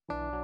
you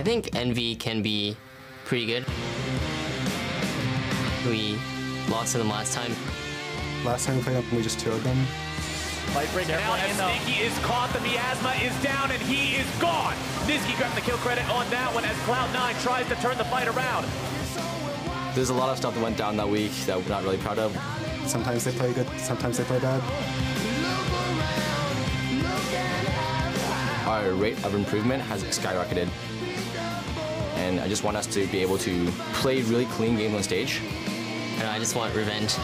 I think Envy can be pretty good. We lost to them last time. Last time we played them, we just 2'd them. Light break now, and Sneaky is caught. The miasma is down, and he is gone. Nizki grabbing the kill credit on that one as Cloud9 tries to turn the fight around. There's a lot of stuff that went down that week that we're not really proud of. Sometimes they play good, sometimes they play bad. Our rate of improvement has skyrocketed. And I just want us to be able to play really clean games on stage. And I just want revenge.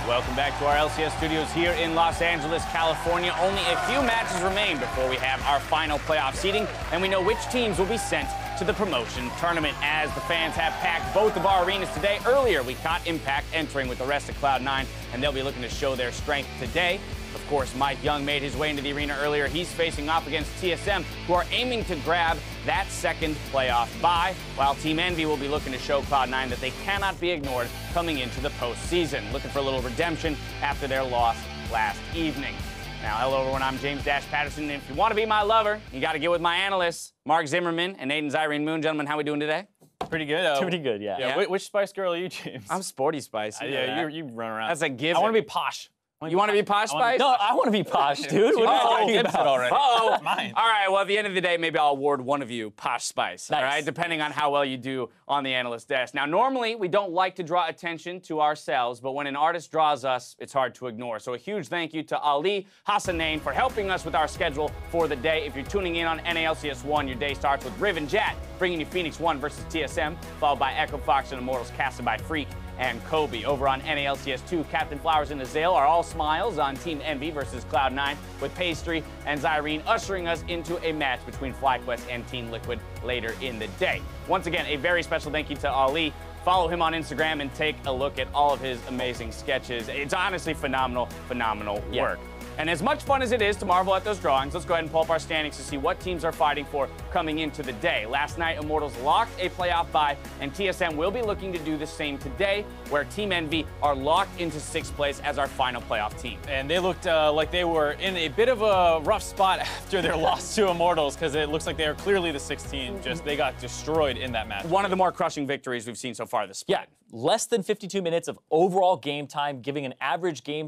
Welcome back to our LCS studios here in Los Angeles, California. Only a few matches remain before we have our final playoff seeding, and we know which teams will be sent to the promotion tournament as the fans have packed both of our arenas today. Earlier, we caught Impact entering with the rest of Cloud9, and they'll be looking to show their strength today. Of course, Mike Young made his way into the arena earlier. He's facing off against TSM, who are aiming to grab that second playoff bye, while Team Envy will be looking to show Cloud9 that they cannot be ignored coming into the postseason, looking for a little redemption after their loss last evening. Now, hello everyone, I'm James Dash Patterson, and if you want to be my lover, you got to get with my analysts, Mark Zimmerman and Aiden Zyrene Moon. Gentlemen, how we doing today? Pretty good. Pretty good, yeah. Which Spice Girl are you, James? I'm Sporty Spice. Yeah, you run around. That's a given. I want to be posh. You want to be Posh Spice? No, I want to be posh, dude. What are you talking about already? Uh-oh. It's mine. All right, well, at the end of the day, maybe I'll award one of you Posh Spice, Nice. all right, depending on how well you do on the analyst desk. Now, normally, we don't like to draw attention to ourselves, but when an artist draws us, it's hard to ignore. So a huge thank you to Ali Hassanain for helping us with our schedule for the day. If you're tuning in on NALCS1, your day starts with Riv and Jat, bringing you Phoenix 1 versus TSM, followed by Echo Fox and Immortals casted by Freak and Kobe. Over on NALCS 2, Captain Flowers and Azale are all smiles on Team Envy versus Cloud9, with Pastry and Zyrene ushering us into a match between FlyQuest and Team Liquid later in the day. Once again, a very special thank you to Ali. Follow him on Instagram and take a look at all of his amazing sketches. It's honestly phenomenal work. And as much fun as it is to marvel at those drawings, let's go ahead and pull up our standings to see what teams are fighting for coming into the day. Last night, Immortals locked a playoff bye, and TSM will be looking to do the same today, where Team Envy are locked into 6th place as our final playoff team. And they looked like they were in a bit of a rough spot after their loss to Immortals, because it looks like they are clearly the 16. Just they got destroyed in that match. One of the more crushing victories we've seen so far this split. Yeah, less than 52 minutes of overall game time, giving an average game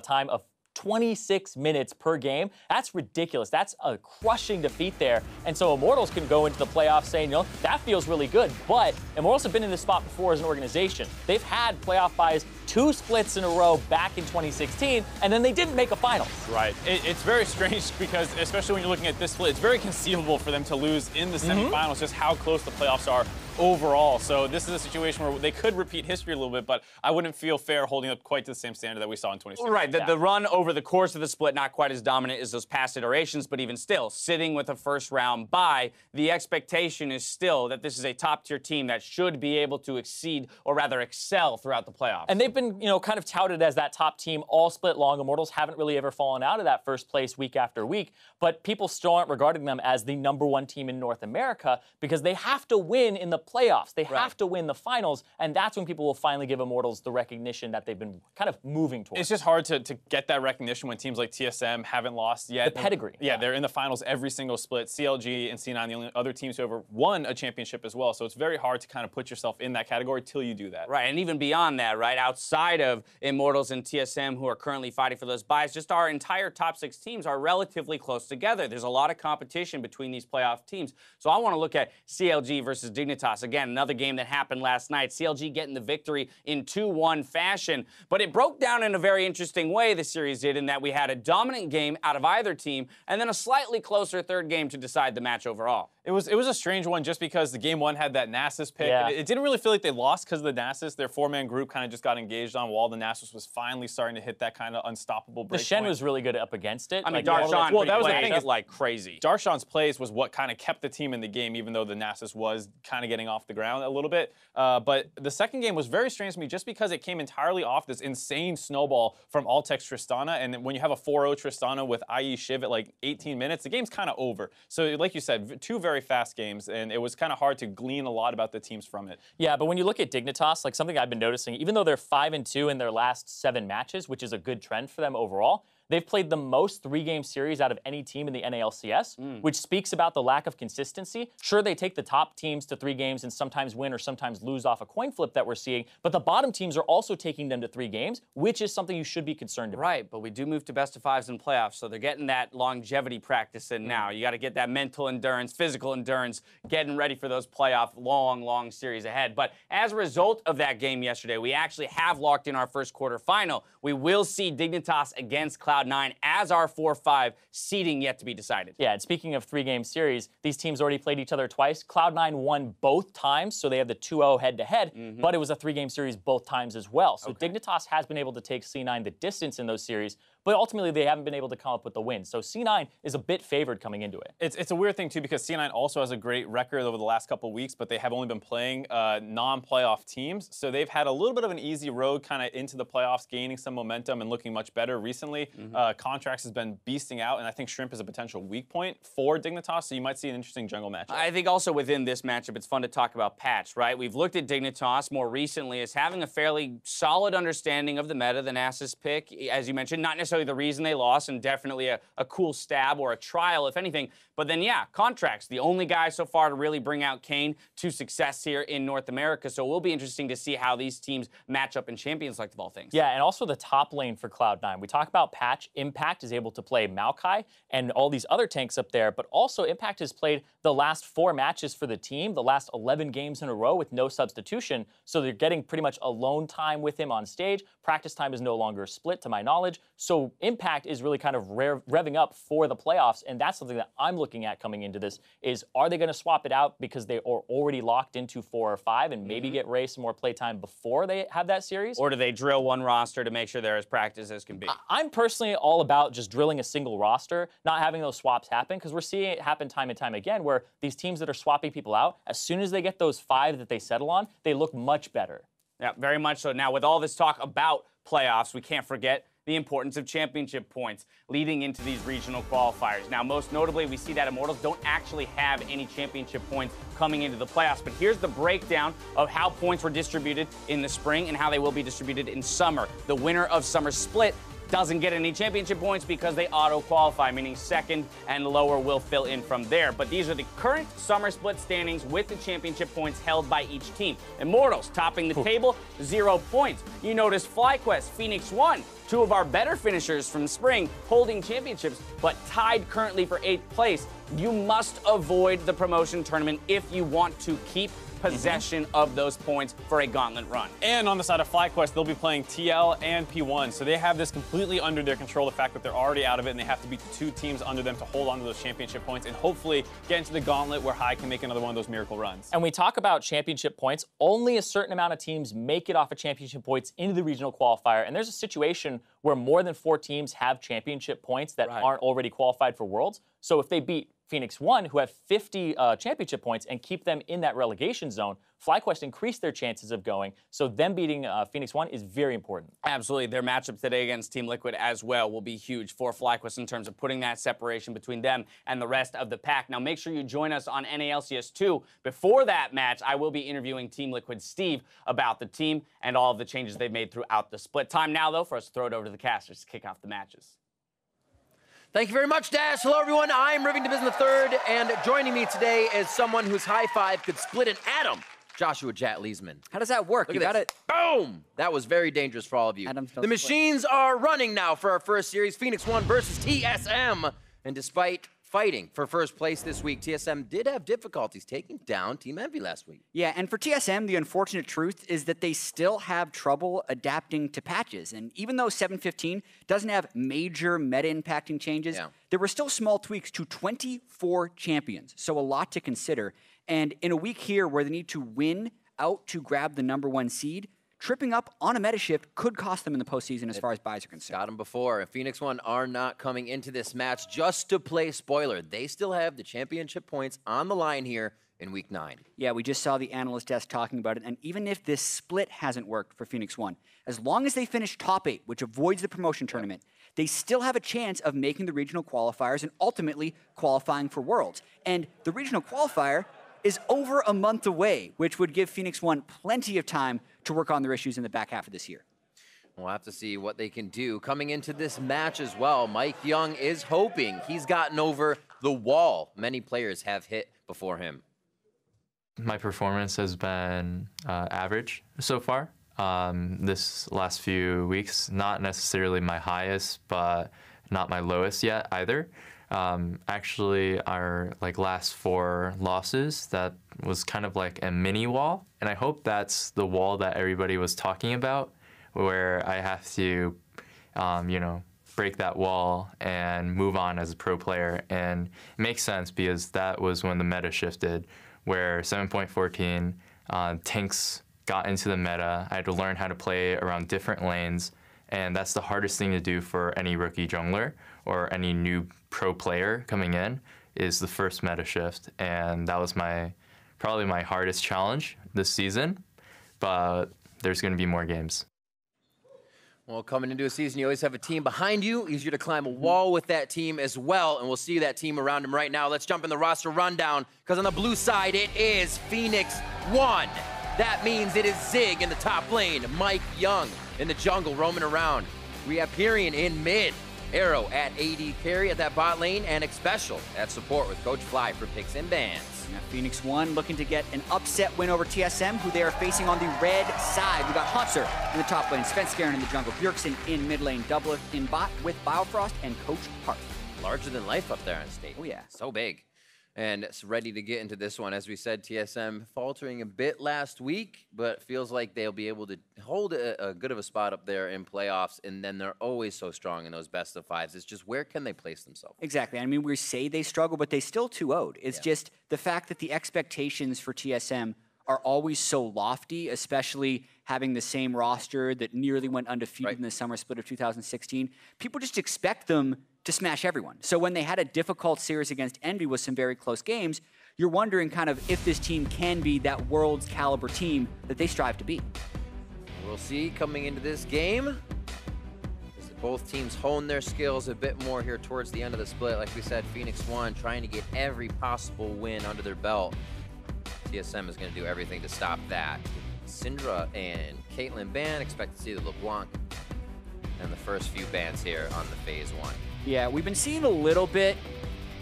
time of 26 minutes per game. That's ridiculous. That's a crushing defeat there. And so Immortals can go into the playoffs saying, you know, that feels really good. But Immortals have been in this spot before as an organization. They've had playoff byes 2 splits in a row back in 2016, and then they didn't make a finals. Right. It's very strange because, especially when you're looking at this split, it's very conceivable for them to lose in the semifinals, just how close the playoffs are overall. So this is a situation where they could repeat history a little bit, but I wouldn't feel fair holding up quite to the same standard that we saw in 2016. Right, the run over the course of the split, not quite as dominant as those past iterations, but even still, sitting with a first round bye, the expectation is still that this is a top tier team that should be able to exceed, or rather excel, throughout the playoffs. And they've been, you know, kind of touted as that top team all split long. Immortals haven't really ever fallen out of that first place week after week, but people still aren't regarding them as the #1 team in North America because they have to win in the playoffs. They have to win the finals, and that's when people will finally give Immortals the recognition that they've been kind of moving towards. It's just hard to get that recognition when teams like TSM haven't lost yet. The pedigree. Yeah, they're in the finals every single split. CLG and C9, the only other teams who ever won a championship as well. So it's very hard to kind of put yourself in that category till you do that. Right, and even beyond that, right, outside of Immortals and TSM, who are currently fighting for those buys, just our entire top 6 teams are relatively close together. There's a lot of competition between these playoff teams. So I want to look at CLG versus Dignitas. Again, another game that happened last night. CLG getting the victory in 2-1 fashion. But it broke down in a very interesting way, the series did, in that we had a dominant game out of either team, and then a slightly closer third game to decide the match overall. It was a strange one just because the game one had that Nasus pick. Yeah. It didn't really feel like they lost because of the Nasus. Their four-man group kind of just got engaged on wall. The Nasus was finally starting to hit that kind of unstoppable break The Shen point. was really good up against it. I mean, Like, Darshan well, that was the played thing, is like crazy. Darshan's plays was what kind of kept the team in the game, even though the Nasus was kind of getting off the ground a little bit. But the second game was very strange to me just because it came entirely off this insane snowball from Altex Tristana. And when you have a 4-0 Tristana with IE Shiv at like 18 minutes, the game's kind of over. So like you said, two very fast games, and it was kind of hard to glean a lot about the teams from it. Yeah, but when you look at Dignitas, like something I've been noticing, even though they're 5-2 in their last 7 matches, which is a good trend for them overall, they've played the most 3-game series out of any team in the NALCS, which speaks about the lack of consistency. Sure, they take the top teams to 3 games and sometimes win or sometimes lose off a coin flip that we're seeing, but the bottom teams are also taking them to 3 games, which is something you should be concerned about. Right, but we do move to best of 5s in playoffs, so they're getting that longevity practice in now. You got to get that mental endurance, physical endurance, getting ready for those playoff long series ahead. But as a result of that game yesterday, we actually have locked in our first quarterfinal. We will see Dignitas against Cloud9 as our 4-5 seeding yet to be decided. Yeah, and speaking of 3-game series, these teams already played each other twice. Cloud9 won both times, so they have the 2-0 head-to-head, but it was a 3-game series both times as well. So Dignitas has been able to take C9 the distance in those series, but ultimately they haven't been able to come up with the win. So C9 is a bit favored coming into it. It's a weird thing, too, because C9 also has a great record over the last couple of weeks, but they have only been playing non-playoff teams. So they've had a little bit of an easy road kind of into the playoffs, gaining some momentum and looking much better recently. Contracts has been beasting out, and I think Shrimp is a potential weak point for Dignitas, so you might see an interesting jungle matchup. I think also within this matchup, it's fun to talk about Patch, right? We've looked at Dignitas more recently as having a fairly solid understanding of the meta, the Nasus pick, as you mentioned, not necessarily the reason they lost, and definitely a cool stab or a trial, if anything. But then, yeah, Contracts, the only guy so far to really bring out Kane to success here in North America. So it will be interesting to see how these teams match up in Champions Select of all things. Yeah, and also the top lane for Cloud9. We talk about Patch. Impact is able to play Maokai and all these other tanks up there, but also Impact has played the last 4 matches for the team, the last 11 games in a row with no substitution, so they're getting pretty much alone time with him on stage. Practice time is no longer split, to my knowledge, so Impact is really kind of revving up for the playoffs, and that's something that I'm looking at coming into this, is are they going to swap it out because they are already locked into 4 or 5 and maybe get Ray some more playtime before they have that series? Or do they drill one roster to make sure they're as practiced as can be? I'm personally all about just drilling a single roster, not having those swaps happen, because we're seeing it happen time and time again where these teams that are swapping people out, as soon as they get those 5 that they settle on, they look much better. Yeah, very much so. Now, with all this talk about playoffs, we can't forget the importance of championship points leading into these regional qualifiers. Now, most notably, we see that Immortals don't actually have any championship points coming into the playoffs, but here's the breakdown of how points were distributed in the spring and how they will be distributed in summer. The winner of Summer Split doesn't get any championship points because they auto-qualify, meaning second and lower will fill in from there. But these are the current Summer Split standings with the championship points held by each team. Immortals topping the table, 0 points. You notice FlyQuest, Phoenix1, 2 of our better finishers from spring, holding championships, but tied currently for 8th place. You must avoid the promotion tournament if you want to keep possession of those points for a gauntlet run. And on the side of FlyQuest, they'll be playing TL and P1, so they have this completely under their control, the fact that they're already out of it and they have to beat the 2 teams under them to hold on to those championship points and hopefully get into the gauntlet where High can make another one of those miracle runs. And we talk about championship points, only a certain amount of teams make it off of championship points into the regional qualifier, and there's a situation where more than 4 teams have championship points that aren't already qualified for Worlds. So if they beat Phoenix1, who have 50 championship points, and keep them in that relegation zone, FlyQuest increased their chances of going, so them beating Phoenix1 is very important. Absolutely. Their matchup today against Team Liquid as well will be huge for FlyQuest in terms of putting that separation between them and the rest of the pack. Now, make sure you join us on NALCS 2. Before that match, I will be interviewing Team Liquid's Steve about the team and all of the changes they've made throughout the split. Time now, though, for us to throw it over to the casters to kick off the matches. Thank you very much, Dash. Hello, everyone. I'm Rivington Business III, and joining me today is someone whose high five could split an atom, Joshua Jat Leesman. How does that work? Look You at got this. it. Boom! That was very dangerous for all of you. Adam's The machines are running now for our first series, Phoenix1 versus TSM. And despite fighting for first place this week. TSM did have difficulties taking down Team Envy last week. Yeah, and for TSM, the unfortunate truth is that they still have trouble adapting to patches. And even though 7.15 doesn't have major meta-impacting changes, there were still small tweaks to 24 champions, so a lot to consider. And in a week here where they need to win out to grab the #1 seed, tripping up on a meta shift could cost them in the postseason as far as buys are concerned. Got them before. And FLICKR are not coming into this match just to play spoiler. They still have the championship points on the line here in week 9. Yeah, we just saw the analyst desk talking about it. And even if this split hasn't worked for FLICKR, as long as they finish top 8, which avoids the promotion tournament, they still have a chance of making the regional qualifiers and ultimately qualifying for Worlds. And the regional qualifier is over a month away, which would give FLICKR plenty of time to work on their issues in the back half of this year. We'll have to see what they can do. Coming into this match as well, Mike Young is hoping he's gotten over the wall many players have hit before him. My performance has been average so far. This last few weeks, not necessarily my highest, but not my lowest yet either. Actually, our last 4 losses, that was kind of like a mini wall, and I hope that's the wall that everybody was talking about, where I have to, you know, break that wall and move on as a pro player. And it makes sense because that was when the meta shifted, where 7.14 tanks got into the meta. I had to learn how to play around different lanes. And that's the hardest thing to do for any rookie jungler or any new pro player coming in, is the first meta shift. And that was probably my hardest challenge this season, but there's going to be more games. Well, coming into a season, you always have a team behind you. Easier to climb a wall with that team as well, and we'll see that team around him right now. Let's jump in the roster rundown, because on the blue side, it is FLICKR. That means it is Zig in the top lane, Mike Young in the jungle roaming around. We have Pyrian in mid, Arrow at AD carry at that bot lane, and Xpecial at support with Coach Fly for picks and bans. Now, FLICKR looking to get an upset win over TSM, who they are facing on the red side. We got Hunter in the top lane, Spence Garen in the jungle, Bjergsen in mid lane, Doubleth in bot with Biofrost and Coach Park. Larger than life up there on stage. Oh yeah. So big. And it's ready to get into this one. As we said, TSM faltering a bit last week, but feels like they'll be able to hold a good of a spot up there in playoffs, and then they're always so strong in those best of 5s. It's just, where can they place themselves? Exactly. I mean, we say they struggle, but they still 2-0'd. It's just the fact that the expectations for TSM are always so lofty, especially having the same roster that nearly went undefeated in the summer split of 2016. People just expect them to smash everyone. So when they had a difficult series against Envy with some very close games, you're wondering kind of if this team can be that Worlds caliber team that they strive to be. We'll see coming into this game, as both teams hone their skills a bit more here towards the end of the split. Like we said, FLICKR trying to get every possible win under their belt. TSM is going to do everything to stop that. Syndra and Caitlyn ban, expect to see the LeBlanc and the first few bans here on the phase 1. Yeah, we've been seeing a little bit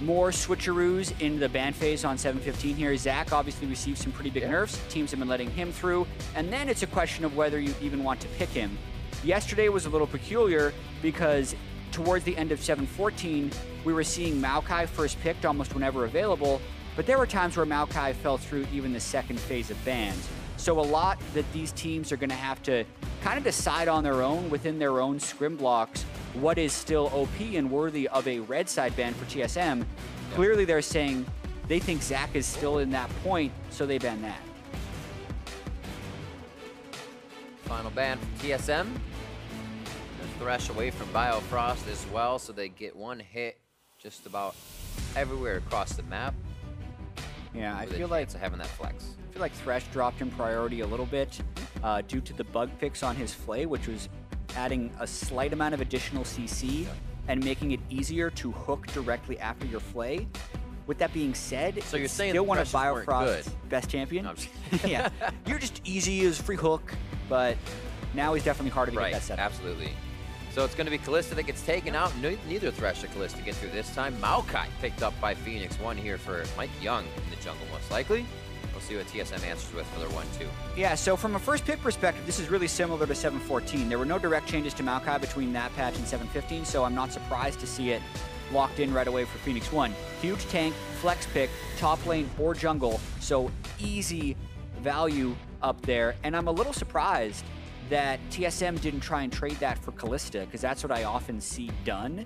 more switcheroos in the ban phase on 7.15 here. Zach obviously received some pretty big nerfs. Teams have been letting him through. And then it's a question of whether you even want to pick him. Yesterday was a little peculiar because towards the end of 7.14, we were seeing Maokai first picked almost whenever available. But there were times where Maokai fell through even the second phase of bans. So a lot that these teams are going to have to kind of decide on their own within their own scrim blocks what is still OP and worthy of a red side ban for TSM. Clearly they're saying they think Zach is still in that point, so they ban that. Final ban from TSM. The Thresh away from Biofrost as well, so they get one hit just about everywhere across the map. Yeah, I with feel a like chance of having that flex. I feel like Thresh dropped in priority a little bit due to the bug fix on his Flay, which was adding a slight amount of additional CC and making it easier to hook directly after your Flay. With that being said, so you're saying still one of Threshers weren't Biofrost's good. best champion. No, Yeah, you're just easy as free hook, but now he's definitely harder to get that set up. Absolutely. So it's going to be Kalista that gets taken out. Neither Thresh or Kalista get through this time. Maokai picked up by FLICKR here for Mike Young in the jungle, most likely. We'll see what TSM answers with for their 1-2. Yeah, so from a first pick perspective, this is really similar to 7.14. There were no direct changes to Maokai between that patch and 7.15, so I'm not surprised to see it. locked in right away for Phoenix 1. Huge tank, flex pick, top lane or jungle, so easy value up there. And I'm a little surprised that TSM didn't try and trade that for Kalista, because that's what I often see done.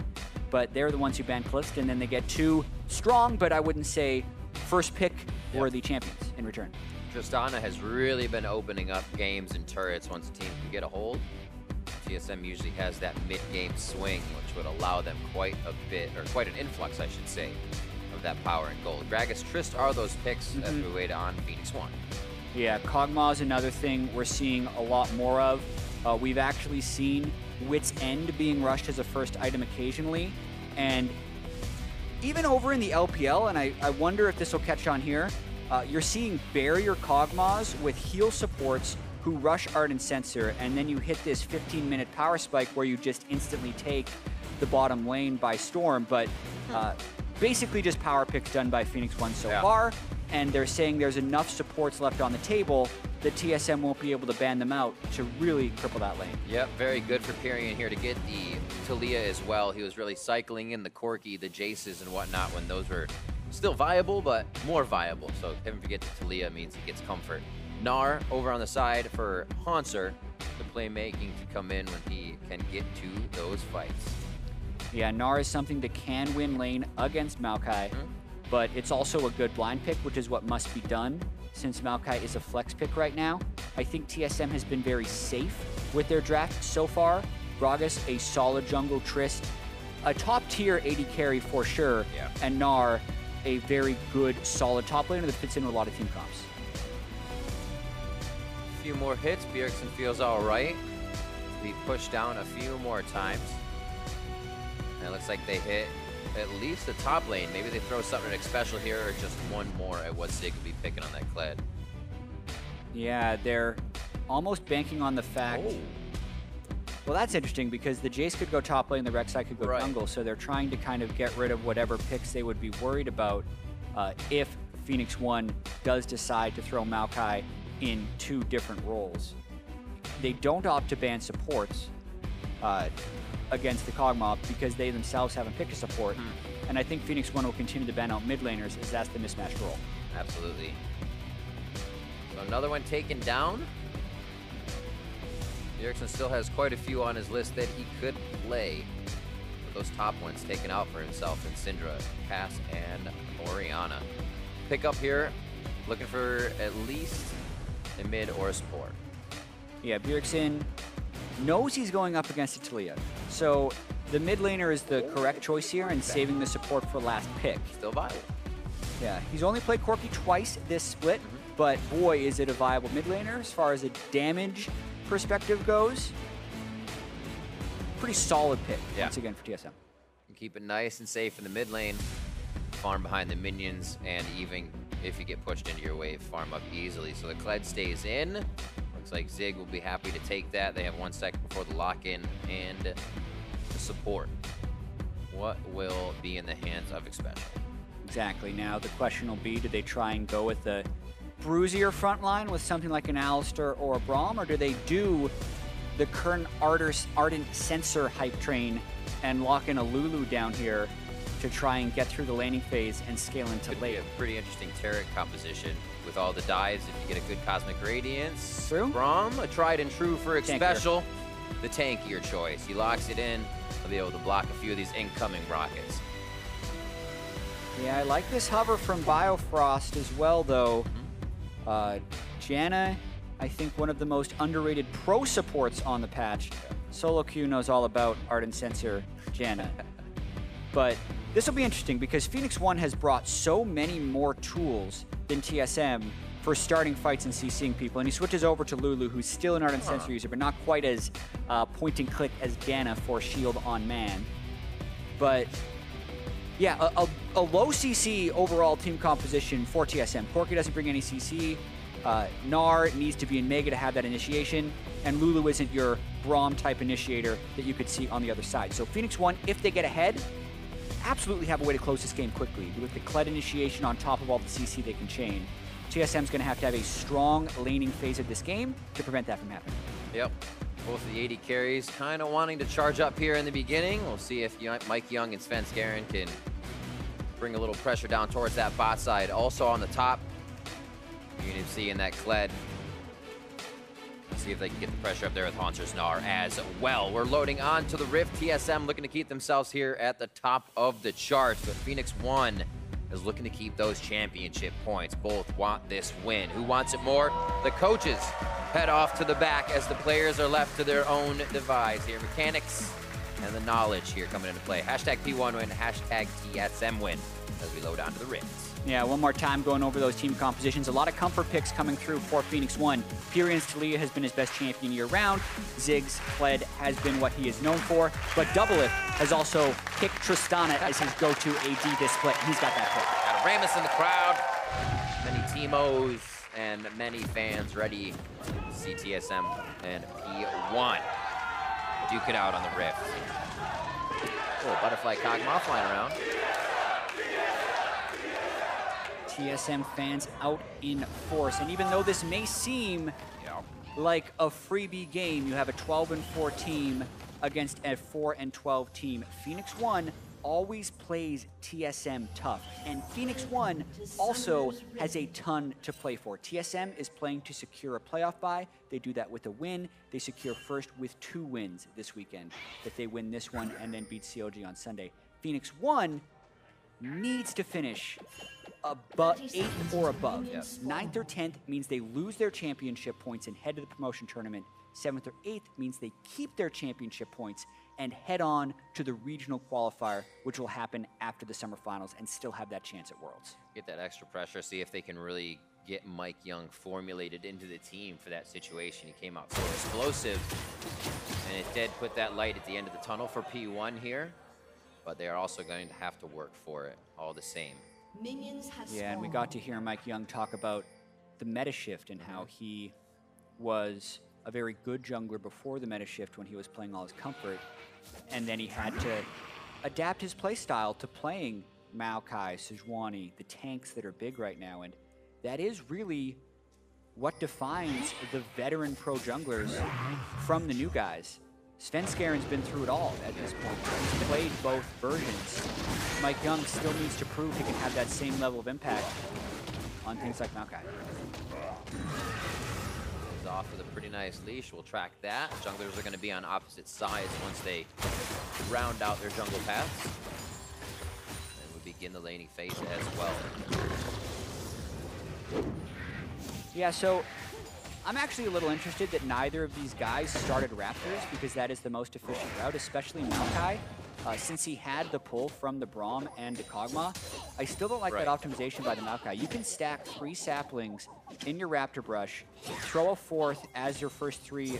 But they're the ones who banned Kalista, and then they get two strong, but I wouldn't say first pick worthy champions in return. Tristana has really been opening up games and turrets once a team can get a hold. TSM usually has that mid-game swing, which would allow them quite a bit, or quite an influx, I should say, of that power and gold. Gragas, Trist are those picks as we wait on Phoenix 1. Yeah, Kog'Maw is another thing we're seeing a lot more of. We've actually seen Wit's End being rushed as a first item occasionally, and even over in the LPL, and I wonder if this will catch on here, you're seeing barrier Kog'Maws with heal supports who rush Ardent Sensor, and then you hit this 15-minute power spike where you just instantly take the bottom lane by storm, but basically just power picks done by Phoenix 1 so far, and they're saying there's enough supports left on the table that TSM won't be able to ban them out to really cripple that lane. Yep, very good for Pyrion here to get the Talia as well. He was really cycling in the Corki, the Jaces and whatnot when those were still viable, but more viable. So having to get the Talia means he gets comfort. Gnar over on the side for Haunser, the playmaking to come in when he can get to those fights. Yeah, Gnar is something that can win lane against Maokai, but it's also a good blind pick, which is what must be done since Maokai is a flex pick right now. I think TSM has been very safe with their draft so far. Gragas, a solid jungle, Trist, a top tier AD carry for sure, and Gnar, a very good, solid top laner that fits in with a lot of team comps. A few more hits, Bjergsen feels all right. We push down a few more times. And it looks like they hit at least the top lane. Maybe they throw something special here, or just one more at what Zig would be picking on that Kled. Yeah, they're almost banking on the fact... Well, that's interesting because the Jace could go top lane, the Rek'Sai could go jungle, so they're trying to kind of get rid of whatever picks they would be worried about if Phoenix 1 does decide to throw Maokai in two different roles. They don't opt to ban supports against the Kog'Maw because they themselves haven't picked a support, and I think Phoenix 1 will continue to ban out mid laners as that's the mismatched role. Absolutely. So another one taken down. Bjergsen still has quite a few on his list that he could play. But those top ones taken out for himself in Syndra, Cass, and Orianna. Pick up here, looking for at least a mid or a support. Yeah, Bjergsen knows he's going up against a Talia. So the mid laner is the correct choice here and saving the support for last pick. Still viable. Yeah, he's only played Corki twice this split, but boy, is it a viable mid laner as far as a damage perspective goes. Pretty solid pick once again for TSM. Keep it nice and safe in the mid lane, farm behind the minions, and even if you get pushed into your wave, farm up easily. So the Kled stays in. Looks like Zig will be happy to take that. They have 1 second before the lock-in and the support. What will be in the hands of Xpecial? Exactly. Now the question will be, do they try and go with the bruisier front line with something like an Alistar or a Braum, or do they do the current Ardent Sensor hype train and lock in a Lulu down here to try and get through the laning phase and scale into late? A pretty interesting turret composition with all the dives. If you get a good Cosmic Radiance, true. Braum, a tried and true for Xpecial, the tankier choice. He locks it in. He'll be able to block a few of these incoming rockets. Yeah, I like this hover from Biofrost as well, though. Janna, I think one of the most underrated pro supports on the patch. Solo Q knows all about Ardent Sensor Janna. But this will be interesting because Phoenix 1 has brought so many more tools than TSM for starting fights and CCing people. And he switches over to Lulu, who's still an Ardent Sensor user, but not quite as point and click as Janna for shield on man. But yeah, a low CC overall team composition for TSM. Corki doesn't bring any CC. Gnar needs to be in Mega to have that initiation. And Lulu isn't your Braum type initiator that you could see on the other side. So Phoenix 1, if they get ahead, absolutely have a way to close this game quickly. With the Kled initiation on top of all the CC they can chain, TSM's going to have a strong laning phase of this game to prevent that from happening. Yep. Both of the AD carries kind of wanting to charge up here in the beginning. We'll see if Mike Young and Sven Skaren can bring a little pressure down towards that bot side. Also on the top, UNMC and that Kled. See if they can get the pressure up there with Haunter's Gnar as well. We're loading on to the Rift. TSM looking to keep themselves here at the top of the charts, but FLICKR is looking to keep those championship points. Both want this win. Who wants it more? The coaches head off to the back as the players are left to their own device here. Mechanics and the knowledge here coming into play. Hashtag P1 win, hashtag TSM win as we load on to the Rift. Yeah, one more time going over those team compositions. A lot of comfort picks coming through for FLICKR. Pyrian's Talia has been his best champion year-round. Ziggs Kled has been what he is known for. But Doublelift has also picked Tristana as his go-to AD this split. He's got that pick. Got Ramus in the crowd. Many Teemos and many fans ready to see TSM and P1 duke it out on the Rift. Oh, Butterfly Kog'Maw flying around. TSM fans out in force. And even though this may seem like a freebie game, you have a 12-4 team against a 4-12 team. FLICKR always plays TSM tough. And FLICKR also has a ton to play for. TSM is playing to secure a playoff bye. They do that with a win. They secure first with 2 wins this weekend. If they win this one and then beat CLG on Sunday. FLICKR needs to finish 8th or above. 9th or 10th means they lose their championship points and head to the promotion tournament. 7th or 8th means they keep their championship points and head on to the regional qualifier, which will happen after the summer finals and still have that chance at Worlds. Get that extra pressure, see if they can really get Mike Young formulated into the team for that situation. He came out so explosive, and it did put that light at the end of the tunnel for P1 here, but they are also going to have to work for it all the same. Yeah, and we got to hear Mike Young talk about the meta shift and how he was a very good jungler before the meta shift when he was playing all his comfort, and then he had to adapt his play style to playing Maokai, Sejuani, the tanks that are big right now, and that is really what defines the veteran pro junglers from the new guys. Sven Skaren's been through it all at this point. He's played both versions. Mike Young still needs to prove he can have that same level of impact on things like Maokai. He's off with a pretty nice leash. We'll track that. Junglers are going to be on opposite sides once they round out their jungle paths. And we begin the laning phase as well. Yeah, so I'm actually a little interested that neither of these guys started Raptors because that is the most efficient route, especially Maokai. Since he had the pull from the Braum and the Kog'Maw, I still don't like that optimization by the Maokai. You can stack 3 saplings in your Raptor Brush, throw a 4th as your first 3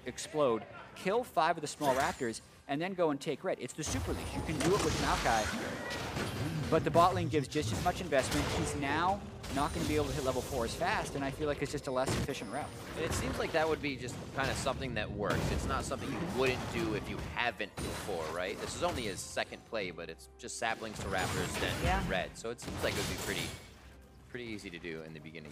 explode, kill 5 of the small Raptors, and then go and take red. It's the super leash. You can do it with Maokai, but the bot lane gives just as much investment. He's now not going to be able to hit level 4 as fast, and I feel like it's just a less efficient route. And it seems like that would be just kind of something that works. It's not something you wouldn't do if you haven't before, right? This is only his second play, but it's just saplings to Raptors, then red. So it seems like it would be pretty easy to do in the beginning.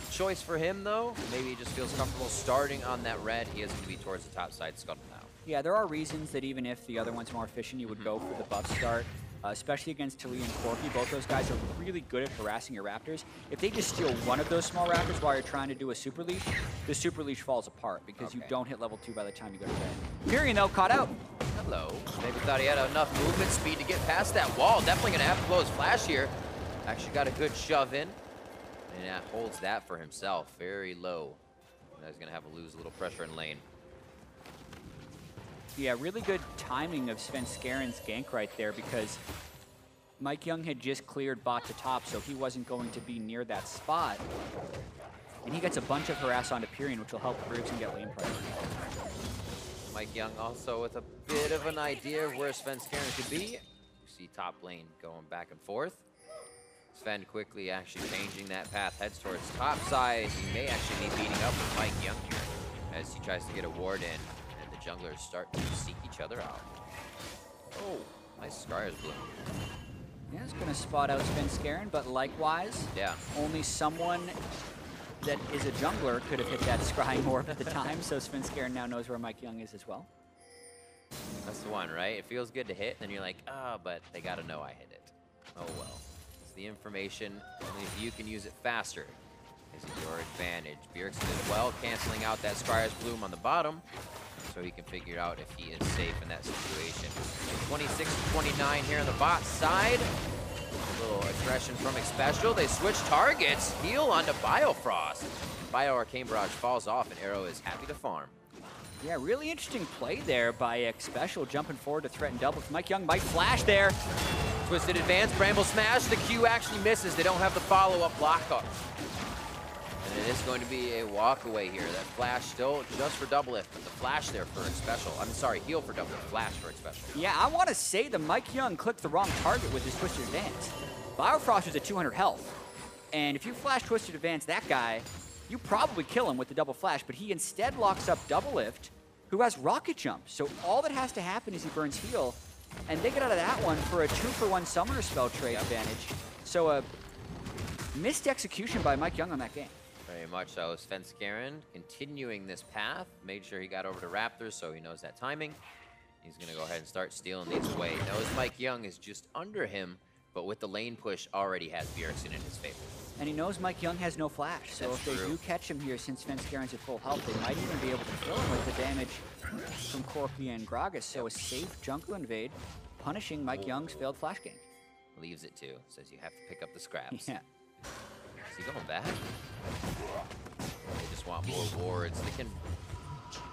Choice for him, though, maybe he just feels comfortable starting on that red. He is going to be towards the top side scuttle now. Yeah, there are reasons that even if the other one's more efficient, you would go for the buff start. Especially against Talia and Corki. Both those guys are really good at harassing your Raptors. If they just steal one of those small Raptors while you're trying to do a super leash, the super leash falls apart because you don't hit level 2 by the time you go to bed. Pyrian, though, caught out. Hello. Maybe thought he had enough movement speed to get past that wall. Definitely going to have to blow his flash here. Actually got a good shove in. And that holds that for himself. Very low. Now he's going to have to lose a little pressure in lane. Yeah, really good timing of Sven Skaren's gank right there because Mike Young had just cleared bot to top, so he wasn't going to be near that spot. And he gets a bunch of harass onto Pyrian, which will help Griggs and get lane pressure. Mike Young also with a bit of an idea of where Sven Skaren could be. You see top lane going back and forth. Sven quickly actually changing that path, heads towards top side. He may actually be beating up with Mike Young here as he tries to get a ward in. Junglers start to seek each other out. Oh, nice Scar's Bloom. Yeah, it's going to spot out Sven Skaren, but likewise, only someone that is a jungler could have hit that scrying orb at the time, so Svenskeren now knows where Mike Young is as well. That's the one, right? It feels good to hit, and then you're like, oh, but they gotta know I hit it. Oh well. It's the information, only if you can use it faster is your advantage. Bjergsen as well, canceling out that Scryer's Bloom on the bottom, so he can figure out if he is safe in that situation. 26-29 here on the bot side. A little aggression from Xpecial. They switch targets. Heal onto Biofrost. Bio Arcane Barrage falls off, and Arrow is happy to farm. Yeah, really interesting play there by Xpecial, jumping forward to threaten double. Mike Young might flash there. Twisted advance, Bramble smash. The Q actually misses. They don't have the follow-up block up. And it is going to be a walk away here. That flash still just for double lift, but the flash there for Xpecial. I'm sorry, heal for double lift, flash for Xpecial. Yeah, I want to say that Mike Young clicked the wrong target with his Twisted Advance. Biofrost was at 200 health. And if you flash Twisted Advance that guy, you probably kill him with the double flash, but he instead locks up Double Lift, who has Rocket Jump. So all that has to happen is he burns heal, and they get out of that one for a 2-for-1 Summoner Spell trade advantage. So a missed execution by Mike Young on that game. Very much so. Svenskeren continuing this path, made sure he got over to Raptors, so he knows that timing. He's going to go ahead and start stealing these away. Knows Mike Young is just under him, but with the lane push already has Bjergsen in his favor. And he knows Mike Young has no flash, so if they do catch him here, since Svenskeren's at full health, they might even be able to kill him with the damage from Corki and Gragas. So a safe jungle invade, punishing Mike Young's failed flash game. Leaves it too. Says you have to pick up the scraps. Yeah. Is he going back? They just want more wards. They can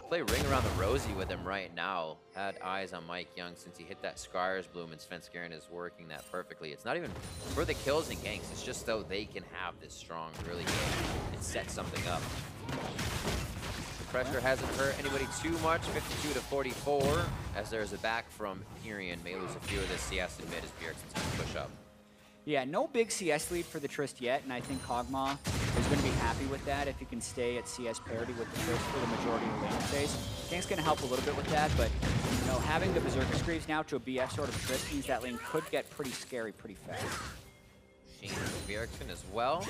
play Ring Around the Rosie with him right now. Had eyes on Mike Young since he hit that Scryer's Bloom, and Svenskeren is working that perfectly. It's not even for the kills and ganks. It's just so they can have this strong early game and set something up. The pressure hasn't hurt anybody too much. 52-44 as there's a back from Pyrion. May lose a few of this CS in mid as Bjergsen's going to push up. Yeah, no big CS lead for the Trist yet, and I think Kog'Maw is going to be happy with that if he can stay at CS parity with the Trist for the majority of the lane phase. I think it's going to help a little bit with that, but you know, having the Berserker Screeves now to a BF sort of Trist means that lane could get pretty scary pretty fast. Sheen for Bjergsen as well.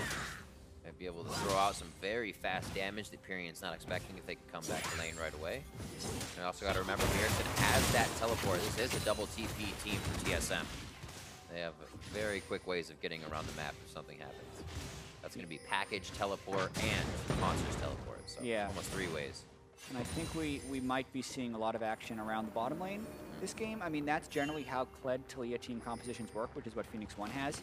Might be able to throw out some very fast damage that Pyrion's not expecting if they can come back to lane right away. And also got to remember Bjergsen has that teleport. This is a double TP team for TSM. They have very quick ways of getting around the map if something happens. That's going to be package, teleport, and monsters teleport. So yeah, almost 3 ways. And I think we might be seeing a lot of action around the bottom lane this game. I mean, that's generally how Kled Taliyah team compositions work, which is what Phoenix 1 has,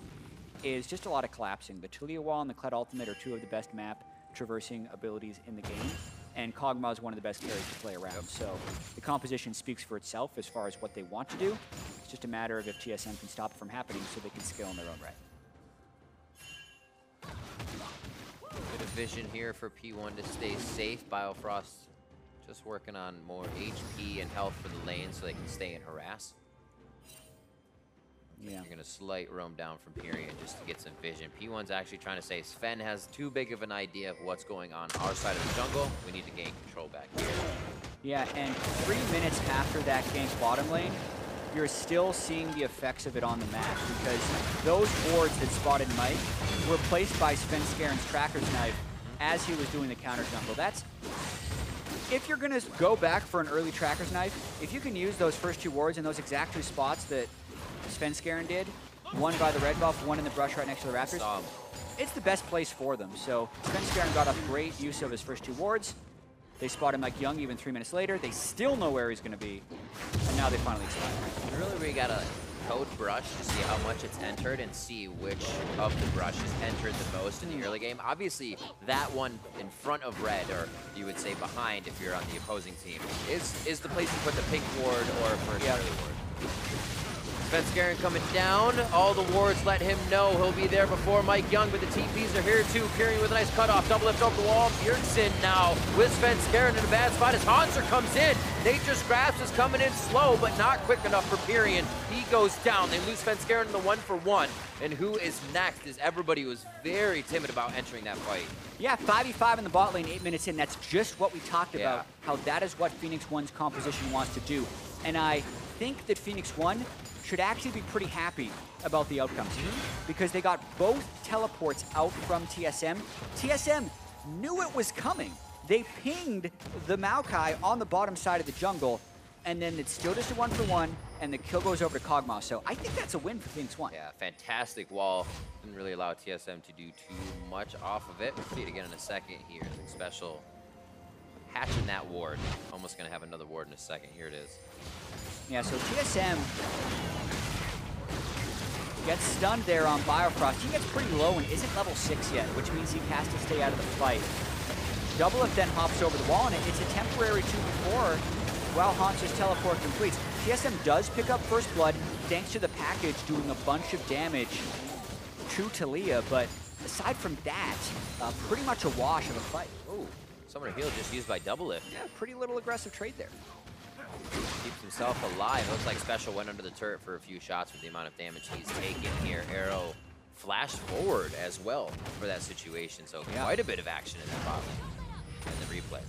is just a lot of collapsing. The Taliyah wall and the Kled ultimate are 2 of the best map traversing abilities in the game. And Kog'Maw is one of the best carries to play around. So the composition speaks for itself as far as what they want to do. It's just a matter of if TSM can stop it from happening so they can scale in their own right. Bit of vision here for P1 to stay safe. Biofrost just working on more HP and health for the lane so they can stay and harass. Yeah. You're going to slight roam down from Pyrion just to get some vision. P1's actually trying to say Sven has too big of an idea of what's going on our side of the jungle. We need to gain control back here. Yeah, and 3 minutes after that gank bottom lane, you're still seeing the effects of it on the map because those wards that spotted Mike were placed by Svenskeren's Tracker's Knife as he was doing the counter jungle. That's, if you're going to go back for an early Tracker's Knife, if you can use those first 2 wards in those exact 2 spots that Svenskeren did, one by the red buff, one in the brush right next to the Raptors, it's the best place for them. So Svenskeren got a great use of his first 2 wards. They spotted Mike Young even 3 minutes later. They still know where he's going to be, and now they finally expire. Really, we got to code brush to see how much it's entered and see which of the brushes entered the most in the early game. Obviously, that one in front of red, or you would say behind if you're on the opposing team, is the place you put the pink ward or first early ward. Svenskeren coming down. All the wards let him know he'll be there before Mike Young, but the TPs are here too. Pyrion with a nice cutoff. Double lift over the wall. Bjergsen now with Svenskeren in a bad spot as Hanser comes in. Nature's Grasp is coming in slow, but not quick enough for Pyrion. He goes down. They lose Svenskeren in the 1-for-1. And who is next? As everybody was very timid about entering that fight. Yeah, 5v5 in the bot lane, 8 minutes in. That's just what we talked about, how that is what Phoenix 1's composition wants to do. And I think that Phoenix 1 should actually be pretty happy about the outcomes because they got both teleports out from TSM. TSM knew it was coming. They pinged the Maokai on the bottom side of the jungle, and then it's still just a 1-for-1, and the kill goes over to Kog'Maw. So I think that's a win for FLICKR. Yeah, fantastic wall. Didn't really allow TSM to do too much off of it. We'll see it again in a second here. Something special. Hatching that ward. Almost going to have another ward in a second. Here it is. Yeah, so TSM gets stunned there on Biofrost. He gets pretty low and isn't level 6 yet, which means he has to stay out of the fight. Doublelift then hops over the wall, and it's a temporary 2v4 while Haunter's teleport completes. TSM does pick up first blood thanks to the package doing a bunch of damage to Taliyah, but aside from that, pretty much a wash of a fight. Ooh, summoner heal just used by Doublelift. Yeah, pretty little aggressive trade there. Keeps himself alive. Looks like Special went under the turret for a few shots with the amount of damage he's taken here. Arrow flashed forward as well for that situation, so quite a bit of action in that bot lane in the replay.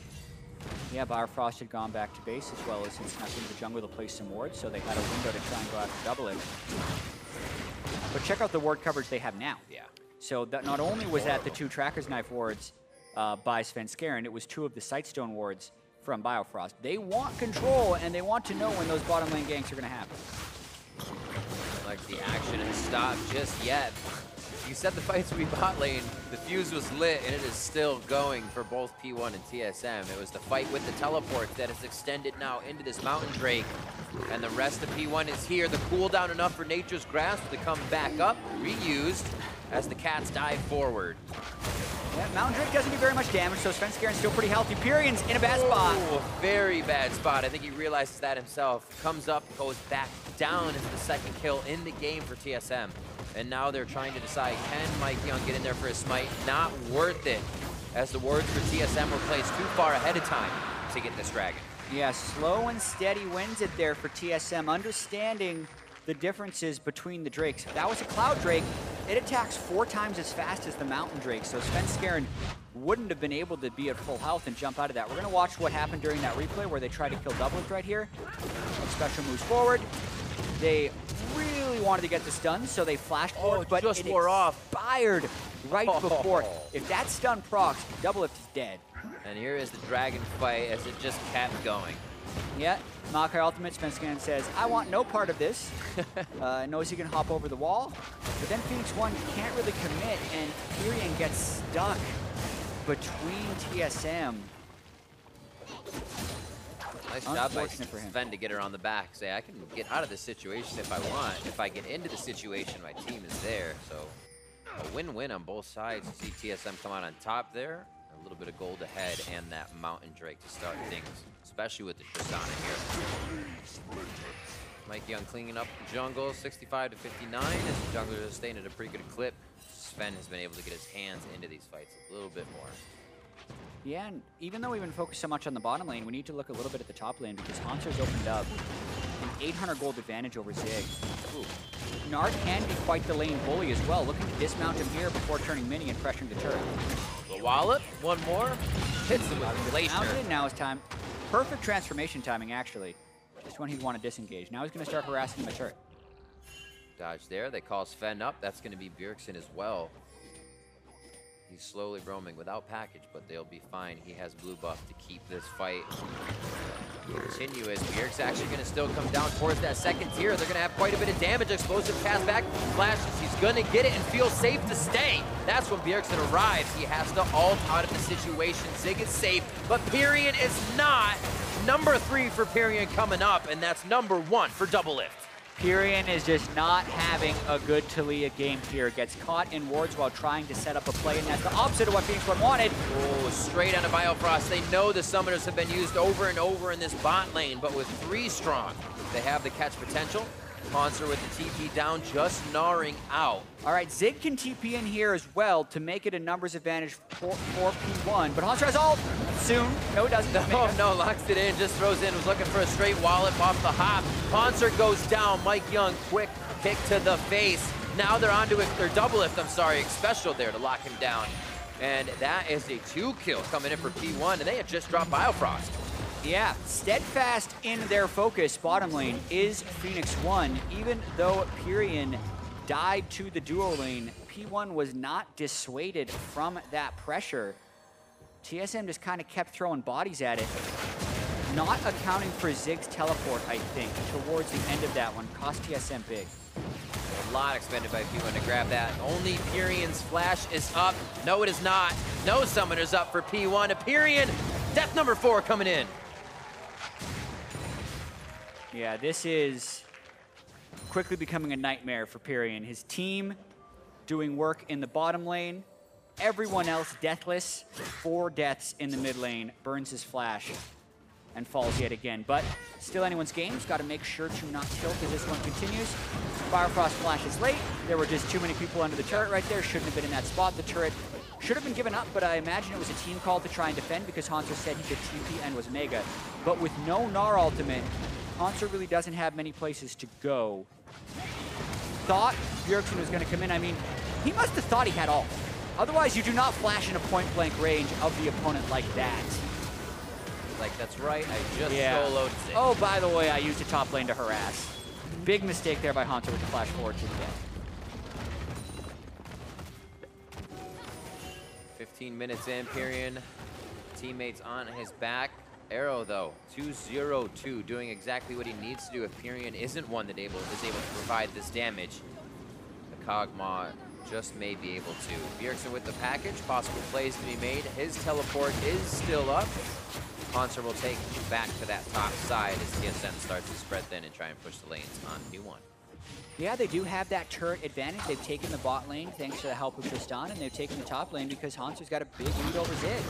Yeah, Biofrost had gone back to base as well as he snuck into the jungle to place some wards, so they had a window to try and go after Doublelift. But check out the ward coverage they have now. Yeah. So that not only was that the 2 Tracker's Knife wards by FLICKR, it was 2 of the Sightstone wards from Biofrost. They want control, and they want to know when those bottom lane ganks are going to happen. Like the action has stopped just yet. You said the fights would be bot lane. The fuse was lit, and it is still going for both P1 and TSM. It was the fight with the teleport that is extended now into this Mountain Drake. And the rest of P1 is here. The cooldown enough for Nature's Grasp to come back up, reused, as the cats dive forward. Yeah, Mountain Drake doesn't do very much damage, so FLICKR's still pretty healthy. Pyrian's in a bad spot. Very bad spot. I think he realizes that himself. Comes up, goes back down as the second kill in the game for TSM. And now they're trying to decide, can Mike Young get in there for a smite? Not worth it, as the wards for TSM were placed too far ahead of time to get this dragon. Yeah, slow and steady wins it there for TSM, understanding the differences between the Drakes. If that was a Cloud Drake, it attacks 4 times as fast as the Mountain Drake, so FLICKR wouldn't have been able to be at full health and jump out of that. We're going to watch what happened during that replay where they try to kill Doublelift right here. Special moves forward. They really wanted to get this done, so they flashed forward, but just it wore off. Expired right before. If that stun procs, Doublelift is dead. And here is the dragon fight as it just kept going. Yeah, Maokai ultimate, FLICKR says, I want no part of this. Knows he can hop over the wall, but then FLICKR can't really commit, and Pyrian gets stuck between TSM. Nice job by Sven to get her on the back. Say, I can get out of this situation if I want. If I get into the situation, my team is there. So a win-win on both sides. You see TSM come out on top there. A little bit of gold ahead and that Mountain Drake to start things, especially with the Tristana here. Mike Young cleaning up the jungle, 65 to 59, as the junglers are staying at a pretty good clip. Sven has been able to get his hands into these fights a little bit more. Yeah, and even though we've been focused so much on the bottom lane, we need to look a little bit at the top lane because Haunter's opened up an 800 gold advantage over Zig. Ooh. Nard can be quite the lane bully as well, looking to dismount him here before turning mini and pressuring the turret. The wallop, one more, hits him with Glacier. Now it's time. Perfect transformation timing, actually. Just when he'd want to disengage. Now he's going to start harassing the turret. Dodge there, they call Sven up. That's going to be Bjergsen as well. He's slowly roaming without package, but they'll be fine. He has blue buff to keep this fight continuous. Bjerg's actually going to still come down towards that second tier. They're going to have quite a bit of damage. Explosive cast back, flashes. He's going to get it and feel safe to stay. That's when Bjergsen arrives. He has to ult out of the situation. Zig is safe, but Pyrian is not. Number 3 for Pyrian coming up, and that's number 1 for Doublelift. Pyrian is just not having a good Taliyah game here. Gets caught in wards while trying to set up a play, and that's the opposite of what FLICKR wanted. Oh, straight onto Biofrost. They know the summoners have been used over and over in this bot lane, but with 3 strong, they have the catch potential. Haunter with the TP down, just gnawing out. All right, Zig can TP in here as well to make it a numbers advantage for P1, but Haunter has ult soon. No, it doesn't. No, locks it in, just throws in, was looking for a straight wallop off the hop. Haunter goes down, Mike Young, quick kick to the face. Now they're onto it, their Doublelift, I'm sorry, special there to lock him down. And that is a 2 kill coming in for P1, and they have just dropped Biofrost. Yeah, steadfast in their focus, bottom lane, is FLICKR. Even though Pyrian died to the duo lane, P1 was not dissuaded from that pressure. TSM just kind of kept throwing bodies at it. Not accounting for Zig's teleport, I think, towards the end of that one. Cost TSM big. A lot expended by P1 to grab that. Only Pyrian's flash is up. No, it is not. No summoner's up for P1. Pyrian, death number 4 coming in. Yeah, this is quickly becoming a nightmare for Pyrian. His team doing work in the bottom lane. Everyone else deathless. 4 deaths in the mid lane. Burns his flash and falls yet again. But still anyone's game. He's got to make sure to not tilt as this one continues. Firefrost flashes late. There were just too many people under the turret right there. Shouldn't have been in that spot. The turret should have been given up, but I imagine it was a team call to try and defend because Hanser said he could TP and was mega. But with no Gnar ultimate, Hanser really doesn't have many places to go. Thought Bjergsen was going to come in. I mean, he must have thought he had ult. Otherwise, you do not flash in a point-blank range of the opponent like that. Like, that's right, I just soloed Zig. Oh, by the way, I used the top lane to harass. Big mistake there by Hanser with the flash forward to the death. 15 minutes in, Pyrian. Teammates on his back. Arrow, though, 2-0-2, doing exactly what he needs to do if Pyrian isn't one that is able to provide this damage. The Kog'Maw just may be able to. Bjergsen with the package, possible plays to be made. His teleport is still up. Hanser will take back to that top side as TSM starts to spread thin and try and push the lanes on P1. Yeah, they do have that turret advantage. They've taken the bot lane thanks to the help of Tristan, and they've taken the top lane because Hanser's got a big lead over Zig.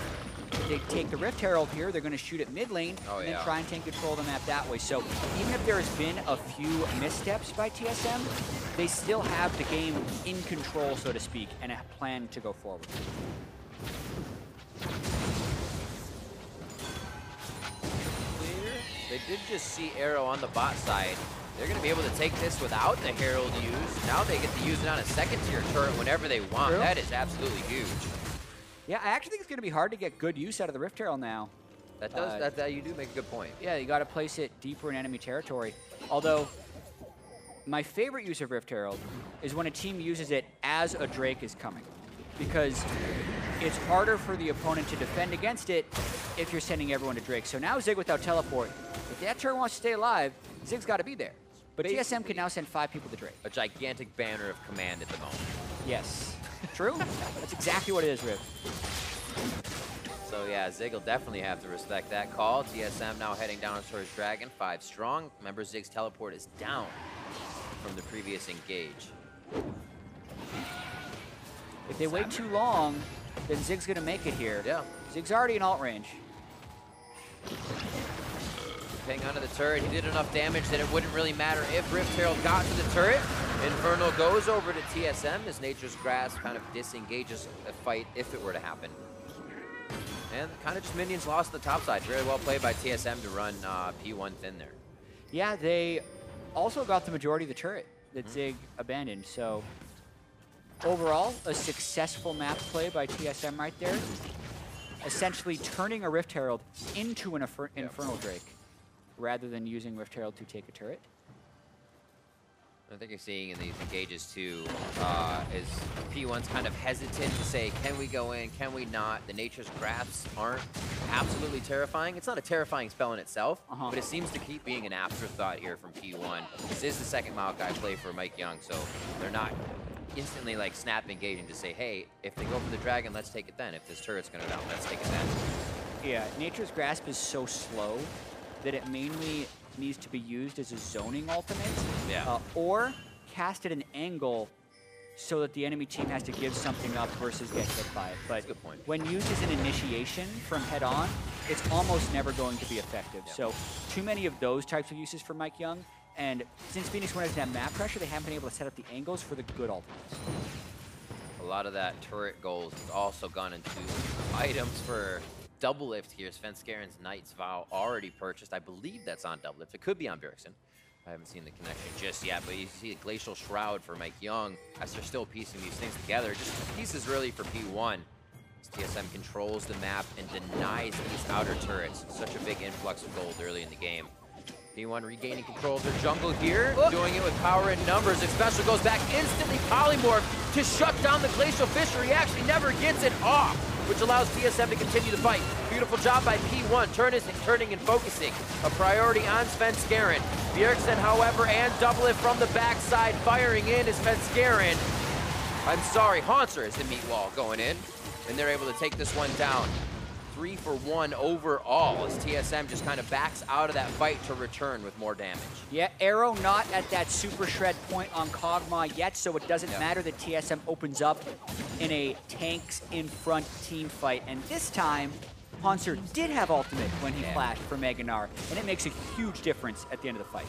If they take the Rift Herald here, they're going to shoot at mid lane and then try and take control of the map that way. So even if there has been a few missteps by TSM, they still have the game in control, so to speak, and a plan to go forward. They did just see Arrow on the bot side. They're going to be able to take this without the Herald used. Now they get to use it on a second-tier turret whenever they want. True. That is absolutely huge. Yeah, I actually think it's going to be hard to get good use out of the Rift Herald now. That does. That you do make a good point. Yeah, you got to place it deeper in enemy territory. Although, my favorite use of Rift Herald is when a team uses it as a Drake is coming, because it's harder for the opponent to defend against it if you're sending everyone to Drake. So now Zig without teleport. If that turret wants to stay alive, Zig's got to be there. But TSM can now send 5 people to Drake. A gigantic banner of command at the moment. Yes. True? That's exactly what it is, Riv. So yeah, Zig will definitely have to respect that call. TSM now heading down towards Dragon, 5 strong. Remember, Zig's teleport is down from the previous engage. If they wait too long, then Zig's going to make it here. Yeah. Zig's already in alt range. Ping onto the turret. He did enough damage that it wouldn't really matter if Rift Herald got to the turret. Infernal goes over to TSM as Nature's Grasp kind of disengages a fight if it were to happen. And kind of just minions lost the top side. Very well played by TSM to run P1 thin there. Yeah, they also got the majority of the turret that Zig abandoned. So overall, a successful map play by TSM right there. Essentially turning a Rift Herald into an Infernal Drake, rather than using Rift Herald to take a turret. I think you're seeing in these engages too, is P1's kind of hesitant to say, can we go in, can we not? The Nature's Grasps aren't absolutely terrifying. It's not a terrifying spell in itself, but it seems to keep being an afterthought here from P1. This is the second Maokai play for Mike Young, so they're not instantly like snap engaging to say, hey, if they go for the dragon, let's take it then. If this turret's gonna down, let's take it then. Yeah, Nature's Grasp is so slow that it mainly needs to be used as a zoning ultimate, or cast at an angle so that the enemy team has to give something up versus get hit by it. But when used as an initiation from head on, it's almost never going to be effective. So too many of those types of uses for Mike Young, and since Phoenix One doesn't have map pressure, they haven't been able to set up the angles for the good ultimates. A lot of that turret goals has also gone into items for double lift here. Svenskaren's Knight's Vow already purchased. I believe that's on double lift. It could be on Bjergsen. I haven't seen the connection just yet, but you see a Glacial Shroud for Mike Young as they're still piecing these things together. Just pieces really for P1. As TSM controls the map and denies these outer turrets. Such a big influx of gold early in the game. P1 regaining control of their jungle here, doing it with power and numbers. Especially goes back instantly polymorph to shut down the Glacial Fissure. He actually never gets it off. which allows TSM to continue the fight. Beautiful job by P1, turning and focusing. A priority on Svenskeren. Bjergsen, however, and double it from the backside, firing in is Svenskeren. I'm sorry, Haunter is the meat wall going in, and they're able to take this one down. 3 for 1 overall as TSM just kind of backs out of that fight to return with more damage. Yeah, Arrow not at that super shred point on Kog'Maw yet, so it doesn't matter that TSM opens up in a tanks in front team fight. And this time, Haunter did have ultimate when he flashed for Mega Gnar, and it makes a huge difference at the end of the fight.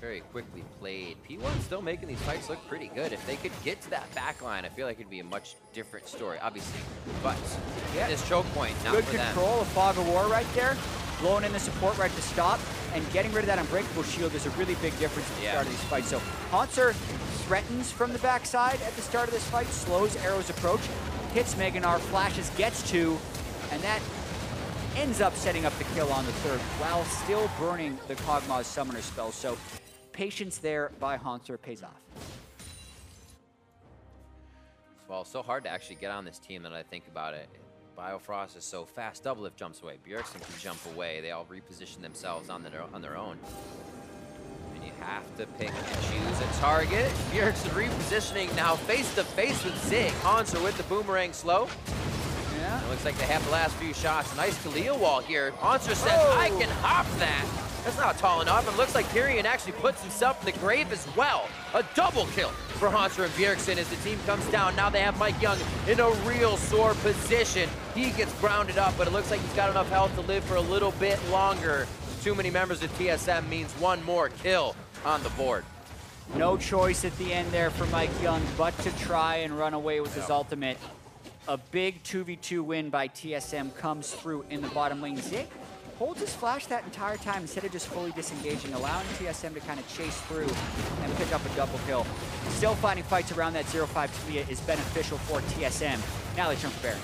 Very quickly played. P1 still making these fights look pretty good. If they could get to that back line, I feel like it'd be a much different story, obviously. But this choke point, not good for them. control of Fog of War right there, blowing in the support right to stop, and getting rid of that unbreakable shield is a really big difference at the start of these fights. So Haunter threatens from the backside at the start of this fight, slows Arrow's approach, hits Mega Gnar, flashes, gets 2, and that ends up setting up the kill on the third while still burning the Kog'Maw's summoner spell. So patience there by Haunter pays off. Well, so hard to actually get on this team that I think about it. Biofrost is so fast. Double Lift jumps away. Bjergsen can jump away. They all reposition themselves on their own. And you have to pick and choose a target. Bjergsen repositioning now face to face with Zig. Haunter with the boomerang slow. Yeah. It looks like they have the last few shots. Nice Khalil wall here. Haunter says, I can hop that. That's not tall enough. It looks like Tyrion actually puts himself in the grave as well. A double kill for Haunter and Bjergsen as the team comes down. Now they have Mike Young in a real sore position. He gets grounded up, but it looks like he's got enough health to live for a little bit longer. Too many members of TSM means one more kill on the board. No choice at the end there for Mike Young but to try and run away with his ultimate. A big 2v2 win by TSM comes through in the bottom lane. Zig holds his flash that entire time instead of just fully disengaging, allowing TSM to kind of chase through and pick up a double kill. Still finding fights around that 0-5 Talia is beneficial for TSM. Now they jump Baron.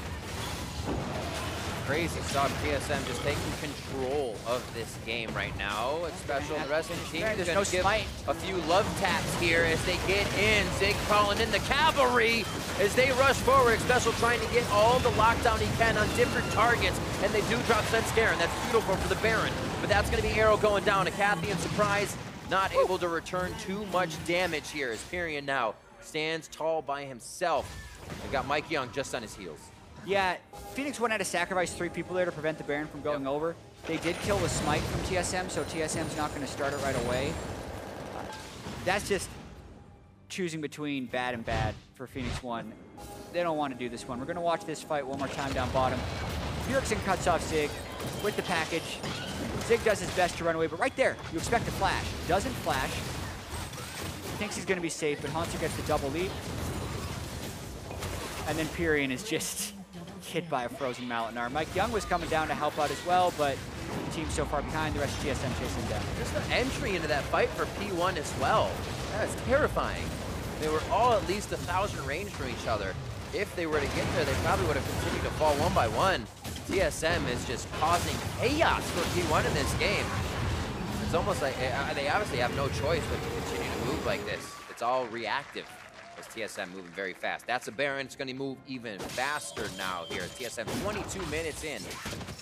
Crazy stuff. TSM just taking control of this game right now. It's special. The rest of the team is going to give a few love taps here as they get in. Zig calling in the cavalry as they rush forward. Special trying to get all the lockdown he can on different targets. And they do drop Svenskeren. That's beautiful for the Baron. But that's going to be Arrow going down. A Cathian surprise. Not able to return too much damage here as Pyrion now stands tall by himself. They got Mike Young just on his heels. Yeah, Phoenix 1 had to sacrifice 3 people there to prevent the Baron from going over. They did kill the smite from TSM, so TSM's not going to start it right away. That's just choosing between bad and bad for Phoenix 1. They don't want to do this one. We're going to watch this fight one more time down bottom. Bjergsen cuts off Zig with the package. Zig does his best to run away, but right there, you expect a flash. Doesn't flash. Thinks he's going to be safe, but Haunter gets the double leap. And then Pyrion is just hit by a frozen Mallet. Mike Young was coming down to help out as well, but the team's so far behind, the rest of TSM chasing him down. Just an entry into that fight for P1 as well. That is terrifying. They were all at least 1,000 range from each other. If they were to get there, they probably would have continued to fall one by one. TSM is just causing chaos for P1 in this game. It's almost like they obviously have no choice but to continue to move like this. It's all reactive. As TSM moving very fast. That's a Baron. It's going to move even faster now here. TSM 22 minutes in,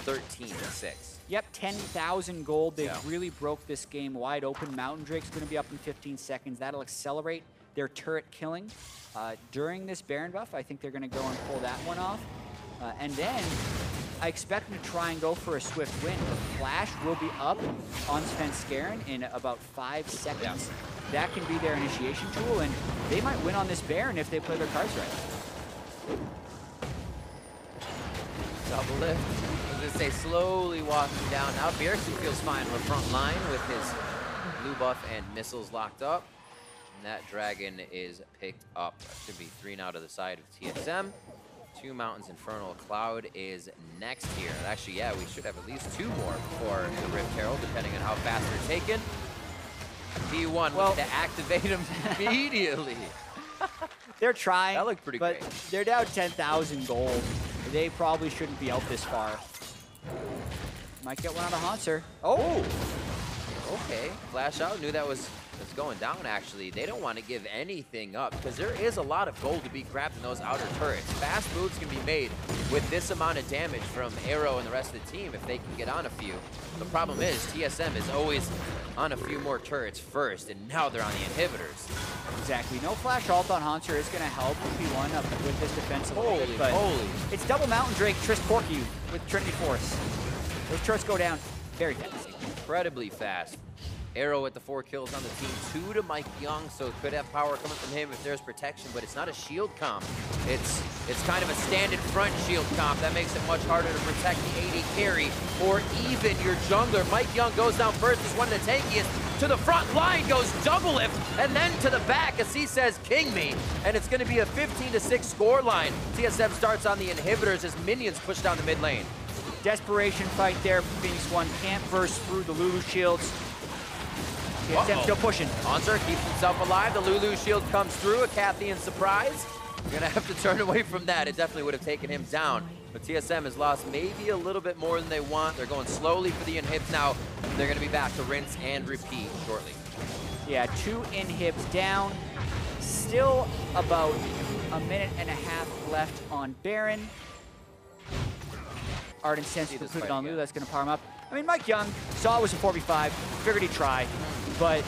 13-6. Yep, 10,000 gold. They really broke this game wide open. Mountain Drake's going to be up in 15 seconds. That'll accelerate their turret killing. During this Baron buff, I think they're going to go and pull that one off. And then I expect them to try and go for a swift win. The flash will be up on Svenskeren in about 5 seconds. That can be their initiation tool, and they might win on this Baron if they play their cards right. Double lift. As they say, slowly walking down. Now Bjergsen feels fine on the front line with his blue buff and missiles locked up. And that dragon is picked up. That should be 3 now to the side of TSM. 2 Mountains Infernal Cloud is next here. And actually, yeah, we should have at least 2 more before the Rift Herald, depending on how fast they're taken. P1 to activate him immediately. They're trying. That looked pretty great. They're down 10,000 gold. They probably shouldn't be out this far. Might get one out of Haunter. Oh! Okay, flash out. Knew that was that's going down, actually, they don't want to give anything up because there is a lot of gold to be grabbed in those outer turrets. Fast moves can be made with this amount of damage from Arrow and the rest of the team if they can get on a few. The problem is TSM is always on a few more turrets first, and now they're on the inhibitors. Exactly. No flash ult on Haunter is going to help P1 up with this defense a little bit, but Holy. it's double Mountain Drake, Trist Porky with Trinity Force. Those turrets go down very fast. Incredibly fast. Arrow with the 4 kills on the team, 2 to Mike Young, so it could have power coming from him if there's protection, but it's not a shield comp. It's kind of a standard front shield comp. That makes it much harder to protect the AD carry or even your jungler. Mike Young goes down first as one of the tankiest. To the front line goes double lift, and then to the back as he says, "King me," and it's going to be a 15-6 score line. TSM starts on the inhibitors as minions push down the mid lane. Desperation fight there for Phoenix One. Can't burst through the Lulu shields. TSM still pushing. Haunter keeps himself alive. The Lulu shield comes through, a Cathian surprise. You're gonna have to turn away from that. It definitely would have taken him down. But TSM has lost maybe a little bit more than they want. They're going slowly for the inhibs now. They're gonna be back to rinse and repeat shortly. Yeah, 2 inhibs down. Still about a minute and a half left on Baron. Ardent Sense completed on Lulu. That's gonna power him up. I mean, Mike Young saw it was a 4v5, figured he'd try, but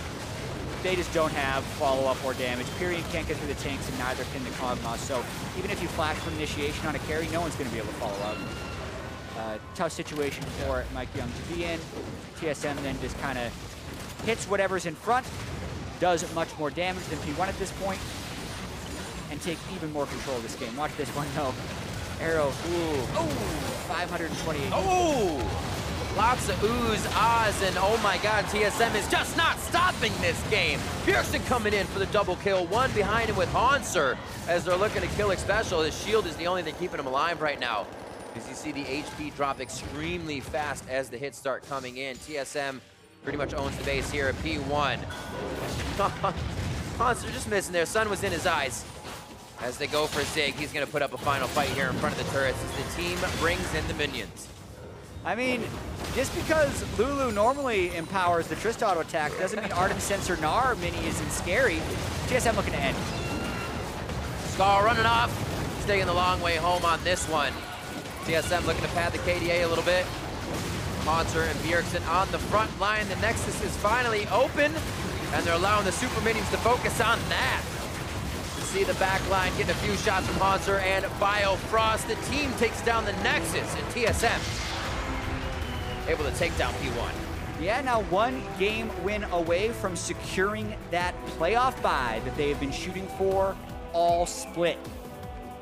they just don't have follow-up or damage. Pyrion can't get through the tanks, and neither can the Kog'Maw. So even if you flash for initiation on a carry, no one's going to be able to follow up. Tough situation for Mike Young to be in. TSM then just kind of hits whatever's in front, does much more damage than P1 at this point, and take even more control of this game. Watch this one, though. Arrow, ooh, 528. Oh! Lots of oohs, ahs, and oh my god, TSM is just not stopping this game. Pearson coming in for the double kill, one behind him with Haunter as they're looking to kill Special. His shield is the only thing keeping him alive right now. As you see the HP drop extremely fast as the hits start coming in. TSM pretty much owns the base here at P1. Haunter just missing there, sun was in his eyes. As they go for Zig, he's gonna put up a final fight here in front of the turrets as the team brings in the minions. I mean, just because Lulu normally empowers the Trist auto attack doesn't mean Ardent Sensor Gnar mini isn't scary. TSM looking to end. Scar running off. He's taking the long way home on this one. TSM looking to pad the KDA a little bit. Haunter and Bjergsen on the front line. The Nexus is finally open, and they're allowing the super minions to focus on that. You see the back line getting a few shots from Haunter and Biofrost. The team takes down the Nexus, and TSM able to take down P1. Yeah, now 1 game win away from securing that playoff bye that they have been shooting for all split.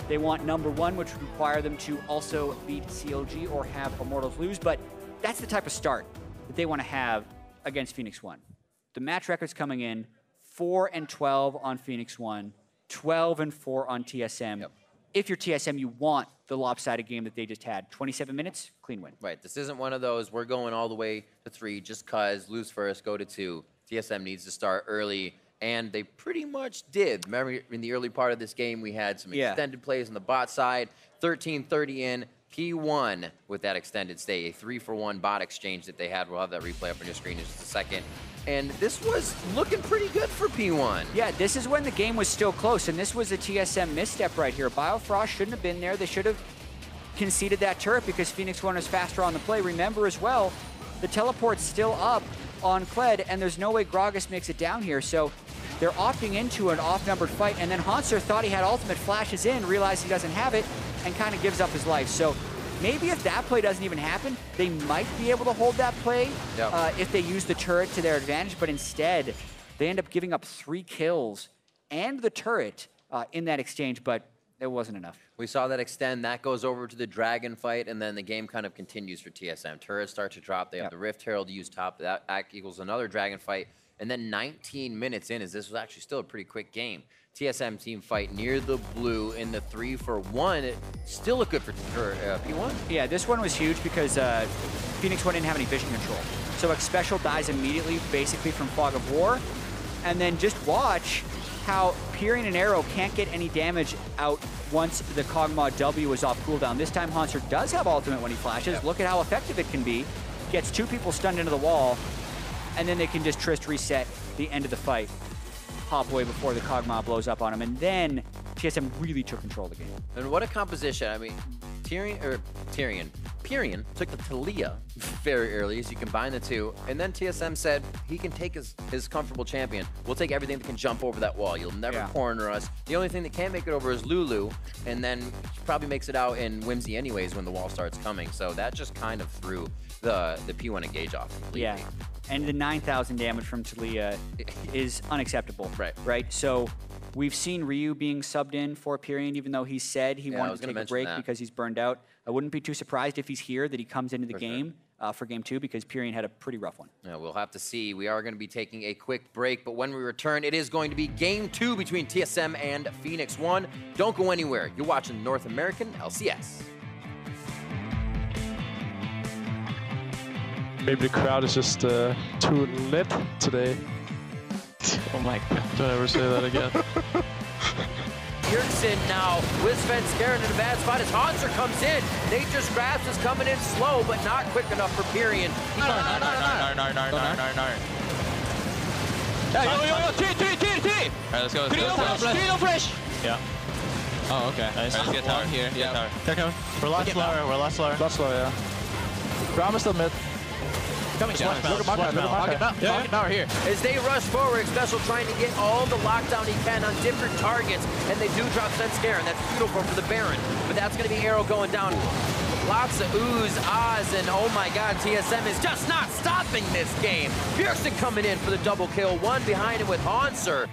They want #1, which would require them to also beat CLG or have Immortals lose, but that's the type of start that they want to have against Phoenix One. The match record's coming in 4-12 on Phoenix One, 12-4 on TSM. Yep. If you're TSM, you want the lopsided game that they just had. 27 minutes, clean win. Right, this isn't one of those, we're going all the way to 3 just cause, lose first, go to 2. TSM needs to start early, and they pretty much did. Remember, in the early part of this game, we had some extended plays on the bot side, 13-30 in, P1 with that extended stay, a 3-for-1 bot exchange that they had. We'll have that replay up on your screen in just a second. And this was looking pretty good for P1. Yeah, this is when the game was still close, and this was a TSM misstep right here. Biofrost shouldn't have been there. They should have conceded that turret because Phoenix One was faster on the play. Remember as well, the teleport's still up on Kled, and there's no way Gragas makes it down here, so they're opting into an off-numbered fight, and then Haunter thought he had ultimate, flashes in, realized he doesn't have it, and kind of gives up his life. So maybe if that play doesn't even happen, they might be able to hold that play if they use the turret to their advantage, but instead, they end up giving up 3 kills and the turret in that exchange, but it wasn't enough. We saw that extend. That goes over to the Dragon fight, and then the game kind of continues for TSM. Turrets start to drop. They have the Rift Herald used top. That equals another Dragon fight. And then 19 minutes in, as this was actually still a pretty quick game. TSM team fight near the blue in the 3-for-1. It still looked good for P1. Yeah, this one was huge because Phoenix One didn't have any vision control. So Special dies immediately, basically from Fog of War. And then just watch how Pyrion and Arrow can't get any damage out once the Kog'Maw W is off cooldown. This time Haunter does have ultimate when he flashes. Look at how effective it can be. Gets 2 people stunned into the wall. and then they can just Trist reset the end of the fight, hop away before the Kog'Maw blows up on him, and then TSM really took control of the game. And what a composition. I mean, Pyrion took the Talia very early as you combine the two, and then TSM said he can take his comfortable champion. We'll take everything that can jump over that wall. You'll never corner us. The only thing that can't make it over is Lulu, and then she probably makes it out in Whimsy anyways when the wall starts coming. So that just kind of threw the P1 engage off completely. Yeah, and the 9,000 damage from Talia is unacceptable. Right. So we've seen Ryu being subbed in for Pyrion, even though he said he wanted to take a break because he's burned out. I wouldn't be too surprised if he's here, that he comes into the game for game 2, because Pyrion had a pretty rough one. Yeah, we'll have to see. We are going to be taking a quick break, but when we return, it is going to be game 2 between TSM and FLICKR. Don't go anywhere. You're watching North American LCS. Maybe the crowd is just too lit today. Oh my god. Don't ever say that again. Bjergsen now with FLICKR in a bad spot as Hanser comes in. Nature's Grasp is coming in slow, but not quick enough for Pyrion. No. Alright, let's go. Green fresh! Yeah. Oh, okay. Nice. Let's get tower here. Yeah. We're last slower. Last slower, yeah. Ram is still mid. Coming down. Look at my Pocket power here. As they rush forward, Special trying to get all the lockdown he can on different targets, and they do drop FLICKR, and that's beautiful for the Baron. But that's going to be Arrow going down. Lots of ooze, ahs, and oh my god, TSM is just not stopping this game. Bjergsen coming in for the double kill, one behind him with Hanser.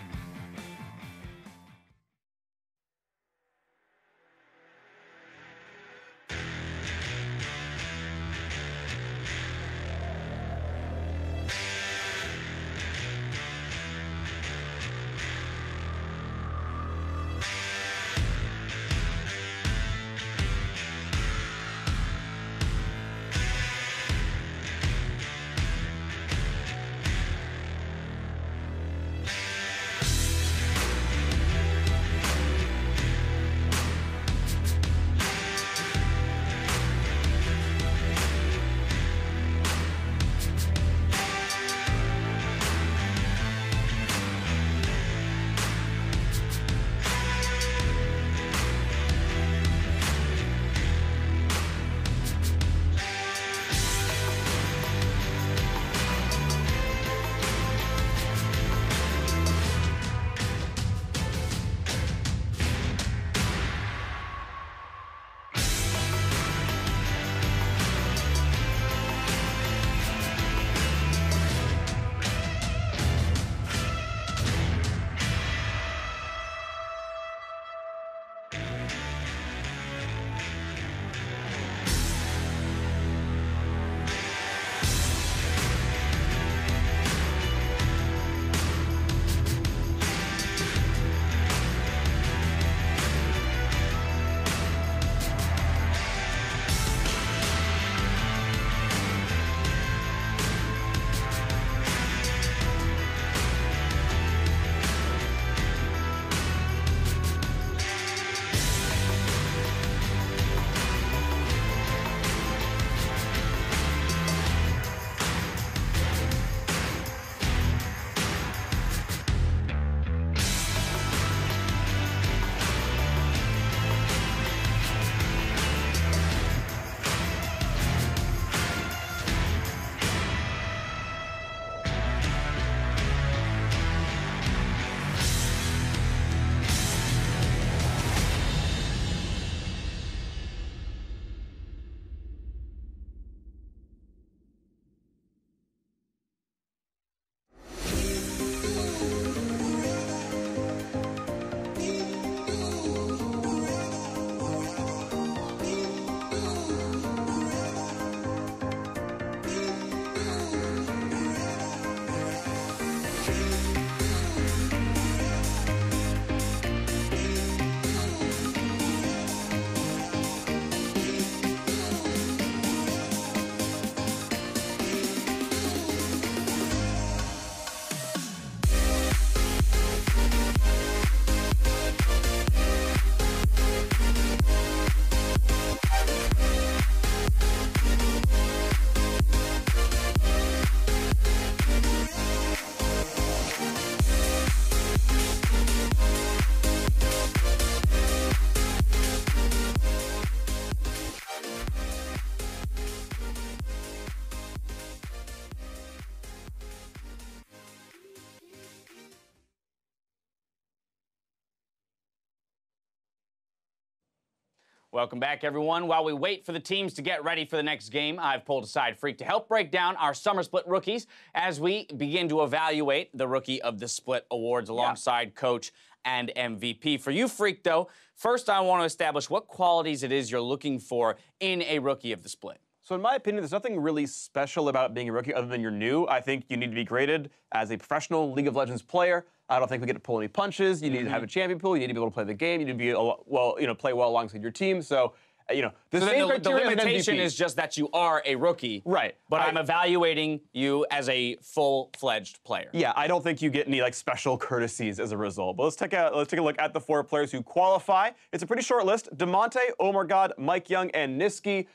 Welcome back, everyone. While we wait for the teams to get ready for the next game, I've pulled aside Freak to help break down our Summer Split rookies as we begin to evaluate the Rookie of the Split awards alongside Coach and MVP. For you, Freak, though, first I want to establish what qualities it is you're looking for in a Rookie of the Split. So in my opinion, there's nothing really special about being a rookie other than you're new. I think you need to be graded as a professional League of Legends player. I don't think we get to pull any punches. You need to have a champion pool. You need to be able to play the game. You need to be play well alongside your team. So, the limitation is just that you are a rookie. Right. But I'm evaluating you as a full-fledged player. Yeah, I don't think you get any like special courtesies as a result. But let's take a look at the 4 players who qualify. It's a pretty short list: Demonte, Omar, Mike Young, and Niski.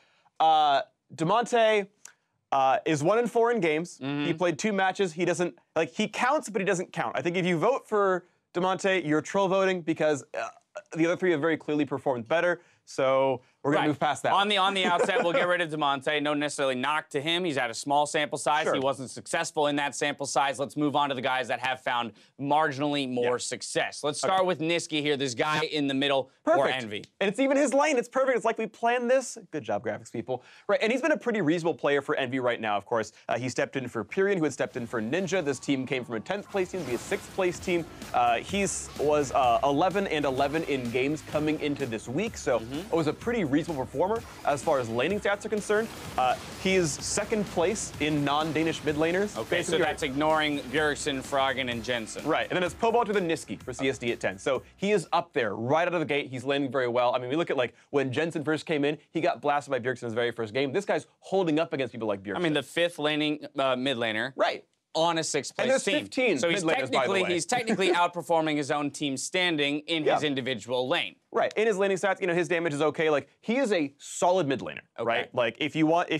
Demonte is 1-4 in games. He played 2 matches. He doesn't he counts, but he doesn't count. I think if you vote for Demonte, you're troll voting because the other 3 have very clearly performed better. So we're going to move past that. On the outset, we'll get rid of Demonte. No necessarily knock to him. He's had a small sample size. He wasn't successful in that sample size. Let's move on to the guys that have found marginally more success. Let's start with Niski here, this guy in the middle for Envy. And it's even his lane. It's perfect. It's like we planned this. Good job, graphics people. Right, and he's been a pretty reasonable player for Envy right now, of course. He stepped in for Pyrian, who had stepped in for Ninja. This team came from a 10th place team to be a 6th place team. He was 11-11 in games coming into this week, so it was a pretty reasonable performer as far as laning stats are concerned. He is 2nd place in non-Danish mid laners. Okay, so that's ignoring Bjergsen, Froggen, and Jensen. Right, and then it's Pobal to the Niski for CSD at 10. So he is up there right out of the gate. He's landing very well. I mean, we look at when Jensen first came in, he got blasted by Bjergsen in his very first game. This guy's holding up against people like Bjergsen. I mean, the 5th laning mid laner. Right. On a 6th place and there's team. 15 so he's technically outperforming his own team standing in his individual lane. Right. In his laning stats, his damage is okay. He is a solid mid laner, right? If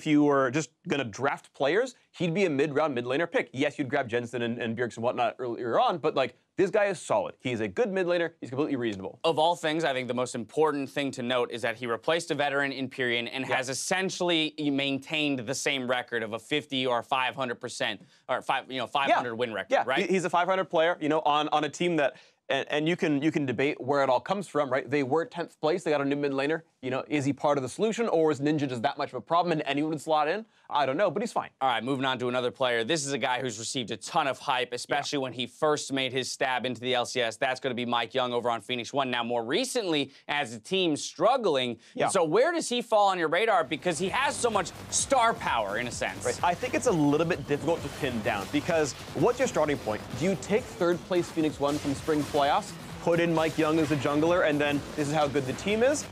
you were just gonna draft players, he'd be a mid-round mid laner pick. Yes, you'd grab Jensen and Bjergsen and whatnot earlier on, but this guy is solid. He's a good mid laner. He's completely reasonable. Of all things, I think the most important thing to note is that he replaced a veteran in Pyrian and has essentially maintained the same record of a 50 or 500% or 500 win record, right? He's a 500 player, on a team that. And you can debate where it all comes from, right? They were 10th place. They got a new mid laner. Is he part of the solution, or is Ninja just that much of a problem and anyone would slot in? I don't know, but he's fine. All right, moving on to another player. This is a guy who's received a ton of hype, especially when he first made his stab into the LCS. That's going to be Mike Young over on Phoenix 1. Now, more recently, as the team's struggling. So where does he fall on your radar? Because he has so much star power, in a sense. Right. I think it's a little bit difficult to pin down because what's your starting point? Do you take 3rd place Phoenix 1 from spring playoffs, put in Mike Young as a jungler, and then this is how good the team is?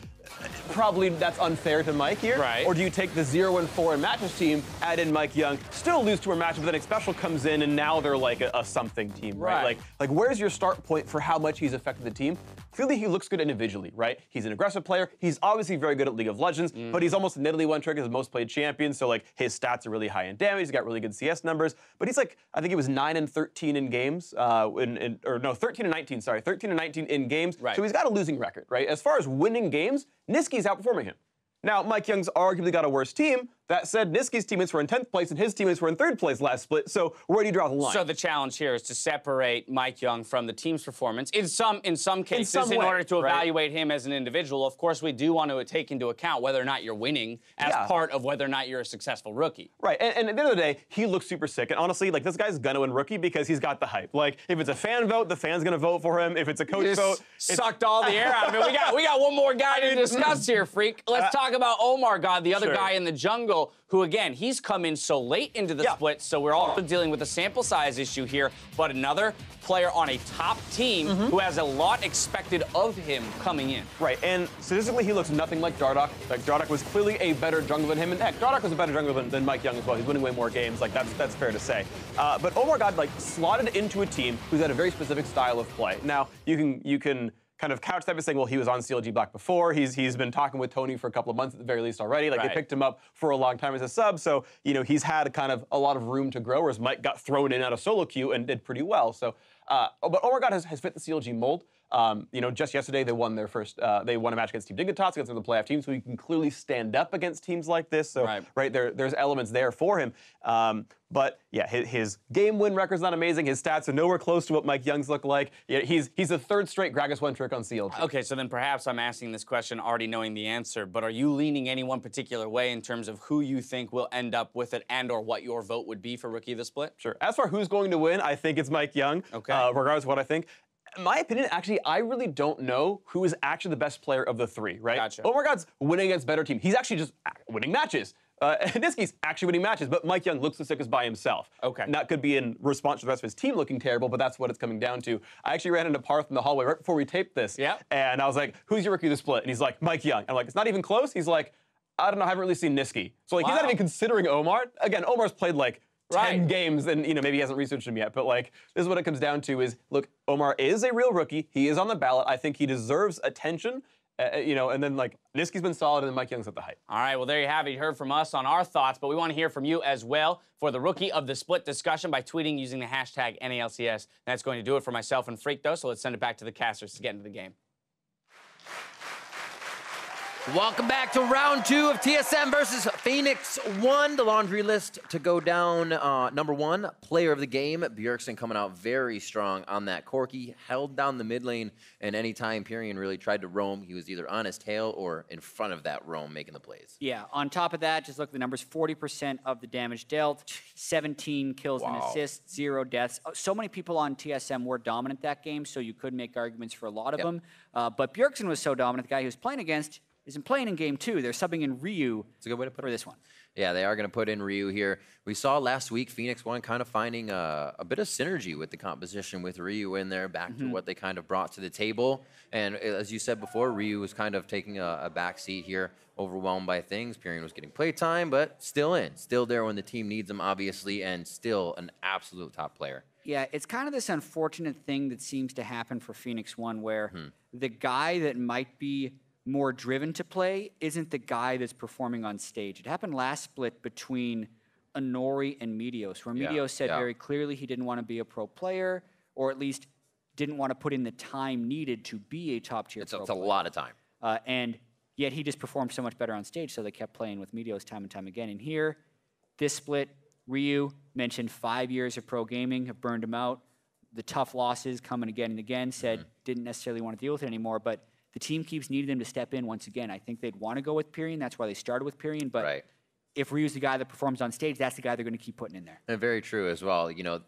Probably that's unfair to Mike here. Right. Or do you take the 0-4 in matches team, add in Mike Young, still lose 2 more matches, but then Special comes in and now they're like a something team, right? Like where's your start point for how much he's affected the team? Clearly he looks good individually, right? He's an aggressive player. He's obviously very good at League of Legends, but he's almost admittedly one trick as the most played champion, so his stats are really high in damage. He's got really good CS numbers, but he's I think he was 9-13 in games, 13-19, sorry, 13-19 in games. Right. So he's got a losing record, right? As far as winning games, Niski's outperforming him. Now, Mike Young's arguably got a worse team. That said, Niski's teammates were in 10th place and his teammates were in 3rd place last split, so where do you draw the line? So the challenge here is to separate Mike Young from the team's performance in some cases in order to evaluate him as an individual. Of course, we do want to take into account whether or not you're winning as part of whether or not you're a successful rookie. Right, and at the end of the day, he looks super sick, and honestly, this guy's gonna win rookie because he's got the hype. If it's a fan vote, the fan's gonna vote for him. If it's a coach vote, sucked all the air out of it. We got one more guy to discuss here, Freak. Let's talk about Omar, the other guy in the jungle, who again, he's come in so late into the split, so we're all dealing with a sample size issue here, but another player on a top team who has a lot expected of him coming in. Right, and statistically, he looks nothing like Dardoch. Dardoch was clearly a better jungler than him, and heck, Dardoch was a better jungler than Mike Young as well. He's winning way more games, that's fair to say. But Omar slotted into a team who's had a very specific style of play. Now, you can kind of couch that by saying, well, he was on CLG Black before. He's been talking with Tony for a couple of months at the very least already. They picked him up for a long time as a sub, so he's had kind of a lot of room to grow. Whereas Mike got thrown in out of solo queue and did pretty well. So, but Omar has fit the CLG mold. You know, just yesterday they won their first, they won a match against Team Dignitas, against the playoff team, so he can clearly stand up against teams like this. So, there's elements there for him. But yeah, his game win record's not amazing. His stats are nowhere close to what Mike Young's look like. Yeah, he's a third straight Gragas 1 trick on CLT. Okay, so then perhaps I'm asking this question already knowing the answer, but are you leaning any one particular way in terms of who you think will end up with it and or what your vote would be for Rookie of the Split? Sure. As for who's going to win, I think it's Mike Young, regardless of what I think. In my opinion, actually, I really don't know who is actually the best player of the three, right? Gotcha. Omargod's winning against better team. He's actually just winning matches. Niski's actually winning matches, but Mike Young looks the sickest by himself. Okay. And that could be in response to the rest of his team looking terrible, but that's what it's coming down to. I actually ran into Parth in the hallway right before we taped this. Yeah. And I was like, who's your Rookie of the Split? And he's like, Mike Young. I'm like, it's not even close. He's like, I don't know, I haven't really seen Niski. So like, he's not even considering Omar. Again, Omar's played like 10 games, and maybe he hasn't researched him yet, but like, this is what it comes down to is, look, Omar is a real rookie. He is on the ballot. I think he deserves attention, and then like, Niski's been solid, and then Mike Young's at the height. All right, well, there you have it. You heard from us on our thoughts, but we want to hear from you as well for the Rookie of the Split discussion by tweeting using the hashtag NALCS. That's going to do it for myself and Freak, though, so let's send it back to the casters to get into the game. Welcome back to round 2 of TSM versus FLICKR. The laundry list to go down. Number 1, player of the game, Bjergsen coming out very strong on that Corki. Held down the mid lane, and anytime Pyrion really tried to roam, he was either on his tail or in front of that roam making the plays. Yeah, on top of that, just look at the numbers. 40% of the damage dealt, 17 kills and assists, 0 deaths. So many people on TSM were dominant that game, so you could make arguments for a lot of them. But Bjergsen was so dominant, the guy he was playing against isn't playing in game 2. They're subbing in Ryu. It's a good way to put for this one. Yeah, they are going to put in Ryu here. We saw last week FLICKR kind of finding a bit of synergy with the composition with Ryu in there, back to what they kind of brought to the table. And as you said before, Ryu was kind of taking a back seat here, overwhelmed by things. Pyrion was getting playtime, but still there when the team needs him, obviously, and still an absolute top player. Yeah, it's kind of this unfortunate thing that seems to happen for FLICKR where the guy that might be more driven to play isn't the guy that's performing on stage. It happened last split between Inori and Meteos, where Meteos said very clearly he didn't want to be a pro player, or at least didn't want to put in the time needed to be a top-tier pro player. It's a lot of time. And yet he just performed so much better on stage, so they kept playing with Meteos time and time again. And here, this split, Ryu mentioned 5 years of pro gaming have burned him out. The tough losses coming again and again, said didn't necessarily want to deal with it anymore, but the team keeps needing them to step in once again. I think they'd want to go with Pyrion. That's why they started with Pyrion. But if Ryu's the guy that performs on stage, that's the guy they're going to keep putting in there. And very true as well. You know,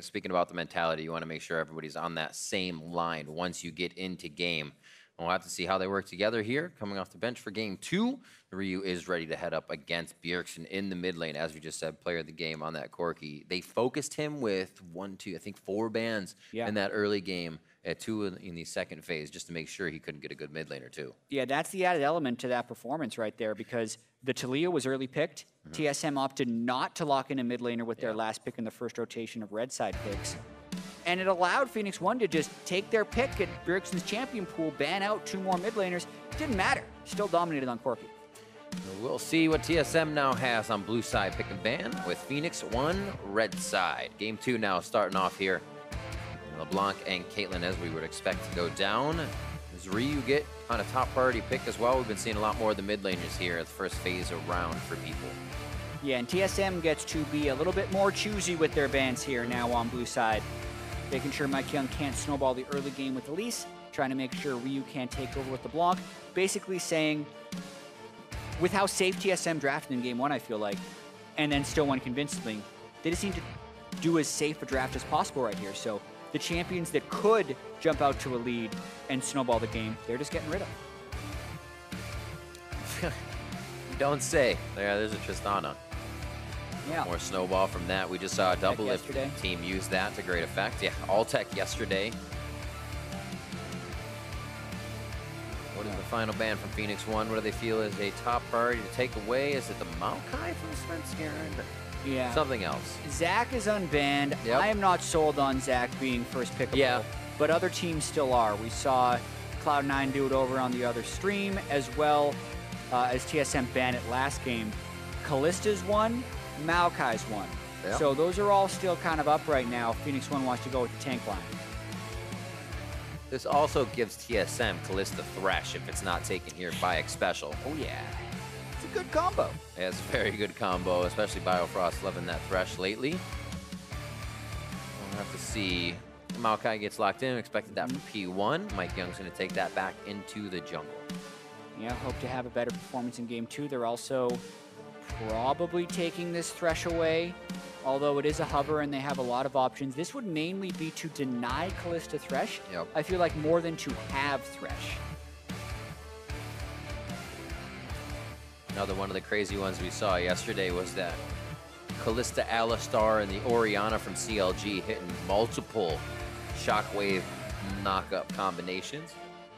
speaking about the mentality, you want to make sure everybody's on that same line once you get into game. We'll have to see how they work together here. Coming off the bench for game 2, Ryu is ready to head up against Bjergsen in the mid lane. As we just said, player of the game on that Corki. They focused him with 4 bans in that early game, at 2 in the second phase, just to make sure he couldn't get a good mid lane or 2. Yeah, that's the added element to that performance right there, because the Taliyah was early picked. TSM opted not to lock in a mid laner with their last pick in the first rotation of red side picks. And it allowed FLICKR to just take their pick at Bjergsen's champion pool, ban out 2 more mid laners. It didn't matter. Still dominated on Corki. We'll see what TSM now has on blue side pick and ban with FLICKR red side. Game 2 now starting off here. LeBlanc and Caitlyn, as we would expect to go down. Does Ryu get on a top priority pick as well? We've been seeing a lot more of the mid laners here at the first phase around for people. Yeah, and TSM gets to be a little bit more choosy with their bans here now on blue side. Making sure Mike Young can't snowball the early game with Elise, trying to make sure Ryu can't take over with LeBlanc. Basically saying, with how safe TSM drafted in game 1, I feel like, and then still won convincingly, they just need to do as safe a draft as possible right here. So the champions that could jump out to a lead and snowball the game, they're just getting rid of. Don't say. There's a Tristana. Yeah. More snowball from that. We just saw a double if the team used that to great effect. Yeah, all tech yesterday. What is the final ban from FLICKR? What do they feel is a top priority to take away? Is it the Maokai from Svenskeren? Yeah. Something else. Zach is unbanned. I am not sold on Zach being first pickable, but other teams still are. We saw Cloud9 do it over on the other stream, as well as TSM ban it last game. Kallista's won, Maokai's won. So those are all still kind of up right now. FLICKR wants to go with the tank line. This also gives TSM Kalista Thresh if it's not taken here by Xpecial. Oh yeah, it's a good combo. Yeah, it's a very good combo, especially Biofrost loving that Thresh lately. We'll have to see. Maokai gets locked in, expected that from P1. Mike Young's going to take that back into the jungle. Yeah, hope to have a better performance in game 2. They're also probably taking this Thresh away, although it is a hover and they have a lot of options. This would mainly be to deny Kalista Thresh. Yep. I feel like more than to have Thresh. Another one of the crazy ones we saw yesterday was that Kalista Alistar and the Orianna from CLG hitting multiple Shockwave knock-up combinations.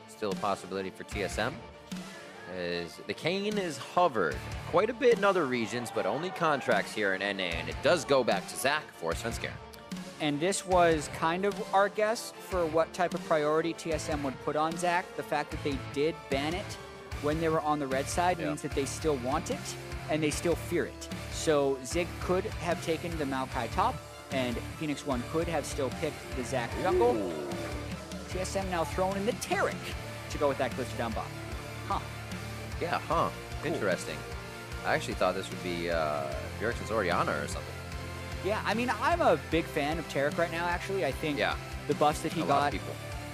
Still a possibility for TSM. As the Kane is hovered quite a bit in other regions, but only contracts here in NA, and it does go back to Zach for Svenskar. And this was kind of our guess for what type of priority TSM would put on Zach. The fact that they did ban it when they were on the red side means that they still want it and they still fear it. So Zig could have taken the Maokai top, and Phoenix1 could have still picked the Zach jungle. Ooh. TSM now throwing in the Tarek to go with that Kalista down bot. Huh. Yeah, huh. Cool. Interesting. I actually thought this would be Bjergsen's Orianna or something. Yeah, I mean, I'm a big fan of Tarek right now, actually. I think the buffs that he got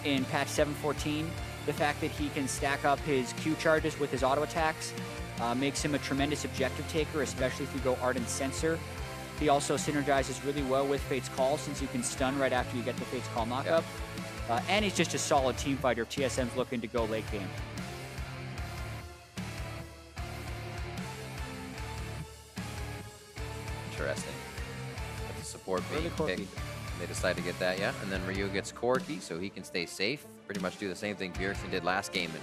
in patch 7.14, the fact that he can stack up his Q charges with his auto attacks, makes him a tremendous objective taker, especially if you go Ardent Sensor. He also synergizes really well with Fate's Call, since you can stun right after you get the Fate's Call knockup. And he's just a solid team fighter if TSM's looking to go late game. Interesting. But the support being Really picked, they decide to get that, and then Ryu gets Corki, so he can stay safe. Pretty much do the same thing Bjergsen did last game and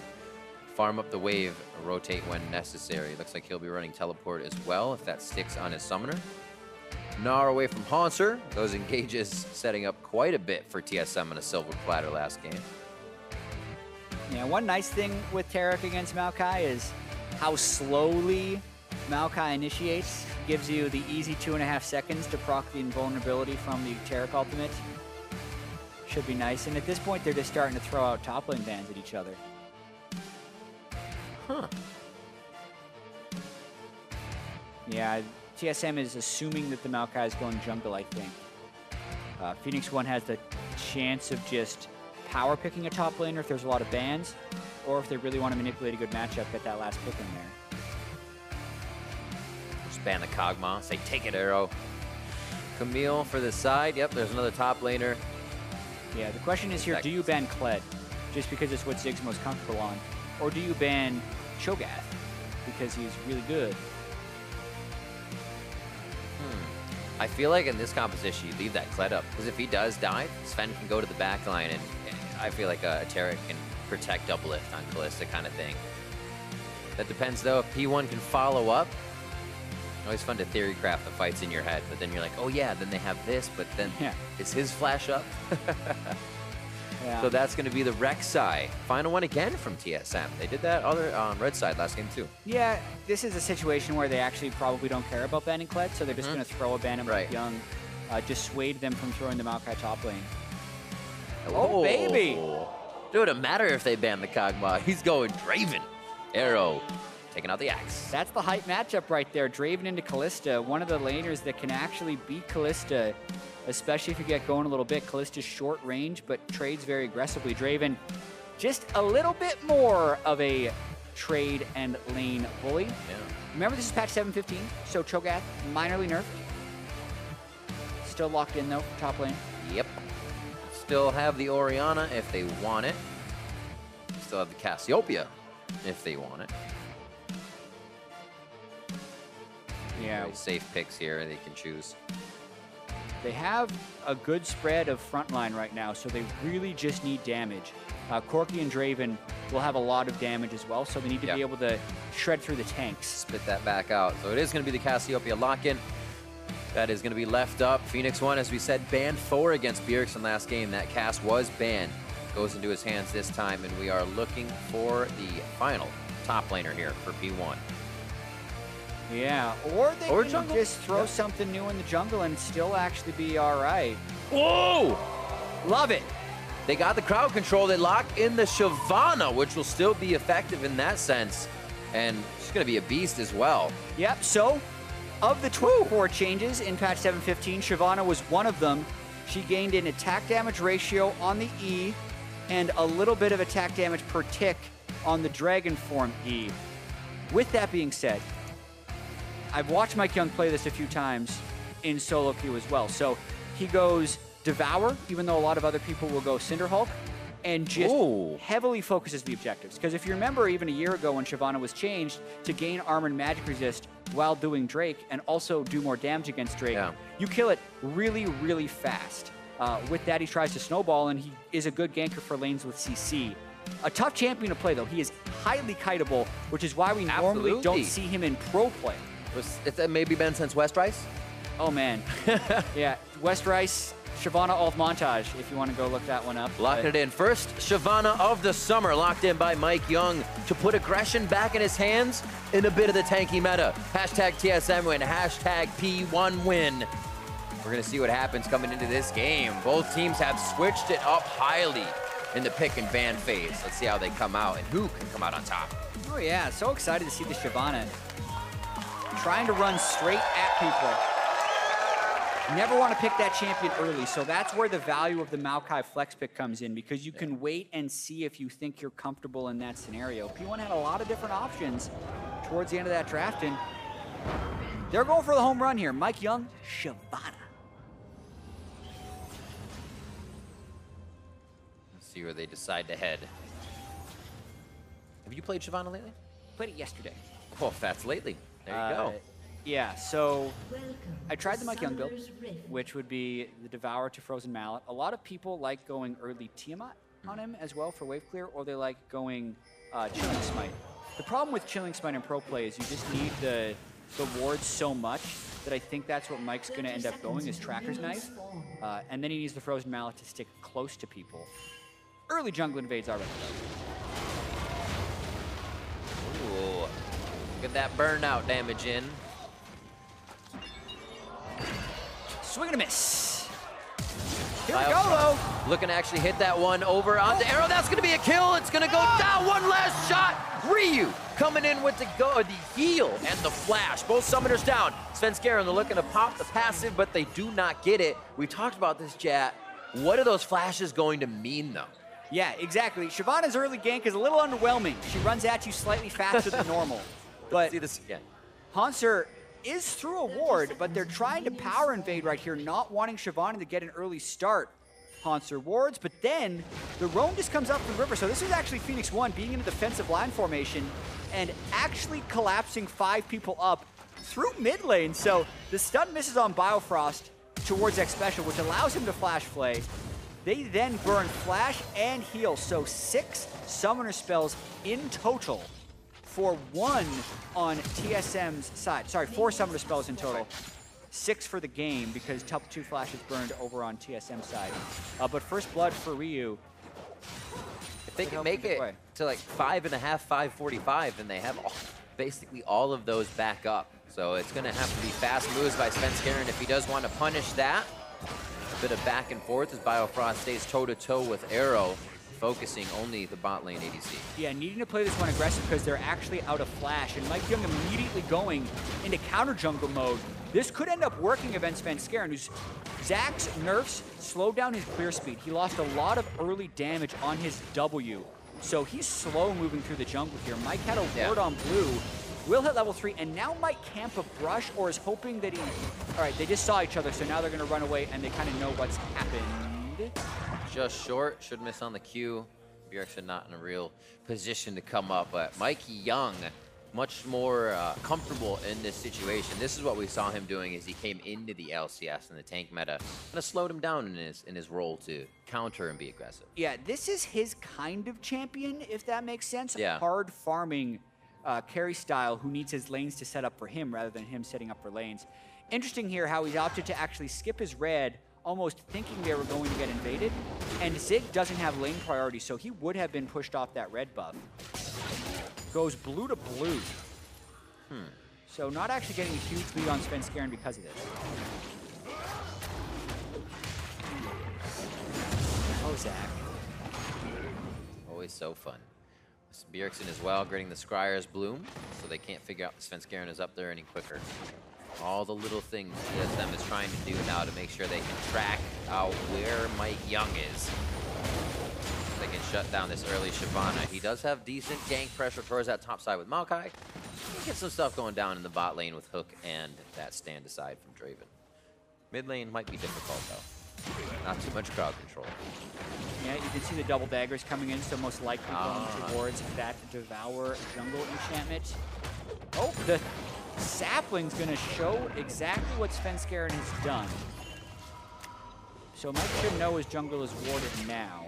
farm up the wave, rotate when necessary. Looks like he'll be running teleport as well if that sticks on his summoner. Gnar away from Haunter. Those engages setting up quite a bit for TSM on a silver platter last game. Yeah, one nice thing with Tarek against Maokai is how slowly Maokai initiates. Gives you the easy 2.5 seconds to proc the invulnerability from the Tarek ultimate. Should be nice. And at this point, they're just starting to throw out top lane bans at each other. Huh. Yeah, TSM is assuming that the Maokai is going jungle, I think. Phoenix1 has the chance of just power picking a top laner if there's a lot of bans, or if they really want to manipulate a good matchup, get that last pick in there. Just ban the Kog'Maw, say take it, Arrow. Camille for the side. Yep, there's another top laner. Yeah, the question is here, do you ban Kled just because it's what Zig's most comfortable on? Or do you ban Cho'Gath because he's really good? I feel like in this composition, you leave that Kled up, because if he does die, Sven can go to the back line, and I feel like a Tarek can protect uplift on Kalista kind of thing. That depends, though. If P1 can follow up, always fun to theory craft the fights in your head, but then you're like, oh yeah, then they have this, but then is his flash up? So that's going to be the Rek'Sai. Final one again from TSM. They did that on red side last game too. Yeah, this is a situation where they actually probably don't care about banning Kled, so they're just going to throw a ban at Young. Dissuade them from throwing the Maokai top lane. Oh, baby! It wouldn't matter if they ban the Kog'Maw. He's going Draven. Arrow taking out the axe. That's the hype matchup right there. Draven into Kalista, one of the laners that can actually beat Kalista, especially if you get going a little bit. Kalista's short range, but trades very aggressively. Draven, just a little bit more of a trade and lane bully. Yeah. Remember, this is patch 7.15, so Cho'Gath minorly nerfed. Still locked in, though, for top lane. Yep. Still have the Orianna if they want it. Still have the Cassiopeia if they want it. Yeah. Very safe picks here they can choose. They have a good spread of frontline right now, so they really just need damage. Corki and Draven will have a lot of damage as well, so they need to be able to shred through the tanks. Spit that back out. So it is going to be the Cassiopeia lock-in. That is going to be left up. Phoenix1, as we said, banned 4 against Bjergsen last game. That cast was banned. Goes into his hands this time, and we are looking for the final top laner here for P1. Yeah, or they can just throw something new in the jungle and still actually be all right. Whoa! Love it. They got the crowd control. They lock in the Shyvana, which will still be effective in that sense. And she's going to be a beast as well. Yep, so of the 24 changes in patch 7.15, Shyvana was one of them. She gained an attack damage ratio on the E and a little bit of attack damage per tick on the Dragon Form E. With that being said, I've watched Mike Young play this a few times in solo queue as well. So he goes Devour, even though a lot of other people will go Cinderhulk, and just heavily focuses the objectives. Because if you remember even a year ago when Shyvana was changed to gain armor and magic resist while doing Drake and also do more damage against Drake, you kill it really, really fast. With that, he tries to snowball, and he is a good ganker for lanes with CC. A tough champion to play, though. He is highly kiteable, which is why we normally don't see him in pro play. It's maybe been since West Rice? Oh, man. Yeah, West Rice, Shyvana Alt Montage, if you want to go look that one up. Locking it in. First Shyvana of the summer, locked in by Mike Young to put aggression back in his hands in a bit of the tanky meta. Hashtag TSM win, hashtag P1 win. We're going to see what happens coming into this game. Both teams have switched it up highly in the pick and ban phase. Let's see how they come out and who can come out on top. Oh, yeah. So excited to see the Shyvana trying to run straight at people. Never want to pick that champion early, so that's where the value of the Maokai flex pick comes in, because you can wait and see if you think you're comfortable in that scenario. P1 had a lot of different options towards the end of that draft, and they're going for the home run here. Mike Young, Shyvana. Let's see where they decide to head. Have you played Shyvana lately? Played it yesterday. Oh, that's lately. There you go. Yeah, so I tried the Mike Young build, which would be the Devour to Frozen Mallet. A lot of people like going early Tiamat on him as well for wave clear, or they like going Chilling Smite. The problem with Chilling Smite in pro play is you just need the wards so much that I think that's what Mike's going to end up going is Tracker's Knife. And then he needs the Frozen Mallet to stick close to people. Early jungle invades already. Ooh. Look at that burnout damage in. Swing and a miss. Here we go, though. Looking to actually hit that one over onto Arrow. That's going to be a kill. It's going to go down. One last shot. Ryu coming in with the heal and the flash. Both summoners down. Svenskeren, they're looking to pop the passive, but they do not get it. We talked about this, chat. What are those flashes going to mean, though? Yeah, exactly. Shyvana's early gank is a little underwhelming. She runs at you slightly faster than normal. But see this again. Hanser is through a ward, but they're trying to power invade right here, not wanting Shyvana to get an early start. Hanser wards, but then the roam just comes up from the river. So this is actually Phoenix 1 being in a defensive line formation and actually collapsing 5 people up through mid lane. So the stun misses on Biofrost towards X Special, which allows him to flash flay. They then burn flash and heal. So 6 summoner spells in total for 1 on TSM's side. Sorry, 4 summoner spells in total. 6 for the game because 2 flashes burned over on TSM side. But first blood for Ryu. If they can make it to like 5.5, 5:45, then they have basically all of those back up. So it's going to have to be fast moves by Svenskeren if he does want to punish that. A bit of back and forth as Biofrost stays toe-to-toe with Arrow, focusing only the bot lane ADC. Yeah, needing to play this one aggressive because they're actually out of flash, and Mike Young immediately going into counter jungle mode. This could end up working against Svenskeren, who's Zax's nerfs slowed down his clear speed. He lost a lot of early damage on his W, so he's slow moving through the jungle here. Mike had a ward on blue, will hit level 3, and now might camp a brush or is hoping that he... All right, they just saw each other, so now they're going to run away, and they kind of know what's happened. Just short, should miss on the Q. Bjergsen not in a real position to come up, but Mikey Young, much more comfortable in this situation. This is what we saw him doing as he came into the LCS and the tank meta. Kind of slowed him down in his role to counter and be aggressive. Yeah, this is his kind of champion, if that makes sense. Yeah. Hard farming carry style who needs his lanes to set up for him rather than him setting up for lanes. Interesting here how he's opted to actually skip his red, almost thinking they were going to get invaded. And Zig doesn't have lane priority, so he would have been pushed off that red buff. Goes blue to blue. So not actually getting a huge lead on Svenskeren because of this. Oh, Zach. so fun. Bjergsen as well, grading the Scryer's Bloom, so they can't figure out the Svenskeren is up there any quicker. All the little things TSM is trying to do now to make sure they can track out where Mike Young is. They can shut down this early Shyvana. He does have decent gank pressure towards that top side with Maokai. He gets some stuff going down in the bot lane with Hook and that stand aside from Draven. Mid lane might be difficult though. Not too much crowd control. Yeah, you can see the double daggers coming in, so most likely going towards that Devour jungle enchantment. Oh, the Sapling's gonna show exactly what Svenskeren has done. So Mike should know his jungle is warded now.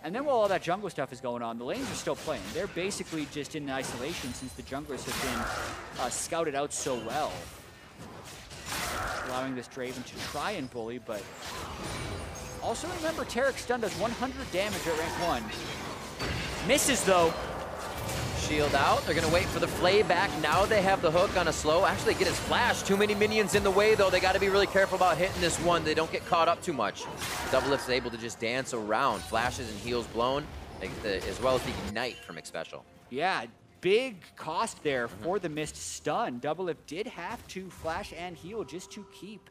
And then while all that jungle stuff is going on, the lanes are still playing. They're basically just in isolation since the junglers have been scouted out so well. Allowing this Draven to try and bully, but also remember Tarek's stun does 100 damage at rank 1. Misses though. Shield out. They're going to wait for the flay back. Now they have the hook on a slow. Actually, get his flash. Too many minions in the way, though. They got to be really careful about hitting this one. They don't get caught up too much. Doublelift's able to just dance around. Flashes and heals blown, as well as the ignite from Xpecial. Yeah, big cost there for the missed stun. Doublelift did have to flash and heal just to keep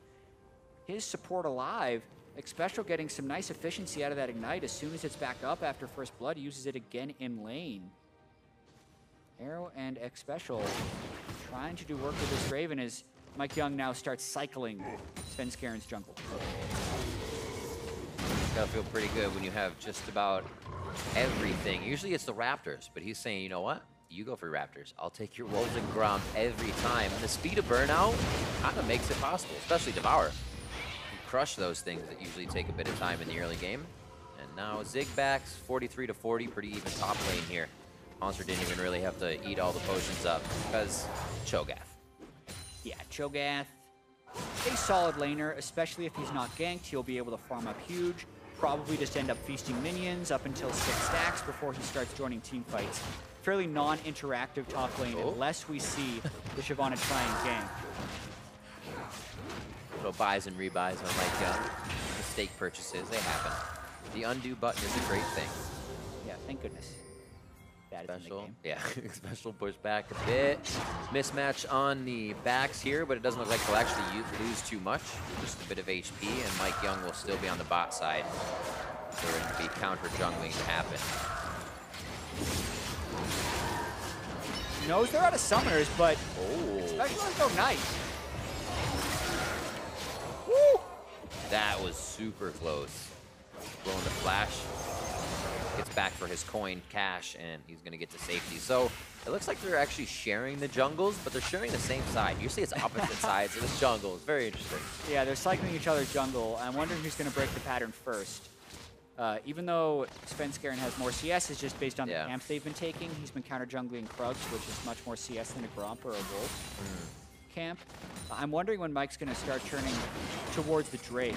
his support alive. Xpecial getting some nice efficiency out of that ignite. As soon as it's back up after first blood, uses it again in lane. Arrow and Xpecial trying to do work with this Draven as Mike Young now starts cycling Svenskeren's jungle. It's gotta feel pretty good when you have just about everything. Usually it's the Raptors, but he's saying, you know what? You go for Raptors. I'll take your wolves and ground every time. And the speed of burnout kind of makes it possible, especially Devour. You crush those things that usually take a bit of time in the early game. And now Zigbacks, 43 to 40, pretty even top lane here. Monster didn't even really have to eat all the potions up because Cho'Gath. Yeah, Cho'Gath, a solid laner, especially if he's not ganked. He'll be able to farm up huge, probably just end up feasting minions up until 6 stacks before he starts joining team fights. Fairly non-interactive top lane unless we see the Shyvana try and gank. Little buys and rebuys on Mike Young. Mistake purchases, they happen. The undo button is a great thing. Yeah, thank goodness. Special, yeah, Special push back a bit. Mismatch on the backs here, but it doesn't look like they'll actually lose too much. Just a bit of HP, and Mike Young will still be on the bot side for it to be counter jungling to happen. Knows they're out of summoners, but Special is so nice. Woo! That was super close. Blowing the flash. Gets back for his coin cash, and he's going to get to safety. So it looks like they're actually sharing the jungles, but they're sharing the same side. Usually it's opposite sides of this jungle. It's very interesting. Yeah, they're cycling each other's jungle. I'm wondering who's going to break the pattern first. Even though Svenskeren has more CS, it's just based on the camps they've been taking. He's been counter-jungling Krugs, which is much more CS than a Gromp or a Wolf camp. I'm wondering when Mike's going to start turning towards the Drake.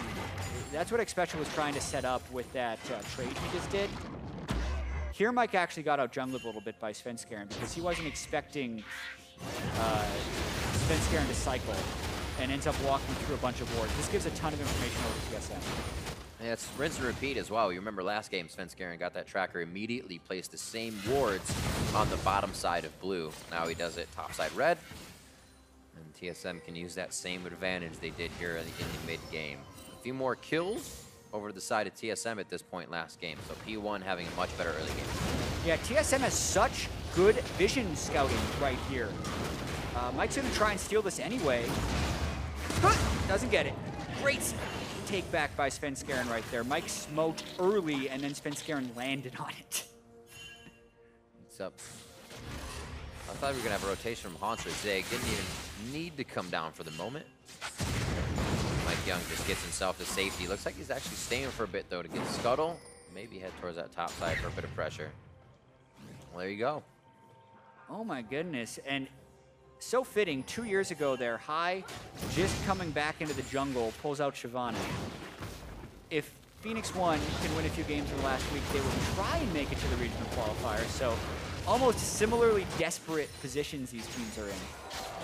That's what Xpecial was trying to set up with that trade he just did. Here, Mike actually got out-jungled a little bit by Svenskeren because he wasn't expecting Svenskeren to cycle and ends up walking through a bunch of wards. This gives a ton of information over TSM. Yeah, it's rinse and repeat as well. You remember last game, Svenskeren got that tracker, immediately placed the same wards on the bottom side of blue. Now he does it top side red. And TSM can use that same advantage they did here in the mid-game. A few more kills over to the side of TSM at this point last game. So P1 having a much better early game. Yeah, TSM has such good vision scouting right here. Mike's going to try and steal this anyway. Doesn't get it. Great take back by Svenskeren right there. Mike smoked early, and then Svenskeren landed on it. It's up. I thought we were going to have a rotation from Haunter. Zig didn't even need to come down for the moment. Mike Young just gets himself to safety. Looks like he's actually staying for a bit, though, to get Scuttle. Maybe head towards that top side for a bit of pressure. Well, there you go. Oh, my goodness. And so fitting. 2 years ago there, High just coming back into the jungle, pulls out Shyvana. If Phoenix 1 can win a few games in the last week, they will try and make it to the regional qualifier. So almost similarly desperate positions these teams are in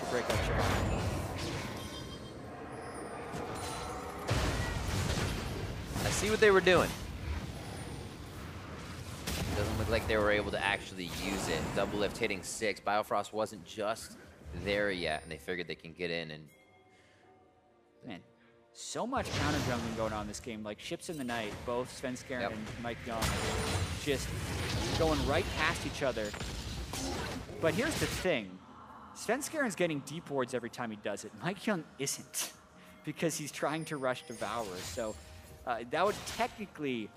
to break up Shyvana. I see what they were doing. looked like they were able to actually use it. Double lift hitting 6. Biofrost wasn't just there yet, and they figured they can get in and... Man, so much counter jungling going on in this game. Like ships in the night, both Svenskeren and Mike Young just going right past each other. But here's the thing. Svenskeren's getting deep wards every time he does it. Mike Young isn't, because he's trying to rush Devourers. So that would technically,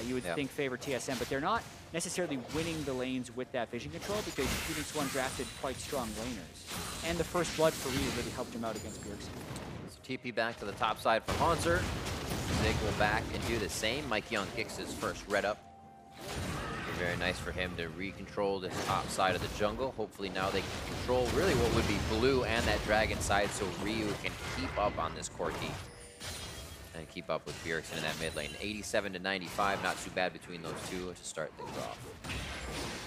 you would think, favor TSM, but they're not necessarily winning the lanes with that vision control because Phoenix 1 drafted quite strong laners. And the first blood for Ryu really helped him out against Bjergsen. So TP back to the top side for Hanser. Zig will back and do the same. Mike Young kicks his first red up. Very nice for him to re-control this top side of the jungle. Hopefully now they can control really what would be blue and that dragon side, so Ryu can keep up on this Corki and keep up with Bjergsen in that mid lane. 87 to 95, not too bad between those two to start things off.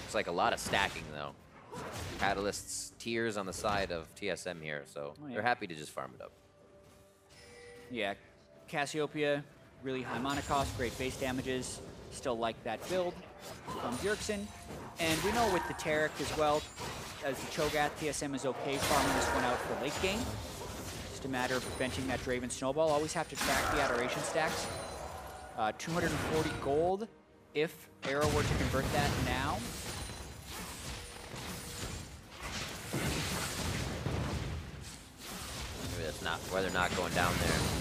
Looks like a lot of stacking though. Catalyst's tears on the side of TSM here, so they're happy to just farm it up. Yeah, Cassiopeia, really high mana cost, great base damages. Still like that build from Bjergsen. And we know with the Taric as well, as the Cho'Gath, TSM is okay farming this one out for late game. Just a matter of preventing that Draven snowball. Always have to track the adoration stacks. 240 gold if Arrow were to convert that now. Maybe that's not why they're not going down there.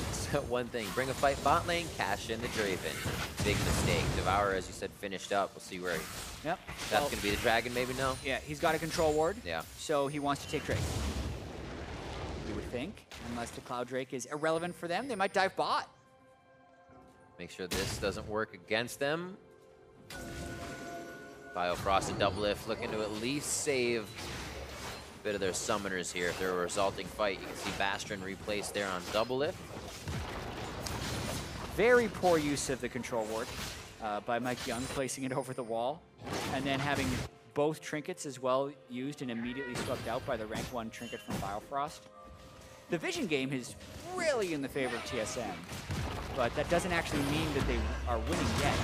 One thing, bring a fight bot lane, cash in the Draven. Big mistake. Devourer, as you said, finished up. We'll see where Yep. That's going to be the dragon, maybe? No? Yeah, he's got a control ward. Yeah. So he wants to take Drake. You would think, unless the Cloud Drake is irrelevant for them, they might dive bot. Make sure this doesn't work against them. Biofrost and Double Lift looking to at least save a bit of their summoners here. If they're a resulting fight, you can see Bastion replaced there on Double Lift. Very poor use of the control ward by Mike Young, placing it over the wall, and then having both trinkets as well used and immediately swept out by the rank 1 trinket from Biofrost. The vision game is really in the favor of TSM, but that doesn't actually mean that they are winning yet.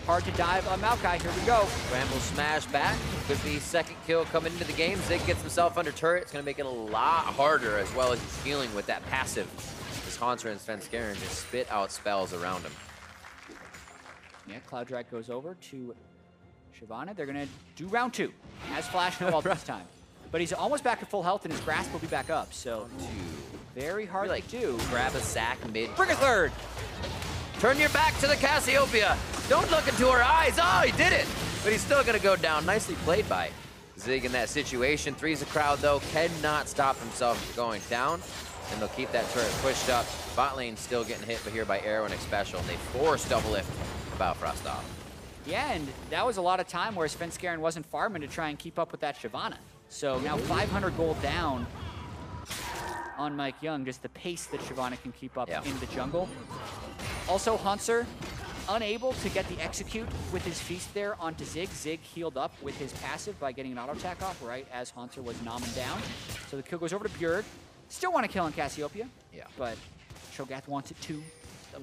Hard to dive on Maokai, here we go. Bramble smash back, could be second kill coming into the game. Zig gets himself under turret, it's gonna make it a lot harder as well as he's feeling with that passive. Hanser and Svenskeren just spit out spells around him. Yeah, Cloud Drake goes over to Shyvana. They're going to do round 2. Has Flash no ult this time. But he's almost back to full health and his grasp will be back up. So, very hard to do. Grab a sack mid. Bring a third! Turn your back to the Cassiopeia. Don't look into her eyes. Oh, he did it. But he's still going to go down. Nicely played by Zig in that situation. Three's a crowd, though. Cannot stop himself from going down. And they'll keep that turret pushed up. Bot lane still getting hit here by Arrow and Xpecial, and they force Double Lift Biofrost off. Yeah, and that was a lot of time where Svenskeren wasn't farming to try and keep up with that Shyvana. So now 500 gold down on Mike Young, just the pace that Shyvana can keep up in the jungle. Also, Hanser unable to get the execute with his feast there onto Zig. Zig healed up with his passive by getting an auto attack off right as Hanser was nomming down. So the kill goes over to Bjerg. Still want to kill on Cassiopeia, but Cho'Gath wants it too.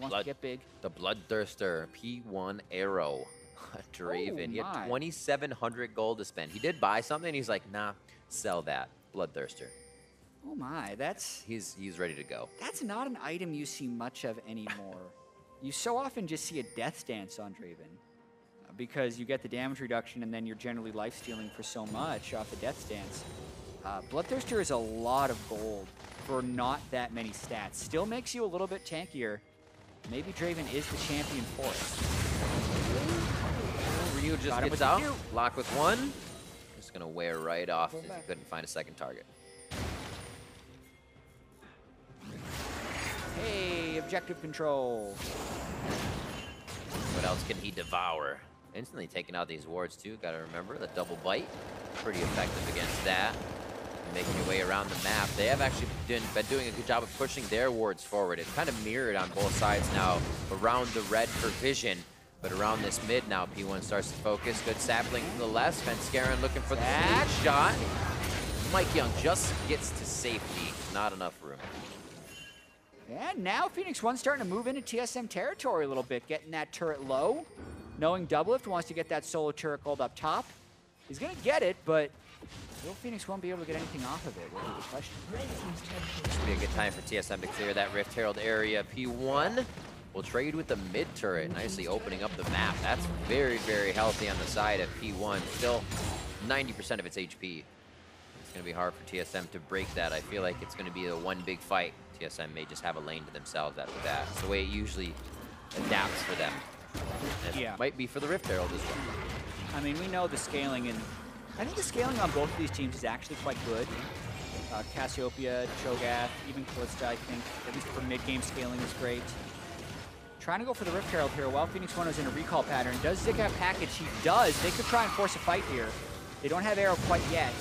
Wants to get big. The Bloodthirster, P1 Arrow. Draven, he had 2,700 gold to spend. He did buy something, he's like, nah, sell that. Bloodthirster. Oh my, that's... He's ready to go. That's not an item you see much of anymore. You so often just see a Death Stance on Draven because you get the damage reduction and then you're generally life-stealing for so much off the Death Stance. Bloodthirster is a lot of gold for not that many stats. Still makes you a little bit tankier. Maybe Draven is the champion for it. Ryu just gets out. Lock with one. Just gonna wear right off since he couldn't find a second target. Hey, objective control. What else can he devour? Instantly taking out these wards too. Gotta remember the double bite. Pretty effective against that. Making your way around the map. They have actually been doing a good job of pushing their wards forward. It's kind of mirrored on both sides now around the red for vision. But around this mid now, P1 starts to focus. Good sapling to the left. Svenskeren looking for that shot. Mike Young just gets to safety. Not enough room. And now Phoenix 1 starting to move into TSM territory a little bit, getting that turret low. knowing Doublelift wants to get that solo turret gold up top. He's going to get it, but will Phoenix won't be able to get anything off of it? Will be the question. This will be a good time for TSM to clear that Rift Herald area. P1 will trade with the mid turret, nicely opening up the map. That's very, very healthy on the side of P1. Still 90% of its HP. It's going to be hard for TSM to break that. I feel like it's going to be a one big fight. TSM may just have a lane to themselves after that. It's the way it usually adapts for them. And it might be for the Rift Herald as well. I mean, we know the scaling, and I think the scaling on both of these teams is actually quite good. Cassiopeia, Cho'Gath, even Kalista, I think, at least for mid-game scaling, is great. Trying to go for the Rift Herald here while Phoenix 1 is in a recall pattern. Does Zig have package? He does. They could try and force a fight here. They don't have arrow quite yet.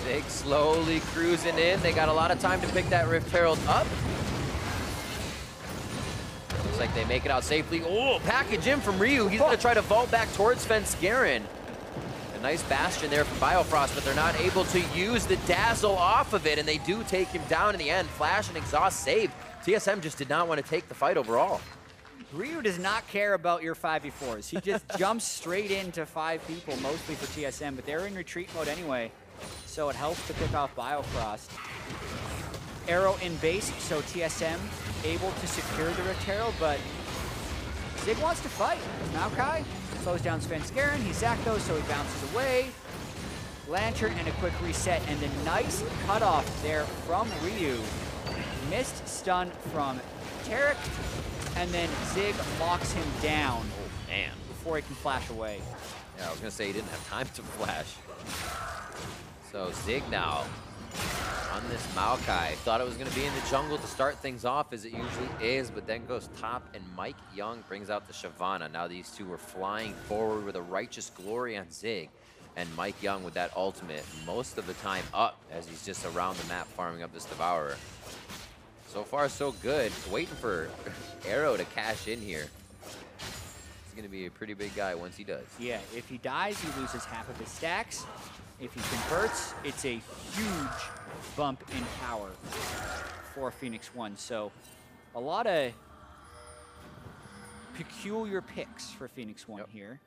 Zig slowly cruising in. They got a lot of time to pick that Rift Herald up. Looks like they make it out safely. Oh, package in from Ryu. He's going to try to vault back towards FLICKR. A nice bastion there from Biofrost, but they're not able to use the dazzle off of it, and they do take him down in the end. Flash and exhaust saved. TSM just did not want to take the fight overall. Ryu does not care about your 5v4s. He just jumps straight into 5 people, mostly for TSM, but they're in retreat mode anyway, so it helps to pick off Biofrost. Arrow in base, so TSM able to secure the Rift Herald, but Zig wants to fight. Maokai slows down FLICKR. He Zakdos, so he bounces away. Lantern and a quick reset, and a nice cutoff there from Ryu. Missed stun from Tarek, and then Zig locks him down. Oh, man. Before he can flash away. Yeah, I was going to say he didn't have time to flash. So Zig now on this Maokai. Thought it was going to be in the jungle to start things off, as it usually is, but then goes top, and Mike Young brings out the Shyvana. Now these two are flying forward with a Righteous Glory on Zig, and Mike Young with that ultimate most of the time up, as he's just around the map farming up this Devourer. So far, so good. Waiting for Arrow to cash in here. He's going to be a pretty big guy once he does. Yeah, if he dies, he loses half of his stacks. If he converts, it's a huge bump in power for Phoenix 1. So a lot of peculiar picks for Phoenix 1 here.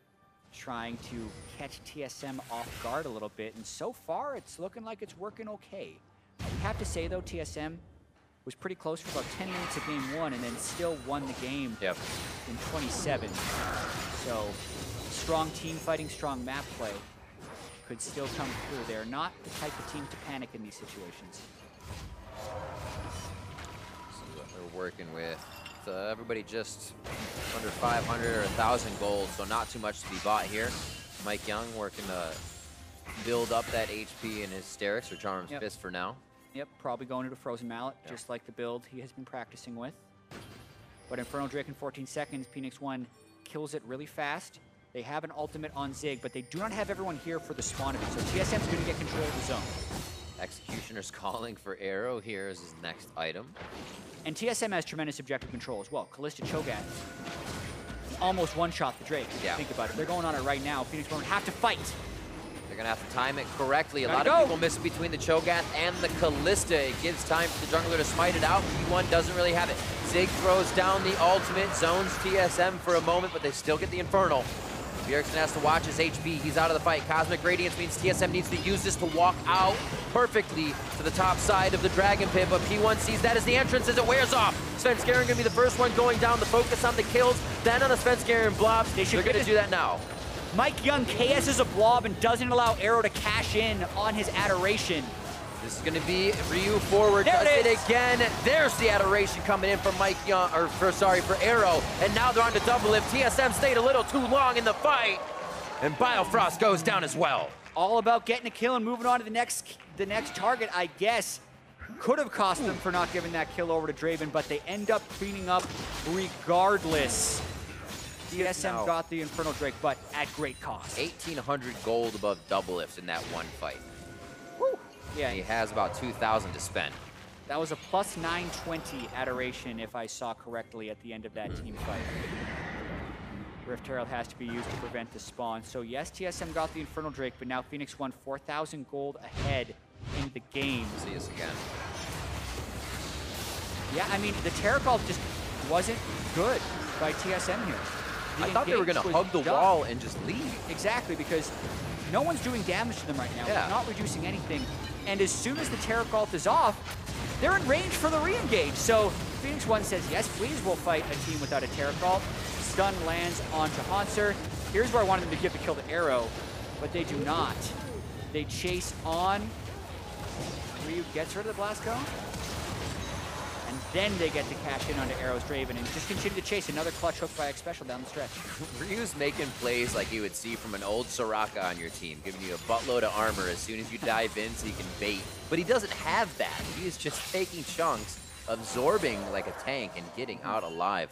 Trying to catch TSM off guard a little bit. And so far, it's looking like it's working okay. I have to say, though, TSM was pretty close for about 10 minutes of game 1 and then still won the game in 27. So strong team fighting, strong map play could still come through. They're not the type of team to panic in these situations. So what they're working with. Everybody just under 500 or 1,000 gold, so not too much to be bought here. Mike Young working to build up that HP in his Sterix or Charm's Fist for now. Yep, probably going into Frozen Mallet, just like the build he has been practicing with. But Infernal Drake in 14 seconds, Phoenix 1 kills it really fast. They have an ultimate on Zig, but they do not have everyone here for the spawn of it, so TSM's going to get control of the zone. Executioner's calling for Arrow here as his next item. And TSM has tremendous objective control as well. Kalista Cho'Gath almost one-shot the Drake. Yeah. Think about it. They're going on it right now. Phoenix 1 have to fight. They're going to have to time it correctly. A lot of people miss between the Cho'Gath and the Kalista. It gives time for the jungler to smite it out. P1 doesn't really have it. Zig throws down the ultimate, zones TSM for a moment, but they still get the Infernal. Bjergsen has to watch his HP. He's out of the fight. Cosmic Radiance means TSM needs to use this to walk out perfectly to the top side of the Dragon Pit, but P1 sees that as the entrance as it wears off. FLICKR going to be the first one going down. The focus on the kills, then on the FLICKR blob. They're going to do that now. Mike Young KS's a blob and doesn't allow Arrow to cash in on his Adoration. This is going to be Ryu forward. Does it again. There's the Adoration coming in from Mike Young, or for Arrow. And now they're on to Doublelift. TSM stayed a little too long in the fight. And Biofrost goes down as well. All about getting a kill and moving on to the next target, I guess. Could have cost them for not giving that kill over to Draven, but they end up cleaning up regardless. TSM got the Infernal Drake, but at great cost. 1,800 gold above Doublelift in that one fight. Woo. Yeah, and he has about 2,000 to spend. That was a plus 920 Adoration, if I saw correctly, at the end of that team fight. Rift Herald has to be used to prevent the spawn. So yes, TSM got the Infernal Drake, but now Phoenix won 4,000 gold ahead in the game. See us again. Yeah, I mean, the Terracall just wasn't good. by TSM here. I thought they were going to hug the wall and just leave. Exactly, because no one's doing damage to them right now. Yeah. They're not reducing anything. And as soon as the Taric ult is off, they're in range for the re-engage. So Phoenix One says, yes, please, we'll fight a team without a Taric ult. Stun lands onto Hanser. Here's where I wanted them to give the kill to Arrow, but they do not. They chase on. Ryu gets rid of the blast cone. And then they get to cash in onto Arrow's Draven and just continue to chase. Another clutch hook by X Special down the stretch. Ryu's making plays like you would see from an old Soraka on your team, giving you a buttload of armor as soon as you dive in so you can bait. But he doesn't have that. He is just taking chunks, absorbing like a tank, and getting out alive.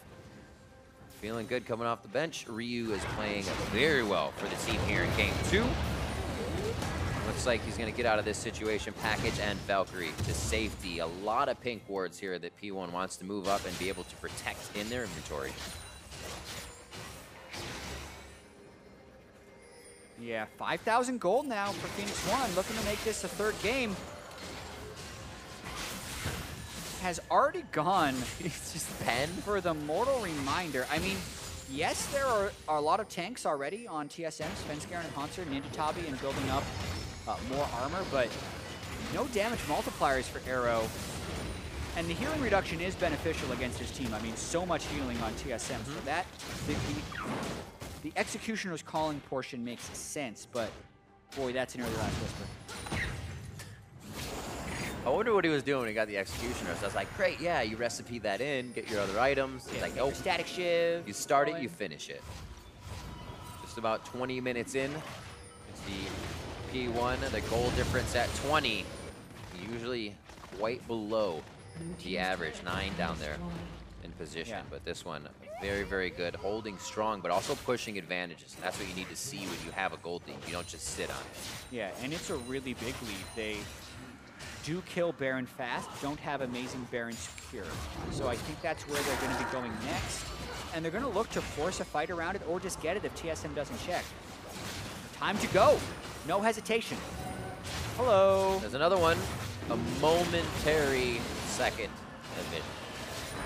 Feeling good coming off the bench. Ryu is playing very well for the team here in game 2. Looks like he's going to get out of this situation. Package and Valkyrie to safety. A lot of pink wards here that P1 wants to move up and be able to protect in their inventory. Yeah, 5,000 gold now for Phoenix One, looking to make this a third game. Has already gone It's just pen for the Mortal Reminder. I mean, yes, there are a lot of tanks already on TSM, Svenskar and Hanser, Ninja Tabi, and building up more armor, but no damage multipliers for Arrow. And the healing reduction is beneficial against his team. I mean, so much healing on TSM. So that, the Executioner's Calling portion makes sense, but boy, that's an early last whisper. I wonder what he was doing when he got the Executioner. So I was like, great, yeah, you recipe that in, get your other items. He's like, nope. Static Shiv. You start it, you finish it. Just about 20 minutes in. It's the P1, the goal difference at 20. Usually quite below the average. 9 down there in position. Yeah. But this one, very, very good. Holding strong, but also pushing advantages. And that's what you need to see when you have a gold lead. You don't just sit on it. Yeah, and it's a really big lead. They do kill Baron fast, don't have amazing Baron secure. So I think that's where they're going to be going next. And they're going to look to force a fight around it or just get it if TSM doesn't check. Time to go. No hesitation. Hello. There's another one. A momentary second of vision.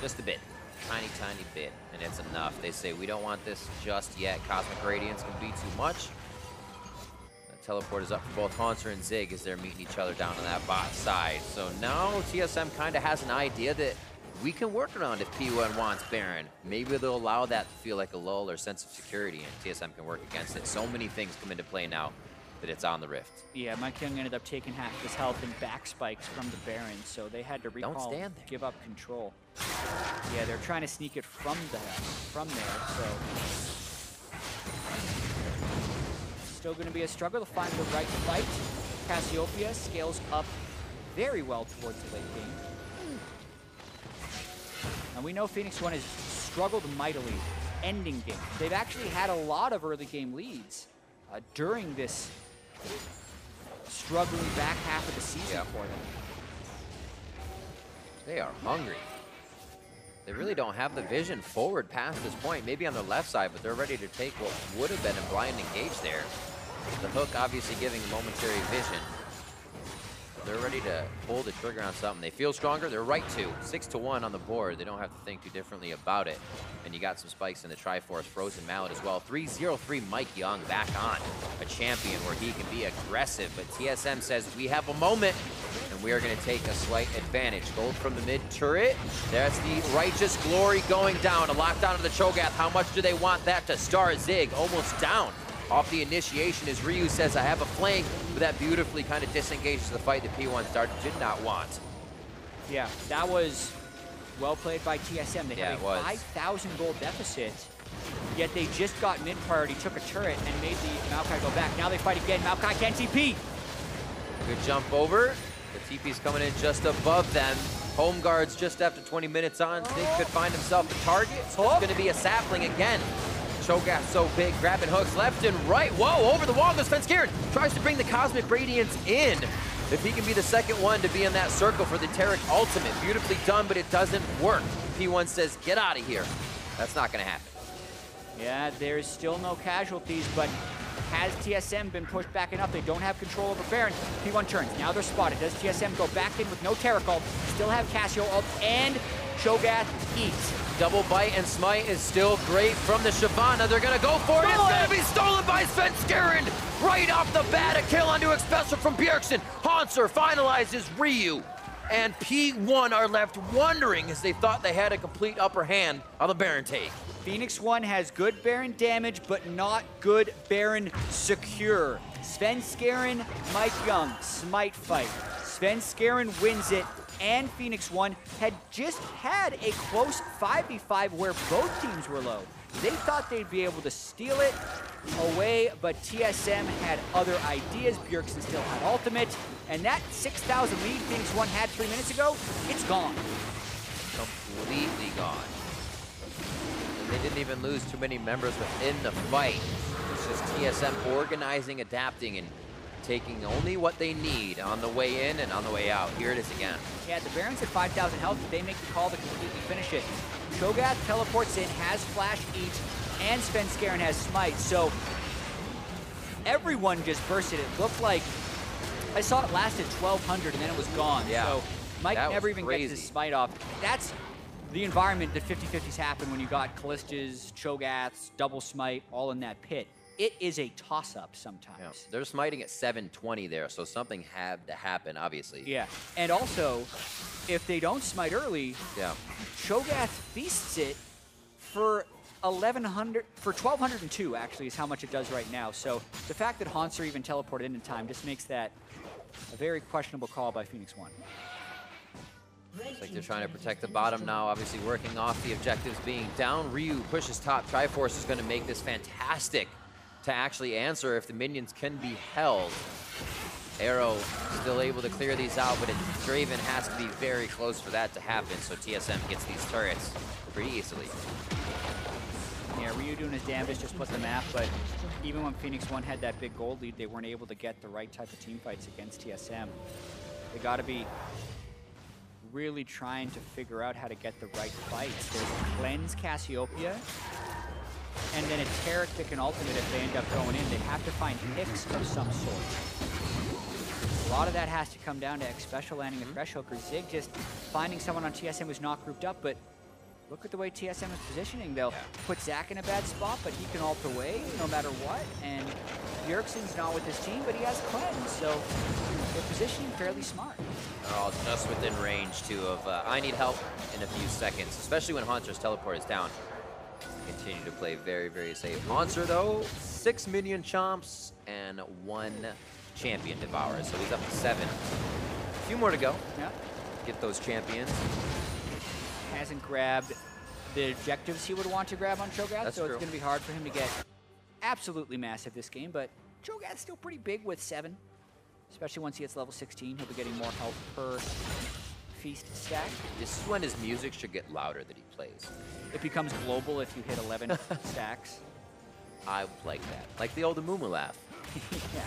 Just a bit. Tiny, tiny bit. And it's enough. They say, we don't want this just yet. Cosmic Radiance can be too much. Teleport is up for both Hanser and Zig as they're meeting each other down on that bot side. So now TSM kind of has an idea that we can work around if P1 wants Baron. Maybe they'll allow that to feel like a lull or sense of security, and TSM can work against it. So many things come into play now that it's on the Rift. Yeah, Mike Young ended up taking half of his health and back spikes from the Baron, so they had to recall, Don't stand there. give up control. Yeah, they're trying to sneak it from there, so. Still going to be a struggle to find the right fight. Cassiopeia scales up very well towards the late game. And we know Phoenix One has struggled mightily ending games. They've actually had a lot of early game leads during this struggling back half of the season for them. They are hungry. They really don't have the vision forward past this point. Maybe on the left side, but they're ready to take what would have been a blind engage there. The hook obviously giving momentary vision. They're ready to pull the trigger on something. They feel stronger. They're right to. 6-1 on the board. They don't have to think too differently about it. And you got some spikes in the Triforce, Frozen Mallet as well. 3-0-3 Mike Young back on. A champion where he can be aggressive. But TSM says we have a moment and we are going to take a slight advantage. Gold from the mid turret. That's the Righteous Glory going down. A lockdown of the Cho'Gath. How much do they want that to start? Zig almost down off the initiation as Ryu says, I have a flank, but that beautifully kind of disengages the fight that P1 did not want. Yeah, that was well played by TSM. They had a 5,000 gold deficit, yet they just got mid priority, took a turret, and made the Maokai go back. Now they fight again. Maokai can't TP. Good jump over. The TP's coming in just above them. Home guards just after 20 minutes on. Zig could find himself a target. It's going to be a sapling again. Cho'Gath so big, grabbing hooks left and right. Whoa, over the wall goes Svenskar. Tries to bring the Cosmic Radiance in. If he can be the second one to be in that circle for the Taric ultimate. Beautifully done, but it doesn't work. P1 says, get out of here. That's not going to happen. Yeah, there's still no casualties, but has TSM been pushed back enough? They don't have control over Baron. P1 turns. Now they're spotted. Does TSM go back in with no Taric ult? Still have Cassio ult and Cho'Gath eats. Double bite and smite is still great from the Shyvana. They're gonna go for it. It's gonna be stolen by Svenskeren. Right off the bat, a kill onto Expressor from Bjergsen. Hanser finalizes Ryu. And P1 are left wondering as they thought they had a complete upper hand on the Baron take. FLICKR has good Baron damage, but not good Baron secure. Svenskeren, Mike Young, smite fight. Svenskeren wins it, and FLICKR had just had a close 5v5 where both teams were low. They thought they'd be able to steal it away, but TSM had other ideas. Bjergsen still had ultimate, and that 6,000 lead FLICKR had 3 minutes ago, it's gone. Completely gone. And they didn't even lose too many members within the fight. It's just TSM organizing, adapting, and taking only what they need on the way in and on the way out. Here it is again. Yeah, the Baron's at 5,000 health, but they make the call to completely finish it. Cho'Gath teleports in, has Flash Eat, and Svenskeren has Smite, so everyone just bursted. It looked like, I saw it lasted 1,200 and then it was gone. Yeah, so Mike never even crazy. gets his Smite off. That's the environment that 50-50s happen when you got Kallistas, Cho'Gaths, double Smite, all in that pit. It is a toss-up sometimes. Yeah. They're smiting at 720 there, so something had to happen, obviously. Yeah, and also, if they don't smite early, yeah, Cho'Gath feasts it for 1,202 actually is how much it does right now. So the fact that Hanser even teleported in time just makes that a very questionable call by FLICKR. Looks like they're trying to protect the bottom now, obviously working off the objectives being down. Ryu pushes top. Triforce is going to make this fantastic to actually answer if the minions can be held. Arrow still able to clear these out, but Draven has to be very close for that to happen, so TSM gets these turrets pretty easily. Yeah, Ryu doing his damage just split the map, but even when FLICKR had that big gold lead, they weren't able to get the right type of team fights against TSM. They got to be really trying to figure out how to get the right fights. There's Cleanse Cassiopeia, and then a Taric that can ultimate if they end up going in. They have to find picks of some sort. A lot of that has to come down to X Special landing a Fresh Hooker. Zig just finding someone on TSM who's not grouped up, but look at the way TSM is positioning. They'll put Zach in a bad spot, but he can ult away no matter what. And Bjergsen's not with his team, but he has Cleanse, so they're positioning fairly smart. They're all just within range, too, of I need help in a few seconds, especially when Hanser's teleport is down. Continue to play very, very safe. Hanser, though, 6 minion chomps and 1 champion devour, so he's up to 7. A few more to go. Yeah. Get those champions. Hasn't grabbed the objectives he would want to grab on Cho'Gath, so it's going to be hard for him to get absolutely massive this game, but Cho'Gath's still pretty big with 7, especially once he hits level 16. He'll be getting more health per feast stack. This is when his music should get louder that he plays. It becomes global if you hit 11 stacks. I like that. Like the old Amumu laugh. Yeah.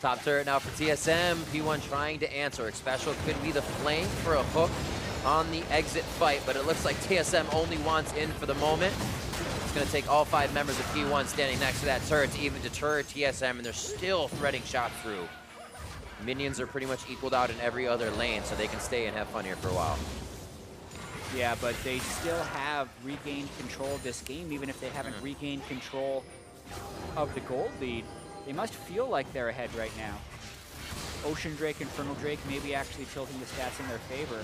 Top turret now for TSM. P1 trying to answer. Special could be the flank for a hook on the exit fight, but it looks like TSM only wants in for the moment. It's going to take all 5 members of P1 standing next to that turret to even deter TSM, and they're still threading shots through. Minions are pretty much equaled out in every other lane, so they can stay and have fun here for a while. Yeah, but they still have regained control of this game, even if they haven't regained control of the gold lead. They must feel like they're ahead right now. Ocean Drake, Infernal Drake, maybe actually tilting the stats in their favor.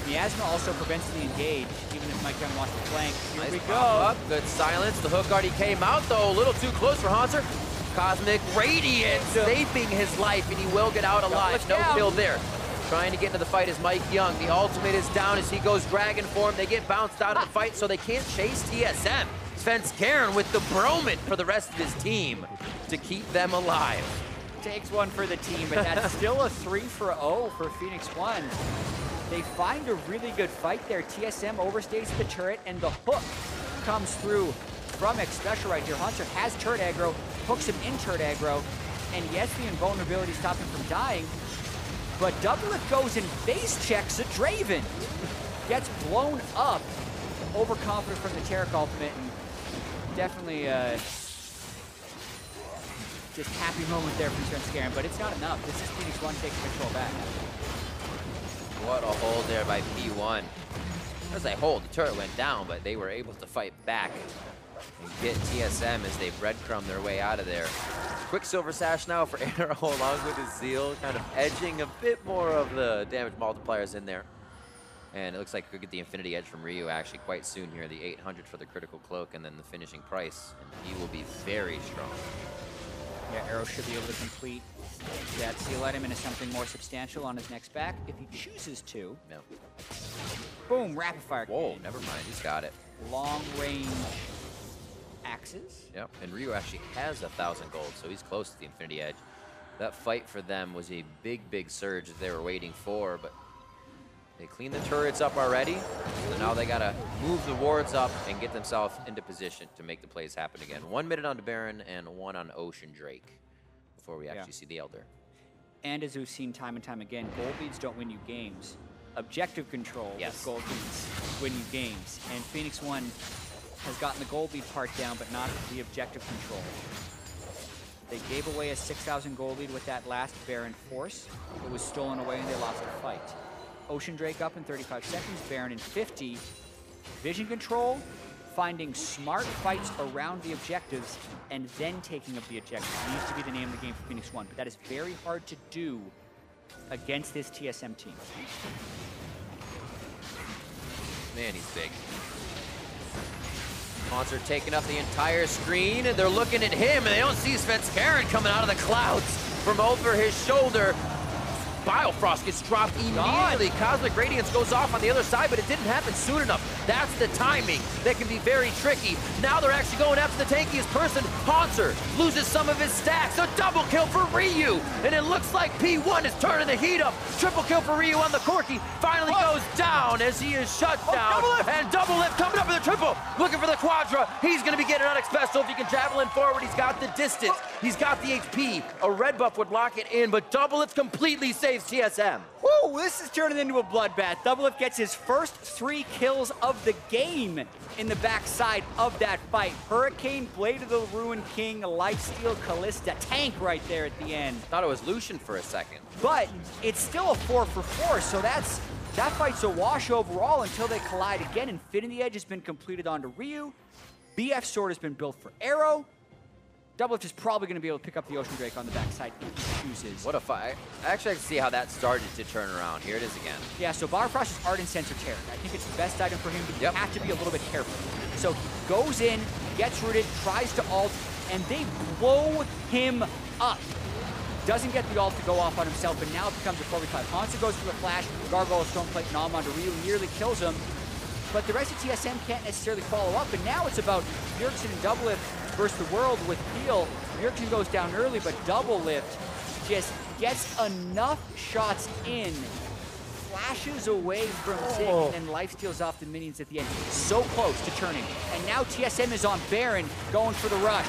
Miasma also prevents the engage, even if Mike Young wants to flank. Here we go. Up. Good silence. The hook already came out, though. A little too close for Hanser. Cosmic Radiance saving his life, and he will get out alive. No kill there. Trying to get into the fight is Mike Young. The ultimate is down as he goes dragon form. They get bounced out of the fight, so they can't chase TSM. Svenskeren with the Broman for the rest of his team to keep them alive. Takes one for the team, but that's still a 3-for-0 for FLICKR. They find a really good fight there. TSM overstays the turret, and the hook comes through from X Special right here. Hanser has turret aggro, hooks him in turret aggro, and yes, the invulnerability stopped him from dying, but Doublelift goes and base checks a Draven. Gets blown up, overconfident from the Taric ultimate, and definitely just happy moment there from Svenskeren, but it's not enough. This is FLICKR taking control back. What hold there by P1. As they hold, the turret went down, but they were able to fight back and get TSM as they breadcrumb their way out of there. Quick Silver Sash now for Arrow along with his Zeal, kind of edging a bit more of the damage multipliers in there. And it looks like we could get the Infinity Edge from Ryu actually quite soon here, the 800 for the critical cloak and then the finishing price. And he will be very strong. Yeah, Arrow should be able to complete that Seal item into something more substantial on his next back if he chooses to. No. Boom, rapid fire. Whoa, never mind, he's got it. Long range axes. Yep, and Ryu actually has 1,000 gold, so he's close to the Infinity Edge. That fight for them was a big, big surge that they were waiting for, but they cleaned the turrets up already, so now they gotta move the wards up and get themselves into position to make the plays happen again. 1 minute on the Baron and 1 on Ocean Drake before we actually see the Elder. And as we've seen time and time again, gold beads don't win you games. Objective control with gold beads win you games. And Phoenix 1 has gotten the gold bead part down, but not the objective control. They gave away a 6,000 gold lead with that last Baron force. It was stolen away and they lost the fight. Ocean Drake up in 35 seconds, Baron in 50. Vision control, finding smart fights around the objectives, and then taking up the objectives needs to be the name of the game for Phoenix 1, but that is very hard to do against this TSM team. Man, he's big. Monster taking up the entire screen, and they're looking at him, and they don't see FLICKR coming out of the clouds from over his shoulder. Biofrost gets dropped immediately. Cosmic Radiance goes off on the other side, but it didn't happen soon enough. That's the timing that can be very tricky. Now they're actually going after the tankiest person. Haunter loses some of his stacks. A double kill for Ryu, and it looks like P1 is turning the heat up. Triple kill for Ryu on the Corki. Finally goes down as he is shut down. And double lift coming up with a triple. Looking for the Quadra. He's going to be getting Onyx Pestle. If he can javelin forward, he's got the distance. He's got the HP. A red buff would lock it in, but double lift completely saves TSM. Woo, this is turning into a bloodbath. Doublelift gets his first 3 kills of the game in the backside of that fight. Hurricane, Blade of the Ruined King, Lifesteal, Callista, tank right there at the end. Thought it was Lucian for a second. But it's still a 4 for 4, so that fight's a wash overall until they collide again. Infinity Edge has been completed onto Ryu. BF Sword has been built for Arrow. Doublelift is probably going to be able to pick up the Ocean Drake on the backside if he chooses. What a fight. Actually, I can see how that started to turn around. Here it is again. Yeah, so Biofrost is Ardent Sensor Terror. I think it's the best item for him, but you have to be a little bit careful. So he goes in, gets rooted, tries to ult, and they blow him up. Doesn't get the ult to go off on himself, but now it becomes a 4v5. Hansa goes for the flash, Gargoyle, Stoneplate, Nom onto Ryu, nearly kills him. But the rest of TSM can't necessarily follow up, and now it's about Bjergsen and Doublelift versus the world with Peel. Bjergsen goes down early, but Doublelift just gets enough shots in, flashes away from Zig, and then lifesteals off the minions at the end. So close to turning. And now TSM is on Baron, going for the rush.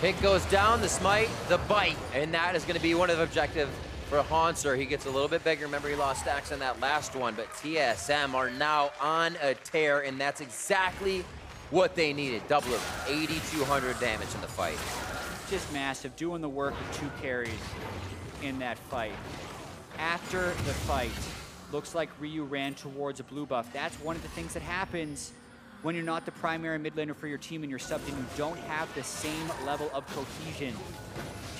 Pick goes down, the smite, the bite, and that is going to be one of the objectives for Haunter. He gets a little bit bigger. Remember, he lost stacks on that last one, but TSM are now on a tear, and that's exactly what they needed. Double of 8,200 damage in the fight. Just massive, doing the work with 2 carries in that fight. After the fight, looks like Ryu ran towards a blue buff. That's one of the things that happens when you're not the primary mid laner for your team and you're subbed and you don't have the same level of cohesion.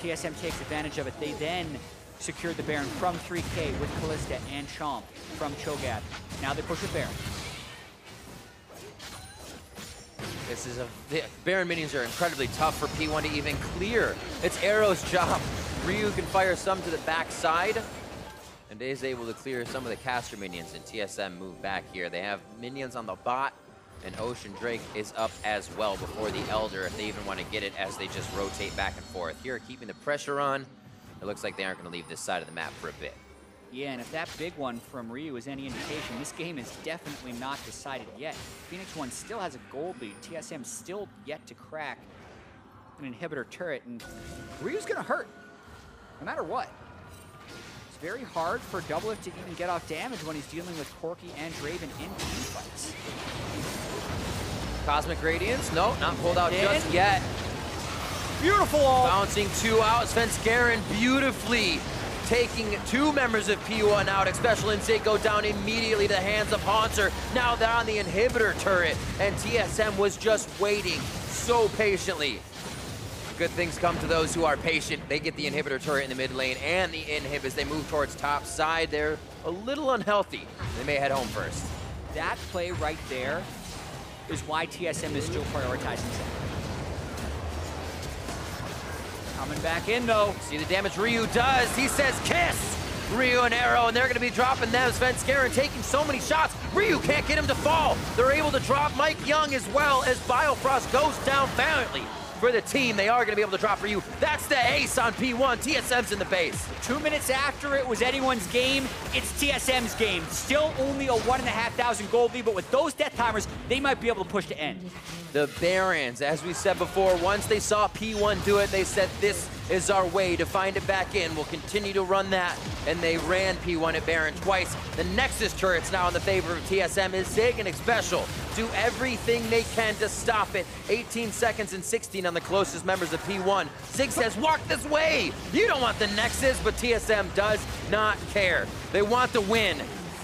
TSM takes advantage of it. They then secured the Baron from 3K with Callista and Chomp from Cho'Gath. Now they push with Baron. This is the Baron minions are incredibly tough for P1 to even clear. It's Arrow's job. Ryu can fire some to the backside, and is able to clear some of the caster minions, and TSM move back here. They have minions on the bot, and Ocean Drake is up as well before the Elder, if they even want to get it, as they just rotate back and forth. Here, keeping the pressure on. It looks like they aren't going to leave this side of the map for a bit. Yeah, and if that big one from Ryu is any indication, this game is definitely not decided yet. Phoenix 1 still has a gold lead. TSM still yet to crack an inhibitor turret, and Ryu's going to hurt, no matter what. It's very hard for Doublelift to even get off damage when he's dealing with Corki and Draven in team fights. Cosmic Radiance, no, not pulled out just yet. Beautiful ult. Bouncing 2 out, FLICKR beautifully taking 2 members of P1 out. Special Instinct go down immediately to the hands of Haunter. Now they're on the inhibitor turret, and TSM was just waiting so patiently. Good things come to those who are patient. They get the inhibitor turret in the mid lane and the inhib as they move towards top side. They're a little unhealthy. They may head home first. That play right there is why TSM is still prioritizing Zach. Coming back in though. See the damage Ryu does. He says kiss. Ryu and Arrow, and they're going to be dropping them. Svenskeren taking so many shots. Ryu can't get him to fall. They're able to drop Mike Young as well as Biofrost goes down valiantly. For the team, they are going to be able to drop Ryu. That's the ace on P1. TSM's in the base. 2 minutes after it was anyone's game, it's TSM's game. Still only a 1,500 gold lead, but with those death timers, they might be able to push to end. The Barons, as we said before, once they saw P1 do it, they said this is our way to find it back in. We'll continue to run that, and they ran P1 at Baron twice. The Nexus turret's now in the favor of TSM. Is Zig and Special do everything they can to stop it. 18 seconds and 16 on the closest members of P1. Zig says, walk this way. You don't want the Nexus, but TSM does not care. They want the win,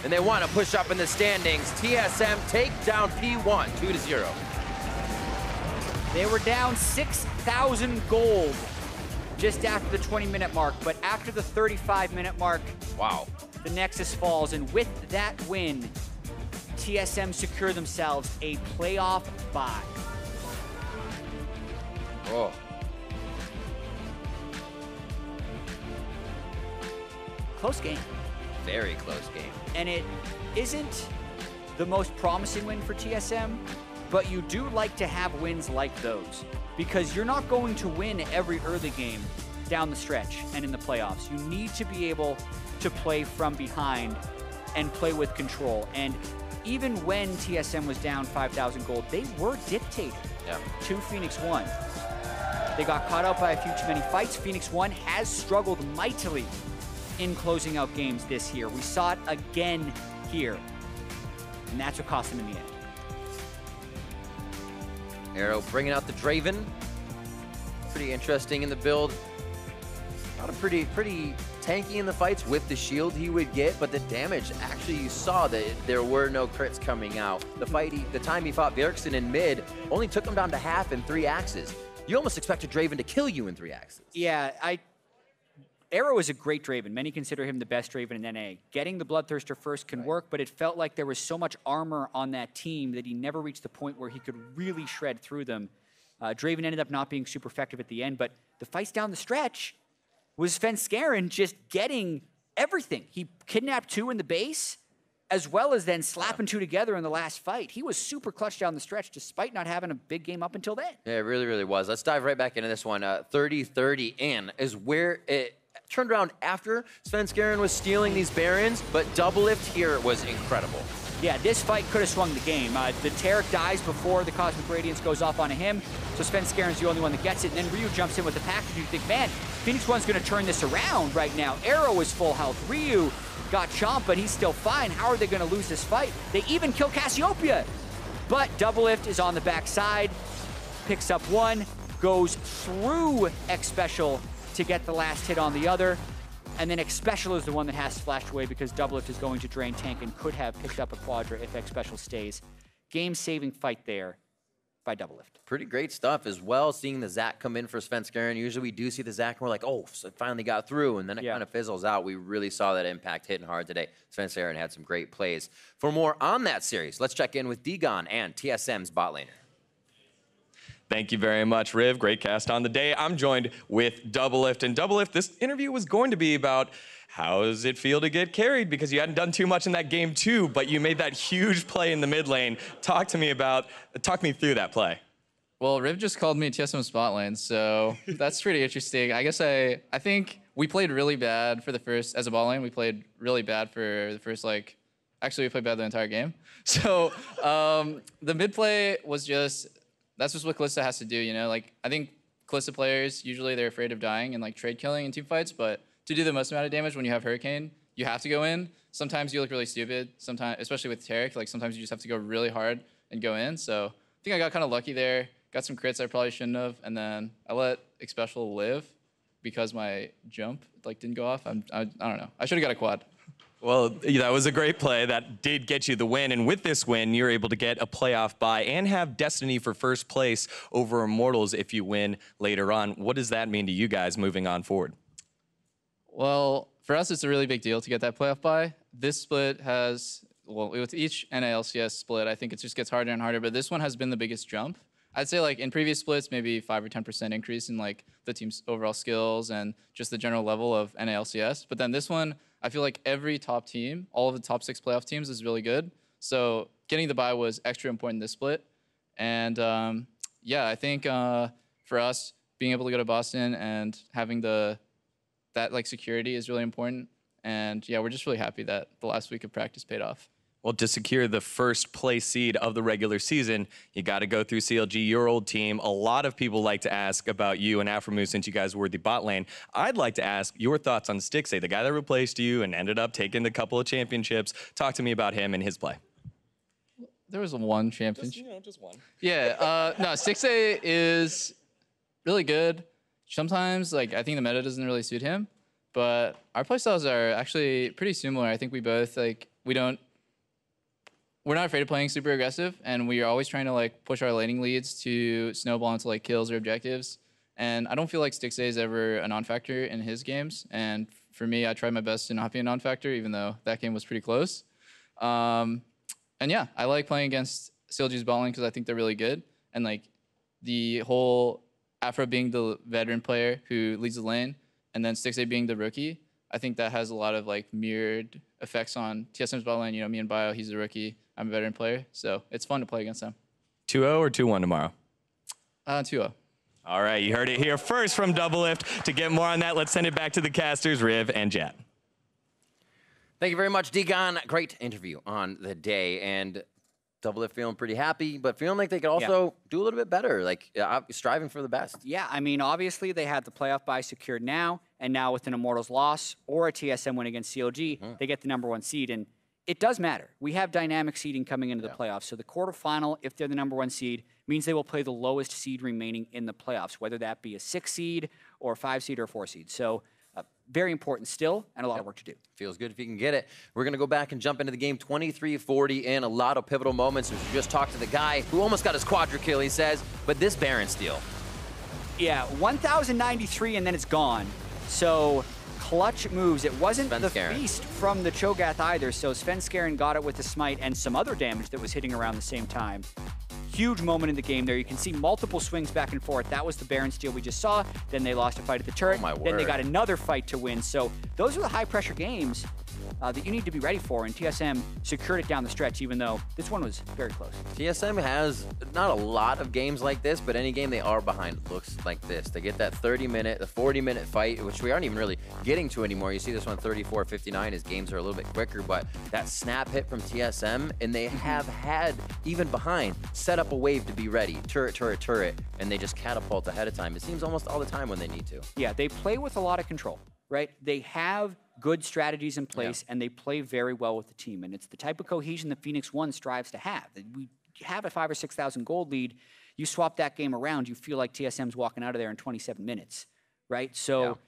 and they want to push up in the standings. TSM take down P1 2-0. They were down 6,000 gold just after the 20-minute mark, but after the 35-minute mark, wow, the Nexus falls, and with that win, TSM secure themselves a playoff bye. Oh. Close game. Very close game. And it isn't the most promising win for TSM, but you do like to have wins like those because you're not going to win every early game down the stretch and in the playoffs. You need to be able to play from behind and play with control. And even when TSM was down 5,000 gold, they were dictated to Phoenix 1. They got caught out by a few too many fights. Phoenix 1 has struggled mightily in closing out games this year. We saw it again here, and that's what cost them in the end. Arrow bringing out the Draven. Pretty interesting in the build. Not a pretty tanky in the fights with the shield he would get, but the damage, actually you saw that there were no crits coming out. The time he fought Bjergsen in mid only took him down to half in 3 axes. You almost expected Draven to kill you in 3 axes. Yeah, Arrow is a great Draven. Many consider him the best Draven in NA. Getting the Bloodthirster first can work, but it felt like there was so much armor on that team that he never reached the point where he could really shred through them. Draven ended up not being super effective at the end, but the fights down the stretch was Svenskeren just getting everything. He kidnapped 2 in the base, as well as then slapping 2 together in the last fight. He was super clutch down the stretch, despite not having a big game up until then. Yeah, it really, really was. Let's dive right back into this one. 30-30 in is where it turned around after Svenskeren was stealing these Barons, but Doublelift here was incredible. Yeah, this fight could have swung the game. The Taric dies before the Cosmic Radiance goes off onto him, so Svenskeren's the only one that gets it, and then Ryu jumps in with the package, and you think, man, Phoenix 1's going to turn this around right now. Arrow is full health. Ryu got chomped, but he's still fine. How are they going to lose this fight? They even kill Cassiopeia. But Doublelift is on the backside, picks up 1, goes through X Special to get the last hit on the other. And then X Special is the one that has flashed away because Doublelift is going to drain tank and could have picked up a Quadra if X Special stays. Game-saving fight there by Doublelift. Pretty great stuff as well, seeing the Zac come in for Svenskeren. Usually we do see the Zac and we're like, oh, so it finally got through, and then it kind of fizzles out. We really saw that impact hitting hard today. Svenskeren had some great plays. For more on that series, let's check in with Digon and TSM's bot laner. Thank you very much, Riv. Great cast on the day. I'm joined with Doublelift. And Doublelift, this interview was going to be about how does it feel to get carried, because you hadn't done too much in that game too, but you made that huge play in the mid lane. Talk me through that play. Well, Riv just called me TSM spot lane, so that's pretty interesting. I guess I think we played really bad for the first, as a bot lane, we played really bad for the first, actually we played bad the entire game. So the mid play was just, that's just what Kalista has to do, you know? I think Kalista players, usually they're afraid of dying and trade killing in team fights, but to do the most amount of damage when you have Hurricane, you have to go in. Sometimes you look really stupid, sometimes, especially with Taric, sometimes you just have to go really hard and go in. So I think I got kind of lucky there, got some crits I probably shouldn't have, and then I let X Special live because my jump like didn't go off. I don't know. I should have got a quad. Well, that was a great play. That did get you the win. And with this win, you're able to get a playoff bye and have destiny for first place over Immortals if you win later on. What does that mean to you guys moving on forward? Well, for us, it's a really big deal to get that playoff bye. This split has, well, with each NALCS split, I think it just gets harder and harder. But this one has been the biggest jump. I'd say like in previous splits, maybe 5 or 10% increase in like the team's overall skills and just the general level of NALCS. But then this one, I feel like every top team, all of the top 6 playoff teams is really good. So getting the bye was extra important this split. And yeah, I think for us, being able to go to Boston and having that like security is really important. And yeah, we're just really happy that the last week of practice paid off. Well, to secure the first place seed of the regular season, you got to go through CLG, your old team. A lot of people like to ask about you and Afromu since you guys were the bot lane. I'd like to ask your thoughts on Stixxay, the guy that replaced you and ended up taking a couple of championships. Talk to me about him and his play. There was one championship. Just one. Yeah, no, Stixxay is really good. Sometimes, like, I think the meta doesn't really suit him, but our playstyles are actually pretty similar. I think we both, like, we're not afraid of playing super aggressive, and we are always trying to like push our laning leads to snowball into like kills or objectives. And I don't feel like Stixxay is ever a non-factor in his games. And for me, I tried my best to not be a non-factor, even though that game was pretty close. And yeah, I like playing against CLG's bot lane because I think they're really good. And like the whole Afro being the veteran player who leads the lane, and then Stixxay being the rookie, I think that has a lot of like mirrored effects on TSM's bot lane. You know, me and Bio, he's a rookie. I'm a veteran player, so it's fun to play against them. 2-0 or 2-1 tomorrow? 2-0. All right, you heard it here first from Doublelift. To get more on that, let's send it back to the casters, Riv and Jet. Thank you very much, Degon. Great interview on the day. And Doublelift feeling pretty happy, but feeling like they could also do a little bit better, like striving for the best. Yeah, I mean, obviously they have the playoff bye secured now, and now with an Immortals loss or a TSM win against CLG, they get the #1 seed. And it does matter. We have dynamic seeding coming into the playoffs. So the quarterfinal, if they're the #1 seed, means they will play the lowest seed remaining in the playoffs, whether that be a 6 seed or a 5 seed or a 4 seed. So very important still, and a lot of work to do. Feels good if you can get it. We're going to go back and jump into the game 23-40 and a lot of pivotal moments. We just talked to the guy who almost got his quadra kill, he says, but this Baron steal. Yeah, 1,093 and then it's gone. So clutch moves. It wasn't the feast from the Cho'Gath either, so Svenskeren got it with the smite and some other damage that was hitting around the same time. Huge moment in the game there. You can see multiple swings back and forth. That was the Baron steal we just saw. Then they lost a fight at the turret. Then they got another fight to win. So those are the high-pressure games that you need to be ready for, and TSM secured it down the stretch, even though this one was very close. TSM has not a lot of games like this, but any game they are behind looks like this. They get that 30-minute, the 40-minute fight, which we aren't even really getting to anymore. You see this one 34-59 as games are a little bit quicker, but that snap hit from TSM, and they have had, even behind, set up a wave to be ready. Turret, turret, turret, and they just catapult ahead of time. It seems almost all the time when they need to. Yeah, they play with a lot of control, right? They have good strategies in place, and they play very well with the team. And it's the type of cohesion that Phoenix One strives to have. We have a 5,000 or 6,000 gold lead. You swap that game around, you feel like TSM's walking out of there in 27 minutes, right? So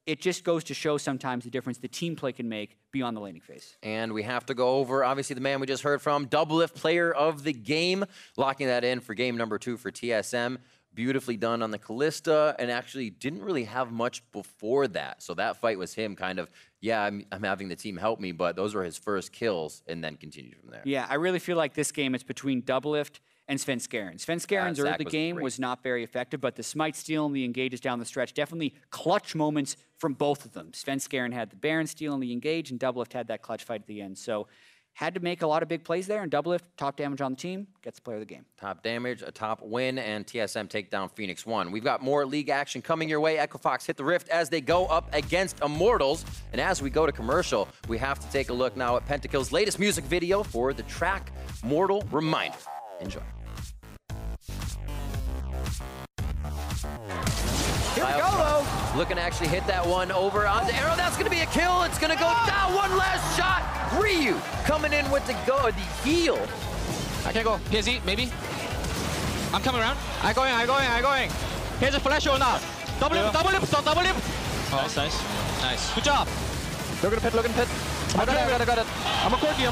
it just goes to show sometimes the difference the team play can make beyond the laning phase. And we have to go over, obviously, the man we just heard from, Doublelift player of the game, locking that in for game #2 for TSM. Beautifully done on the Callista, and actually didn't really have much before that. So that fight was him kind of, yeah, I'm having the team help me, but those were his first kills, and then continued from there. Yeah, I really feel like this game is between Doublelift and Svenskeren. Svenskeren's early game was not very effective, but the smite steal and the engages down the stretch, definitely clutch moments from both of them. Svenskeren had the Baron steal and the engage, and Doublelift had that clutch fight at the end. So had to make a lot of big plays there, and Doublelift, top damage on the team, gets the player of the game. Top damage, a top win, and TSM take down Phoenix One. We've got more league action coming your way. Echo Fox hit the Rift as they go up against Immortals. And as we go to commercial, we have to take a look now at Pentakill's latest music video for the track Mortal Reminder. Enjoy. Here we go, though. Looking to actually hit that one over on the arrow. That's going to be a kill. It's going to go down. One last shot. Ryu coming in with the heal. I can go. PSE, maybe. I'm coming around. I'm going. Here's a flash or not. Double lip. Nice, nice. Nice. Good job. Look at the pit. I got it. I'm a corky.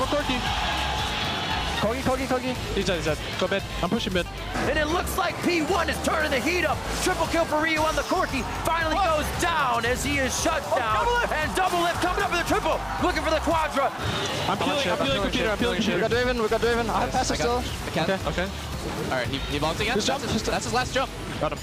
Kogi. He's dead. Go mid. I'm pushing mid. And it looks like P1 is turning the heat up. Triple kill for Ryu on the Corky. Finally goes down as he is shut down. And double lift coming up with a triple. Looking for the quadra. I'm peeling computer. We got Draven. I have passive still. I can. Okay. All right, he bonked again. That's his last jump. Got him.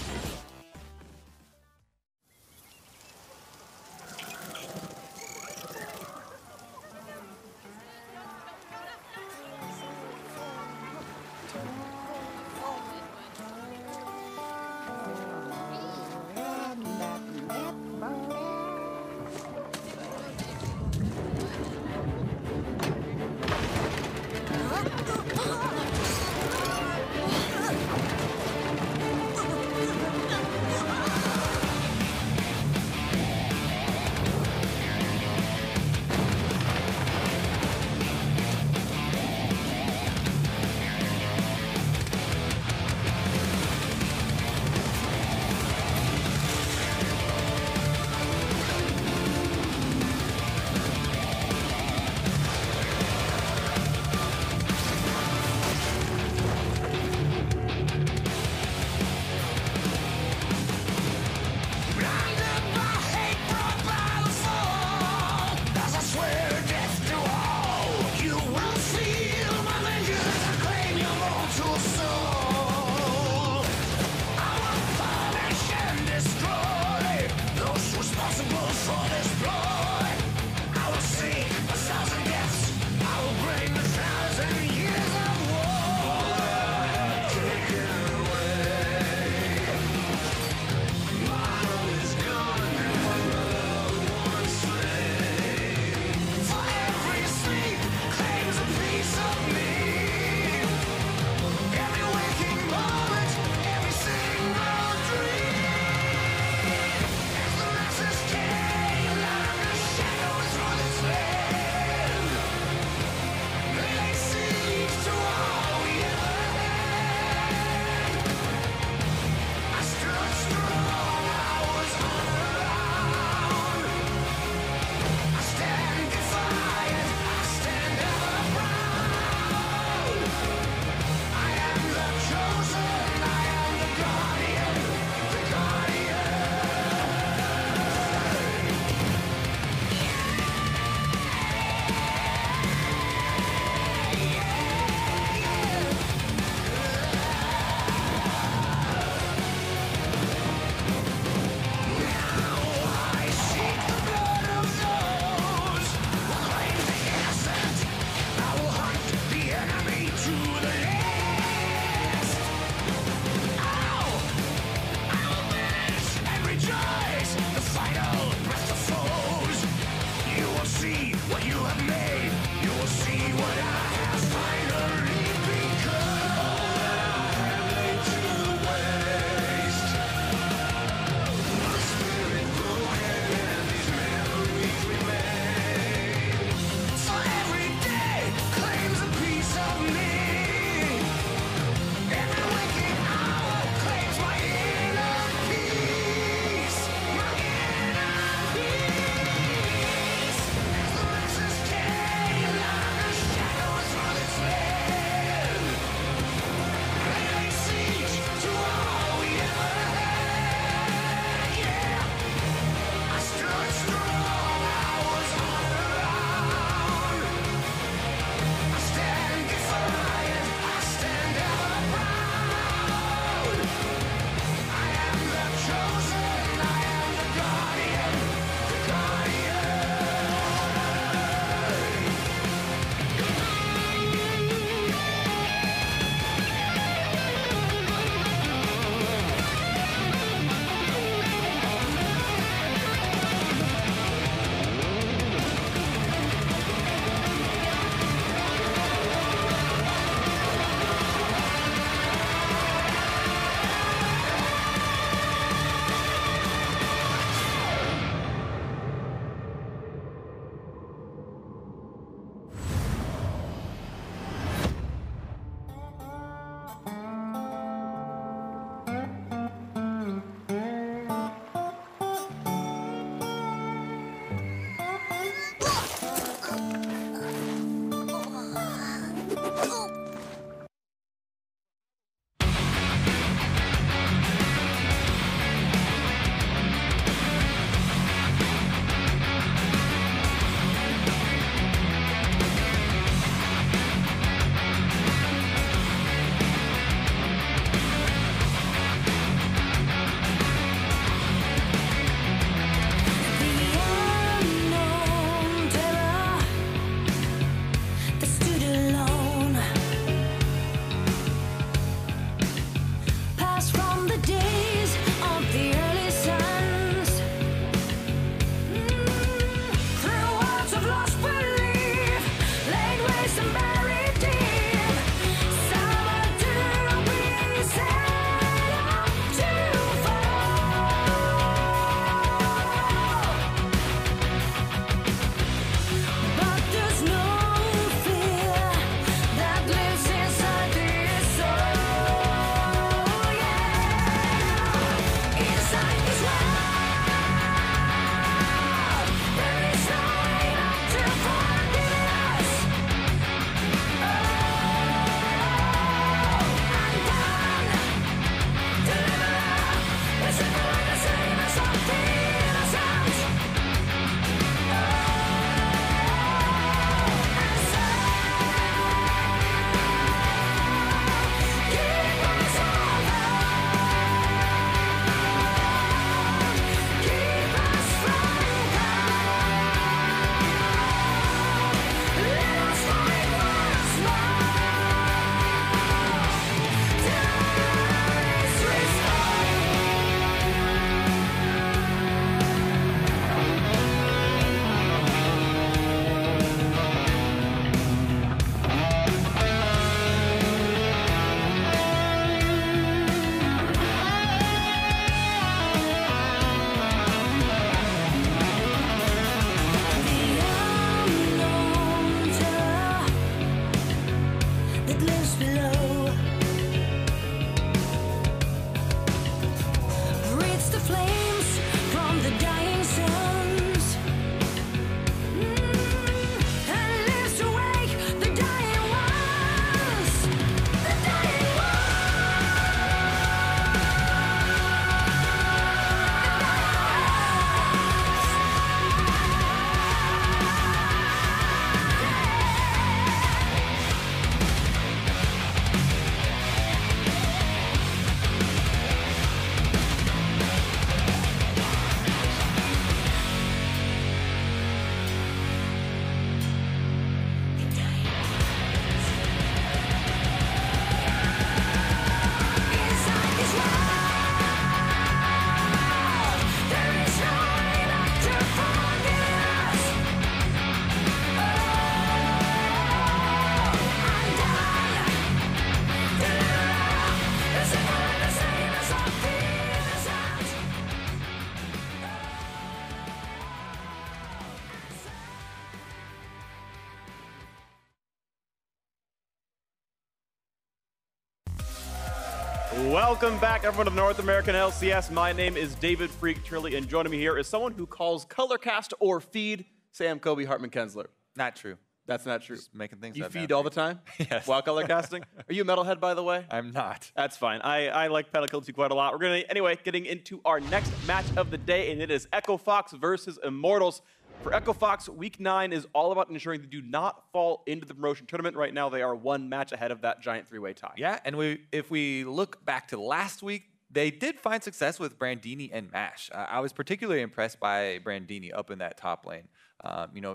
Welcome back, everyone, to North American LCS. My name is David Freak Turley, and joining me here is someone who calls Colorcast or feed Sam Kobe Hartman Kensler. Not true. That's not true. Just making things You up feed now. all the time? Yes. While color casting? Are you a metalhead, by the way? I'm not. That's fine. I like Pedicles quite a lot. We're going to, anyway, getting into our next match of the day, and it is Echo Fox versus Immortals. For Echo Fox, Week 9 is all about ensuring they do not fall into the promotion tournament. Right now, they are one match ahead of that giant three-way tie. Yeah, and if we look back to last week, they did find success with Brandini and Mash. I was particularly impressed by Brandini up in that top lane.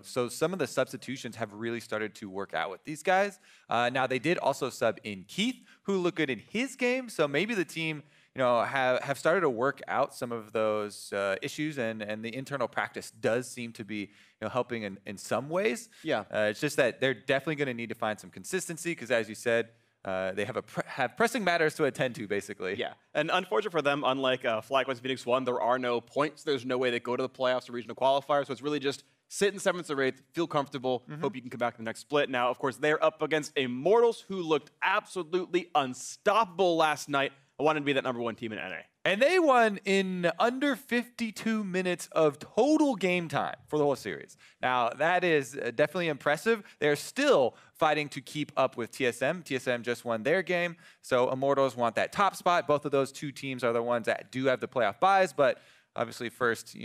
So some of the substitutions have really started to work out with these guys. Now, they did also sub in Keith, who looked good in his game. So maybe the team, have started to work out some of those issues, and the internal practice does seem to be, helping in some ways. Yeah. It's just that they're definitely going to need to find some consistency because, as you said, they have pressing matters to attend to, basically. Yeah, and unfortunate for them, unlike FLICKR Phoenix 1, there are no points. There's no way they go to the playoffs or regional qualifiers, so it's really just sit in 7th or 8th, feel comfortable, hope you can come back in the next split. Now, of course, they're up against Immortals, who looked absolutely unstoppable last night. I wanted to be that #1 team in NA. And they won in under 52 minutes of total game time for the whole series. Now, that is definitely impressive. They're still fighting to keep up with TSM. TSM just won their game, so Immortals want that top spot. Both of those two teams are the ones that do have the playoff buys, but obviously first,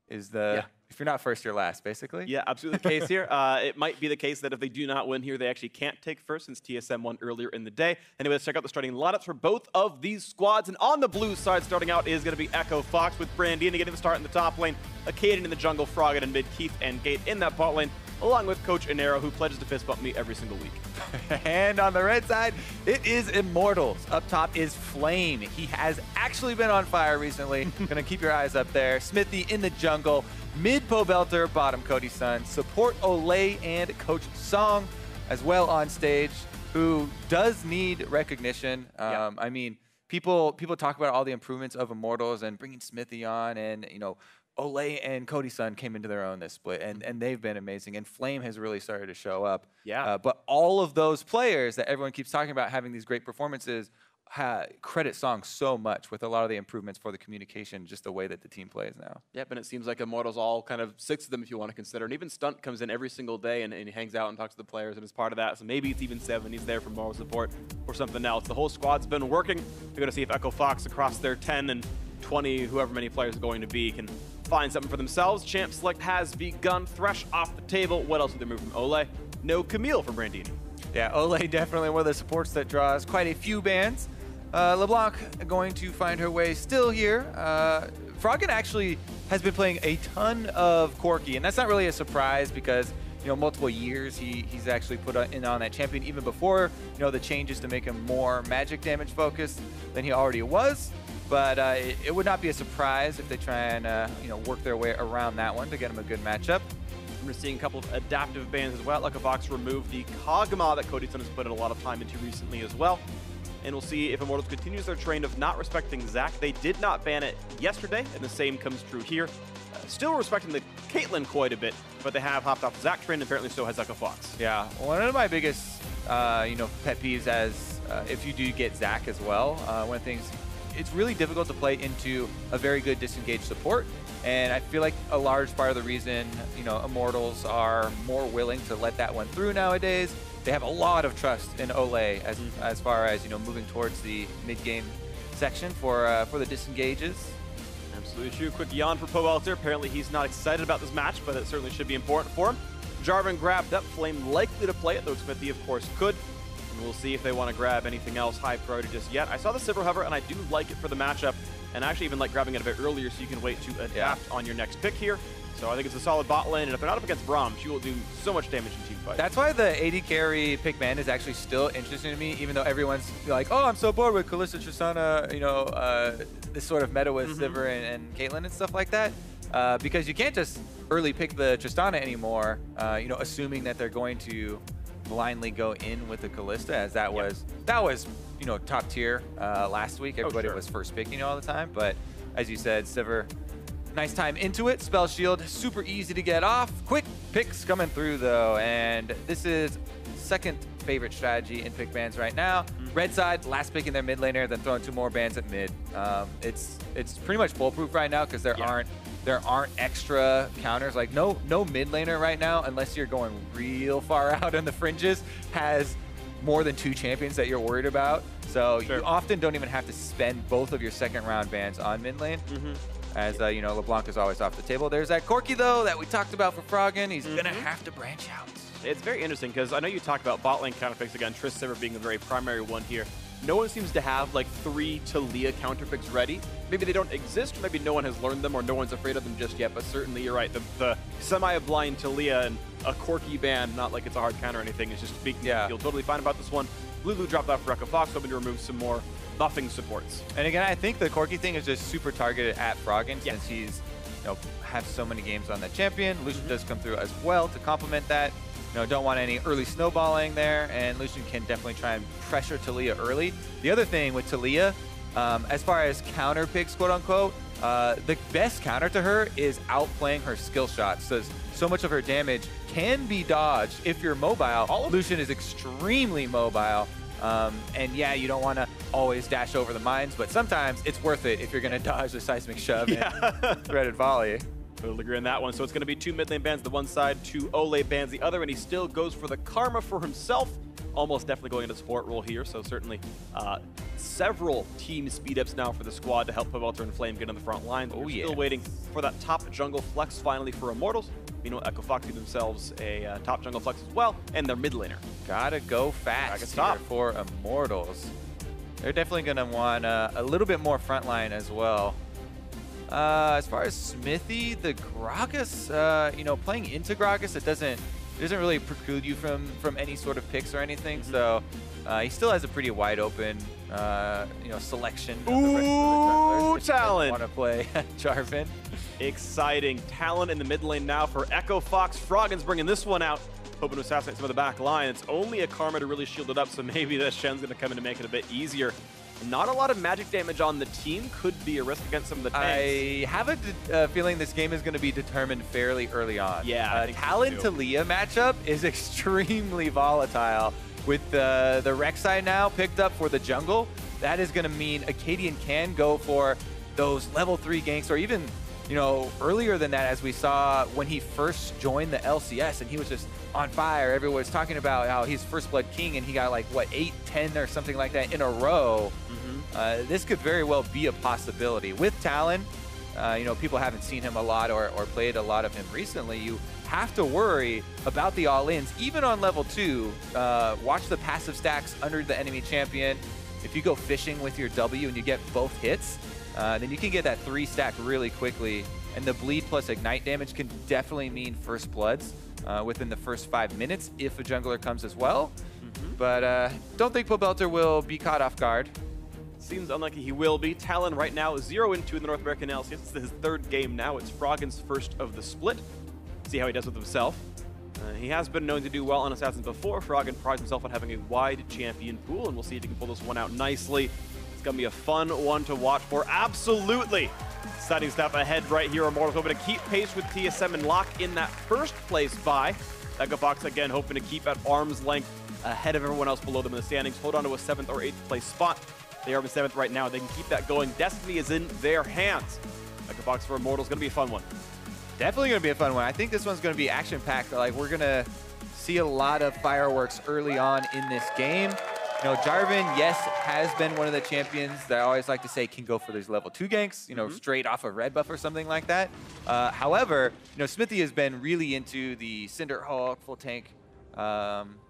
is the... Yeah. If you're not first, you're last, basically. Yeah, absolutely the case here. It might be the case that if they do not win here, they actually can't take first since TSM won earlier in the day. Anyway, let's check out the starting lineups for both of these squads. And on the blue side, starting out is going to be Echo Fox with Brandini getting the start in the top lane, Akaden in the jungle, Froggen in mid, Keith and Gate in that bot lane, along with Coach Inero, who pledges to fist bump me every single week. And on the red side, it is Immortals. Up top is Flame. He has actually been on fire recently. Gonna keep your eyes up there. Smithy in the jungle. Mid Pobelter, bottom Cody Sun. Support Olay and Coach Song as well on stage, who does need recognition. I mean, people talk about all the improvements of Immortals and bringing Smithy on, and Olay and Cody Sun came into their own this split, and they've been amazing. And Flame has really started to show up. Yeah. But all of those players that everyone keeps talking about having these great performances credit Song so much with a lot of the improvements for the communication, just the way that the team plays now. Yep, and it seems like Immortals, all kind of 6 of them if you want to consider. And even Stunt comes in every single day and he hangs out and talks to the players and is part of that. So maybe it's even 7. He's there for moral support or something else. The whole squad's been working. We're going to see if Echo Fox across their 10 and 20, whoever many players are going to be, can find something for themselves. Champ select has begun. Thresh off the table. What else did they move from Olay? No Camille from Brandini. Yeah, Olay definitely one of the supports that draws quite a few bans. LeBlanc going to find her way still here. Froggen actually has been playing a ton of Corki, and that's not really a surprise because multiple years he's actually put in on that champion even before the changes to make him more magic damage focused than he already was. But it would not be a surprise if they try and work their way around that one to get him a good matchup. We're seeing a couple of adaptive bans as well. Like a Fox removed the Kog'Maw that Cody Sun has put in a lot of time into recently as well. And we'll see if Immortals continues their trend of not respecting Zac. They did not ban it yesterday, and the same comes true here. Still respecting the Caitlyn quite a bit, but they have hopped off the Zac train, and apparently so has Echo Fox. Yeah, one of my biggest, pet peeves as if you do get Zac as well, one of the things, it's really difficult to play into a very good disengaged support. And I feel like a large part of the reason, Immortals are more willing to let that one through nowadays. They have a lot of trust in Olay as far as moving towards the mid-game section for the disengages. Absolutely true. Quick yawn for Pobelter. Apparently he's not excited about this match, but it certainly should be important for him. Jarvan grabbed up. Flame likely to play it, though Smithy of course could. And we'll see if they want to grab anything else high priority just yet. I saw the Silver Hover, and I do like it for the matchup. And I actually even like grabbing it a bit earlier so you can wait to adapt on your next pick here. So I think it's a solid bot lane, and if they're not up against Braum, she will do so much damage in team fight. That's why the AD carry pick ban is actually still interesting to me, even though everyone's like, oh, I'm so bored with Kalista, Tristana, this sort of meta with Sivir and Caitlyn and stuff like that. Because you can't just early pick the Tristana anymore, assuming that they're going to blindly go in with the Kalista, as that was top tier last week. Everybody was first picking all the time, but as you said, Sivir, nice time into it. Spell Shield, super easy to get off. Quick picks coming through though, and this is second favorite strategy in pick bans right now. Red side, last picking their mid laner, then throwing 2 more bans at mid. It's pretty much foolproof right now because there aren't extra counters. Like no mid laner right now, unless you're going real far out in the fringes, has more than 2 champions that you're worried about. So you often don't even have to spend both of your second round bans on mid lane. As you know, LeBlanc is always off the table. There's that Corki though that we talked about for Froggen. He's gonna have to branch out. It's very interesting because I know you talked about bot lane counter picks again, Triss Silver being the very primary one here. No one seems to have like 3 Taliyah counter picks ready. Maybe they don't exist, maybe no one has learned them or no one's afraid of them just yet, but certainly you're right. The semi-blind Taliyah and a Corki ban, not like it's a hard counter or anything, it's just making you feel totally fine about this one. Lulu dropped out for Echo Fox, hoping to remove some more buffing supports. And again, I think the Corki thing is just super targeted at Froggen since he's, have so many games on that champion. Lucian does come through as well to complement that. Don't want any early snowballing there, and Lucian can definitely try and pressure Taliyah early. The other thing with Taliyah, as far as counter picks, quote unquote, the best counter to her is outplaying her skill shots. So much of her damage can be dodged if you're mobile. Lucian is extremely mobile. And yeah, you don't want to always dash over the mines, but sometimes it's worth it if you're going to dodge the seismic shove and threaded volley. Totally agree on that one. So it's going to be 2 mid lane bans the one side, 2 Ole bans the other, and he still goes for the karma for himself. Almost definitely going into support role here, so certainly several team speed ups now for the squad to help Pobelter and Flame get on the front line. We're still waiting for that top jungle flex finally for Immortals. Meanwhile, Echo Fox do themselves a top jungle flex as well, and their mid laner. Gotta go fast here for Immortals. They're definitely gonna want a little bit more frontline as well. As far as Smithy, the Gragas, playing into Gragas, it doesn't really preclude you from any sort of picks or anything. So he still has a pretty wide open, selection. Ooh, Talon! Want to play Jarvan? Exciting. Talon in the mid lane now for Echo Fox. Froggen's bringing this one out, hoping to assassinate some of the back line. It's only a Karma to really shield it up, so maybe the Shen's going to come in to make it a bit easier. Not a lot of magic damage on the team. Could be a risk against some of the tanks. I have a feeling this game is going to be determined fairly early on. Yeah, Talon Taliyah matchup is extremely volatile. With the Rek'Sai now picked up for the jungle, that is going to mean Acadian can go for those level 3 ganks, or even earlier than that, as we saw when he first joined the LCS and he was just on fire. Everyone was talking about how he's First Blood King and he got like, what, 8, 10 or something like that in a row. This could very well be a possibility. With Talon, people haven't seen him a lot or played a lot of him recently. You have to worry about the all-ins, even on level 2. Watch the passive stacks under the enemy champion. If you go fishing with your W and you get both hits, then you can get that 3 stack really quickly. And the bleed plus ignite damage can definitely mean first bloods within the first 5 minutes if a jungler comes as well. But don't think Pobelter will be caught off guard. Seems unlikely he will be. Talon right now is 0-2 in the North American LCS. It's his 3rd game now. It's Froggen's first of the split. See how he does with himself. He has been known to do well on Assassins before. Froggen prides himself on having a wide champion pool, and we'll see if he can pull this one out nicely. It's going to be a fun one to watch for. Absolutely exciting stuff ahead right here. Immortals hoping to keep pace with TSM and lock in that first place bye. Echo Fox again hoping to keep at arm's length ahead of everyone else below them in the standings. Hold on to a 7th or 8th place spot. They are in 7th right now. They can keep that going. Destiny is in their hands. Echo Fox for Immortals, going to be a fun one. Definitely going to be a fun one. I think this one's going to be action-packed. Like, we're going to see a lot of fireworks early on in this game. Jarvan, yes, has been one of the champions that I always like to say can go for these level 2 ganks, straight off a red buff or something like that. However, Smithy has been really into the Cinder Hulk, full tank Jarvan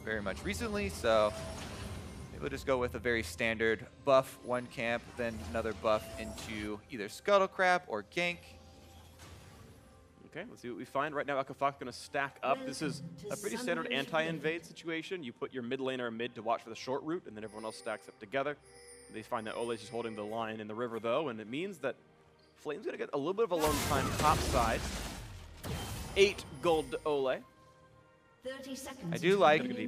very much recently, so we'll just go with a very standard buff, 1 camp, then another buff into either Scuttle Crab or gank. Okay, let's see what we find. Right now, Echo Fox going to stack up. This is a pretty standard anti-invade situation. You put your mid laner mid to watch for the short route, and then everyone else stacks up together. They find that Ole's just holding the line in the river, though, and it means that Flame's going to get a little bit of alone time top side. 8 gold to Ole. 30 seconds.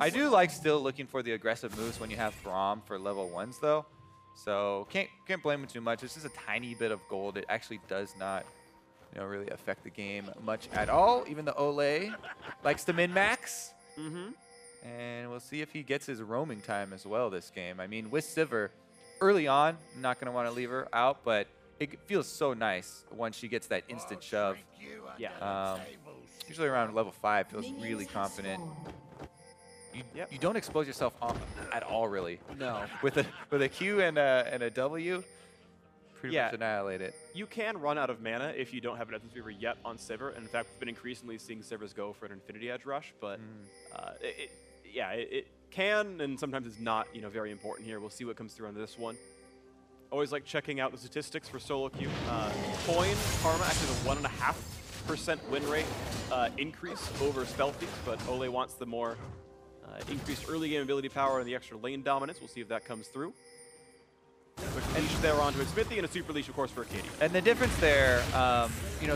I do like still looking for the aggressive moves when you have Throm for level 1s, though. So can't blame him too much. It's just a tiny bit of gold. It actually does not really affect the game much at all. Even the Ole likes to min-max. And we'll see if he gets his roaming time as well this game. I mean, with Sivir, early on, I'm not going to want to leave her out, but it feels so nice once she gets that instant shove. Yeah. Usually around level 5, feels really confident. You don't expose yourself at all, really. No. With a Q and a W, pretty much annihilate it. You can run out of mana if you don't have an Essence Weaver yet on Sivir. In fact, we've been increasingly seeing Sivers go for an Infinity Edge rush, but it can, and sometimes it's not, very important here. We'll see what comes through on this one. Always like checking out the statistics for solo queue. Coin, Karma actually has a 1.5% win rate increase over Spellthief, but Ole wants the more increased early game ability power and the extra lane dominance. We'll see if that comes through. Quick leash there onto a Smithy and a super leash, of course, for Acadia. And the difference there,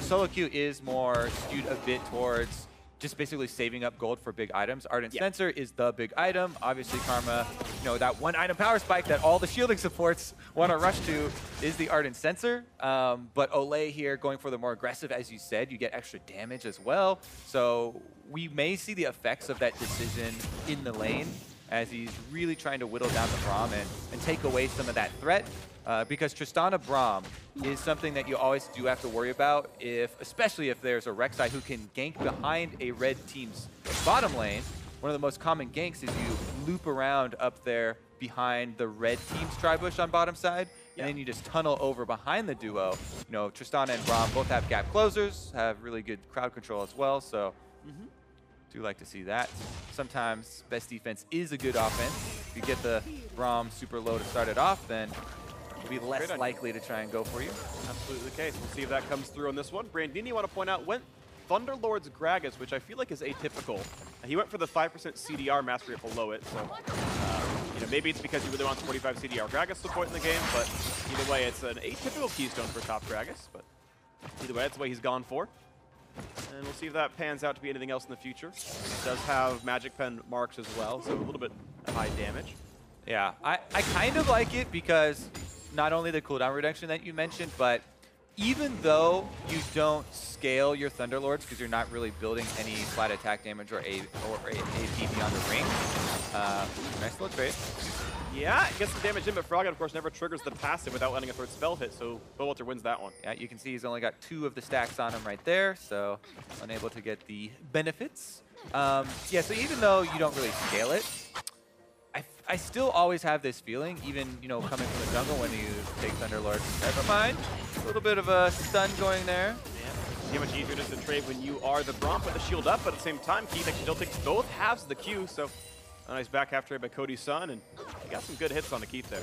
solo queue is more skewed a bit towards just basically saving up gold for big items. Ardent Censer is the big item. Obviously, Karma, that one item power spike that all the shielding supports want to rush to is the Ardent Censer. But Ole here going for the more aggressive, as you said, you get extra damage as well. So we may see the effects of that decision in the lane as he's really trying to whittle down the Braum and take away some of that threat. Because Tristana Braum is something that you always do have to worry about, especially if there's a Rek'Sai who can gank behind a red team's bottom lane. One of the most common ganks is you loop around up there behind the red team's Tribush on bottom side, and then you just tunnel over behind the duo. Tristana and Braum both have gap closers, have really good crowd control as well, so do like to see that. Sometimes best defense is a good offense. If you get the Braum super low to start it off, then be less likely to try and go for you. Absolutely the case. We'll see if that comes through on this one. Brandini, you want to point out, went Thunderlord's Gragas, which I feel like is atypical. He went for the 5% CDR mastery it below it, so maybe it's because he really wants 45 CDR Gragas support in the game, but either way, it's an atypical keystone for top Gragas, but either way, that's the way he's gone for. And we'll see if that pans out to be anything else in the future. It does have Magic Pen marks as well, so a little bit of high damage. Yeah, I kind of like it because not only the cooldown reduction that you mentioned, but even though you don't scale your Thunderlords because you're not really building any flat attack damage or AP beyond the ring, nice little trade. Yeah, it gets some damage in, but Froggen, of course, never triggers the passive without letting a third spell hit, so Bowalter wins that one. Yeah, you can see he's only got 2 of the stacks on him right there, so unable to get the benefits. So even though you don't really scale it, I still always have this feeling, even, coming from the jungle when you take Thunderlord. Never mind. A little bit of a stun going there. Yeah, see how much easier it is to trade when you are the Braum, put the shield up, but at the same time, Keith actually still takes both halves of the Q, so a nice back half trade by Cody's son, and he got some good hits on the Keith there.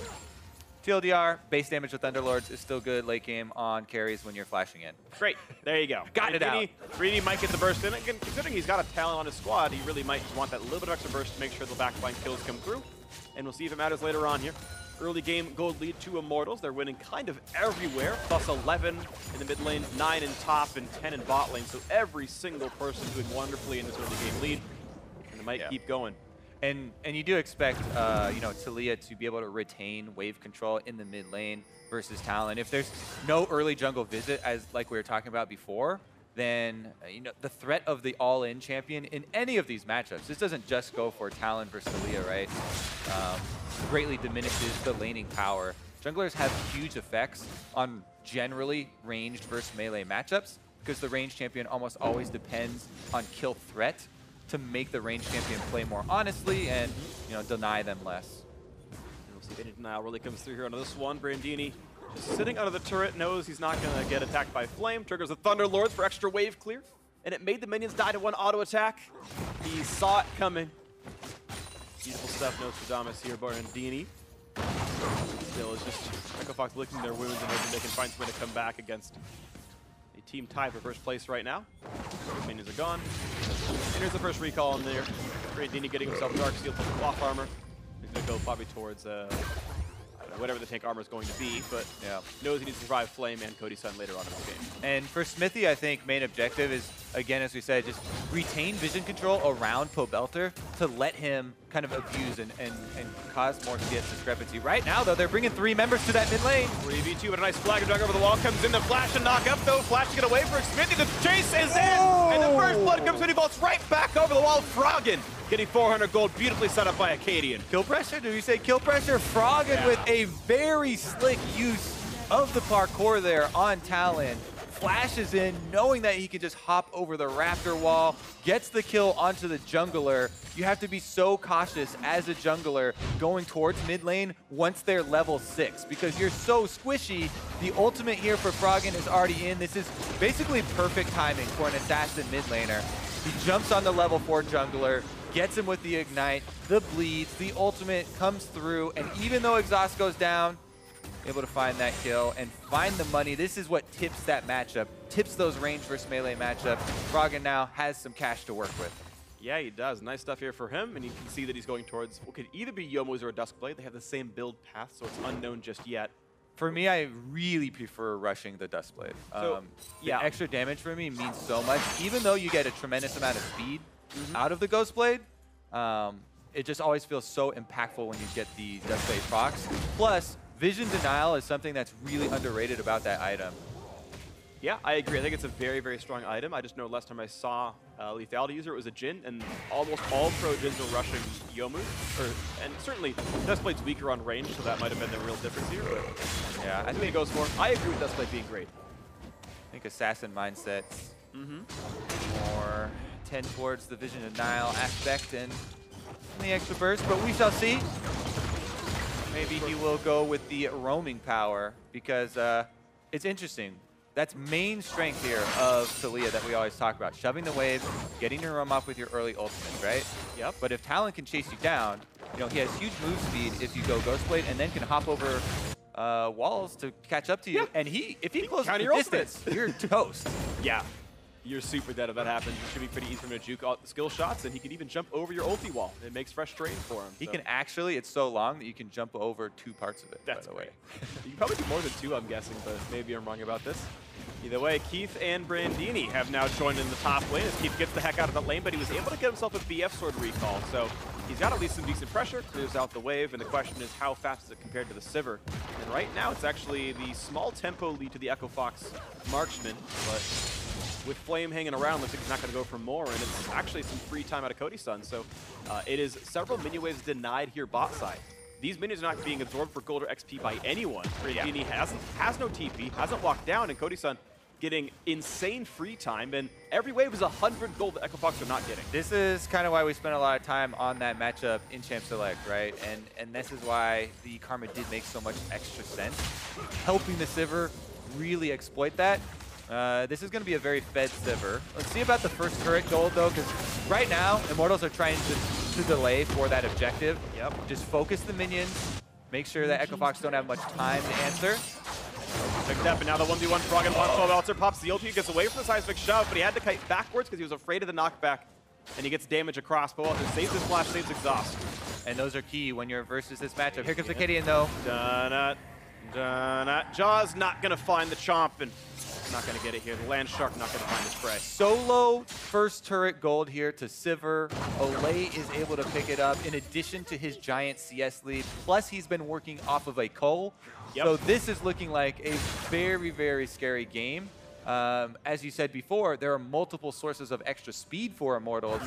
TLDR, base damage with Thunderlords is still good late game on carries when you're flashing in. Great. There you go. Got it out. Greedy might get the burst in. Again, considering he's got a talent on his squad, he really might just want that little bit of extra burst to make sure the backline kills come through. And we'll see if it matters later on here. Early game gold lead to Immortals. They're winning kind of everywhere. Plus 11 in the mid lane, 9 in top, and 10 in bot lane. So every single person doing wonderfully in this early game lead. And it might keep going. And you do expect, Talia to be able to retain wave control in the mid lane versus Talon. If there's no early jungle visit, as like we were talking about before, then the threat of the all-in champion in any of these matchups, this doesn't just go for Talon versus Talia, right? Greatly diminishes the laning power. Junglers have huge effects on generally ranged versus melee matchups because the ranged champion almost always depends on kill threat to make the ranged champion play more honestly and deny them less. And we'll see if any denial really comes through here on this one. Brandini just sitting under the turret, knows he's not going to get attacked by Flame, triggers the Thunderlords for extra wave clear, and it made the minions die to one auto attack. He saw it coming. Beautiful stuff, Nostradamus here, Brandini. Still is just Echo Fox licking their wounds and hoping they can find some way to come back against a team tied for first place right now. Minions are gone. And here's the first recall in there. Brandini getting himself Dark Steel plus cloth armor. He's going to go probably towards whatever the tank armor is going to be, but knows he needs to survive Flame and Cody's son later on in the game. And for Smithy, I think main objective is again, as we said, just retain vision control around Pobelter to let him kind of abuse and cause more CS discrepancy. Right now, though, they're bringing 3 members to that mid lane. 3v2, but a nice flag dunk over the wall comes in. The flash and knock up, though. Flash to get away for Smithy. The chase is in, and the first blood comes when he vaults right back over the wall. Froggen getting 400 gold, beautifully set up by Acadian. Kill pressure? Do we say kill pressure? Froggen with a very slick use of the parkour there on Talon. Flashes in, knowing that he can just hop over the Raptor wall, gets the kill onto the jungler. You have to be so cautious as a jungler going towards mid lane once they're level 6, because you're so squishy. The ultimate here for Froggen is already in. This is basically perfect timing for an assassin mid laner. He jumps on the level 4 jungler, gets him with the ignite, the bleeds, the ultimate comes through, and even though exhaust goes down, able to find that kill and find the money. This is what tips that matchup, tips those range versus melee matchup. Froggen now has some cash to work with. Yeah, he does. Nice stuff here for him, and you can see that he's going towards what could either be Youmuu's or a Duskblade. They have the same build path, so it's unknown just yet. For me, I really prefer rushing the Duskblade. The extra damage for me means so much. Even though you get a tremendous amount of speed out of the Ghostblade, it just always feels so impactful when you get the Duskblade procs. Plus, Vision Denial is something that's really underrated about that item. Yeah, I agree. I think it's a very, very strong item. I just know last time I saw Lethality user, it was a Jhin, and almost all pro Jhins were rushing Youmuu. And certainly, Duskblade's weaker on range, so that might have been the real difference here. But yeah, I think it goes for. I agree with Duskblade being great. I think Assassin mindset more tend towards the Vision Denial aspect and the extra burst, but we shall see. Maybe he will go with the roaming power, because it's interesting. That's main strength here of Taliyah that we always talk about. Shoving the wave, getting your roam off with your early ultimate, right? Yep. But if Talon can chase you down, you know, he has huge move speed if you go Ghostblade, and then can hop over walls to catch up to you. Yeah. And if he closes the distance, you're toast. Yeah. You're super dead if that happens. It should be pretty easy for him to juke out the skill shots, and he can even jump over your ulti wall. It makes fresh terrain for him. He can actually, it's so long that you can jump over 2 parts of it, That's by the way. You can probably do more than 2, I'm guessing, but maybe I'm wrong about this. Either way, Keith and Brandini have now joined in the top lane as Keith gets the heck out of that lane, but he was able to get himself a BF sword recall. So he's got at least some decent pressure, clears out the wave, and the question is how fast is it compared to the Sivir? And right now it's actually the small tempo lead to the Echo Fox marksman, but with Flame hanging around, looks like he's not going to go for more, and it's actually some free time out of Cody's Sun. So it is several minion waves denied here bot side. These minions are not being absorbed for gold or XP by anyone. Brandini has no TP, hasn't walked down, and Cody's Sun getting insane free time, and every wave is 100 gold that Echo Fox are not getting. This is kind of why we spent a lot of time on that matchup in Champ Select, right? And this is why the Karma did make so much extra sense. Helping the Sivir really exploit that. This is going to be a very fed Sivir. Let's see about the first turret gold, though, because right now, Immortals are trying to delay for that objective. Yep. Just focus the minions, make sure that Echo Fox don't have much time to answer. Picked up, and now the 1v1 Froggen on Pobelter pops the ulti, gets away from the seismic shove, but he had to kite backwards because he was afraid of the knockback, and he gets damage across. Pobelter saves his flash, saves exhaust. And those are key when you're versus this matchup. Here comes Acadian, though. Jaw's not going to find the chomp, and not going to get it here. The Land Shark not going to find his prey. Solo first turret gold here to Sivir. Olay is able to pick it up in addition to his giant CS lead. Plus, he's been working off of a Cole. Yep. So this is looking like a very, very scary game. As you said before, there are multiple sources of extra speed for Immortals.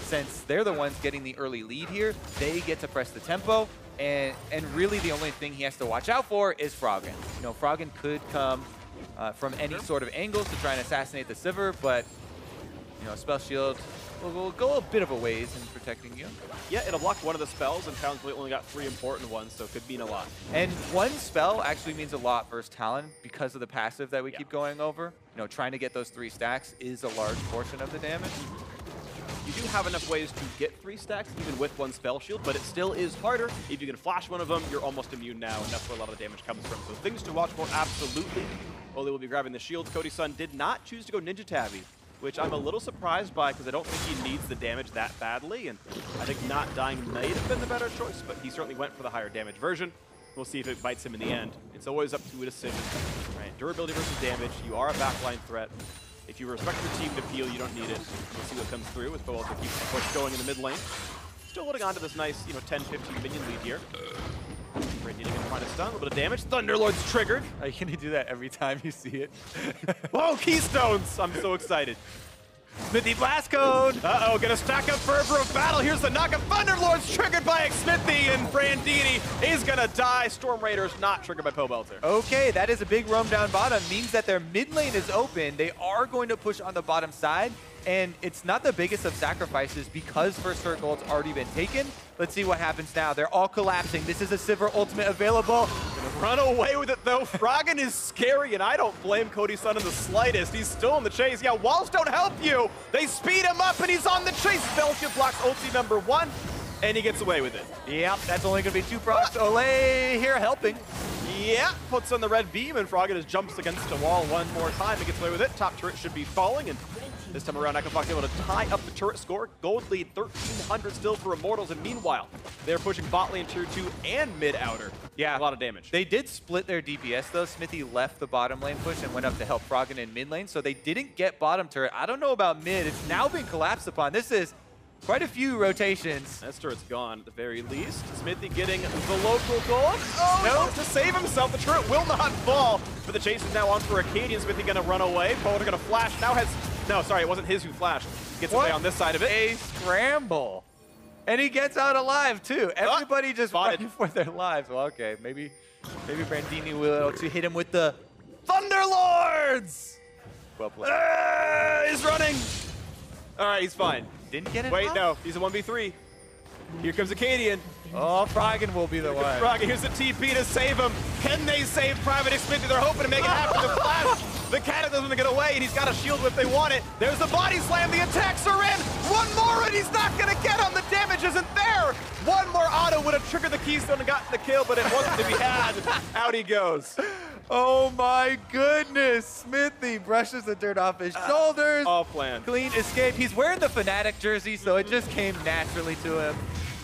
Since they're the ones getting the early lead here, they get to press the tempo. And really the only thing he has to watch out for is Froggen. You know, Froggen could come from any sort of angles to try and assassinate the Sivir, but you know, Spell Shield will go a bit of a ways in protecting you. Yeah, it'll block one of the spells, and Talon's really only got 3 important ones, so it could mean a lot. And one spell actually means a lot versus Talon because of the passive that we keep going over. You know, trying to get those 3 stacks is a large portion of the damage. You do have enough ways to get 3 stacks, even with 1 spell shield, but it still is harder. If you can flash one of them, you're almost immune now, and that's where a lot of the damage comes from. So things to watch for, absolutely. Ole will be grabbing the shields. Cody's Sun did not choose to go Ninja Tabby, which I'm a little surprised by because I don't think he needs the damage that badly, and I think not dying may have been the better choice, but he certainly went for the higher damage version. We'll see if it bites him in the end. It's always up to a decision. Right? Durability versus damage. You are a backline threat. If you respect your team to peel, you don't need it. We'll see what comes through as Boelter keeps the push going in the mid lane. Still holding on to this nice, 10-15 minion lead here. Brandini gonna find a stun, a little bit of damage. Thunderlord's triggered. Are you gonna do that every time you see it? Whoa, Keystones! I'm so excited. Smithy Blast Cone! Uh-oh, gonna stack up Fervor of Battle. Here's the knockup. Thunderlord's triggered by Smithy, and Brandini is gonna die. Storm Raiders not triggered by Pobelter. Okay, that is a big roam down bottom. Means that their mid lane is open. They are going to push on the bottom side, and it's not the biggest of sacrifices because first turret gold's already been taken. Let's see what happens now. They're all collapsing. This is a Sivir ultimate available. Gonna run away with it though. Froggen is scary, and I don't blame Cody Sun in the slightest. He's still in the chase. Yeah, walls don't help you. They speed him up, and he's on the chase. Fellowship blocks ulti number 1, and he gets away with it. Yep, that's only gonna be 2 procs. Olay here helping. Yeah, puts on the red beam, and Froggen just jumps against the wall one more time and gets away with it. Top turret should be falling, and this time around, Echofox able to tie up the turret score. Gold lead 1,300 still for Immortals, and meanwhile, they're pushing bot lane tier 2 and mid outer. Yeah, a lot of damage. They did split their DPS though. Smithy left the bottom lane push and went up to help Froggen in mid lane, so they didn't get bottom turret. I don't know about mid. It's now been collapsed upon. This is quite a few rotations. That turret's gone at the very least. Smithy getting the local gold. Oh, no, to save himself. The turret will not fall, but the chase is now on for Acadian. Smithy gonna run away. Poeter gonna flash. Now has, no, sorry, it wasn't his who flashed. Gets away on this side of it. A scramble. And he gets out alive too. Everybody just running for their lives. Well, okay, maybe Brandini will to hit him with the Thunderlords. Well played. He's running. All right, he's fine. Didn't get it. Wait, no, he's a 1v3. Here comes Acadian. Oh, Froggen will be the one. Froggen, here's a TP to save him. Can they save Private Smithy? They're hoping to make it happen. The flash. The Cataclysm to get away, and he's got a shield if they want it. There's the body slam. The attacks are in. One more, and he's not going to get him. The damage isn't there. One more auto would have triggered the keystone and gotten the kill, but it wasn't to be had. Out he goes. Oh my goodness. Smithy brushes the dirt off his shoulders. All planned. Clean escape. He's wearing the Fnatic jersey, so it just came naturally to him.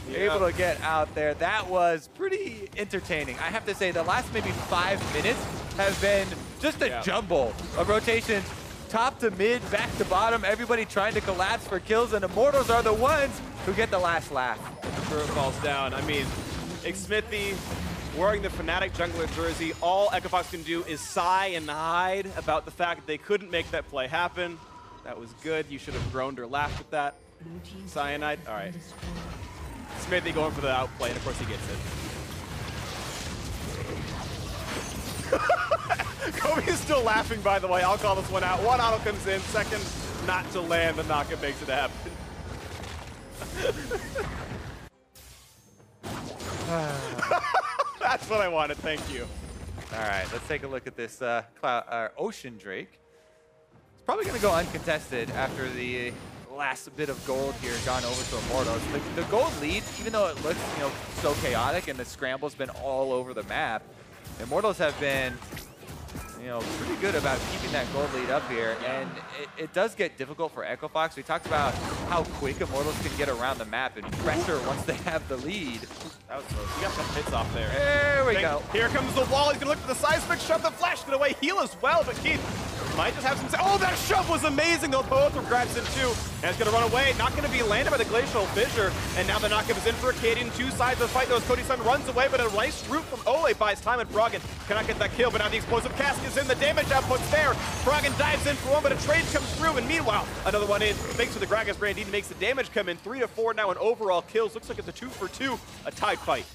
Yeah. Able to get out there. That was pretty entertaining. I have to say, the last maybe 5 minutes have been just a jumble of rotations. Top to mid, back to bottom, everybody trying to collapse for kills, and Immortals are the ones who get the last laugh. Turret falls down. I mean, Smithy wearing the Fnatic jungler jersey, all Echofox can do is sigh and hide about the fact that they couldn't make that play happen. That was good. You should have groaned or laughed at that. Cyanide. All right. Smithy going for the outplay, and of course he gets it. Kobe is still laughing, by the way. I'll call this one out. One auto comes in, second not to land, the knockup makes it happen. That's what I wanted, thank you. All right, let's take a look at this Ocean Drake. It's probably going to go uncontested after the last bit of gold here gone over to Immortals. The gold lead, even though it looks so chaotic and the scramble's been all over the map, Immortals have been pretty good about keeping that gold lead up here, and it does get difficult for Echofox. We talked about how quick Immortals can get around the map and pressure once they have the lead. That was close. He got some hits off there. There we go. Here comes the wall. He's gonna look for the seismic, shove the flash, get away, heal as well, but Keith might just have some. Oh, that shove was amazing, though. Both grabs him too, and it's gonna run away. Not gonna be landed by the glacial fissure, and now the knockup is in for Acadian. Two sides of the fight. Though Cody Sun runs away, but a nice root from Ole buys time, and Froggen cannot get that kill. But now the explosive cask is in. The damage output's there. Froggen dives in for one, but a trade comes through, and meanwhile another one in. Thanks to the Gragas, Brandini makes the damage come in. 3-4 now in overall kills. Looks like it's a 2-for-2, a tied fight.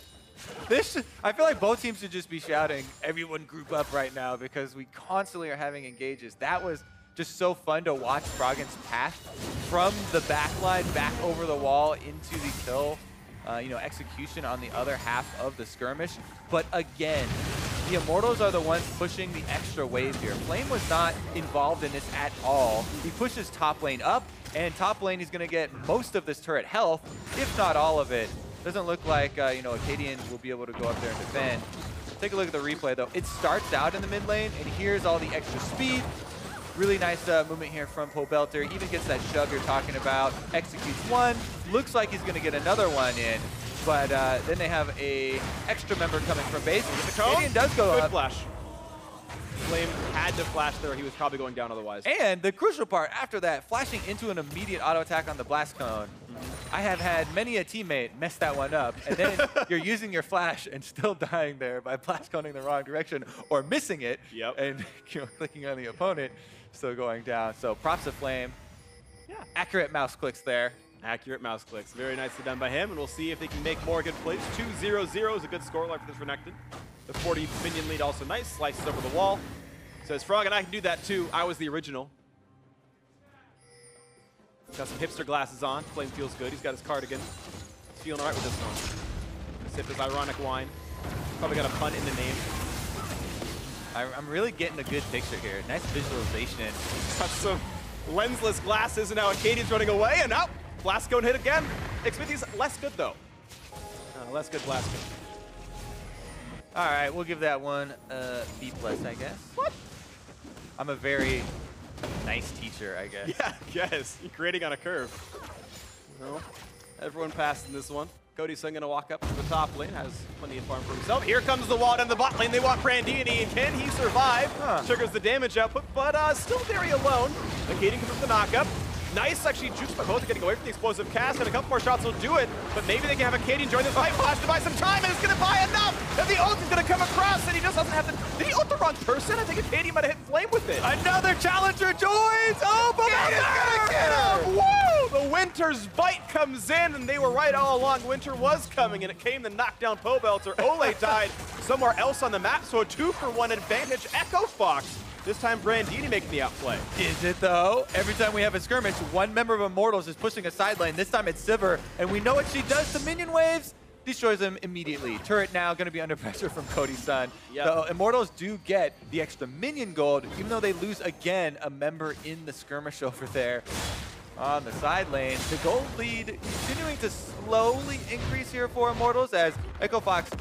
I feel like both teams should just be shouting, everyone group up right now, because we constantly are having engages. That was just so fun to watch Froggen's path from the back line back over the wall into the kill, execution on the other half of the skirmish. But again, the Immortals are the ones pushing the extra wave here. Flame was not involved in this at all. He pushes top lane up, and top lane he's going to get most of this turret health, if not all of it. Doesn't look like, Acadian will be able to go up there and defend. Take a look at the replay, though. It starts out in the mid lane, and here's all the extra speed. Really nice movement here from Pobelter. Even gets that shove you're talking about. Executes one. Looks like he's going to get another one in. But then they have a extra member coming from base. Acadian does go up. Flash. Flame had to flash there. He was probably going down otherwise. And the crucial part after that, flashing into an immediate auto attack on the blast cone. I have had many a teammate mess that one up, and then you're using your flash and still dying there by blast coning the wrong direction or missing it, and clicking on the opponent, still going down. So props to Flame. Yeah, accurate mouse clicks there. Accurate mouse clicks. Very nicely done by him, and we'll see if they can make more good plays. 2-0-0 is a good scoreline for this Renekton. The 40 minion lead also nice. Slices over the wall. Says Frog, and I can do that too. I was the original. Got some hipster glasses on. Flame feels good. He's got his cardigan. He's feeling all right with this one. Sip his ironic wine. Probably got a pun in the name. I'm really getting a good picture here. Nice visualization. Got some lensless glasses, and now Acadian's running away, and now blast cone hit again. Xmithy's less good though. Less good blast cone. All right, we'll give that one a B+, I guess. What? I'm a very nice teacher, I guess. Yeah, yes. You're grading on a curve. No, everyone passed in this one. Cody's Sun gonna walk up to the top lane, has plenty of farm for himself. Here comes the wall down the bot lane. They want Brandini, and can he survive? Triggers the damage output, but still very alone. Acadian comes with the knockup. Nice, actually, juiced by both getting away from the explosive cast, and a couple more shots will do it, but maybe they can have Acadian join this fight flash to buy some time, and it's going to buy enough, and the ult is going to come across, and he just doesn't have to... Did he ult the wrong person? I think Acadian might have hit Flame with it. Another challenger joins! Oh, but he's going to get him! Woo! The Winter's bite comes in, and they were right all along. Winter was coming, and it came to knock down Pobelter. Ole died somewhere else on the map, so a 2-for-1 advantage. Echo Fox. This time, Brandini making the outplay. Is it, though? Every time we have a skirmish, one member of Immortals is pushing a side lane. This time it's Sivir, and we know what she does to minion waves. Destroys them immediately. Turret now going to be under pressure from Cody's Sun. So Immortals do get the extra minion gold, even though they lose again a member in the skirmish over there on the side lane. The gold lead continuing to slowly increase here for Immortals as Echo Fox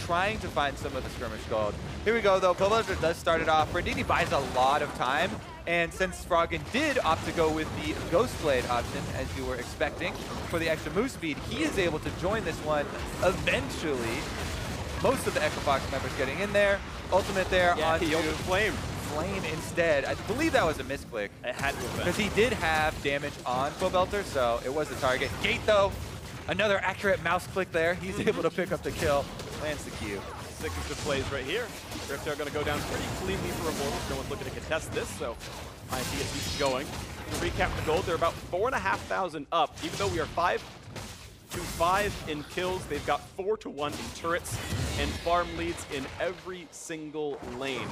trying to find some of the skirmish gold. Here we go, though. Pobelter does start it off. Brandini buys a lot of time, and since Froggen did opt to go with the Ghostblade option, as you were expecting, for the extra move speed, he is able to join this one eventually. Most of the Echo Fox members getting in there. Ultimate there onto Flame. Flame instead. I believe that was a misclick. It had to have been. Because he did have damage on Pobelter, so it was the target. Gate, though, another accurate mouse click there. He's able to pick up the kill. Lands the Q. Sickest of plays right here. Rift are going to go down pretty cleanly for Immortals. No one's looking to contest this, so IMT gets used to going. To recap the gold, they're about 4,500 up. Even though we are 5-5 in kills, they've got 4-1 in turrets and farm leads in every single lane.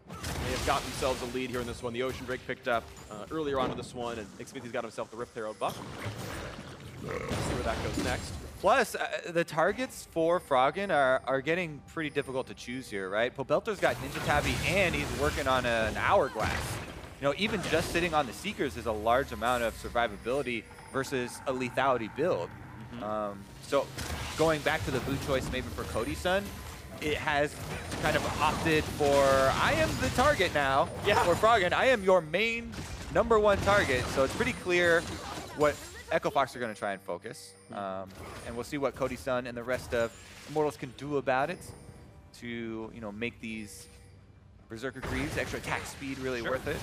They have got themselves a lead here in this one. The Ocean Drake picked up earlier on in this one, and Xmithy's got himself the Rift Arrow buff. Let's see where that goes next. Plus, the targets for Froggen are getting pretty difficult to choose here, right? Pobelter's got Ninja Tabby, and he's working on an Hourglass. Even just sitting on the Seekers is a large amount of survivability versus a lethality build. So going back to the blue choice maybe for Cody's Sun, it has kind of opted for, I am the target now for Froggen. I am your main #1 target, so it's pretty clear what Echo Fox are going to try and focus. And we'll see what Cody's Sun and the rest of Immortals can do about it to, make these Berserker Greaves, extra attack speed really worth it.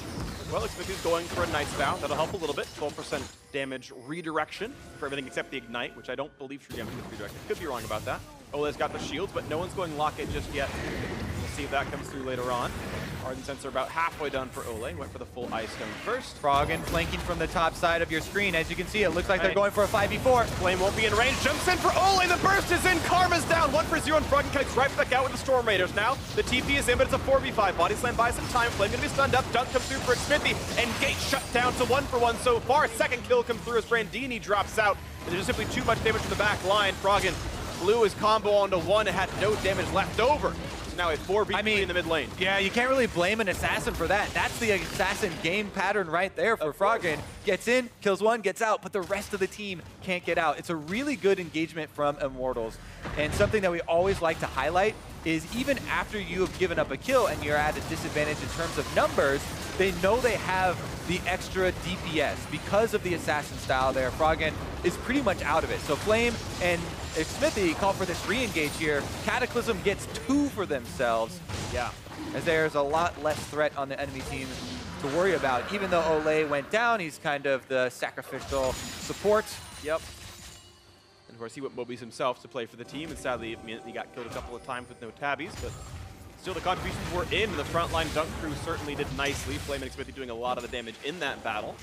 Well, Xmithy's going for a Knight's Vow. That'll help a little bit. 12% damage redirection for everything except the Ignite, which I don't believe should damage gets redirected. Could be wrong about that. Ole's got the shields, but no one's going lock-in just yet. We'll see if that comes through later on. Ardent Sense are about halfway done for Ole. Went for the full Ice Stone first. Froggen flanking from the top side of your screen. As you can see, it looks like they're going for a 5v4. Flame won't be in range. Jumps in for Ole. The burst is in. Karma's down. 1-for-0, and Froggen connects right back out with the Storm Raiders. Now, the TP is in, but it's a 4v5. Body slam buys some time. Flame going to be stunned up. Dunk comes through for Xmithy, and Gate shut down to 1-for-1 so far. Second kill comes through as Brandini drops out. There's simply too much damage from the back line. Froggen blew his combo onto one and had no damage left over. Now a 4v3 in the mid lane. Yeah, you can't really blame an assassin for that. That's the assassin game pattern right there for Froggen. Gets in, kills one, gets out, but the rest of the team can't get out. It's a really good engagement from Immortals. And something that we always like to highlight is even after you have given up a kill and you're at a disadvantage in terms of numbers, they know they have the extra DPS because of the assassin style there. Froggen is pretty much out of it. So Flame and Smithy call for this re-engage here. Cataclysm gets 2 for themselves. Yeah. As there's a lot less threat on the enemy team to worry about. Even though Ole went down, he's kind of the sacrificial support. Yep. And of course, he went Mobies himself to play for the team, and sadly, it meant he got killed a couple of times with no tabbies, but still the contributions were in. The frontline dunk crew certainly did nicely. Flame and Smithy doing a lot of the damage in that battle.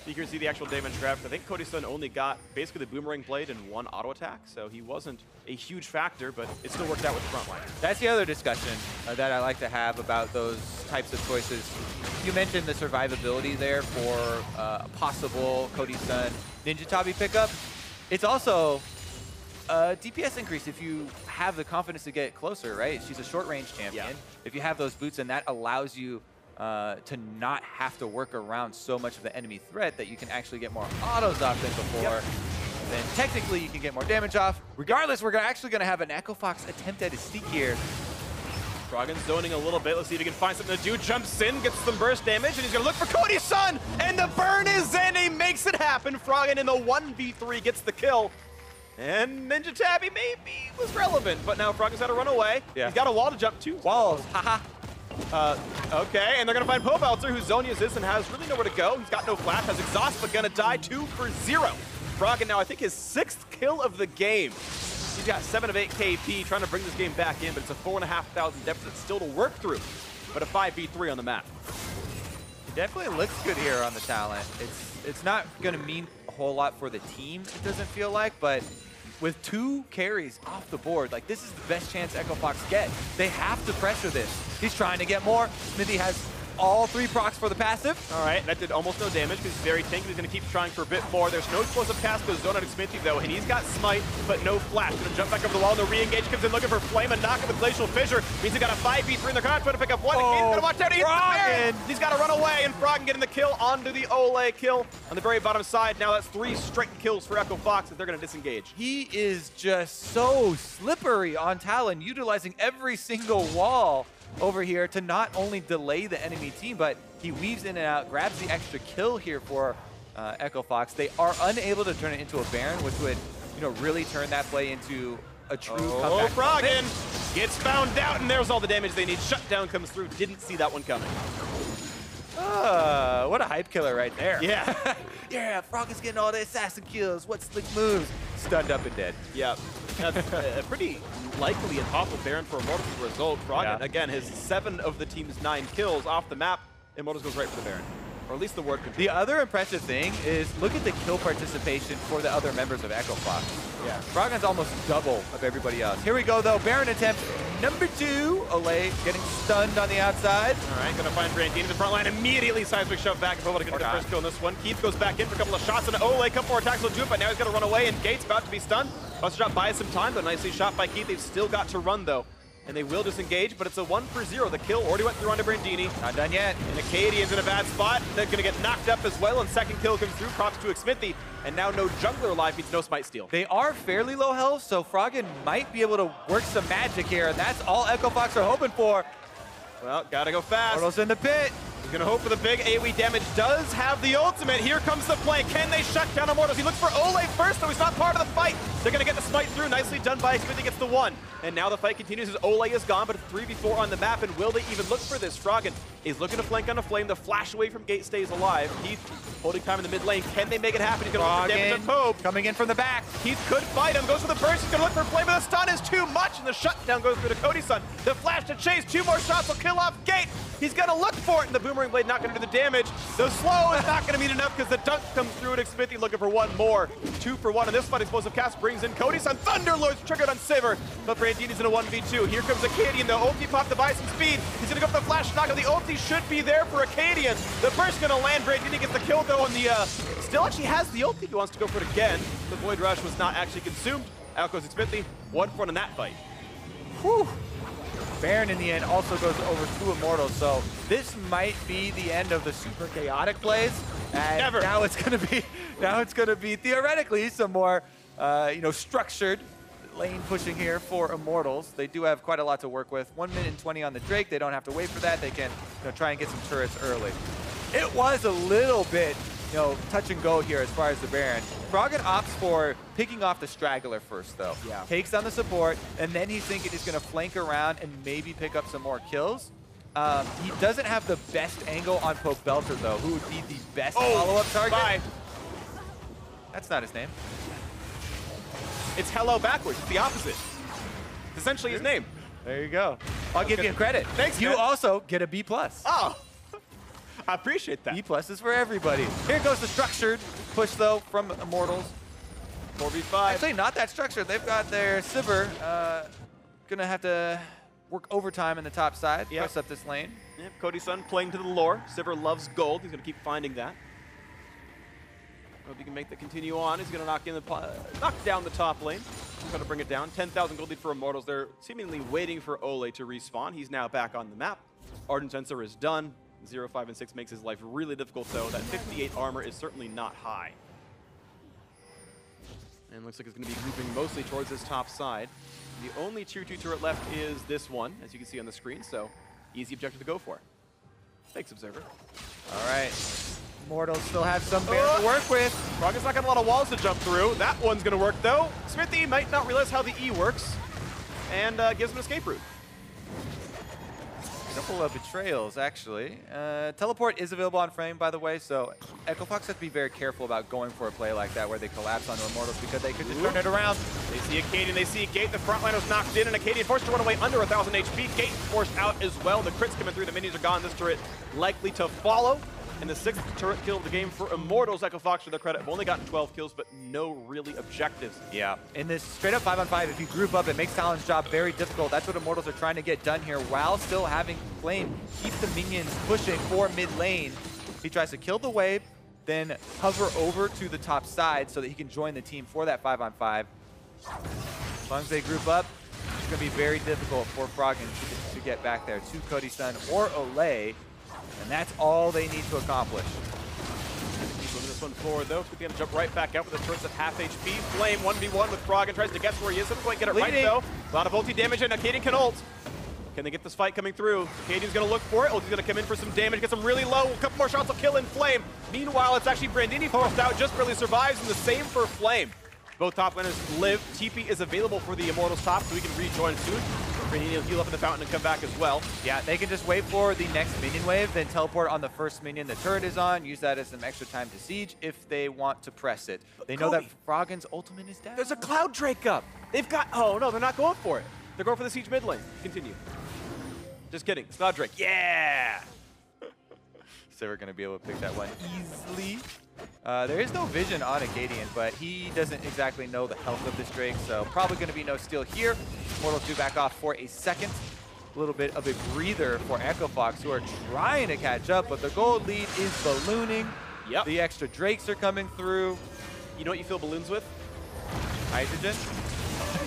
You can see the actual damage graph. I think Cody Sun only got basically the Boomerang Blade and 1 auto attack, so he wasn't a huge factor, but it still worked out with the frontline. That's the other discussion that I like to have about those types of choices. You mentioned the survivability there for a possible Cody Sun Ninja Tabi pickup. It's also a DPS increase if you have the confidence to get closer, right? She's a short-range champion. Yeah. If you have those boots, and that allows you to not have to work around so much of the enemy threat that you can actually get more autos off than before. Yep. Then technically you can get more damage off. Regardless, we're actually going to have an Echo Fox attempt at a sneak here. Froggen zoning a little bit. Let's see if he can find something to do. Jumps in, gets some burst damage, and he's going to look for Cody Sun! And the burn is in! He makes it happen. Froggen in the 1v3 gets the kill. And Ninja Tabby maybe was relevant, but now Froggen's got to run away. Yeah. He's got a wall to jump to. Walls, haha. Okay, and they're going to find Pobelter, who Zonia's is and has really nowhere to go. He's got no flash, has exhaust, but going to die 2 for 0. Froggen now, I think, his 6th kill of the game. He's got 7 of 8 KP, trying to bring this game back in, but it's a 4,500 deficit still to work through. But a 5v3 on the map. It definitely looks good here on the talent. It's not going to mean a whole lot for the team, it doesn't feel like, but with 2 carries off the board, like, this is the best chance Echo Fox get. They have to pressure this. He's trying to get more. Smithy has all 3 procs for the passive. All right, that did almost no damage because he's very tanky. He's going to keep trying for a bit more. There's no explosive cast because Zone out of Smithy, though, and he's got Smite, but no flash. Going to jump back over the wall, and the re-engage comes in looking for Flame and knock him with Glacial Fissure. Means he got a 5v3, and they're going to try to pick up one. He's going to watch out. He's got to run away, and Froggen getting the kill onto the Ole kill on the very bottom side. Now that's 3 straight kills for Echo Fox if they're going to disengage. He is just so slippery on Talon, utilizing every single wall over here to not only delay the enemy team, but he weaves in and out, grabs the extra kill here for Echo Fox. They are unable to turn it into a Baron, which would, really turn that play into a true comeback. Froggen gets found out, and there's all the damage they need. Shutdown comes through. Didn't see that one coming. What a hype killer right there. Yeah. Yeah, Froggen's getting all the assassin kills. What slick moves? Stunned up and dead. Yeah. That's a pretty likely and awful Baron for Immortals result. Froggen, again, his 7 of the team's 9 kills off the map. Immortals goes right for the Baron. Or at least the word control. The other impressive thing is look at the kill participation for the other members of Echo Fox. Yeah. Froggen's almost double of everybody else. Here we go, though. Baron attempt number 2. Ole getting stunned on the outside. All right, going to find Brandini in the front line. Immediately, Seismic shove back. And Boba to get the first kill on this one. Keith goes back in for a couple of shots. And Ole, a couple more attacks will do it, but now he's going to run away. And Gates about to be stunned. Buster shot buys some time, but nicely shot by Keith. They've still got to run, though. And they will disengage, but it's a 1 for 0. The kill already went through onto Brandini. Not done yet. And Acadian's in a bad spot. They're going to get knocked up as well, and second kill comes through. Props to Xmithy. And now no jungler alive means no smite steal. They are fairly low health, so Froggen might be able to work some magic here, and that's all Echo Fox are hoping for. Well, gotta go fast. Portal's in the pit. He's gonna hope for the big AoE damage. Does have the ultimate. Here comes the play. Can they shut down Immortals? He looks for Ole first, though he's not part of the fight. They're gonna get the smite through. Nicely done by Xmithy, gets the 1. And now the fight continues as Ole is gone, but a 3v4 on the map. And will they even look for this? Froggen is looking to flank on a flame. The flash away from Gate stays alive. Keith holding time in the mid lane. Can they make it happen? He's gonna look for damage on Pope. Coming in from the back. Keith could fight him. Goes for the burst. He's gonna look for flame, but the stun is too much. And the shutdown goes through to Cody Sun. The flash to chase. 2 more shots will kill off Gate. He's gonna look for it, and the Boomerang Blade not gonna do the damage. The slow is not gonna mean enough because the dunk comes through, and Xmithy looking for 1 more. 2 for 1, and this fight explosive cast brings in Cody Sun. Thunderlord's triggered on Saver, but Brandini's in a 1v2. Here comes Acadian, the ulti pop to buy some speed. He's gonna go for the flash knock, and the ulti should be there for Acadian. The burst gonna land, Brandini gets the kill though, and the still actually has the ulti. He wants to go for it again. The Void Rush was not actually consumed. Out goes Xmithy, 1 for 1 in that fight. Whew. Baron in the end also goes over 2 Immortals, so this might be the end of the super chaotic plays. And Never. Now it's gonna be theoretically some more, structured lane pushing here for Immortals. They do have quite a lot to work with. 1 minute and 20 on the Drake. They don't have to wait for that. They can try and get some turrets early. It was a little bit touch and go here as far as the Baron. Froggen opts for picking off the straggler first, though. Yeah. Takes down the support, and then he's thinking he's going to flank around and maybe pick up some more kills. He doesn't have the best angle on Pobelter, though, who would be the best follow-up target. Bye. That's not his name. It's hello backwards. It's the opposite. It's essentially his name. There you go. I'll give you credit. Thanks, You man. also get a B+. Oh, I appreciate that. B+ is for everybody. Here goes the structured push, though, from Immortals. 4v5. Actually, not that structured. They've got their Sivir. Gonna have to work overtime in the top side. Yep. Press up this lane. Yep, Cody-san playing to the lore. Sivir loves gold. He's going to keep finding that. Hope he can make that continue on. He's going to knock down the top lane. Trying to bring it down. 10,000 gold lead for Immortals. They're seemingly waiting for Ole to respawn. He's now back on the map. Ardent Sensor is done. 0, 5, and 6 makes his life really difficult, though. That 58 armor is certainly not high. And looks like it's going to be moving mostly towards this top side. The only tier 2 turret left is this one, as you can see on the screen, so easy objective to go for. Thanks, Observer. All right. Immortals still have some Baron to work with. Froggen's not got a lot of walls to jump through. That one's going to work, though. Smithy might not realize how the E works, and gives him an escape route. A couple of betrayals, actually. Teleport is available on frame, by the way, so Echo Fox has to be very careful about going for a play like that where they collapse onto Immortals because they could just turn it around. They see Acadian, they see Gate. The front line was knocked in, and Acadian forced to run away under 1,000 HP. Gate forced out as well. The crits coming through, the minions are gone. This turret likely to follow. And the 6th turret kill of the game for Immortals. Echo Fox, to their credit, have only gotten 12 kills, but no really objectives. Yeah. In this straight up 5-on-5, if you group up, it makes Talon's job very difficult. That's what Immortals are trying to get done here while still having Flame keep the minions pushing for mid lane. He tries to kill the wave, then hover over to the top side so that he can join the team for that 5-on-5. As long as they group up, it's going to be very difficult for Froggen to get back there to Cody-san or Ole. And that's all they need to accomplish. Keep moving this one forward, though. Quickly going to jump right back out with the turrets at half HP. Flame 1v1 with Froggen. Tries to guess where he is. Doesn't quite get it right, though. A lot of ulti damage, and Acadian can ult. Can they get this fight coming through? Acadian's going to look for it. Ulti's going to come in for some damage. Gets him really low. A couple more shots will kill in Flame. Meanwhile, it's actually Brandini forced out. Just barely survives, and the same for Flame. Both top laners live. TP is available for the Immortals top, so we can rejoin soon. Brandini will heal up in the fountain and come back as well. Yeah, they can just wait for the next minion wave, then teleport on the first minion the turret is on, use that as some extra time to siege if they want to press it. They know that Froggen's ultimate is down. There's a Cloud Drake up. They've got, oh no, they're not going for it. They're going for the siege mid lane. Continue. Just kidding, it's Cloud Drake. Yeah! So we're gonna be able to pick that one easily. There is no vision on Acadian, but he doesn't exactly know the health of this Drake, so probably going to be no steal here. Immortals do back off for a second. A little bit of a breather for Echo Fox, who are trying to catch up, but the gold lead is ballooning. Yep. The extra Drakes are coming through. You know what you fill balloons with? Hydrogen?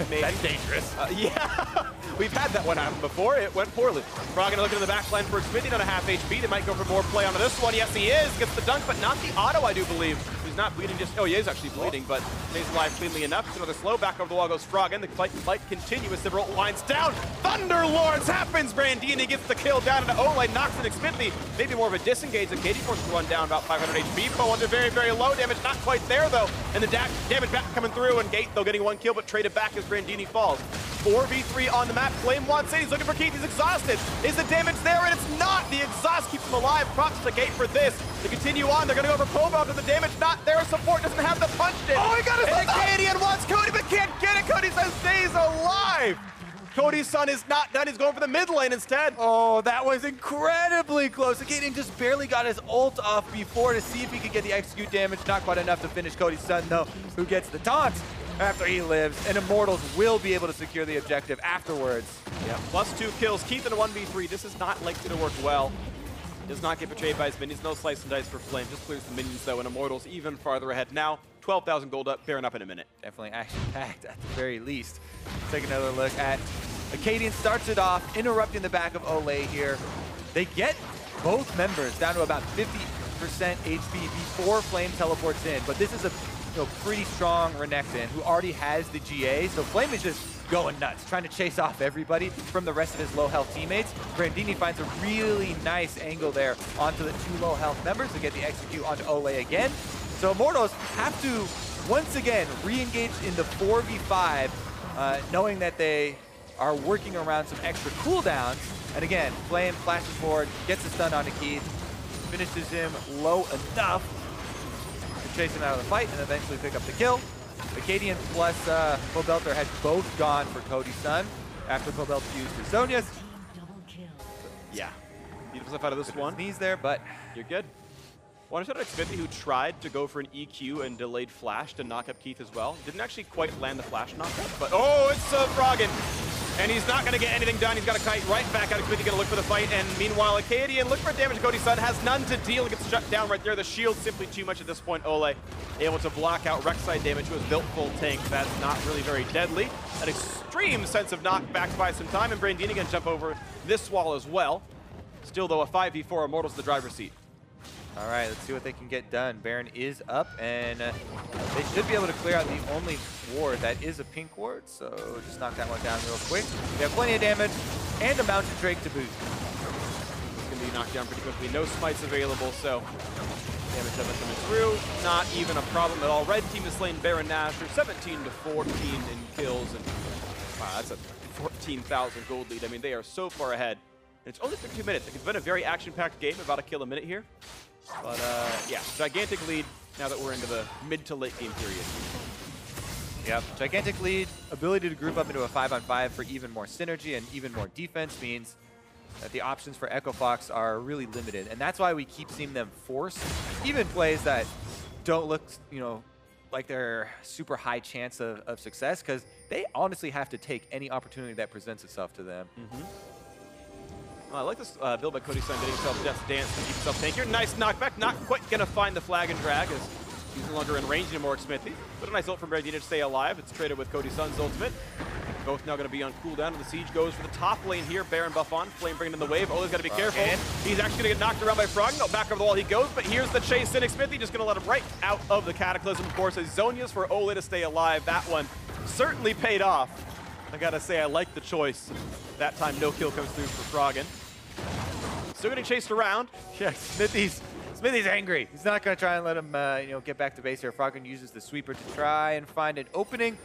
Maybe. That's dangerous. Yeah, we've had that one happen before. It went poorly. Froggen looking in the back line for Xfinity on a half HP. They might go for more play onto this one. Yes, he is. Gets the dunk, but not the auto, I do believe. He's not bleeding just, oh, he is actually bleeding, but stays alive cleanly enough. It's another slow. Back over the wall goes Froggen. The fight might continue as Sivir winds down. Thunderlords happens. Brandini gets the kill down into Ole. Knocks in Xfinity. Maybe more of a disengage. And Katie forced to run down about 500 HP. Poe under very, very low damage. Not quite there, though. And the damage back coming through. And Gate, though, getting one kill, but traded back as Brandini falls. 4v3 on the map. Flame wants it. He's looking for Keith. He's exhausted. Is the damage there? And it's not. The exhaust keeps him alive. Props to Gate for this. They continue on. They're going to go for Pobo after the damage. Not there. Support doesn't have the punch in. Oh, he got his And Acadian wants Cody, but can't get it. Cody-san stays alive. Cody's son is not done. He's going for the mid lane instead. Oh, that was incredibly close. Acadian just barely got his ult off before to see if he could get the execute damage. Not quite enough to finish Cody's son, though, who gets the taunt after he lives. And Immortals will be able to secure the objective afterwards. Yeah, +2 kills. Keith in a 1v3. This is not likely to work well. Does not get betrayed by his minions. No slice and dice for Flame. Just clears the minions, though, and Immortals even farther ahead now. 12,000 gold up. Baron up in a minute. Definitely action-packed at the very least. Take another look at Acadian. Starts it off, interrupting the back of Ole here. They get both members down to about 50% HP before Flame teleports in, but this is a pretty strong Renekton, who already has the GA, so Flame is just going nuts, trying to chase off everybody from the rest of his low health teammates. Brandini finds a really nice angle there onto the 2 low health members to get the execute onto Ole again. So Immortals have to, once again, re-engage in the 4v5, knowing that they are working around some extra cooldowns. And again, Flame flashes forward, gets a stun onto Keith, finishes him low enough to chase him out of the fight and eventually pick up the kill. Acadian plus Pobelter had both gone for Cody's son after Pobelter used his Zonia's. Yeah. Beautiful stuff out of this one. Knees there, but you're good. One shot at Xmithie, who tried to go for an EQ and delayed flash to knock up Keith as well. Didn't actually quite land the flash knockup, but oh, it's Froggen. And he's not going to get anything done. He's got a kite right back out of Xmithie, going to look for the fight. And meanwhile, Acadian, look for damage. Cody's son has none to deal. Gets shut down right there. The shield's simply too much at this point. Ole able to block out Rek'Sai damage to his built full tank. That's not really very deadly. An extreme sense of knockback by some time. And Brandini going to jump over this wall as well. Still, though, a 5v4 Immortals in the driver's seat. All right, let's see what they can get done. Baron is up, and they should be able to clear out the only ward that is a pink ward, so just knock that one down real quick. They have plenty of damage and a mounted Drake to boot. It's going to be knocked down pretty quickly. No smites available, so damage doesn't come through. Not even a problem at all. Red team has slain Baron Nashor, 17 to 14 in kills, and wow, that's a 14,000 gold lead. I mean, they are so far ahead. And it's only 52 minutes. It's been a very action-packed game, about a kill a minute here. But yeah, gigantic lead now that we're into the mid to late game period. Yep, gigantic lead, ability to group up into a 5-on-5 for even more synergy and even more defense means that the options for Echo Fox are really limited. And that's why we keep seeing them force even plays that don't look, like they're super high chance of success, because they honestly have to take any opportunity that presents itself to them. I like this build by Cody's son, getting himself Death's Dance to keep himself tankier. Nice knockback, not quite going to find the flag and drag as he's no longer in range anymore, Xmithie. But a nice ult from Brandini to stay alive. It's traded with Cody's son's ultimate. Both now going to be on cooldown, and the siege goes for the top lane here. Baron buff on, Flame bringing in the wave. Ole's got to be careful. And he's actually going to get knocked around by Froggen. No, back over the wall he goes, but here's the chase in. Xmithie just going to let him right out of the Cataclysm. Of course, as Zonia's for Ole to stay alive. That one certainly paid off. I got to say, I like the choice. That time, no kill comes through for Froggen. Still getting chased around. Yeah, Smithy's angry. He's not going to try and let him, get back to base here. Froggen uses the sweeper to try and find an opening.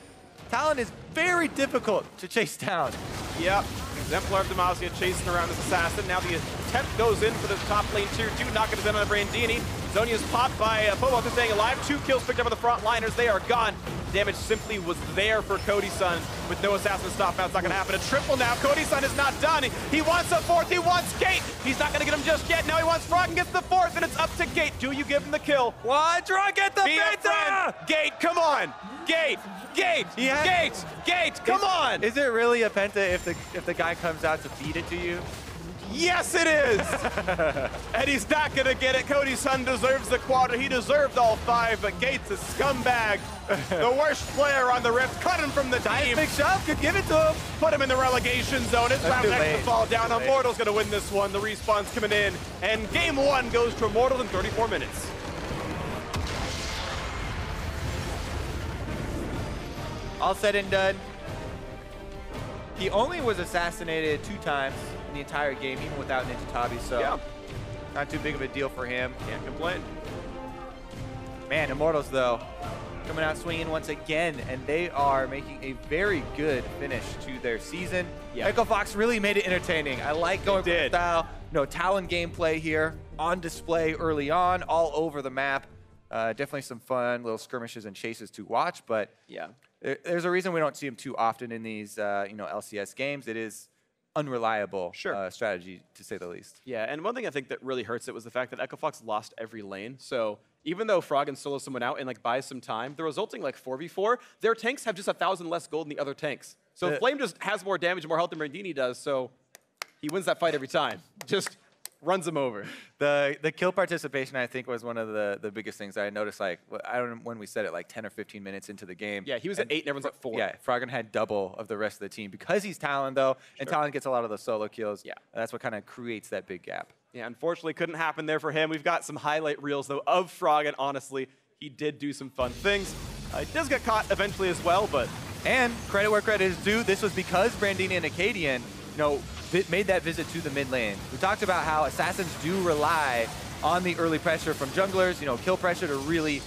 Talon is very difficult to chase down. Yep. Exemplar of Demacia chasing around this assassin. Now the attempt goes in for the top lane tier 2, knocking it down on Brandini. Zonia's popped by Pobelter staying alive. 2 kills picked up on the front liners. They are gone. Damage simply was there for Cody's son with no assassin stop out. It's not going to happen. A triple now. Cody's son is not done. He wants a 4th. He wants Gate. He's not going to get him just yet. Now he wants Froggen, gets the 4th, and it's up to Gate. Do you give him the kill? Quadra, get the penta! Gate, come on. Gate, Gate, Gate, Gate, come on! Is it really a penta if the guy comes out to feed it to you? Yes, it is! And he's not going to get it. Cody's son deserves the quadra. He deserved all 5, but Gates, a scumbag. The worst player on the Rift. Cut him from the team. Big shot, could give it to him. Put him in the relegation zone. It's round next to fall down. Immortals going to win this one. The respawn's coming in. And game 1 goes to Immortals in 34 minutes. All said and done. He only was assassinated 2 times in the entire game, even without Ninja Tabi, so yeah, not too big of a deal for him. Can't complain. Man, Immortals, though, coming out swinging once again, and they are making a very good finish to their season. Yeah. Echo Fox really made it entertaining. I like going for the style. Talon gameplay here on display early on, all over the map. Definitely some fun little skirmishes and chases to watch, but yeah, there's a reason we don't see them too often in these LCS games. It is unreliable strategy, to say the least. Yeah, and one thing I think that really hurts it was the fact that Echo Fox lost every lane. So even though Froggen solos someone out and buys some time, the resulting 4v4, their tanks have just 1,000 less gold than the other tanks. So Flame just has more damage, more health than Brandini does, so he wins that fight every time. Just runs him over. The kill participation, I think, was one of the biggest things I noticed. I don't know when we said it, 10 or 15 minutes into the game. Yeah, he was at 8 and everyone's at 4. Yeah, Froggen had double of the rest of the team because he's Talon, though, and Talon gets a lot of the solo kills. Yeah, that's what kind of creates that big gap. Yeah, unfortunately, couldn't happen there for him. We've got some highlight reels though of Froggen. Honestly, he did do some fun things. He does get caught eventually as well, but... And credit where credit is due, this was because Brandini and Acadian, made that visit to the mid lane. We talked about how Assassins do rely on the early pressure from junglers, kill pressure to really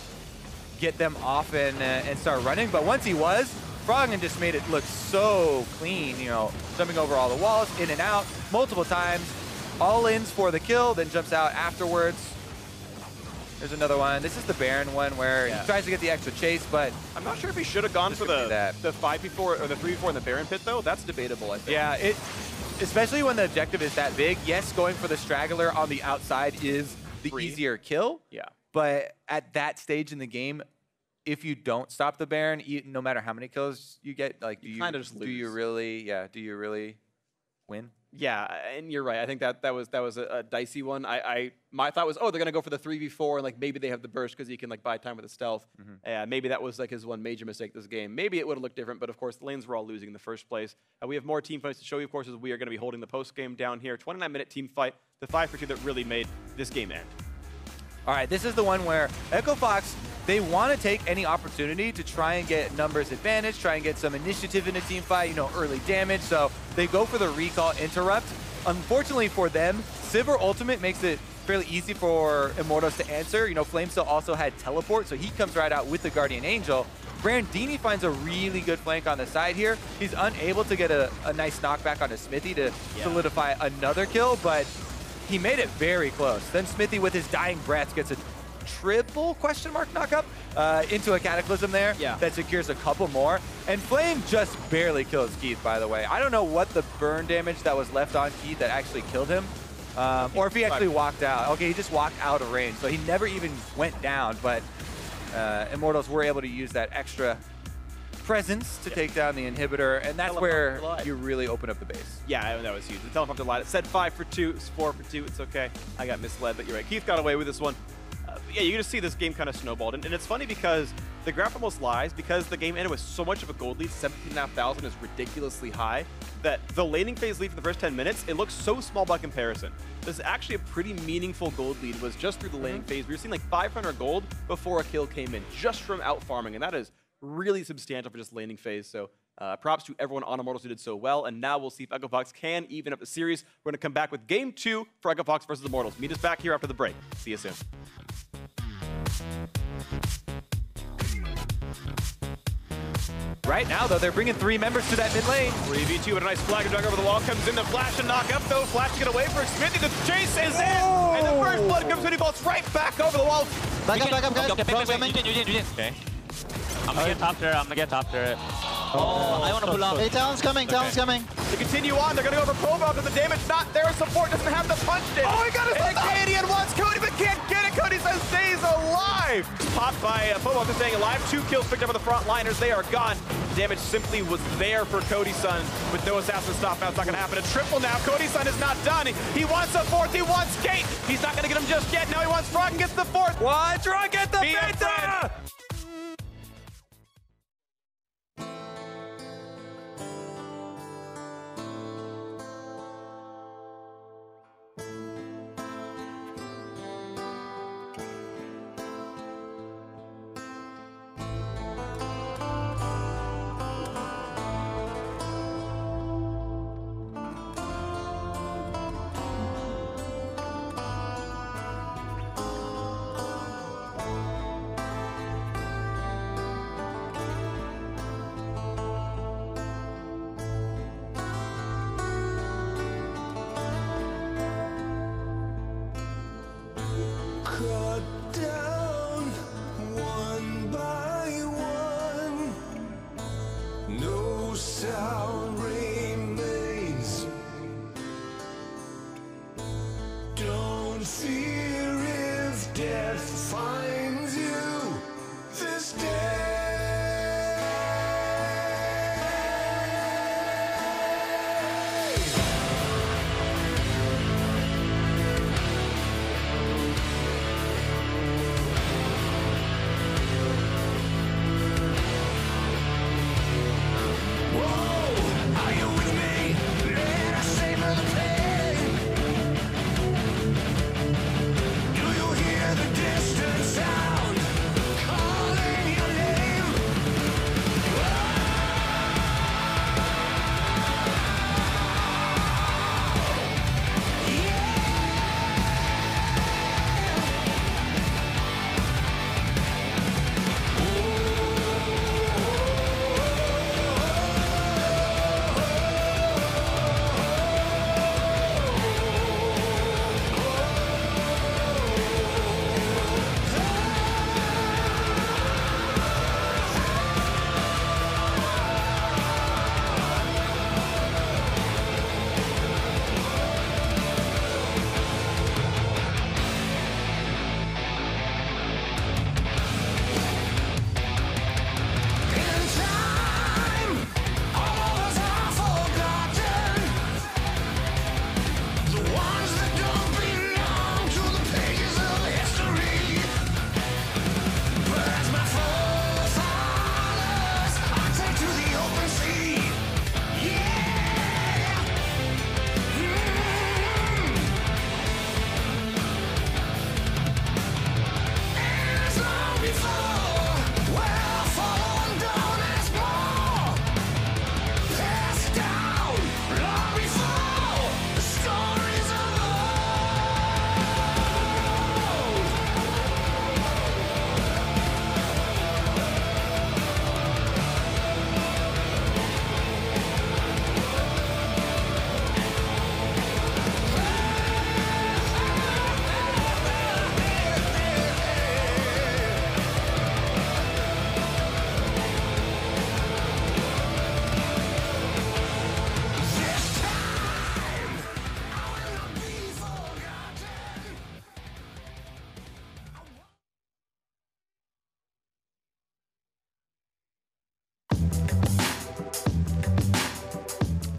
get them off and start running. But once he was, Froggen just made it look so clean, jumping over all the walls, in and out, multiple times, all-ins for the kill, then jumps out afterwards. There's another one. This is the Baron one where he tries to get the extra chase, but I'm not sure if he should have gone for the 5v4 or the 3v4 in the Baron pit, though. That's debatable, I think. Yeah, especially when the objective is that big. Yes, going for the straggler on the outside is the easier kill. Yeah. But at that stage in the game, if you don't stop the Baron, no matter how many kills you get, do you really win? Yeah, and you're right. I think that was a dicey one. My thought was, they're gonna go for the 3v4 and maybe they have the burst because he can buy time with the stealth. Maybe that was his one major mistake this game. Maybe it would have looked different, but of course the lanes were all losing in the first place. We have more team fights to show you, of course, as we are going to be holding the post game down here. 29-minute team fight, the 5-for-2 that really made this game end. All right, this is the one where Echo Fox, they want to take any opportunity to try and get numbers advantage, try and get some initiative in a team fight, early damage. So they go for the recall interrupt. Unfortunately for them, Sivir ultimate makes it fairly easy for Immortals to answer. Flamestill also had teleport, so he comes right out with the Guardian Angel. Brandini finds a really good flank on the side here. He's unable to get a nice knockback onto Smithy to solidify another kill, but he made it very close. Then Smithy, with his dying breath, gets a triple knockup into a Cataclysm there that secures a couple more. And Flame just barely kills Keith, by the way. I don't know what the burn damage that was left on Keith that actually killed him, or if he actually walked out. Okay, he just walked out of range, so he never even went down, but Immortals were able to use that extra presence to take down the inhibitor, and that's where you really open up the base. Yeah, that was huge. The teleprompter lied. It said 5-for-2, it's 4-for-2, it's okay. I got misled, but you're right. Keith got away with this one. Yeah, you just see this game kind of snowballed, and it's funny because the graph almost lies because the game ended with so much of a gold lead, 17,500 is ridiculously high, that the laning phase lead for the first 10 minutes, it looks so small by comparison. This is actually a pretty meaningful gold lead. It was just through the laning phase. We were seeing 500 gold before a kill came in, just from out farming, and that is really substantial for just laning phase. So props to everyone on Immortals who did so well, and now we'll see if Echo Fox can even up the series. We're going to come back with Game 2 for Echo Fox versus Immortals. Meet us back here after the break. See you soon. Right now, though, they're bringing 3 members to that mid lane. 3v2, but a nice flag dug over the wall comes in. The flash and knock up, though. Flash to get away for Smithy. The chase is in, and the first blood comes in. He falls right back over the wall. Back up, guys. Okay. I'm gonna get top turret. I wanna pull out. Hey, Talon's coming. They continue on. They're gonna go over Cobalt, and the damage not there. Support doesn't have the punch in. Oh, he got his Acadian wants Cody, but can't get it. Cody says stays alive. Popped by Cobalt is staying alive. 2 kills picked up on the front liners. They are gone. Damage simply was there for Cody-san with no assassin stop. Now it's not gonna happen. A triple now. Cody-san is not done. He wants a 4th. He wants Gate. He's not gonna get him just yet. Now he wants Frog and gets the 4th. Quadra, get the Penta!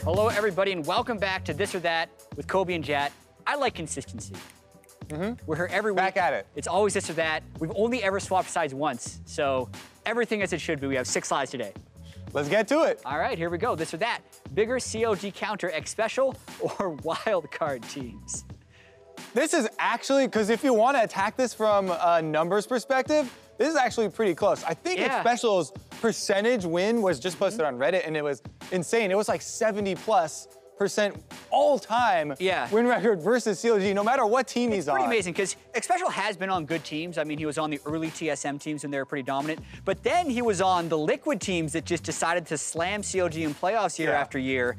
Hello, everybody, and welcome back to This or That with Kobe and Jat. I like consistency. We're here every week. Back at it. It's always this or that. We've only ever swapped sides once, so everything as it should be. We have 6 slides today. Let's get to it. All right, here we go. This or that. Bigger COG counter X special or wild card teams? This is actually, because if you want to attack this from a numbers perspective, this is actually pretty close. I think X Special's percentage win was just posted on Reddit, and it was insane. It was like 70+% all-time win record versus CLG, no matter what team he's on. Pretty amazing, because X Special has been on good teams. I mean, he was on the early TSM teams, and they were pretty dominant. But then he was on the Liquid teams that just decided to slam CLG in playoffs year after year.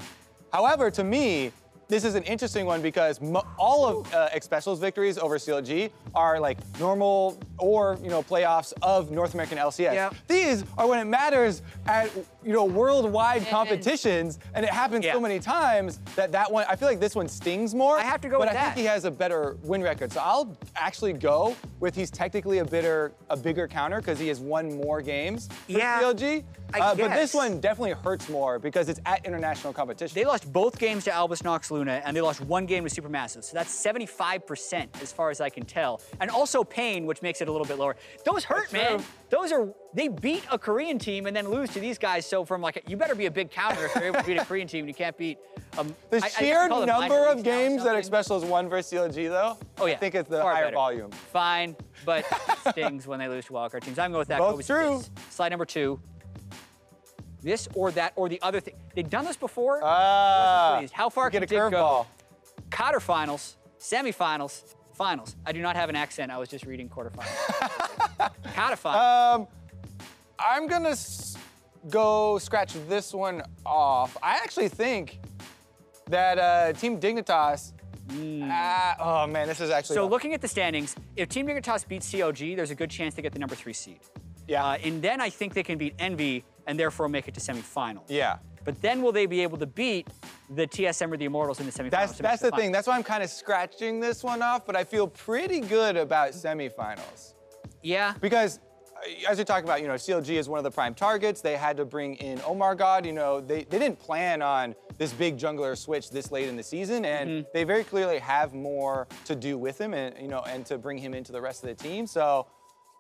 However, to me, this is an interesting one because all of X Special's victories over CLG are like normal or, playoffs of North American LCS. These are when it matters at, worldwide competitions, and it happens so many times that one, I feel like this one stings more. I have to go with that. But I think he has a better win record. So I'll actually go with he's technically a bigger counter because he has won more games for CLG. But this one definitely hurts more because it's at international competition. They lost both games to Albus Nox Luna, and they lost 1 game to Supermassive. So that's 75% as far as I can tell. And also Pain, which makes it a little bit lower. Those hurt, man. They beat a Korean team and then lose to these guys. So from you better be a big counter if you're able to beat a Korean team and you can't beat the sheer number of games that X Special has won versus CLG, though, I think it's the higher volume. Fine, but it stings when they lose to wildcard teams. I'm going with that. Both true. Slide number 2. This or that or the other thing. They've done this before. How far can Dig go? Quarterfinals, semifinals, finals. I do not have an accent. I was just reading quarterfinals. Quarterfinals. I'm gonna go scratch this one off. I actually think that Team Dignitas. Oh man, this is actually. So looking at the standings, if Team Dignitas beats COG, there's a good chance they get the number 3 seed. And then I think they can beat Envy and therefore make it to semifinals. But then will they be able to beat the TSM or the Immortals in the semifinals? That's the thing. That's why I'm kind of scratching this one off, but I feel pretty good about semifinals. Because as you're talking about, CLG is one of the prime targets. They had to bring in Omar God. They didn't plan on this big jungler switch this late in the season, and they very clearly have more to do with him and, and to bring him into the rest of the team. So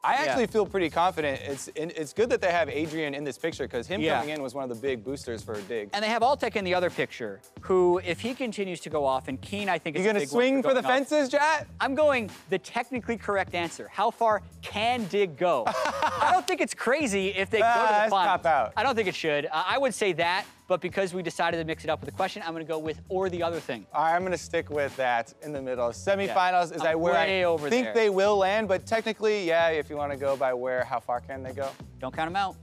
I actually feel pretty confident. It's good that they have Adrian in this picture because him coming in was one of the big boosters for Dig. And they have Altec in the other picture, who, if he continues to go off, and Keen, I think, is a big one. You gonna swing for the fences, Jat? I'm going the technically correct answer. How far can Dig go? I don't think it's crazy if they go to the finals. Top out. I don't think it should. I would say that, but because we decided to mix it up with a question, I'm gonna go with or the other thing. I'm gonna stick with that in the middle. Semifinals is where I think they will land, but technically, if you want to go by how far can they go? Don't count them out.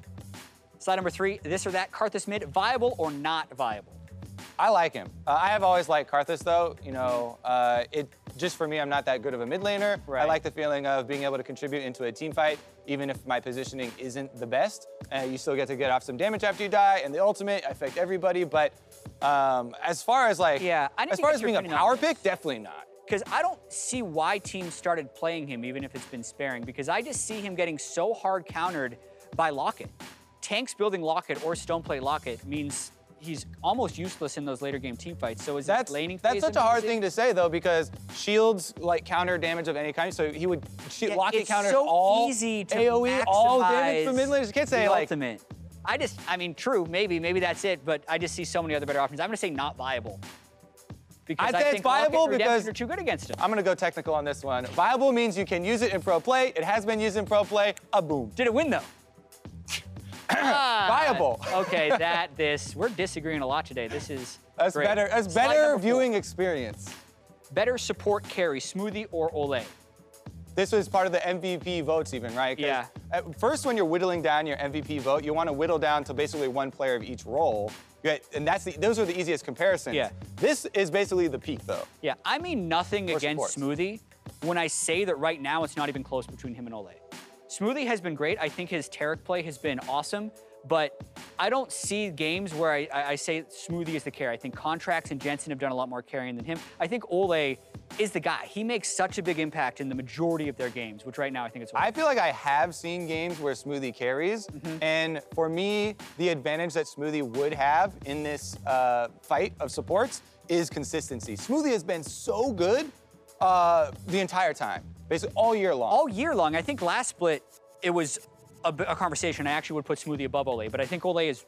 Slide number 3, this or that, Karthus mid, viable or not viable? I like him. I have always liked Karthus, though. Just for me, I'm not that good of a mid laner. I like the feeling of being able to contribute into a team fight, even if my positioning isn't the best. You still get to get off some damage after you die, and the ultimate affect everybody. But as far as being a power pick, definitely not. Because I don't see why teams started playing him, even if it's been sparing, because I just see him getting so hard countered by Locket. Tanks building Locket or Stoneplate Locket means he's almost useless in those later game team fights. So is that laning phase? That's such a hard thing to say, though, because shields counter damage of any kind. So he would Locket counter all easy to AoE, all damage from mid laners. You can't say ultimate. True, maybe that's it, but I just see so many other better options. I'm gonna say not viable. Because I'd say it's viable because they're too good against him. I'm gonna go technical on this one. Viable means you can use it in pro play. It has been used in pro play. Boom. Did it win though? Viable. Okay, we're disagreeing a lot today. This is great. better viewing experience. Better support carry, Smoothie or Ole? This was part of the MVP votes even, right? At first, when you're whittling down your MVP vote, you want to whittle down to basically one player of each role. And those are the easiest comparisons. This is basically the peak, though. I mean nothing against Smoothie when I say that right now it's not even close between him and Ole. Smoothie has been great. I think his Taric play has been awesome, but I don't see games where I say Smoothie is the carry. I think Contracts and Jensen have done a lot more carrying than him. I think Ole is the guy. He makes such a big impact in the majority of their games, which right now I think it's. I feel like I have seen games where Smoothie carries, and for me, the advantage that Smoothie would have in this fight of supports is consistency. Smoothie has been so good the entire time, basically all year long. All year long. I think last split, it was a conversation. I actually would put Smoothie above Ole, but I think Ole is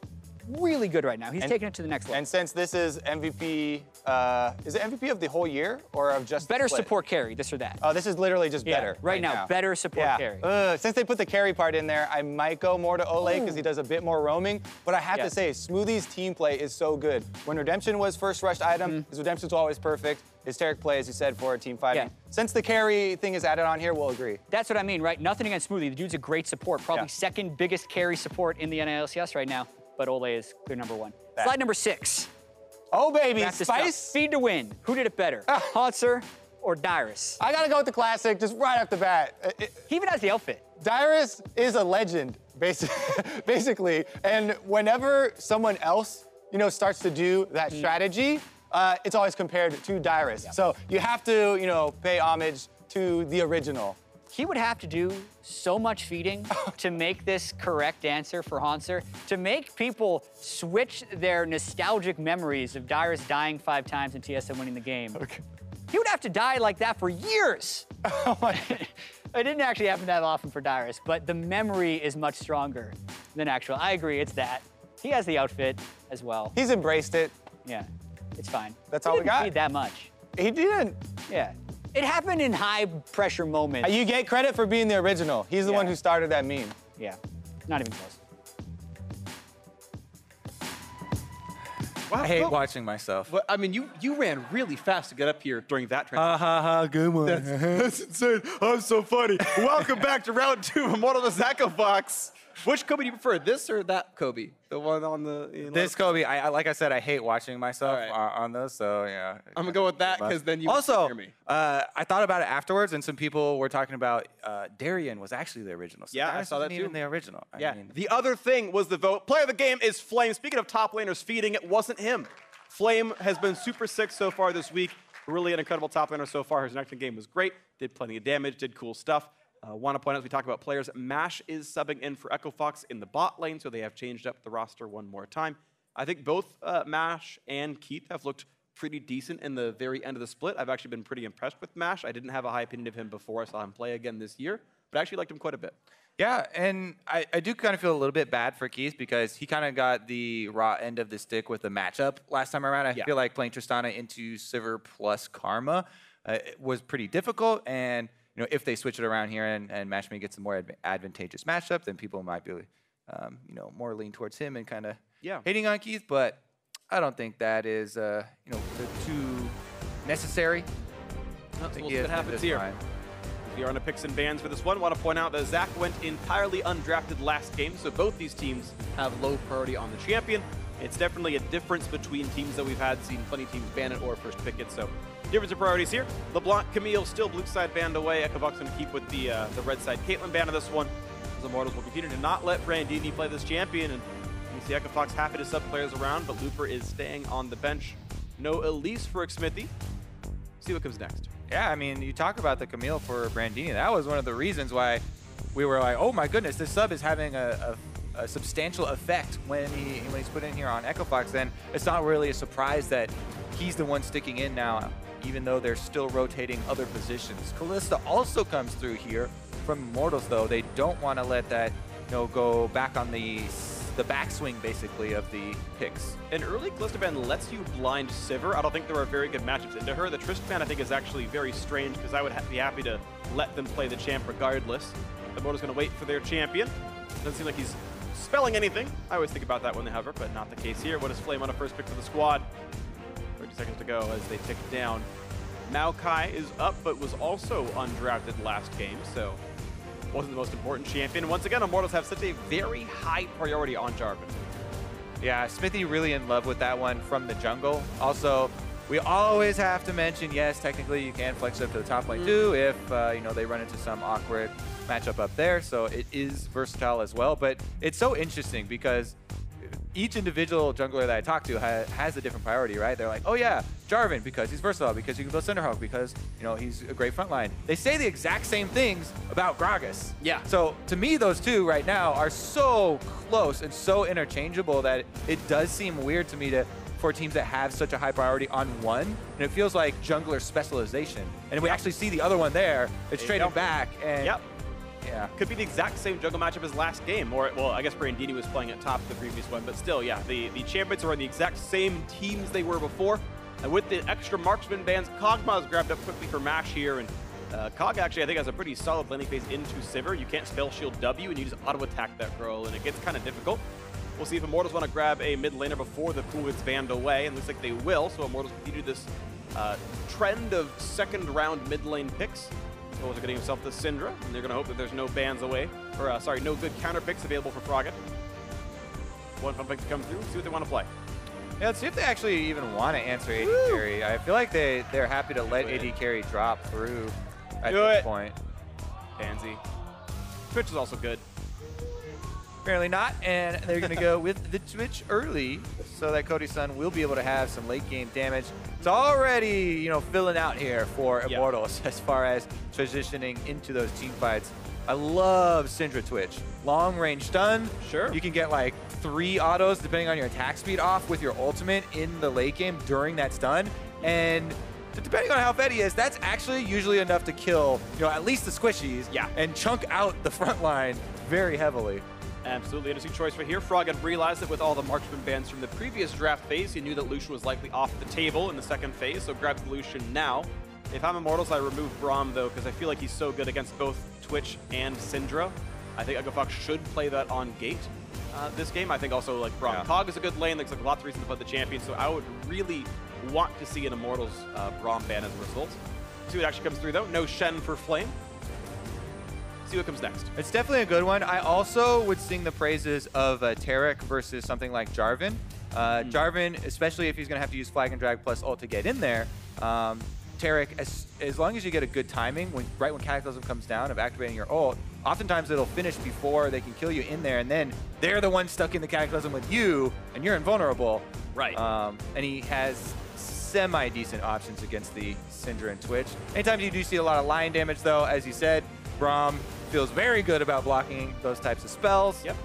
really good right now. He's taking it to the next level. And since this is MVP, is it MVP of the whole year or of just better support carry, this or that? Oh, this is literally just better. Right now, better support carry. Since they put the carry part in there, I might go more to Ole because he does a bit more roaming. But I have to say, Smoothie's team play is so good. When Redemption was first rushed item, his Redemption's always perfect. His Taric play, as you said, for team fighting. Since the carry thing is added on here, we'll agree. That's what I mean, right? Nothing against Smoothie. The dude's a great support, probably second biggest carry support in the NALCS right now. But Ole is clear number 1. Slide number 6. Oh, baby, Spice? Feed to win. Who did it better, Hauntzer or Dyrus? I gotta go with the classic, just right off the bat. He even has the outfit. Dyrus is a legend, basically. And whenever someone else, starts to do that strategy, it's always compared to Dyrus. So you have to, pay homage to the original. He would have to do so much feeding to make this correct answer for Hauntzer, to make people switch their nostalgic memories of Dyrus dying 5 times and TSM winning the game. Okay. He would have to die like that for years. Oh my. It didn't actually happen that often for Dyrus, but the memory is much stronger than actual. I agree, it's that. He has the outfit as well. He's embraced it. Yeah, it's fine. That's all we got. He didn't feed that much. He didn't. Yeah. It happened in high-pressure moments. You get credit for being the original. He's the one who started that meme. Yeah, not even close. Wow, I hate watching myself. Well, I mean, you ran really fast to get up here during that transition. Good one. That's insane. I'm so funny. Welcome back to round 2 of Immortals Fox. Which Kobe do you prefer, this or that Kobe? The one on the... This Kobe, like I said, I hate watching myself on those, so yeah. I'm going to go with that because then you also, hear me. I thought about it afterwards, and some people were talking about Darien was actually the original. So yeah, I saw that too. Even the original. I mean, the other thing was the vote. Player of the game is Flame. Speaking of top laners feeding, it wasn't him. Flame has been super sick so far this week. Really an incredible top laner so far. His next game was great. Did plenty of damage, did cool stuff. Want to point out as we talk about players, MASH is subbing in for Echo Fox in the bot lane, so they have changed up the roster one more time. I think both MASH and Keith have looked pretty decent in the very end of the split. I've actually been pretty impressed with MASH. I didn't have a high opinion of him before I saw him play again this year, but I actually liked him quite a bit. Yeah, and I do kind of feel a little bit bad for Keith because he kind of got the raw end of the stick with the matchup last time around. I feel like playing Tristana into Sivir plus Karma was pretty difficult, and if they switch it around here and MASH may get some more advantageous matchup, then people might be, more lean towards him and kind of hating on Keith. But I don't think that is, too necessary. That's what happens here. We are on a picks and bans for this one. Want to point out that Zach went entirely undrafted last game, so both these teams have low priority on the champion. It's definitely a difference between teams that we've seen plenty of teams ban it or first pick it. So difference of priorities here. LeBlanc, Camille still blue side banned away. Echo Fox going to keep with the red side. Caitlyn banned this one. The Immortals will continue to not let Brandini play this champion. And you see Echo Fox happy to sub players around, but Looper is staying on the bench. No Elise for Xmithy. See what comes next. Yeah, I mean, you talk about the Camille for Brandini. That was one of the reasons why we were like, oh my goodness, this sub is having a substantial effect when he's put in here on Echo Fox. Then it's not really a surprise that he's the one sticking in now, even though they're still rotating other positions. Kalista also comes through here from Immortals, though. They don't want to let that go back on the backswing, basically, of the picks. An early Kalista ban lets you blind Sivir. I don't think there are very good matchups into her. The Trist ban, I think, is actually very strange because I would be happy to let them play the champ regardless. The Immortals going to wait for their champion. Doesn't seem like he's spelling anything. I always think about that when they hover, but not the case here. What is Flame on a first pick for the squad? 30 seconds to go as they tick down. Maokai is up, but was also undrafted last game, so wasn't the most important champion. Once again, Immortals have such a very high priority on Jarvan. Yeah, Smithy really in love with that one from the jungle. Also, we always have to mention, yes, technically you can flex up to the top lane too if they run into some awkward matchup up there. So it is versatile as well. But it's so interesting because each individual jungler that I talk to has a different priority, right? They're like, oh yeah, Jarvan, because he's versatile, because you can build Cinderhawk, because he's a great frontline. They say the exact same things about Gragas. Yeah. So to me, those two right now are so close and so interchangeable that it does seem weird to me for teams that have such a high priority on one, and it feels like jungler specialization. And we actually see the other one there. It's traded back, and yeah. Could be the exact same jungle matchup as last game, or, well, I guess Brandini was playing at top of the previous one, but still, yeah, the champions are on the exact same teams they were before. And with the extra marksman bans, Kog'Maw's grabbed up quickly for Mash here, and Kog actually, I think, has a pretty solid landing phase into Sivir. You can't spell shield W, and you just auto-attack that girl, and it gets kind of difficult. We'll see if Immortals want to grab a mid laner before the pool gets banned away, and looks like they will, so Immortals continue this trend of second-round mid lane picks. Immortals are getting himself the Syndra, and they're going to hope that there's no bans away, or sorry, no good counter picks available for Froggen. One fun pick to come through, see what they want to play. Yeah, let's see if they actually even want to answer AD carry. I feel like they're happy to let AD carry drop through at this point. Pansy. Twitch is also good. Apparently not, and they're going to go with the Twitch early so that Cody's son will be able to have some late game damage. It's already, filling out here for Immortals as far as transitioning into those team fights. I love Syndra Twitch. Long range stun. Sure. You can get like 3 autos depending on your attack speed off with your ultimate in the late game during that stun. And depending on how fed he is, that's actually usually enough to kill, at least the squishies. Yeah. And chunk out the front line very heavily. Absolutely interesting choice right here. Froggen realized that with all the marksman bans from the previous draft phase, he knew that Lucian was likely off the table in the second phase, so grabs Lucian now. If I'm Immortals, I remove Braum, though, because I feel like he's so good against both Twitch and Syndra. I think EchoFox should play that on gate this game. I think also, like, Braum Cog is a good lane. There's like lots of reasons to play the champion, so I would really want to see an Immortals Braum ban as a result. See what actually comes through, though. No Shen for Flame. See what comes next. It's definitely a good one. I also would sing the praises of Taric versus something like Jarvan. Jarvan, especially if he's going to have to use Flag and Drag plus ult to get in there, Taric, as long as you get a good timing, right when Cataclysm comes down of activating your ult, oftentimes it'll finish before they can kill you in there, and then they're the ones stuck in the Cataclysm with you, and you're invulnerable. Right. And he has semi-decent options against the Syndra and Twitch. Anytime you do see a lot of line damage, though, as you said, Braum feels very good about blocking those types of spells. Yep.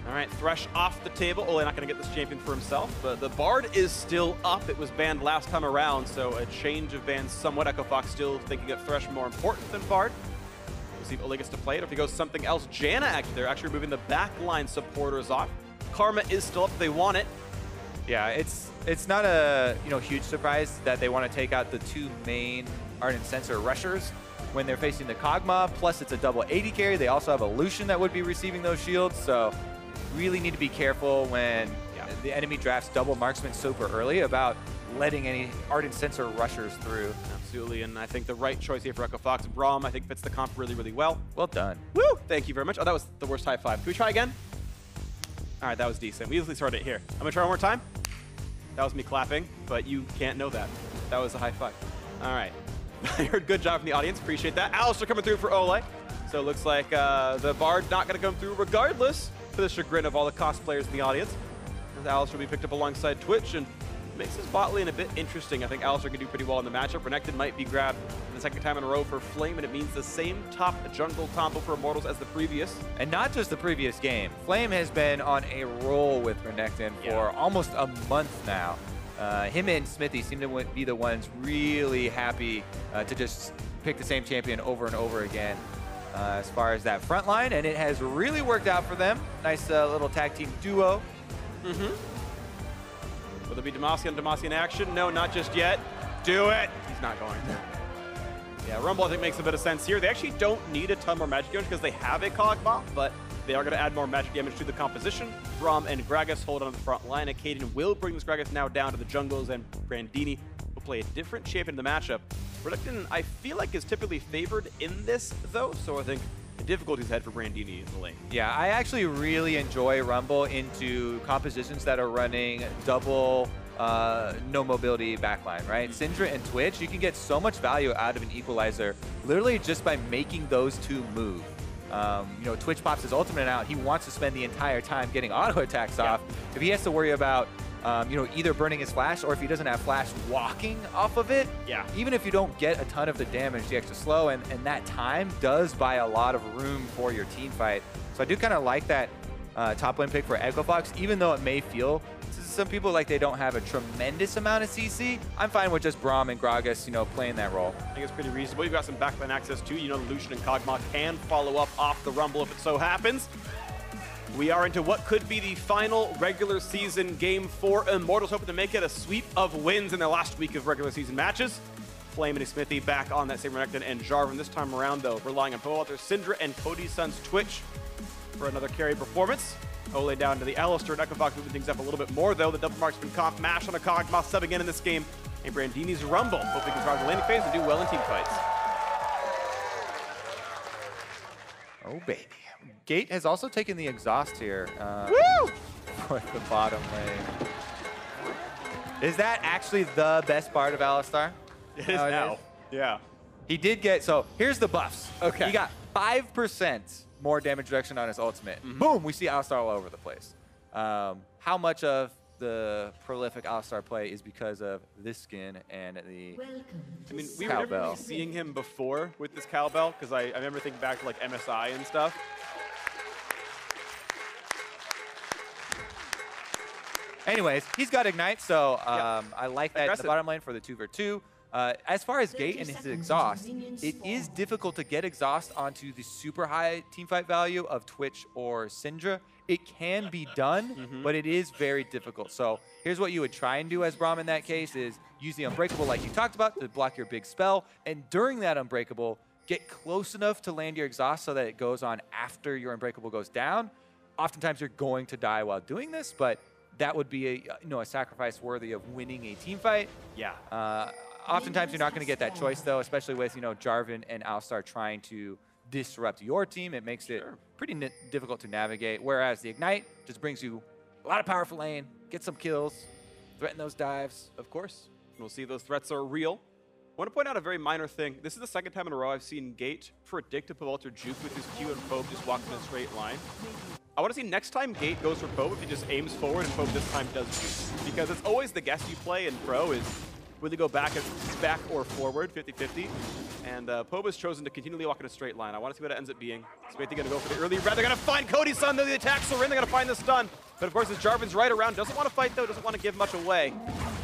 All right, Thresh off the table. Ole not going to get this champion for himself, but the Bard is still up. It was banned last time around, so a change of bans somewhat. EchoFox still thinking of Thresh more important than Bard. We'll see if Ole gets to play it, or if he goes something else. Janna, actually, they're actually removing the backline supporters off. Karma is still up if they want it. Yeah, it's not a huge surprise that they want to take out the 2 main Ardent Sensor rushers when they're facing the Kog'Maw, plus it's a double 80 carry. They also have a Lucian that would be receiving those shields, so really need to be careful when the enemy drafts double marksman super early about letting any Ardent Sensor rushers through. Absolutely, and I think the right choice here for EchoFox. Braum, I think, fits the comp really, really well. Well done. Woo! Thank you very much. Oh, that was the worst high five. Can we try again? All right, that was decent. We easily started it here. I'm going to try one more time. That was me clapping, but you can't know that. That was a high five. All right. I heard good job from the audience. Appreciate that. Alistair coming through for Ole. So it looks like the Bard not going to come through regardless, to the chagrin of all the cosplayers in the audience. As Alistair will be picked up alongside Twitch and makes his bot lane a bit interesting. I think Alistair can do pretty well in the matchup. Renekton might be grabbed the second time in a row for Flame, and it means the same top jungle combo for Immortals as the previous. And not just the previous game. Flame has been on a roll with Renekton for almost a month now. Him and Smithy seem to be the ones really happy to just pick the same champion over and over again as far as that front line, and it has really worked out for them. Nice little tag team duo. Will there be Demacia in action? No, not just yet. Do it! He's not going to. Yeah, Rumble I think makes a bit of sense here. They actually don't need a ton more magic damage because they have a Kog'Maw, but they are going to add more magic damage to the composition. Braum and Gragas hold on the front line. Akaden will bring this Gragas now down to the jungles, and Brandini will play a different champion in the matchup. Renekton, I feel like, is typically favored in this, though, so I think the difficulty's ahead for Brandini in the lane. Yeah, I actually really enjoy Rumble into compositions that are running double no mobility backline, right? Syndra and Twitch, you can get so much value out of an equalizer literally just by making those 2 move. You know, Twitch pops his ultimate out. He wants to spend the entire time getting auto attacks off. If he has to worry about, you know, either burning his flash or if he doesn't have flash, walking off of it. Even if you don't get a ton of the damage, the extra slow, and that time does buy a lot of room for your team fight. So I do kind of like that top lane pick for Echo Fox, even though it may feel to some people like they don't have a tremendous amount of CC. I'm fine with just Braum and Gragas, you know, playing that role. I think it's pretty reasonable. You've got some backline access too. You know, Lucian and Kog'Maw can follow up off the Rumble if it so happens. We are into what could be the final regular season game for Immortals, hoping to make it a sweep of wins in their last week of regular season matches. Flame and Smithy back on that same Renekton and Jarvan this time around, though, relying on Powalter, Syndra, and Cody Sun's Twitch for another carry performance. Ole down to the Alistair, and Echo Fox moving things up a little bit more, though. The double marksman comp mash on a Kog'Maw subbing in this game. And Brandini's Rumble. Hope they can survive the landing phase and do well in team fights. Oh, baby. Gate has also taken the exhaust here for the bottom lane. Is that actually the best part of Alistar? It is now. Yeah. He did get, so here's the buffs. Okay. He got 5% more damage reduction on his ultimate. Boom, we see Alistar all over the place. How much of the prolific Alistar play is because of this skin and the I mean, we were never really seeing him before with this cowbell, because I remember thinking back to like MSI and stuff. Anyways, he's got Ignite, so I like that in the bottom lane for the 2v2. As far as Gate and his exhaust, it is difficult to get exhaust onto the super high teamfight value of Twitch or Syndra. It can be done, but it is very difficult. So here's what you would try and do as Braum in that case is use the Unbreakable like you talked about to block your big spell. And during that Unbreakable, get close enough to land your exhaust so that it goes on after your Unbreakable goes down. Oftentimes you're going to die while doing this, but that would be a sacrifice worthy of winning a team fight. Oftentimes you're not going to get that choice though, especially with Jarvan and Alistar trying to disrupt your team. It makes it pretty difficult to navigate. Whereas the Ignite just brings you a lot of power for lane, get some kills, threaten those dives. Of course, we'll see those threats are real. I want to point out a very minor thing. This is the second time in a row I've seen Gate predict a Powalter juke with his Q and Pope just walking in a straight line. I want to see next time Gate goes for Pope if he just aims forward and Pope this time does juke. Because it's always the guess you play in Pro is will they go back or forward, 50-50. And Pope has chosen to continually walk in a straight line. I want to see what it ends up being. Smithy going to go for the early red. They're going to find Cody's son, though the attacks are in. They're going to find the stun. But of course, as Jarvan's right around, doesn't want to fight though, doesn't want to give much away.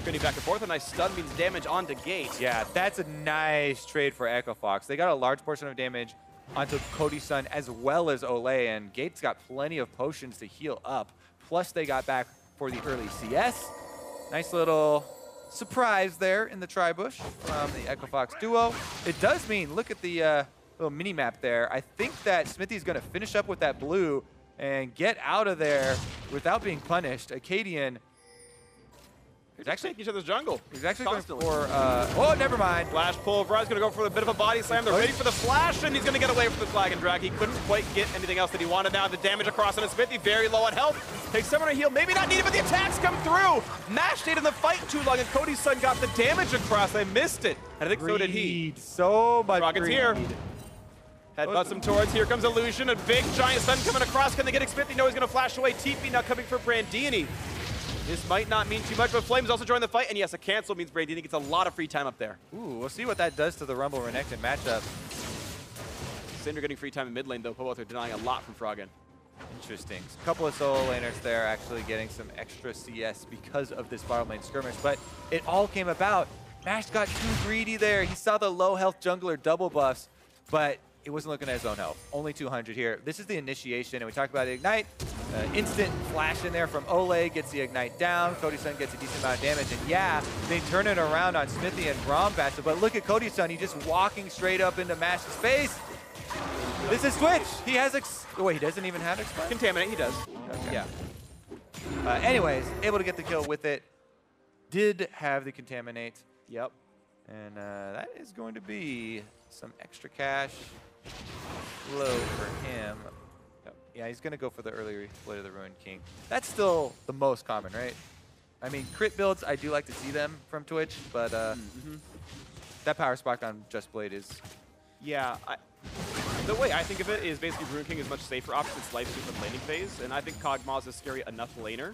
Getting back and forth, a nice stun means damage onto Gate. Yeah, that's a nice trade for Echo Fox. They got a large portion of damage onto Cody's son as well as Olay, and Gate's got plenty of potions to heal up. Plus, they got back for the early CS. Nice little surprise there in the tri-bush from the Echo Fox duo. It does mean, look at the little mini-map there. I think that Smithy's going to finish up with that blue and get out of there without being punished. Acadian He's actually taking each other's jungle. He's actually going for, oh, never mind. Flash pull. Verizon's going to go for a bit of a body slam. They're ready for the flash, and he's going to get away from the flag and drag. He couldn't quite get anything else that he wanted. Now the damage across on his Smithy, very low on health. Takes someone to heal, maybe not needed, but the attacks come through. Nash stayed in the fight too long, and Cody's son got the damage across. They missed it. And I think so did he. So much Rocket's here. Headbutts him towards. Here comes Illusion. A big giant stun coming across. Can they get Smithy? No, he's going to flash away. TP now coming for Brandini. This might not mean too much, but Flames also joined the fight, and yes, a cancel means Brandini gets a lot of free time up there. Ooh, we'll see what that does to the Rumble Renekton matchup. Syndra getting free time in mid lane, though. Powalter denying a lot from Froggen. Interesting. A couple of solo laners there actually getting some extra CS because of this bottom lane skirmish, but it all came about. Mash got too greedy there. He saw the low health jungler double buffs, but it wasn't looking at his own health. Only 200 here. This is the initiation, and we talked about the Ignite. Instant flash in there from Olay, gets the Ignite down. Cody's son gets a decent amount of damage, and yeah, they turn it around on Smithy and Braum faster, but look at Cody's son. He's just walking straight up into Mash's face. This is Twitch. He has wait, he doesn't even have Expire? Contaminate, he does. Okay. Yeah. Anyways, able to get the kill with it. Did have the Contaminate. Yep. And that is going to be some extra cash. Low for him. Yeah, he's going to go for the early Blade of the Ruined King. That's still the most common, right? I mean, crit builds, I do like to see them from Twitch, but that power spot on Just Blade is... Yeah, The way I think of it is basically Ruin King is much safer option. It's life sweep and laning phase, and I think Kog'Maw is a scary enough laner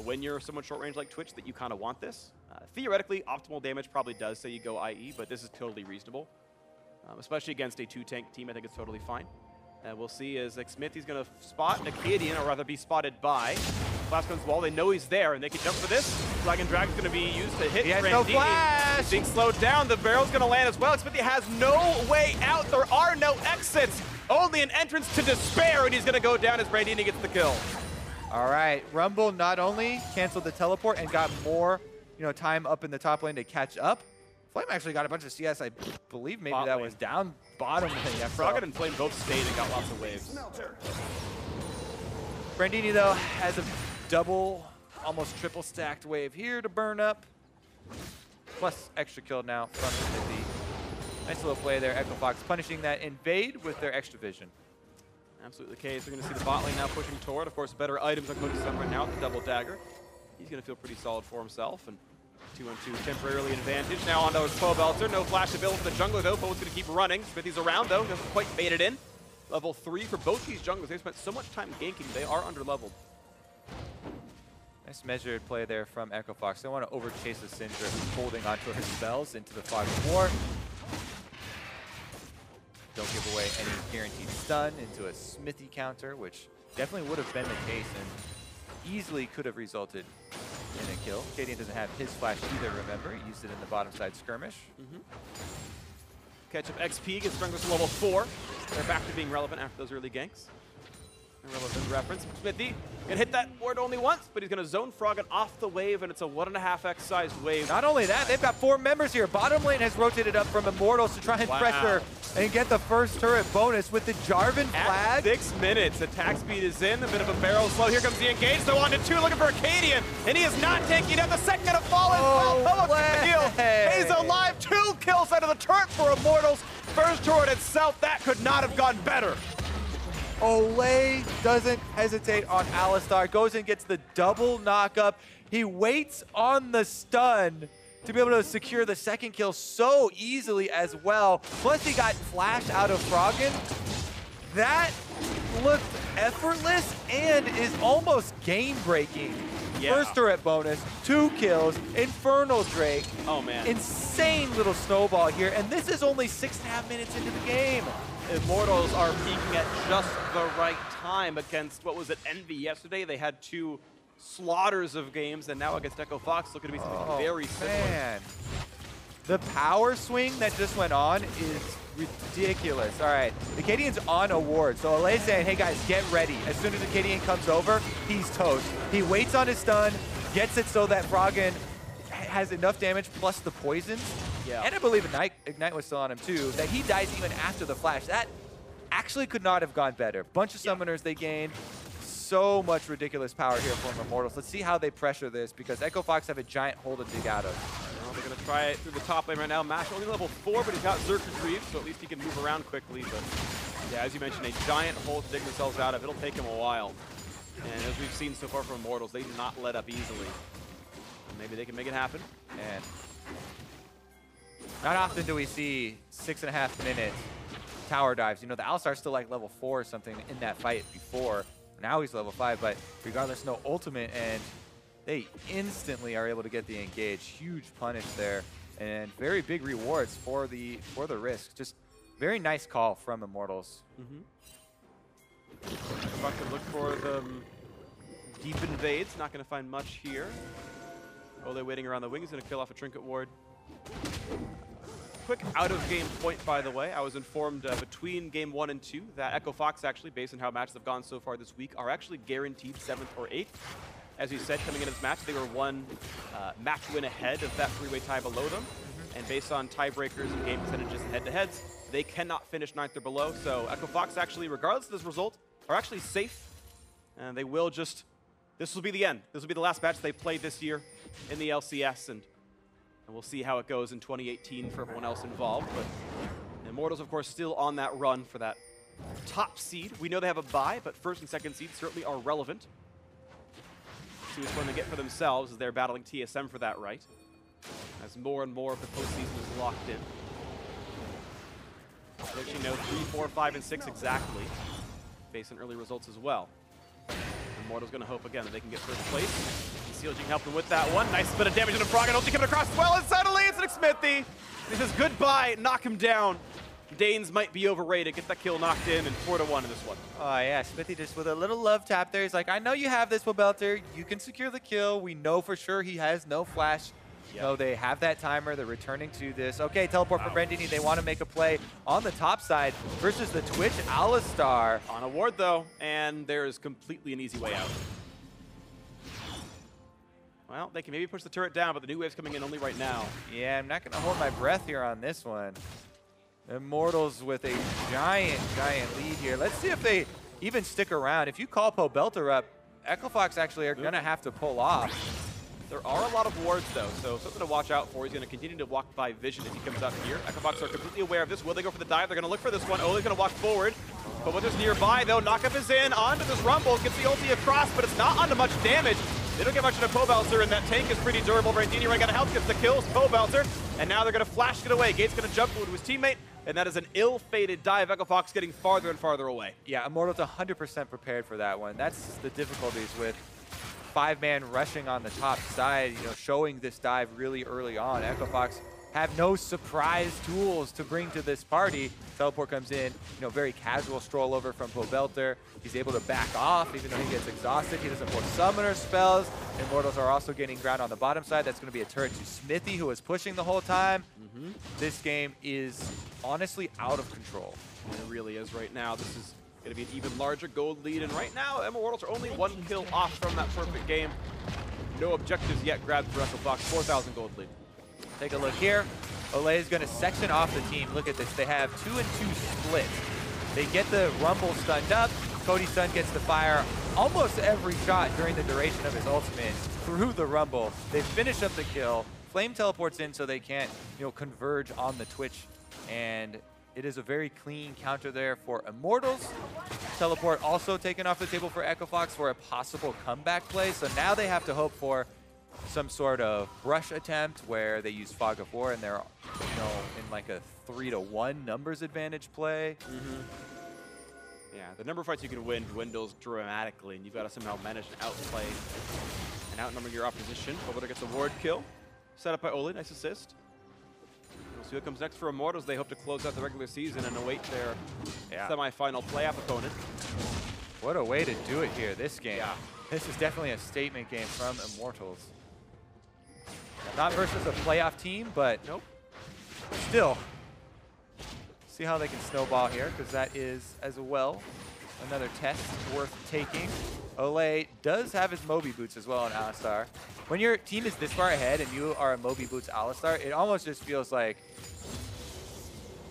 when you're somewhat short range like Twitch that you kind of want this. Theoretically, optimal damage probably does say you go IE, but this is totally reasonable. Especially against a 2-tank team, I think it's totally fine. And we'll see as Smithy's going to spot Acadian, or rather be spotted by Flash comes wall. They know he's there, and they can jump for this. Flag and Drag's going to be used to hit. He has no flash! He's being slowed down. The barrel's going to land as well. Smithy has no way out. There are no exits. Only an entrance to despair, and he's going to go down as Brandini gets the kill. All right, Rumble not only canceled the teleport and got more, time up in the top lane to catch up. Flame actually got a bunch of CS. I believe maybe that was down bottom lane. Yeah, Froggen and Flame both stayed and got lots of waves. Brandini, though, has a double, almost triple stacked wave here to burn up. Plus extra kill now from Smithy. Nice little play there. Echo Fox punishing that invade with their extra vision. Absolutely the case. We're going to see the bot lane now pushing toward. Of course, better items on Cody Sun right now with the double dagger. He's going to feel pretty solid for himself. And 2-on-2 temporarily an advantage. Now on to Poe Belter. No flash available for the jungler, though. Poe's going to keep running. Smithy's around, though. Doesn't quite bait it in. Level 3 for both these junglers. They've spent so much time ganking. They are under-leveled. Nice measured play there from Echo Fox. They want to overchase the Syndra, who's holding onto her spells into the Fog of War. Don't give away any guaranteed stun into a Smithy counter, which definitely would have been the case and easily could have resulted in a kill. Acadian doesn't have his flash either, remember. He used it in the bottom side skirmish. Catch up XP gets Stranglers to level 4. They're back to being relevant after those early ganks. Irrelevant reference. Smithy gonna hit that ward only once, but he's gonna zone Froggen off the wave, and it's a 1.5x sized wave. Not only that, they've got 4 members here. Bottom lane has rotated up from Immortals to try and pressure and get the first turret bonus with the Jarvan flag. 6 minutes, attack speed is in, a bit of a barrel slow. Here comes the engage, so on to 2, looking for Acadian, and he is not taking out the second gonna fall as well. He's alive, 2 kills out of the turret for Immortals. First turret itself, that could not have gone better. Olay doesn't hesitate on Alistar, goes and gets the double knockup. He waits on the stun to be able to secure the second kill so easily as well. Plus he got flash out of Froggen. That looked effortless and is almost game-breaking. First turret bonus, 2 kills, Infernal Drake. Oh man. Insane little snowball here, and this is only 6.5 minutes into the game. Immortals are peaking at just the right time against, what was it, Envy yesterday? They had 2 slaughters of games, and now against Echo Fox, looking to be something very similar. Man. The power swing that just went on is ridiculous. All right, Acadian's on a ward, so Olay's saying, hey guys, get ready. As soon as Acadian comes over, he's toast. He waits on his stun, gets it so that Froggen has enough damage plus the poison. And I believe Ignite was still on him too, that he dies even after the flash. That actually could not have gone better. Bunch of summoners they gained. So much ridiculous power here from Immortals. Let's see how they pressure this, because Echo Fox have a giant hole to dig out of. Well, they're going to try it through the top lane right now. Mash only level 4, but he's got Zerk Retrieve, so at least he can move around quickly. But yeah, as you mentioned, a giant hole to dig themselves out of. It'll take him a while. And as we've seen so far from Immortals, they do not let up easily. And maybe they can make it happen. And not often do we see 6.5 minutes tower dives. You know, the Alistar's still like level 4 or something in that fight before. Now he's level 5, but regardless, no ultimate, and they instantly are able to get the engage. Huge punish there, and very big rewards for the risk. Just very nice call from Immortals. Buck can look for the deep invades. Not going to find much here. Ole waiting around the wing. He's going to kill off a Trinket Ward. Quick out-of-game point, by the way. I was informed between Game 1 and 2 that Echo Fox, actually, based on how matches have gone so far this week, are actually guaranteed 7th or 8th. As you said, coming into this match, they were 1 match win ahead of that 3-way tie below them. And based on tiebreakers and game percentages and head-to-heads, they cannot finish 9th or below. So Echo Fox, actually, regardless of this result, are actually safe. And they will just... This will be the end. This will be the last match they played this year in the LCS. And we'll see how it goes in 2018 for everyone else involved. But Immortals, of course, still on that run for that top seed. We know they have a bye, but first and second seed certainly are relevant. See which one they get for themselves as they're battling TSM for that right. As more and more of the postseason is locked in. Actually, no, 3, 4, 5, and 6 exactly. Based on early results as well. Immortals going to hope again that they can get first place. CLG can help them with that one. Nice bit of damage into Frog, and ulti coming across as well, and suddenly it's Nick Smithy. He says goodbye, knock him down. Danes might be overrated. Get that kill knocked in, and 4-1 in this one. Oh, yeah, Smithy just with a little love tap there. He's like, I know you have this, Pobelter. You can secure the kill. We know for sure he has no flash. Yep. So they have that timer. They're returning to this. Okay, teleport for Brandini. They want to make a play on the top side versus the Twitch Alistar. On a ward, though, and there's completely an easy way out. Well, they can maybe push the turret down, but the new wave's coming in only right now. Yeah, I'm not going to hold my breath here on this one. Immortals with a giant lead here. Let's see if they even stick around. If you call Pobelter up, Echofox actually are going to have to pull off. There are a lot of wards, though, so something to watch out for. He's going to continue to walk by vision if he comes up here. Echofox are completely aware of this. Will they go for the dive? They're going to look for this one. Ole's going to walk forward. But when there's nearby, though, knockup is in. Onto this Rumble. Gets the ulti across, but it's not onto much damage. They don't get much into Pobelter, and that tank is pretty durable. Brandini right going to help, gets the kills. Pobelter, and now they're going to flash get away. Gate's going to jump to his teammate, and that is an ill-fated dive. Echofox getting farther and farther away. Yeah, Immortals 100% prepared for that one. That's the difficulties with 5-man rushing on the top side, you know, showing this dive really early on. Echofox have no surprise tools to bring to this party. Teleport comes in, you know, very casual stroll over from Pobelter. He's able to back off even though he gets exhausted. He doesn't force summoner spells. Immortals are also gaining ground on the bottom side. That's going to be a turret to Smithy, who was pushing the whole time. This game is honestly out of control. And it really is right now. This is going to be an even larger gold lead, and right now, Immortals are only 1 kill off from that perfect game. No objectives yet grabbed for Echofox. 4,000 gold lead. Take a look here. Olay is going to section off the team. Look at this. They have 2-2 split. They get the Rumble stunned up. Cody Sun gets the fire almost every shot during the duration of his ultimate through the Rumble. They finish up the kill. Flame teleports in so they can't, you know, converge on the Twitch, and it is a very clean counter there for Immortals. Teleport also taken off the table for Echofox for a possible comeback play. So now they have to hope for some sort of rush attempt where they use Fog of War and they're, you know, in like a 3-1 numbers advantage play. Yeah, the number of fights you can win dwindles dramatically, and you've got to somehow manage to outplay and outnumber your opposition. Pobelter gets a ward kill. Set up by Ole, nice assist. We'll see what comes next for Immortals. They hope to close out the regular season and await their semi-final playoff opponent. What a way to do it here, this game. Yeah. This is definitely a statement game from Immortals. Not versus a playoff team, but nope. Still, see how they can snowball here, because that is, as well, another test worth taking. Ole does have his Moby Boots as well on Alistar. When your team is this far ahead and you are a Moby Boots Alistar, it almost just feels like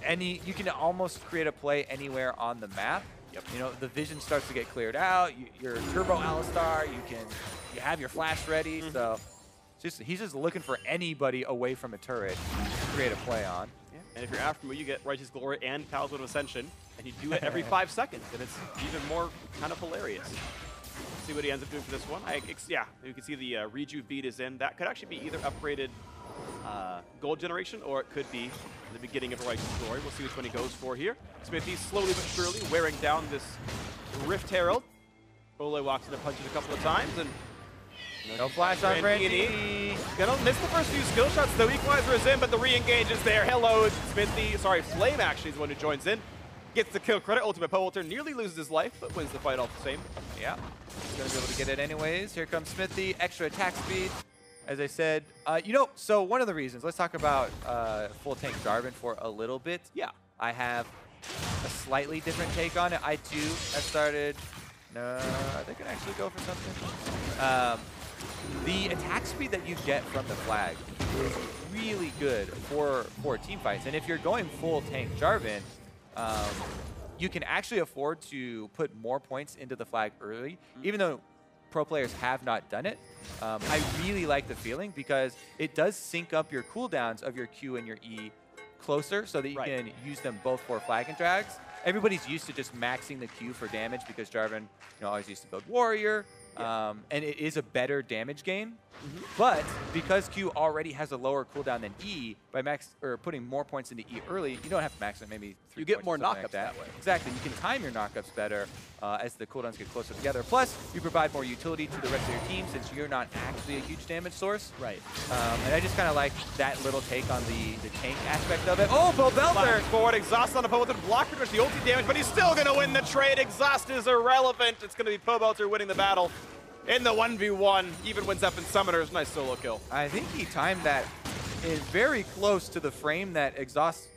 you can almost create a play anywhere on the map. Yep. You know, the vision starts to get cleared out. You're Turbo Alistar. You have your flash ready. So he's just looking for anybody away from a turret to create a play on. Yeah. And if you're Aftermoo, you get Righteous Glory and Talisman of Ascension, and you do it every 5 seconds, and it's even more kind of hilarious. See what he ends up doing for this one. Yeah, you can see the Rejuve beat is in. That could actually be either upgraded gold generation, or it could be the beginning of Righteous Glory. We'll see which one he goes for here. Smithy slowly but surely wearing down this Rift Herald. Ole walks in and punches a couple of times, and no flash on Brandini. Gonna miss the first few skill shots. The equalizer is in, but the re-engage is there. Hello, Smithy. Sorry, Flame actually is the one who joins in. Gets the kill credit. Ultimate Pobelter nearly loses his life, but wins the fight all the same. Yeah. He's going to be able to get it anyways. Here comes Smithy. Extra attack speed. As I said, you know, so one of the reasons, let's talk about full tank Jarvan for a little bit. Yeah. I have a slightly different take on it. I too have started, no, they can actually go for something. The attack speed that you get from the flag is really good for team fights. And if you're going full tank Jarvan, you can actually afford to put more points into the flag early, even though pro players have not done it. I really like the feeling because it does sync up your cooldowns of your Q and your E closer so that you can use them both for flag and drags. Everybody's used to just maxing the Q for damage because Jarvan always used to build warrior. And it is a better damage gain But because Q already has a lower cooldown than E, by putting more points into E early, you don't have to max it, maybe 3 You get points more or something knockups like that way. Exactly, you can time your knockups better as the cooldowns get closer together. Plus, you provide more utility to the rest of your team since you're not actually a huge damage source. Right. And I just kind of like that little take on the tank aspect of it. Oh, Pobelter! Forward, Exhaust on the Pobelter, block pretty much the ulti damage, but he's still going to win the trade. Exhaust is irrelevant. It's going to be Pobelter winning the battle in the 1v1. Even wins up in Summoners. Nice solo kill. I think he timed that in very close to the frame that Exhaust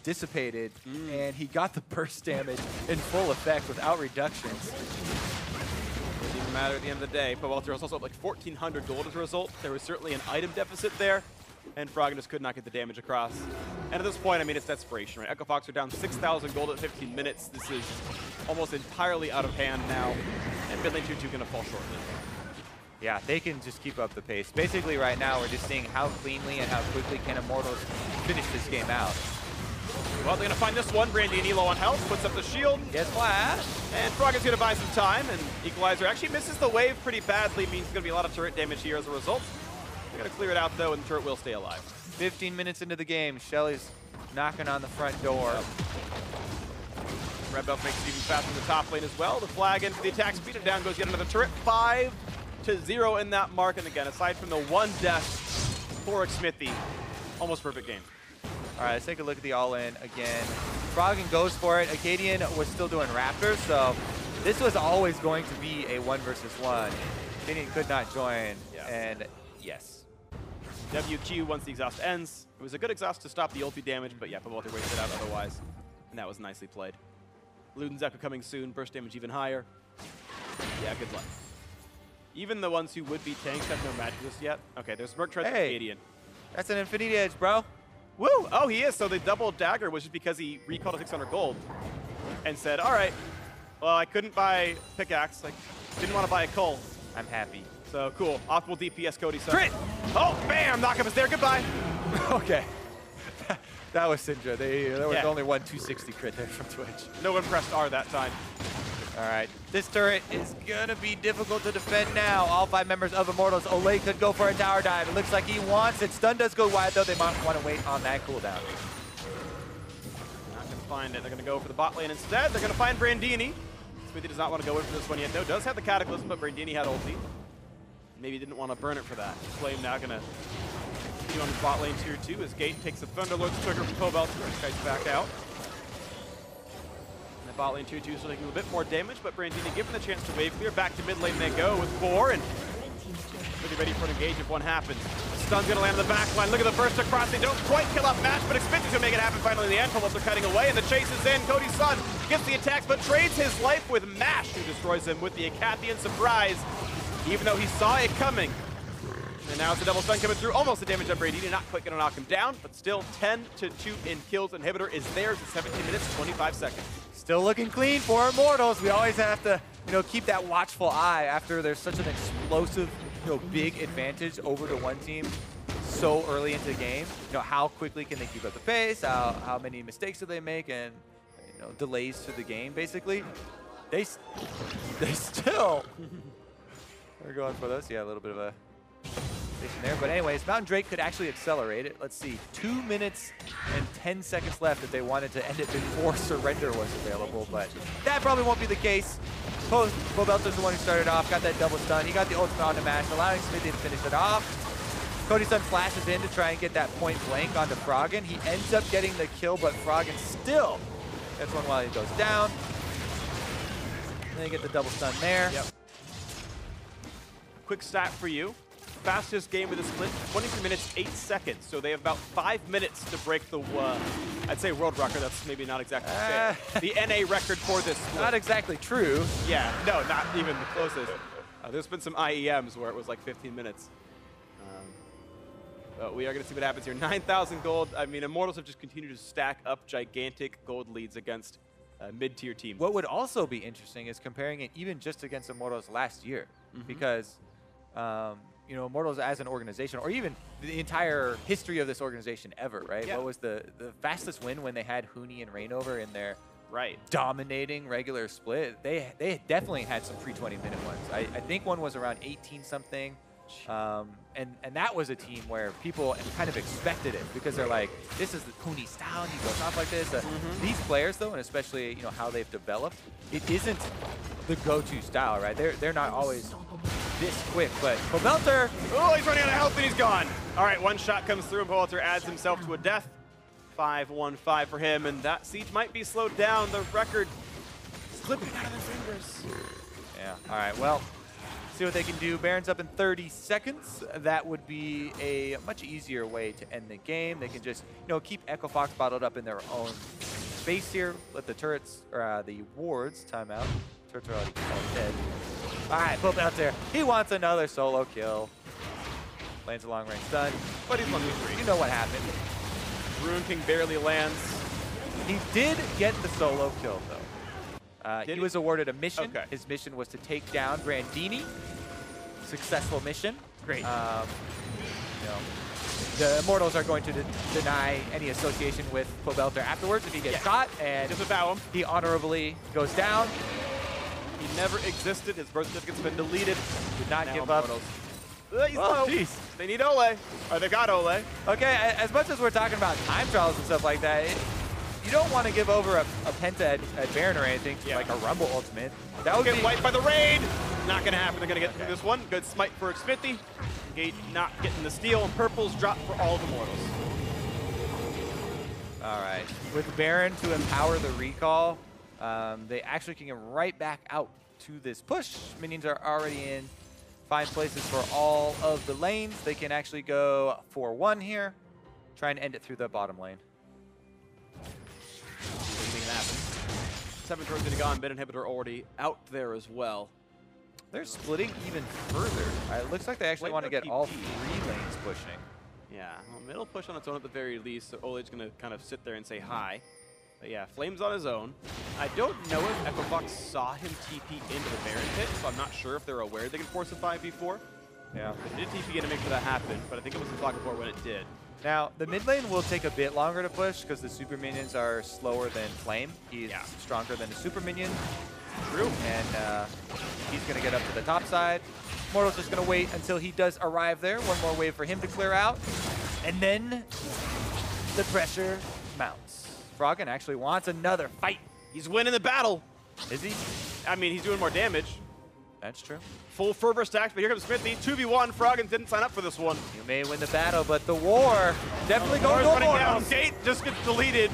dissipated, and he got the burst damage in full effect without reductions. Doesn't even matter at the end of the day. Pobelter was also up like 1,400 gold as a result. There was certainly an item deficit there, and Froggen just could not get the damage across. And at this point, I mean, it's desperation, right? Echo Fox are down 6,000 gold at 15 minutes. This is almost entirely out of hand now, and mid lane 2-2 going to fall shortly. Yeah, they can just keep up the pace. Basically, right now, we're just seeing how cleanly and how quickly can Immortals finish this game out. Well, they're going to find this one. Brandini low on health, puts up the shield. Gets flash. And Froggen's going to buy some time, and Equalizer actually misses the wave pretty badly, means there's going to be a lot of turret damage here as a result. They're going to clear it out, though, and the turret will stay alive. 15 minutes into the game, Shelly's knocking on the front door. Red Buff makes it even faster in the top lane as well. The flag in for the attack speed, and down goes yet another turret. 5-0 in that mark, and again, aside from the one death for Smithy, almost perfect game. All right, let's take a look at the all-in again. Froggen goes for it. Acadian was still doing Raptors, so this was always going to be a 1 versus 1. Acadian could not join, and yes. WQ once the exhaust ends. It was a good exhaust to stop the ulti damage, but yeah, Pobelter wasted out otherwise, and that was nicely played. Luden's Echo coming soon, burst damage even higher. Yeah, good luck. Even the ones who would be tanks have no magic just yet. Okay, there's Merc Treads Hey, Acadian. That's an Infinity Edge, bro. Woo! Oh, he is. So the double dagger was just because he recalled a 600 gold and said, all right, well, I couldn't buy pickaxe. I didn't want to buy a coal. I'm happy. So cool. Optimal DPS Cody. Crit! Oh, bam! Knockup is there. Goodbye. Okay. That was Syndra. There was only one 260 crit there from Twitch. No one pressed R that time. All right. This turret is going to be difficult to defend now. All 5 members of Immortals. Olay could go for a tower dive. It looks like he wants it. Stun does go wide, though. They might want to wait on that cooldown. Not going to find it. They're going to go for the bot lane instead. They're going to find Brandini. Smithy does not want to go in for this one yet. No, does have the Cataclysm, but Brandini had ulti. Maybe didn't want to burn it for that. Flame now going to continue on his bot lane tier 2 as Gate takes the Thunderlord's trigger from Pobelter. Guy's back out. And the bot lane tier 2 is taking a bit more damage, but Brandini given the chance to wave clear. Back to mid lane they go with 4, and really ready for an engage if one happens. Stun's going to land on the back line. Look at the burst across. They don't quite kill off Match, but Xpin's going to make it happen finally in the end. Pobelter cutting away, and the chase is in. Cody's son gets the attacks, but trades his life with Mash, who destroys him with the Acathian surprise, even though he saw it coming. And now it's a double stun coming through. Almost the damage on Brandini. Not quite going to knock him down, but still 10-2 in kills. Inhibitor is theirs in 17 minutes, 25 seconds. Still looking clean for Immortals. We always have to, keep that watchful eye after there's such an explosive, big advantage over the one team so early into the game. How quickly can they keep up the pace? How many mistakes do they make? And delays to the game, basically. They still are going for this. Yeah, a little bit of a station there. But anyways, Mountain Drake could actually accelerate it. Let's see, 2 minutes and 10 seconds left if they wanted to end it before Surrender was available. But that probably won't be the case. Pobelter's the one who started off, got that double stun. He got the ultimate on the Mash, allowing Smithy to finish it off. Cody's son flashes in to try and get that point blank onto Froggen. He ends up getting the kill, but Froggen still gets one while he goes down. And then you get the double stun there. Yep. Quick stat for you. Fastest game of the split, 23 minutes, 8 seconds. So they have about 5 minutes to break the, I'd say world record. That's maybe not exactly fair. The NA record for this split. Not exactly true. Yeah, no, not even the closest. There's been some IEMs where it was like 15 minutes. But we are going to see what happens here. 9,000 gold. I mean, Immortals have just continued to stack up gigantic gold leads against mid-tier teams. What would also be interesting is comparing it even just against Immortals last year. Because, Immortals as an organization, or even the entire history of this organization ever, right? Yeah. What was the fastest win when they had Huni and Reignover in their dominating regular split? They definitely had some pre-20-minute ones. I think one was around 18-something. And that was a team where people kind of expected it because they're like, this is the Kuni style, and he goes off like this. These players, though, and especially how they've developed, it isn't the go-to style, right? They're not always this quick, but Pobelter. Oh, he's running out of health and he's gone. All right, one shot comes through and Pobelter adds himself to a death. 5-1-5 for him, and that siege might be slowed down. The record slipping out of their fingers. Yeah, all right, well, see what they can do. Baron's up in 30 seconds. That would be a much easier way to end the game. They can just, keep Echo Fox bottled up in their own space here. Let the turrets, or the wards, time out. Turrets are already dead. All right, Pobelter. He wants another solo kill. Lands a long-range stun. But he's 1v3. You know what happened. Rune King barely lands. He did get the solo kill, though. He was awarded a mission. Okay. His mission was to take down Brandini. Successful mission. Great. The Immortals are going to deny any association with Pobelter afterwards if he gets shot, and disavow him. He honorably goes down. He never existed. His birth certificate's been deleted. Did not give Immortals. up. He's low. Jeez. They need Ole. Or they got Ole. Okay, as much as we're talking about time trials and stuff like that, you don't want to give over a penta at Baron or anything, like a Rumble ultimate. That would get wiped by the raid. Not going to happen. They're going to get through this one. Good smite for Smithy. Gate not getting the steal, and purples drop for all of Immortals. All right. With Baron to empower the recall, they actually can get right back out to this push. Minions are already in. Find places for all of the lanes. They can actually go 4-1 here. Try and end it through the bottom lane. Anything can happen. 7 turrets going to go, and mid inhibitor already out there as well. They're splitting even further. It looks like they actually want to get all 3 lanes pushing. Yeah, well, middle push on its own at the very least, so Ole's going to kind of sit there and say hi. But yeah, Flame's on his own. I don't know if Echo Fox saw him TP into the Baron pit, so I'm not sure if they're aware they can force a 5v4. Yeah. They did TP in to make sure that happened, but I think it was the Flock before when it did. Now, the mid lane will take a bit longer to push because the super minions are slower than Flame. He's stronger than the super minion. True. And he's going to get up to the top side. Immortal's just going to wait until he does arrive there. One more wave for him to clear out. And then the pressure mounts. Froggen actually wants another fight. He's winning the battle. Is he? I mean, he's doing more damage. That's true. Full fervor stacks, but here comes Smithy. 2v1. Froggen didn't sign up for this one. You may win the battle, but the war definitely going to running down. Gate just gets deleted.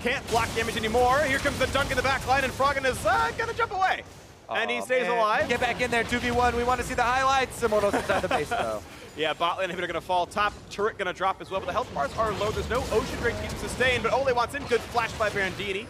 Can't block damage anymore. Here comes the dunk in the back line, and Froggen is going to jump away. And he stays alive. Get back in there, 2v1. We want to see the highlights. Immortals inside the base, though. Yeah, bot lane inhibitor gonna fall. Top turret gonna drop as well, but the health bars are low. There's no Ocean Drake to keep him sustained, but Ole wants in. Good flash by Brandini.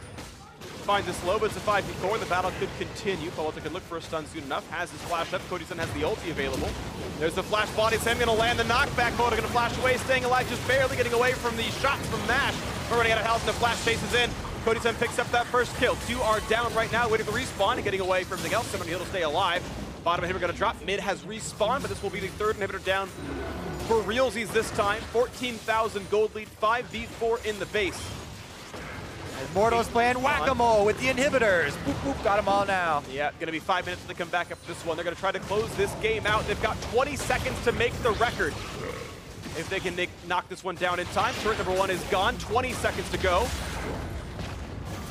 Finds this low, but it's a 5v4. The battle could continue. Pobelter can look for a stun soon enough. Has his flash up. Cody Sun has the ulti available. There's the flash body. Sam gonna land the knockback. Pobelter gonna flash away, staying alive, just barely getting away from the shots from Mash. We're running out of health, and the flash chases in. Cody Sun picks up that first kill. 2 are down right now, waiting for respawn and getting away from everything else. Someone he'll stay alive. Bottom inhibitor gonna drop. Mid has respawned, but this will be the 3rd inhibitor down for realsies this time. 14,000 gold lead, 5v4 in the base. Immortals playing whack-a-mole with the inhibitors. Boop, boop, got them all now. Yeah, gonna be 5 minutes to come back after this one. They're gonna try to close this game out. They've got 20 seconds to make the record. If they can knock this one down in time. Turret number 1 is gone, 20 seconds to go.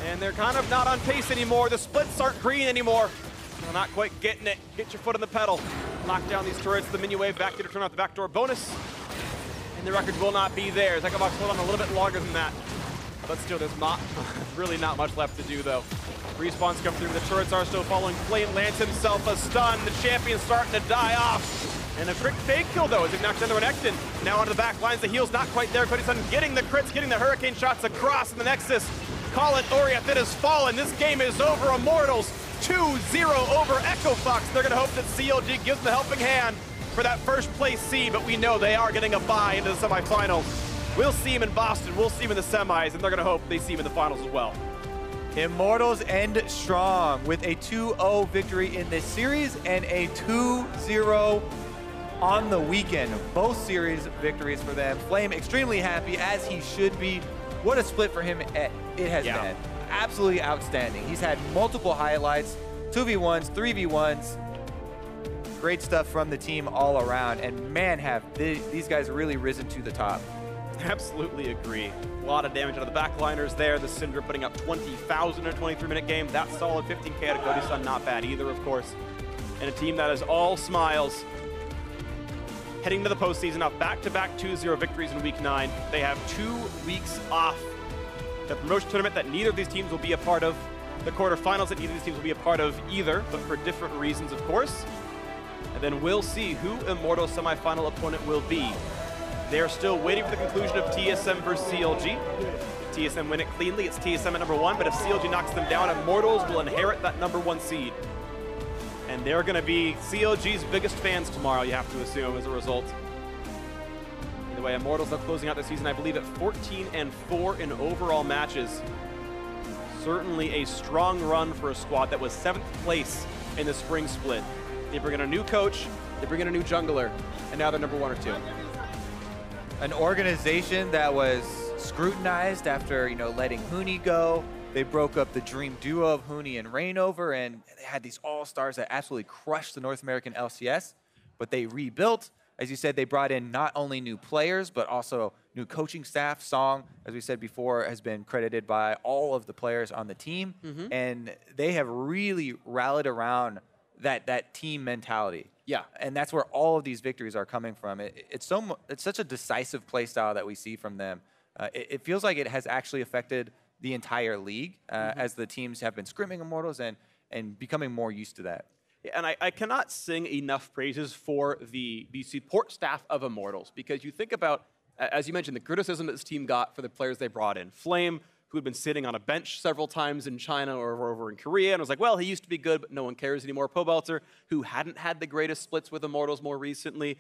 And they're kind of not on pace anymore. The splits aren't green anymore. They're not quite getting it. Get your foot on the pedal. Knock down these turrets. The minion wave back to turn off the backdoor bonus. And the record will not be there. Echo Fox hold on a little bit longer than that. But still, there's not really not much left to do, though. Respawns come through. The turrets are still following. Flame lands himself a stun. The champion's starting to die off. And a quick fake kill, though, as he knocks down the Renekton. Now onto the back lines. The heal's not quite there. Cody Sun getting the crits, getting the hurricane shots across in the Nexus. Call it Oriath, it has fallen. This game is over. Immortals 2-0 over Echo Fox. They're going to hope that CLG gives them a helping hand for that first place seed, but we know they are getting a bye into the semifinals. We'll see him in Boston, we'll see him in the semis, and they're going to hope they see him in the finals as well. Immortals end strong with a 2-0 victory in this series and a 2-0 on the weekend. Both series victories for them. Flame extremely happy, as he should be. What a split for him it has been. Absolutely outstanding. He's had multiple highlights, 2v1s, 3v1s. Great stuff from the team all around, and man, have these guys really risen to the top. Absolutely agree. A lot of damage out of the backliners there. The Syndra putting up 20,000 in a 23-minute game. That's solid. 15K out of Cody-san, not bad either, of course. And a team that is all smiles. Heading to the postseason off back-to-back 2-0 victories in Week 9. They have 2 weeks off. The promotion tournament that neither of these teams will be a part of. The quarterfinals that neither of these teams will be a part of either, but for different reasons, of course. And then we'll see who Immortals' semifinal opponent will be. They're still waiting for the conclusion of TSM versus CLG. If TSM win it cleanly, it's TSM at #1, but if CLG knocks them down, Immortals will inherit that #1 seed. And they're going to be CLG's biggest fans tomorrow, you have to assume, as a result. Either way, Immortals are closing out the season, I believe, at 14-4 in overall matches. Certainly a strong run for a squad that was 7th place in the spring split. They bring in a new coach, they bring in a new jungler, and now they're #1 or 2. An organization that was scrutinized after, letting Huni go. They broke up the dream duo of Huni and Reignover, and they had these all-stars that absolutely crushed the North American LCS, but they rebuilt. As you said, they brought in not only new players, but also new coaching staff. Song, as we said before, has been credited by all of the players on the team, and they have really rallied around that team mentality. Yeah. And that's where all of these victories are coming from. It's such a decisive play style that we see from them. It feels like it has actually affected the entire league as the teams have been scrimming Immortals and becoming more used to that. Yeah, and I cannot sing enough praises for the support staff of Immortals, because you think about, as you mentioned, the criticism that this team got for the players they brought in. Flame, who had been sitting on a bench several times in China or over in Korea, and was like, well, he used to be good, but no one cares anymore. Pobelter, who hadn't had the greatest splits with Immortals more recently.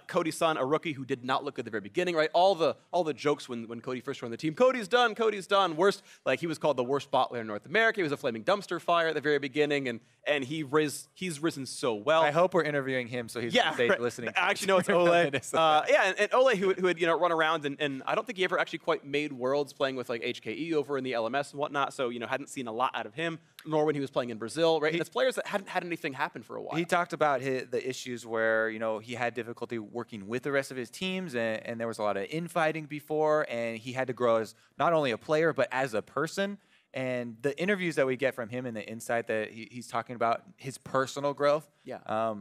Cody-san, a rookie who did not look at the very beginning, right? All the jokes when Cody first joined the team. Cody's done. Worst, like he was called the worst bot player in North America. He was a flaming dumpster fire at the very beginning, and he's risen so well. I hope we're interviewing him so he's on stage listening. Actually, no, it's Ole. And Ole who had run around and I don't think he ever actually quite made Worlds playing with like HKE over in the LMS and whatnot. So hadn't seen a lot out of him, nor when he was playing in Brazil, right? It's players that hadn't had anything happen for a while. He talked about the issues where he had difficulty working with the rest of his teams, and there was a lot of infighting before, and he had to grow as not only a player but as a person. And the interviews that we get from him and the insight that he's talking about his personal growth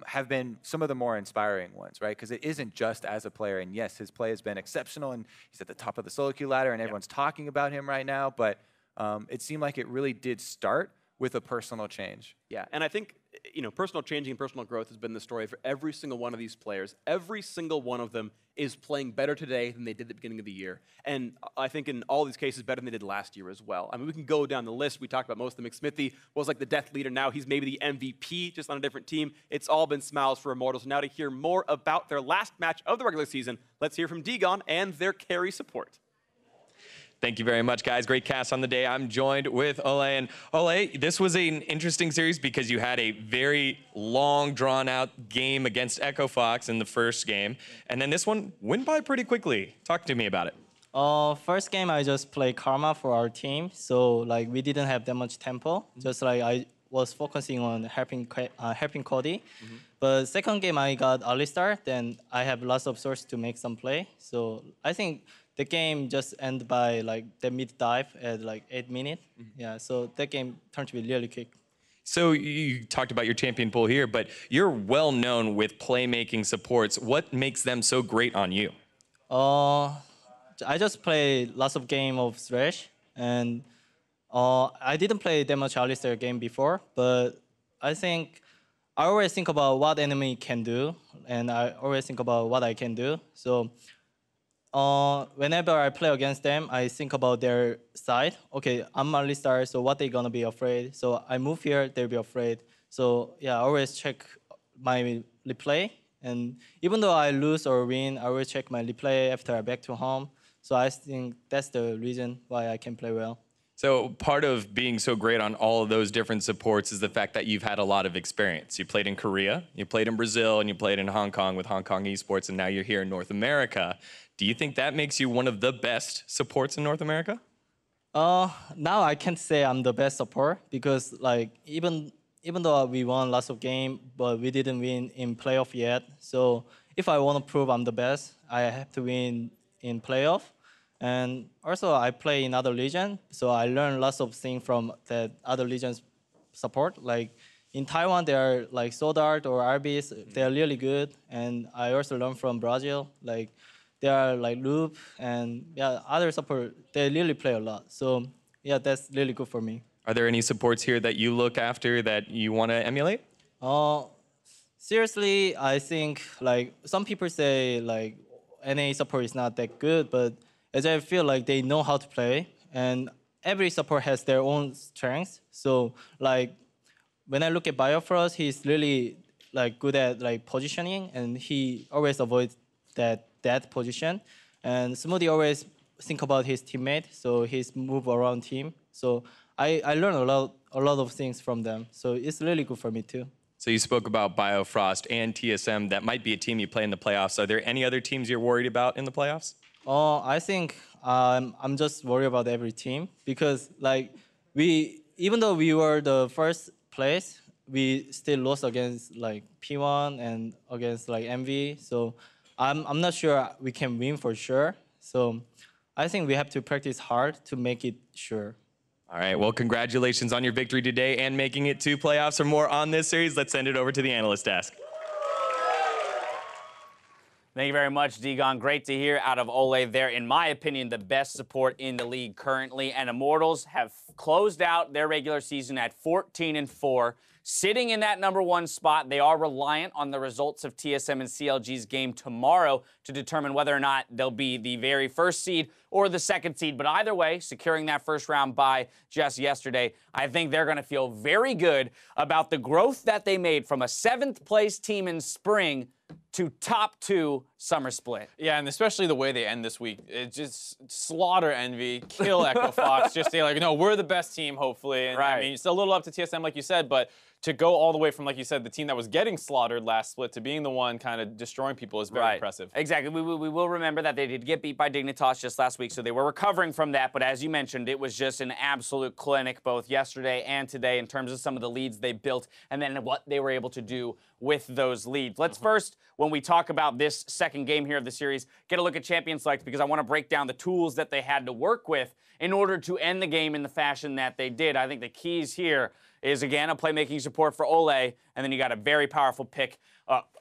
have been some of the more inspiring ones, right? Because it isn't just as a player. And yes, his play has been exceptional, and he's at the top of the solo queue ladder, and everyone's talking about him right now. But it seemed like it really did start with a personal change. Yeah, and I think personal changing and personal growth has been the story for every single one of these players. Every single one of them is playing better today than they did at the beginning of the year. And I think in all these cases, better than they did last year as well. I mean, we can go down the list. We talked about most of them. McSmithy was like the death leader. Now he's maybe the MVP, just on a different team. It's all been smiles for Immortals. Now to hear more about their last match of the regular season, let's hear from Digon and their carry support. Thank you very much, guys. Great cast on the day. I'm joined with Ole. And Ole, this was an interesting series because you had a very long, drawn-out game against Echo Fox in the first game. And then this one went by pretty quickly. Talk to me about it. First game, I just played Karma for our team. So, we didn't have that much tempo. Just I was focusing on helping Cody. But second game, I got Alistar. Then I have lots of sources to make some play. So I think the game just ended by the mid dive at 8 minutes. Yeah, so that game turned to be really quick. So you talked about your champion pool here, but you're well known with playmaking supports. What makes them so great on you? I just play lots of game of Thresh, and I didn't play that much Alistar game before, but I always think about what enemy can do, and I always think about what I can do. So whenever I play against them, I think about their side. Okay, I'm Alistar, so what they gonna be afraid? So I move here, they'll be afraid. So yeah, I always check my replay, and even though I lose or win, I always check my replay after I back to home. So I think that's the reason why I can play well. So part of being so great on all of those different supports is the fact that you've had a lot of experience. You played in Korea, you played in Brazil, and you played in Hong Kong with Hong Kong Esports, and now you're here in North America. Do you think that makes you one of the best supports in North America? Now I can't say I'm the best support because even even though we won lots of games, but we didn't win in playoff yet. So if I want to prove I'm the best, I have to win in playoff. And also, I play in other region, so I learn lots of things from that other regions support. Like in Taiwan, they are like Sodart or RBs. They are really good. And I also learn from Brazil. Like they are like Loop and yeah, other support. They really play a lot. So yeah, that's really good for me. Are there any supports here that you look after that you want to emulate? Seriously, I think like some people say like NA support is not that good, but as I feel like they know how to play, and every support has their own strengths. So like when I look at Biofrost, he's really like good at like positioning, and he always avoids that position. And Smoothie always think about his teammate, so his move around team. So I learn a lot of things from them. So it's really good for me too. So you spoke about Biofrost and TSM. That might be a team you play in the playoffs. Are there any other teams you're worried about in the playoffs? I think I'm just worried about every team because like even though we were the first place, we still lost against like P1 and against like MV. So I'm not sure we can win for sure. So I think we have to practice hard to make it sure. All right, well, congratulations on your victory today and making it to playoffs. For more on this series, let's send it over to the analyst desk. Thank you very much, Digon. Great to hear out of Ole. They're, in my opinion, the best support in the league currently. And Immortals have closed out their regular season at 14-4. Sitting in that #1 spot, they are reliant on the results of TSM and CLG's game tomorrow to determine whether or not they'll be the very first seed or the second seed. But either way, securing that first round bye just yesterday, I think they're going to feel very good about the growth that they made from a 7th place team in spring to top 2 summer split. Yeah, and especially the way they end this week. It just slaughter Envy, kill Echo Fox, just say like, no, we're the best team, hopefully. And right. I mean, it's a little up to TSM, like you said, but to go all the way from, like you said, the team that was getting slaughtered last split to being the one kind of destroying people is very impressive. Exactly. We will remember that they did get beat by Dignitas just last week, so they were recovering from that. But as you mentioned, it was just an absolute clinic both yesterday and today in terms of some of the leads they built and then what they were able to do with those leads. Let's first, when we talk about this second game here of the series, get a look at Champion Select because I want to break down the tools that they had to work with in order to end the game in the fashion that they did. I think the keys here is, again, a playmaking support for Ole, and then you got a very powerful pick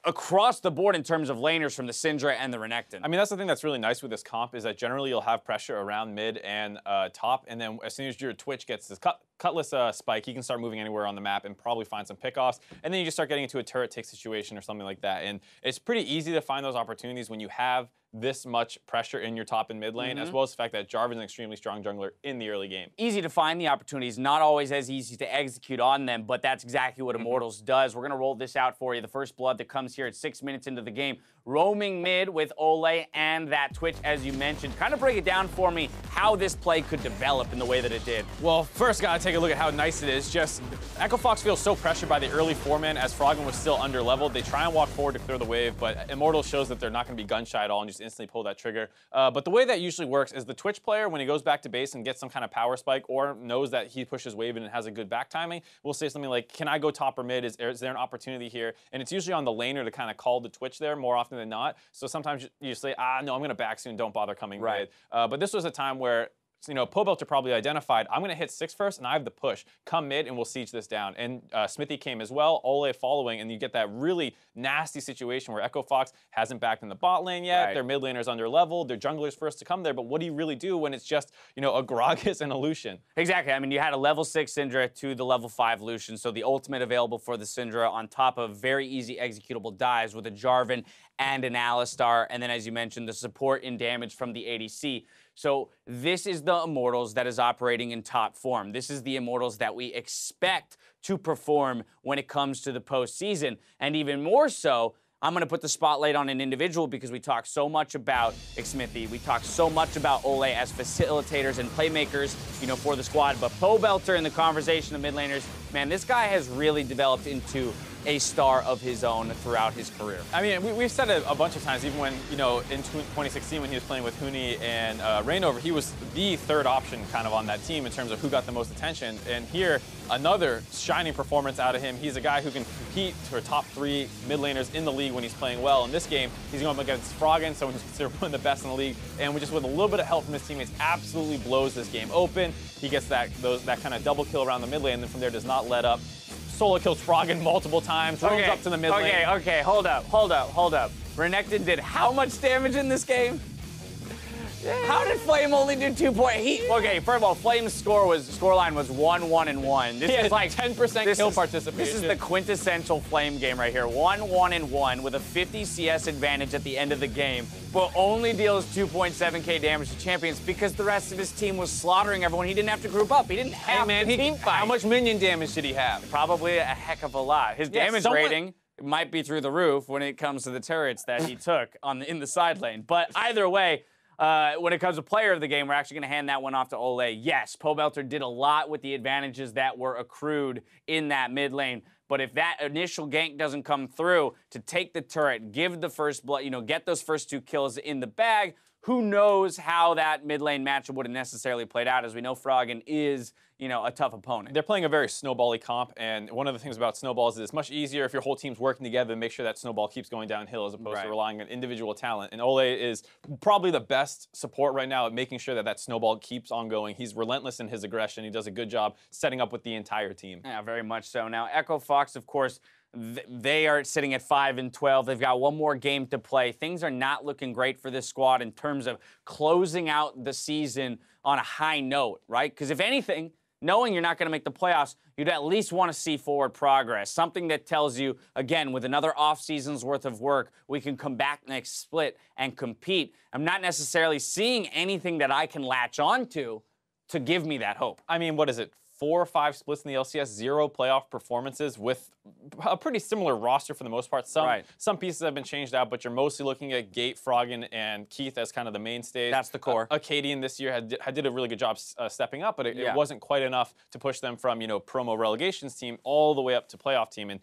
across the board in terms of laners from the Syndra and the Renekton. I mean, that's the thing that's really nice with this comp is that generally you'll have pressure around mid and top, and then as soon as your Twitch gets this Cutlass spike, he can start moving anywhere on the map and probably find some pickoffs, and then you just start getting into a turret take situation or something like that. And it's pretty easy to find those opportunities when you have this much pressure in your top and mid lane, as well as the fact that Jarvan's an extremely strong jungler in the early game. Easy to find the opportunities, not always as easy to execute on them, but that's exactly what Immortals does. We're going to roll this out for you. The first blood that comes here at 6 minutes into the game. Roaming mid with Ole and that Twitch, as you mentioned. Kind of break it down for me how this play could develop in the way that it did. Well, first got to take a look at how nice it is. Just Echo Fox feels so pressured by the early 4-man as Frogman was still under leveled. They try and walk forward to clear the wave, but Immortals shows that they're not going to be gun shy at all and just instantly pull that trigger. But the way that usually works is the Twitch player, when he goes back to base and gets some kind of power spike or knows that he pushes wave and has a good back timing, will say something like, can I go top or mid? Is there an opportunity here? And it's usually on the laner to kind of call the Twitch there more often than not. So sometimes you say, no, I'm going to back soon, don't bother coming mid. But this was a time where Pobelter probably identified, I'm going to hit 6 first, and I have the push. Come mid, and we'll siege this down. And Smithy came as well, Ole following, and you get that really nasty situation where Echo Fox hasn't backed in the bot lane yet. Their mid laner's under leveled. Their jungler's first to come there. But what do you really do when it's just, a Gragas and a Lucian? Exactly. I mean, you had a level 6 Syndra to the level 5 Lucian. So the ultimate available for the Syndra on top of very easy executable dives with a Jarvan and an Alistar. And then, as you mentioned, the support in damage from the ADC. So this is the Immortals that is operating in top form. This is the Immortals that we expect to perform when it comes to the postseason. And even more so, I'm going to put the spotlight on an individual because we talk so much about Xmithy. We talk so much about Ole as facilitators and playmakers, for the squad. But Pobelter in the conversation of mid laners, man, this guy has really developed into a star of his own throughout his career. I mean, we've said it a bunch of times, even when, you know, in 2016 when he was playing with Huni and Reignover, he was the third option kind of on that team in terms of who got the most attention. And here, another shining performance out of him. He's a guy who can compete for top 3 mid laners in the league when he's playing well. In this game, he's going up against Froggen, someone who's considered one of the best in the league. And just with a little bit of help from his teammates, absolutely blows this game open. He gets that kind of double kill around the mid lane, and then from there does not let up. Solo kills Froggen multiple times, roams up to the mid lane. Okay, hold up. Renekton did how much damage in this game? How did Flame only do 2 points? Okay, first of all, Flame's scoreline was 1-1-1. This is like 10% kill participation. This is the quintessential Flame game right here. 1-1-1 with a 50 CS advantage at the end of the game, but only deals 2.7k damage to champions because the rest of his team was slaughtering everyone. He didn't have to group up. He didn't have to team fight. How much minion damage did he have? Probably a heck of a lot. His damage rating might be through the roof when it comes to the turrets that he took in the side lane. But either way, when it comes to player of the game, we're actually going to hand that one off to Ole. Yes, Pobelter did a lot with the advantages that were accrued in that mid lane. But if that initial gank doesn't come through to take the turret, give the first blood, get those first 2 kills in the bag, who knows how that mid lane matchup would have necessarily played out. As we know, Froggen is, a tough opponent. They're playing a very snowball-y comp, and one of the things about snowballs is it's much easier if your whole team's working together to make sure that snowball keeps going downhill as opposed to relying on individual talent. And Ole is probably the best support right now at making sure that that snowball keeps on going. He's relentless in his aggression. He does a good job setting up with the entire team. Yeah, very much so. Now, Echo Fox, of course, they are sitting at 5-12. They've got one more game to play. Things are not looking great for this squad in terms of closing out the season on a high note, right? Because if anything, knowing you're not going to make the playoffs, you'd at least want to see forward progress. Something that tells you, again, with another off-season's worth of work, we can come back next split and compete. I'm not necessarily seeing anything that I can latch onto to give me that hope. I mean, what is it? 4 or 5 splits in the LCS, 0 playoff performances with a pretty similar roster for the most part. Some pieces have been changed out, but you're mostly looking at Gate, Froggen, and Keith as kind of the mainstays. That's the core. Acadian this year did a really good job stepping up, but it wasn't quite enough to push them from, promo relegations team all the way up to playoff team. And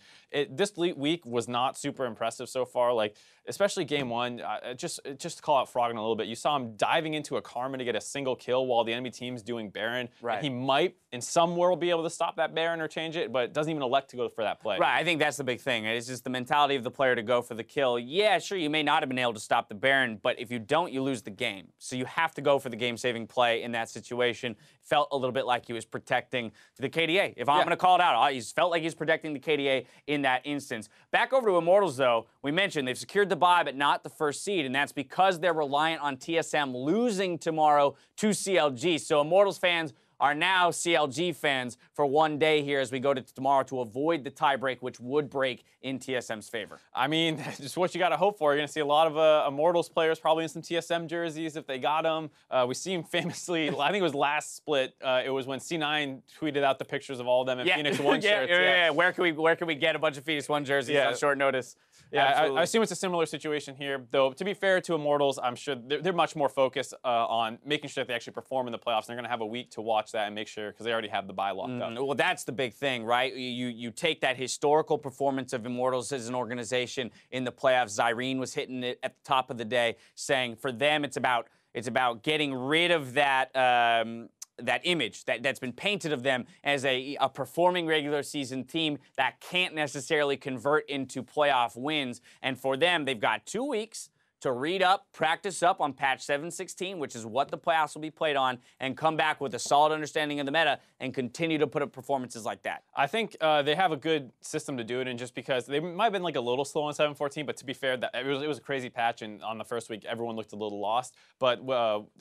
this week was not super impressive so far. Like, especially game 1, just to call out Froggen a little bit, you saw him diving into a Karma to get a single kill while the enemy team's doing Baron. Right. And he might, in some world, be able to stop that Baron or change it, but doesn't even elect to go for that play. Right, I think that's the big thing. It's just the mentality of the player to go for the kill. Yeah, sure, you may not have been able to stop the Baron, but if you don't, you lose the game. So you have to go for the game-saving play in that situation. Felt a little bit like he was protecting the KDA. If I'm going to call it out, he felt like he was protecting the KDA in that instance. Back over to Immortals, though, we mentioned they've secured the bye, but not the first seed, and that's because they're reliant on TSM losing tomorrow to CLG. So Immortals fans are now CLG fans for one day here as we go to tomorrow to avoid the tiebreak, which would break in TSM's favor. I mean, just what you got to hope for. You're going to see a lot of Immortals players probably in some TSM jerseys if they got them. We see him famously, I think it was last split, it was when C9 tweeted out the pictures of all of them in Phoenix 1 shirts. Yeah. Where can we get a bunch of Phoenix 1 jerseys on short notice? Yeah, I assume it's a similar situation here, though. To be fair to Immortals, I'm sure they're much more focused on making sure that they actually perform in the playoffs. And they're going to have a week to watch that and make sure, because they already have the bye locked up. Well, that's the big thing, right? You take that historical performance of Immortals as an organization in the playoffs. Zyrene was hitting it at the top of the day, saying for them it's about getting rid of that that image that's been painted of them as a performing regular season team that can't necessarily convert into playoff wins. And for them, they've got 2 weeks to read up, practice up on patch 7.16, which is what the playoffs will be played on, and come back with a solid understanding of the meta and continue to put up performances like that. I think they have a good system to do it in, just because they might have been like a little slow on 7.14, but to be fair, it was a crazy patch, and on the first week, everyone looked a little lost. But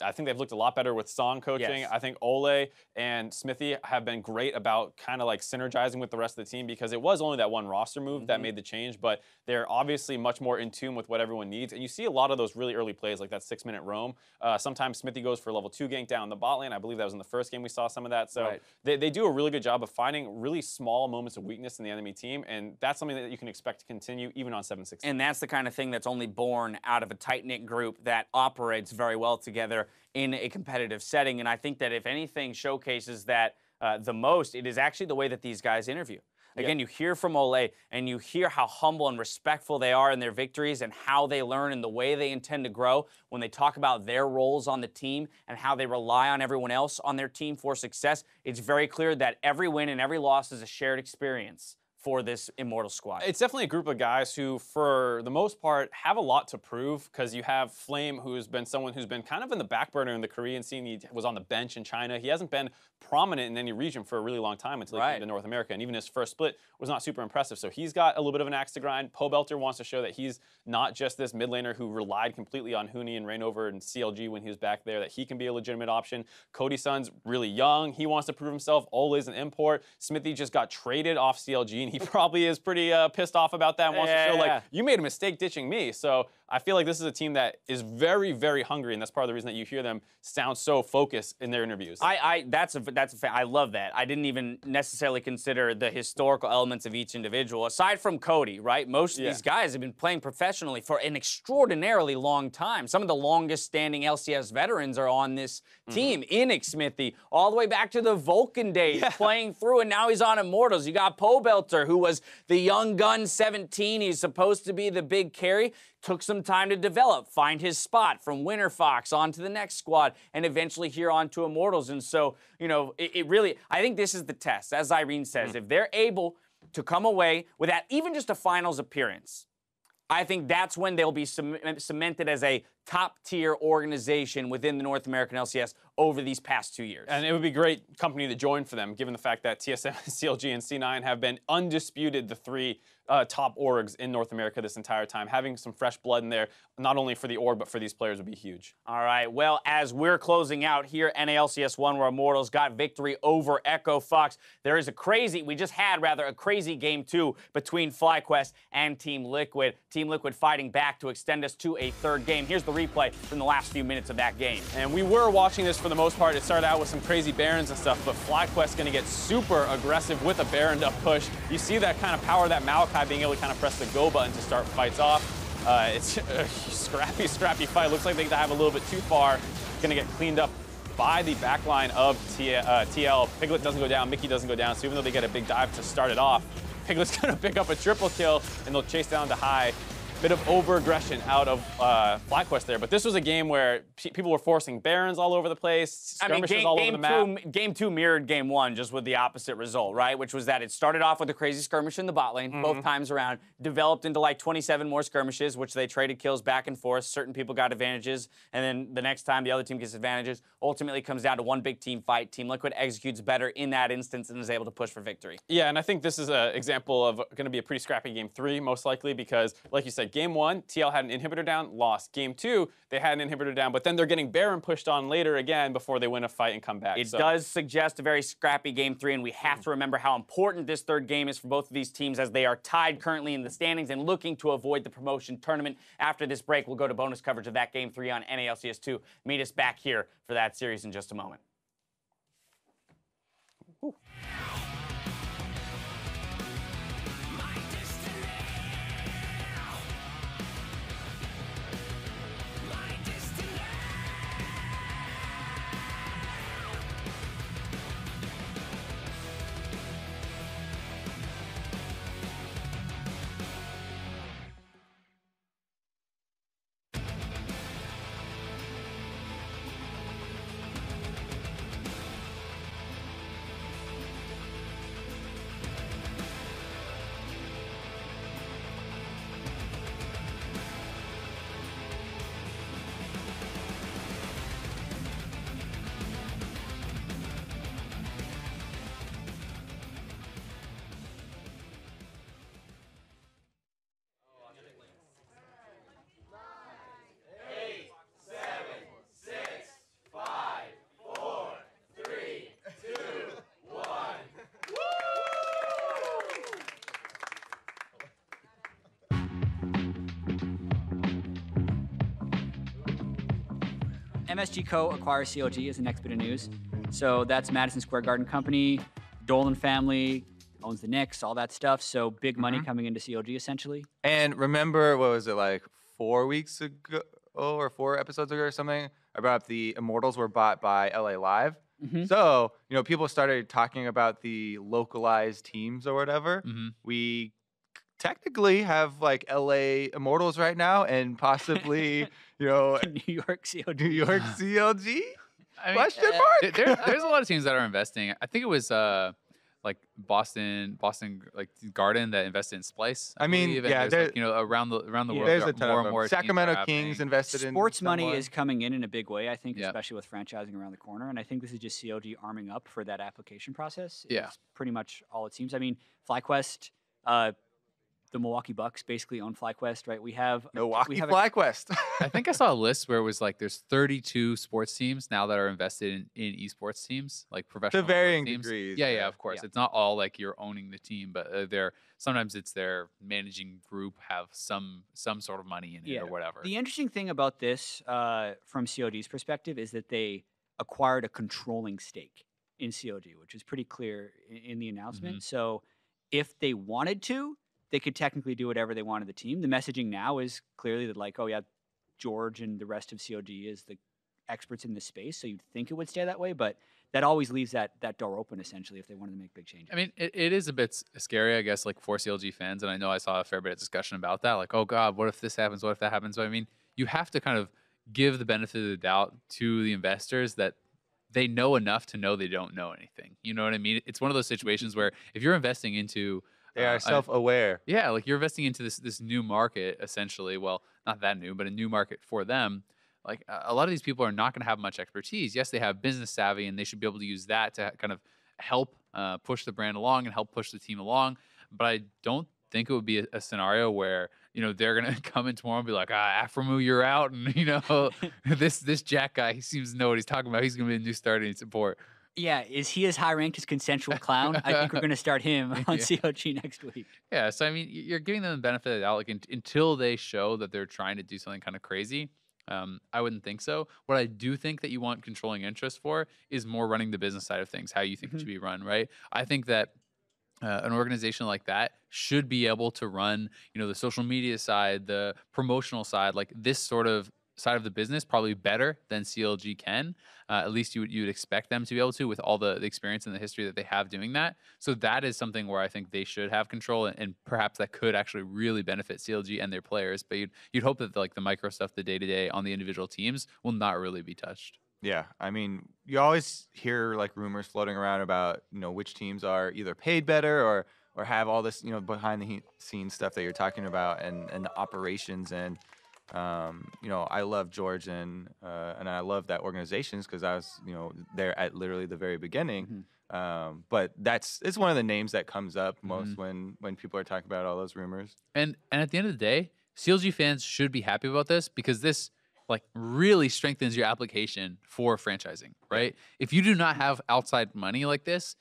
I think they've looked a lot better with Song coaching. Yes. I think Ole and Smithy have been great about kind of like synergizing with the rest of the team, because it was only that one roster move that made the change, but they're obviously much more in tune with what everyone needs. And you see a lot of those really early plays, like that 6-minute roam. Sometimes Smithy goes for level 2 gank down the bot lane. I believe that was in the first game we saw some of that. So they do a really good job of finding really small moments of weakness in the enemy team, and that's something that you can expect to continue even on 7.16. And that's the kind of thing that's only born out of a tight-knit group that operates very well together in a competitive setting. And I think that if anything showcases that the most, it is actually the way that these guys interview. Again, you hear from Ole, and you hear how humble and respectful they are in their victories and how they learn and the way they intend to grow when they talk about their roles on the team and how they rely on everyone else on their team for success. It's very clear that every win and every loss is a shared experience for this Immortals squad. It's definitely a group of guys who, for the most part, have a lot to prove, because you have Flame, who's been someone who's been kind of in the back burner in the Korean scene. He was on the bench in China. He hasn't been prominent in any region for a really long time until he came to North America, and even his first split was not super impressive. So he's got a little bit of an axe to grind. Pobelter wants to show that he's not just this mid laner who relied completely on Huni and Reignover and CLG when he was back there, that he can be a legitimate option. Cody Sun's really young. He wants to prove himself. Ole's an import. Smithy just got traded off CLG, and he probably is pretty pissed off about that and wants to show, like, you made a mistake ditching me. So I feel like this is a team that is very, very hungry, and that's part of the reason that you hear them sound so focused in their interviews. That's a fact. I love that. I didn't even necessarily consider the historical elements of each individual. Aside from Cody, right? Most of these guys have been playing professionally for an extraordinarily long time. Some of the longest standing LCS veterans are on this team. Inix Smithy, all the way back to the Vulcan days, playing through, and now he's on Immortals. You got Pobelter, who was the young gun 17. He's supposed to be the big carry. Took some time to develop, find his spot from Winter Fox onto the next squad, and eventually here onto Immortals. And so, you know, it really, I think this is the test. As Irene says, if they're able to come away with that, even just a finals appearance, I think that's when they'll be cemented as a top-tier organization within the North American LCS over these past 2 years. And it would be great company to join for them, given the fact that TSM, CLG, and C9 have been undisputed the three top orgs in North America this entire time. Having some fresh blood in there, not only for the org, but for these players would be huge. All right, well, as we're closing out here, NALCS1, where Immortals got victory over Echo Fox, there is a crazy game 2 between FlyQuest and Team Liquid. Team Liquid fighting back to extend us to a third game. Here's the replay from the last few minutes of that game. And we were watching this for the most part. It started out with some crazy Barons and stuff, but FlyQuest going to get super aggressive with a Baron up push. You see that kind of power, that Maokai being able to kind of press the go button to start fights off. It's a scrappy fight. Looks like they dive a little bit too far. Going to get cleaned up by the backline of TL. Piglet doesn't go down, Mickey doesn't go down, so even though they get a big dive to start it off, Piglet's going to pick up a triple kill, and they'll chase down to high. Bit of over-aggression out of FlyQuest there, but this was a game where people were forcing Barons all over the place, skirmishes all over the map. Game 2 mirrored Game 1, just with the opposite result, right? Which was that it started off with a crazy skirmish in the bot lane, both times around, developed into like 27 more skirmishes, which they traded kills back and forth. Certain people got advantages, and then the next time the other team gets advantages. Ultimately comes down to one big team fight. Team Liquid executes better in that instance and is able to push for victory. Yeah, and I think this is an example of going to be a pretty scrappy Game 3, most likely, because, like you said, Game 1, TL had an inhibitor down, lost. Game 2, they had an inhibitor down, but then they're getting Baron pushed on later again before they win a fight and come back. It does suggest a very scrappy Game 3, and we have to remember how important this third game is for both of these teams, as they are tied currently in the standings and looking to avoid the promotion tournament. After this break, we'll go to bonus coverage of that Game 3 on NALCS 2. Meet us back here for that series in just a moment. Ooh. MSG Co. acquires CLG is the next bit of news. So that's Madison Square Garden Company, Dolan family owns the Knicks, all that stuff. So big money coming into CLG essentially. And remember, what was it, like 4 weeks ago or 4 episodes ago or something? I brought up the Immortals were bought by LA Live. So, people started talking about the localized teams or whatever. We technically have like LA Immortals right now and possibly, New York CLG. New York CLG? I mean, Question mark? There's a lot of teams that are investing. I think it was like Boston like Garden that invested in Splice. I mean, believe, and yeah, there's, like, around the world, there's there a ton more of and more them. Sacramento teams Kings invested in Sports money someone. is coming in a big way, I think, especially with franchising around the corner. And I think this is just CLG arming up for that application process. Yeah. It's pretty much all it seems. I mean, FlyQuest, the Milwaukee Bucks basically own FlyQuest, right? We have FlyQuest. I think I saw a list where it was like there's 32 sports teams now that are invested in esports teams, like professional varying teams. degrees, Yeah, of course. It's not all like you're owning the team, but they're sometimes it's their managing group have some sort of money in it or whatever. The interesting thing about this, from COD's perspective, is that they acquired a controlling stake in COD, which is pretty clear in the announcement. So if they wanted to, they could technically do whatever they want to the team. The messaging now is clearly that, like, oh yeah, George and the rest of COD is the experts in this space, so you'd think it would stay that way, but that always leaves that door open, essentially, if they wanted to make big changes. I mean, it is a bit scary, I guess, like for CLG fans, and I know I saw a fair bit of discussion about that, like, oh God, what if this happens, what if that happens? But I mean, you have to kind of give the benefit of the doubt to the investors that they know enough to know they don't know anything. You know what I mean? It's one of those situations where if you're investing into they are self-aware. Yeah, like you're investing into this new market, essentially. Well, not that new, but a new market for them. Like a lot of these people are not going to have much expertise. Yes, they have business savvy, and they should be able to use that to kind of help push the brand along and help push the team along. But I don't think it would be a scenario where they're going to come in tomorrow and be like, Aframu, you're out, and this Jack guy, he seems to know what he's talking about. He's going to be the new starting support. Yeah, is he as high ranked as Consensual Clown? I think we're going to start him on COG next week. Yeah, so I mean, you're giving them the benefit of the doubt, like until they show that they're trying to do something kind of crazy. I wouldn't think so. What I do think that you want controlling interest for is more running the business side of things, how you think it should be run, right? I think that an organization like that should be able to run, the social media side, the promotional side, like this sort of side of the business probably better than CLG can. At least you would expect them to be able to with all the experience and the history that they have doing that. So that is something where I think they should have control, and perhaps that could actually really benefit CLG and their players. But you'd hope that like the micro stuff, the day-to-day on the individual teams will not really be touched. Yeah, I mean, you always hear like rumors floating around about, which teams are either paid better or have all this, behind the scenes stuff that you're talking about and the operations and I love George and I love that organizations because I was, there at literally the very beginning. But it's one of the names that comes up most when people are talking about all those rumors. And at the end of the day, CLG fans should be happy about this because this like really strengthens your application for franchising, right? If you do not have outside money like this,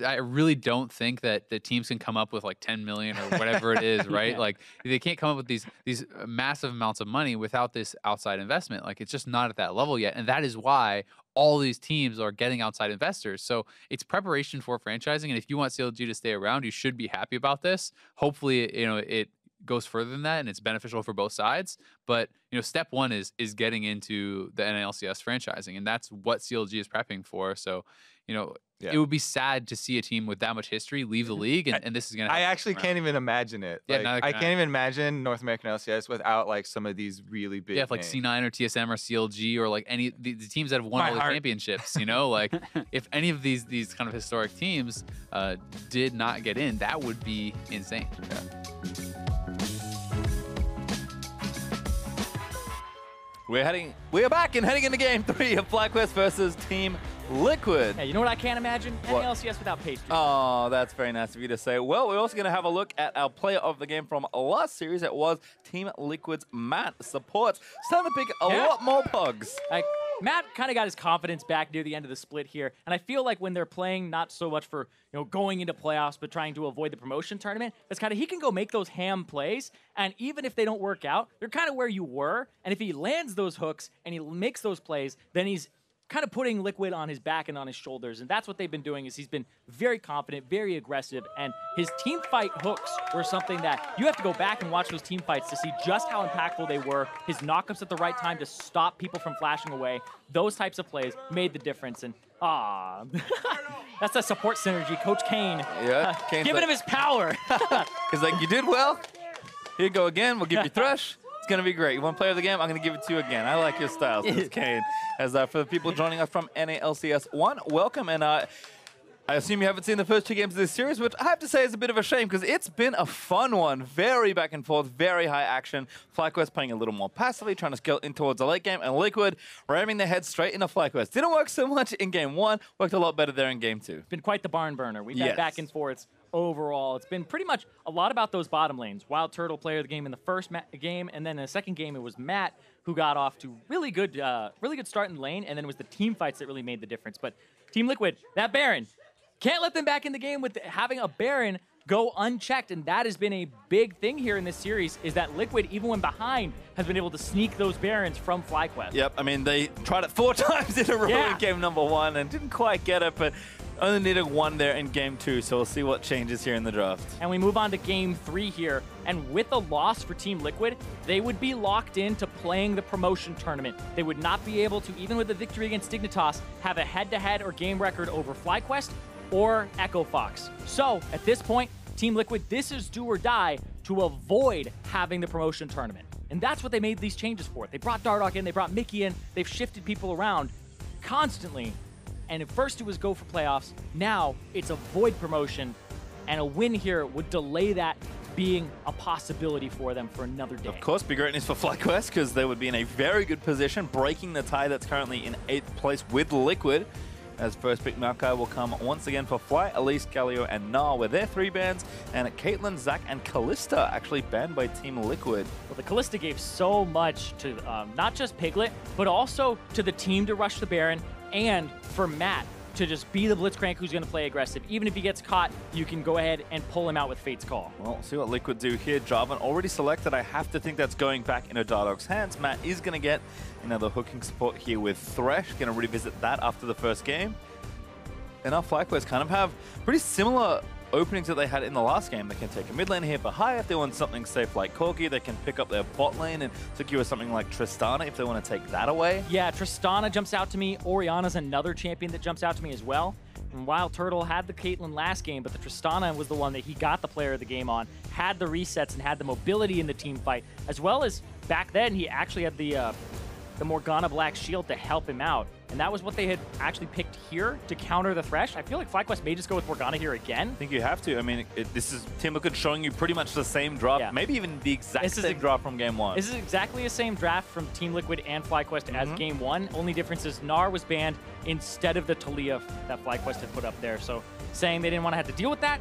I really don't think that the teams can come up with like 10 million or whatever it is, right? Like they can't come up with these massive amounts of money without this outside investment. Like it's just not at that level yet. And that is why all these teams are getting outside investors. So it's preparation for franchising. And if you want CLG to stay around, you should be happy about this. Hopefully, it goes further than that and it's beneficial for both sides. But, step one is getting into the NALCS franchising. And that's what CLG is prepping for. So, it would be sad to see a team with that much history leave the league, and this is going to happen. I actually can't even imagine it. Yeah, I can't even imagine North American LCS without like some of these really big like names. C9 or TSM or CLG or like any the teams that have won all the championships, like if any of these kind of historic teams did not get in, that would be insane. Yeah. We're back and heading into game 3 of FlyQuest versus Team Liquid. Hey, you know what I can't imagine? NALCS without pastry. Oh, that's very nice of you to say. Well, we're also going to have a look at our player of the game from last series. It was Team Liquid's Matt. Supports starting to pick a lot more pugs. Matt kind of got his confidence back near the end of the split here, and I feel like when they're playing not so much for going into playoffs, but trying to avoid the promotion tournament, it's kind of he can go make those ham plays, and even if they don't work out, they're kind of where you were, and if he lands those hooks and he makes those plays, then he's kind of putting Liquid on his back and on his shoulders. And that's what they've been doing is he's been very confident, very aggressive. And his team fight hooks were something that you have to go back and watch those team fights to see just how impactful they were. His knockups at the right time to stop people from flashing away. Those types of plays made the difference. And that's that support synergy. Coach Kane, giving him his power. He's like, you did well. Here you go again. We'll give you Thresh. It's going to be great. You want to play of the game? I'm going to give it to you again. I like your style, Coach Kane. As for the people joining us from NALCS1, welcome. And I assume you haven't seen the first 2 games of this series, which I have to say is a bit of a shame because it's been a fun one. Very back and forth, very high action. FlyQuest playing a little more passively, trying to scale in towards the late game, and Liquid ramming their head straight into FlyQuest. Didn't work so much in game 1, worked a lot better there in game 2. Been quite the barn burner. We've had back and forths overall. It's been pretty much a lot about those bottom lanes. Wild Turtle player of the game in the first game, and then in the second game it was Matt who got off to really good start in the lane, and then it was the team fights that really made the difference. But Team Liquid, that Baron, can't let them back in the game with having a Baron go unchecked, and that has been a big thing here in this series, is that Liquid, even when behind, has been able to sneak those Barons from FlyQuest. Yep, I mean, they tried it 4 times in a row in game number 1 and didn't quite get it, but only needed 1 there in game 2, so we'll see what changes here in the draft. And we move on to game 3 here, and with a loss for Team Liquid, they would be locked into playing the promotion tournament. They would not be able to, even with a victory against Dignitas, have a head-to-head or game record over FlyQuest or Echo Fox. So, at this point, Team Liquid, this is do or die to avoid having the promotion tournament. And that's what they made these changes for. They brought Dardoch in, they brought Mickey in, they've shifted people around constantly. And at first it was go for playoffs, now it's avoid promotion, and a win here would delay that being a possibility for them for another day. Of course, be great news for FlyQuest because they would be in a very good position, breaking the tie that's currently in 8th place with Liquid. As first pick Maokai will come once again for Fly, Elise, Galio, and Gnar with their 3 bans, and Caitlyn, Zac, and Kalista actually banned by Team Liquid. Well, the Kalista gave so much to not just Piglet, but also to the team to rush the Baron, and for Matt to just be the Blitzcrank who's going to play aggressive. Even if he gets caught, you can go ahead and pull him out with Fate's Call. Well, see what Liquid do here. Jarvan already selected. I have to think that's going back into Dardoch's hands. Matt is going to get another hooking support here with Thresh. Going to revisit that after the first game. And our FlyQuest kind of have pretty similar openings that they had in the last game. They can take a mid lane here for high if they want something safe like Corgi. They can pick up their bot lane and secure something like Tristana if they want to take that away. Yeah, Tristana jumps out to me. Orianna's another champion that jumps out to me as well. And Wild Turtle had the Caitlyn last game, but the Tristana was the one that he got the player of the game on, had the resets and had the mobility in the team fight, as well as back then he actually had the Morgana Black Shield to help him out. And that was what they had actually picked here to counter the Thresh. I feel like FlyQuest may just go with Morgana here again. I think you have to. I mean, this is Team Liquid showing you pretty much the same draft, maybe even the exact same draft from game 1. This is exactly the same draft from Team Liquid and FlyQuest as game 1. Only difference is Gnar was banned instead of the Taliyah that FlyQuest had put up there. So saying they didn't want to have to deal with that.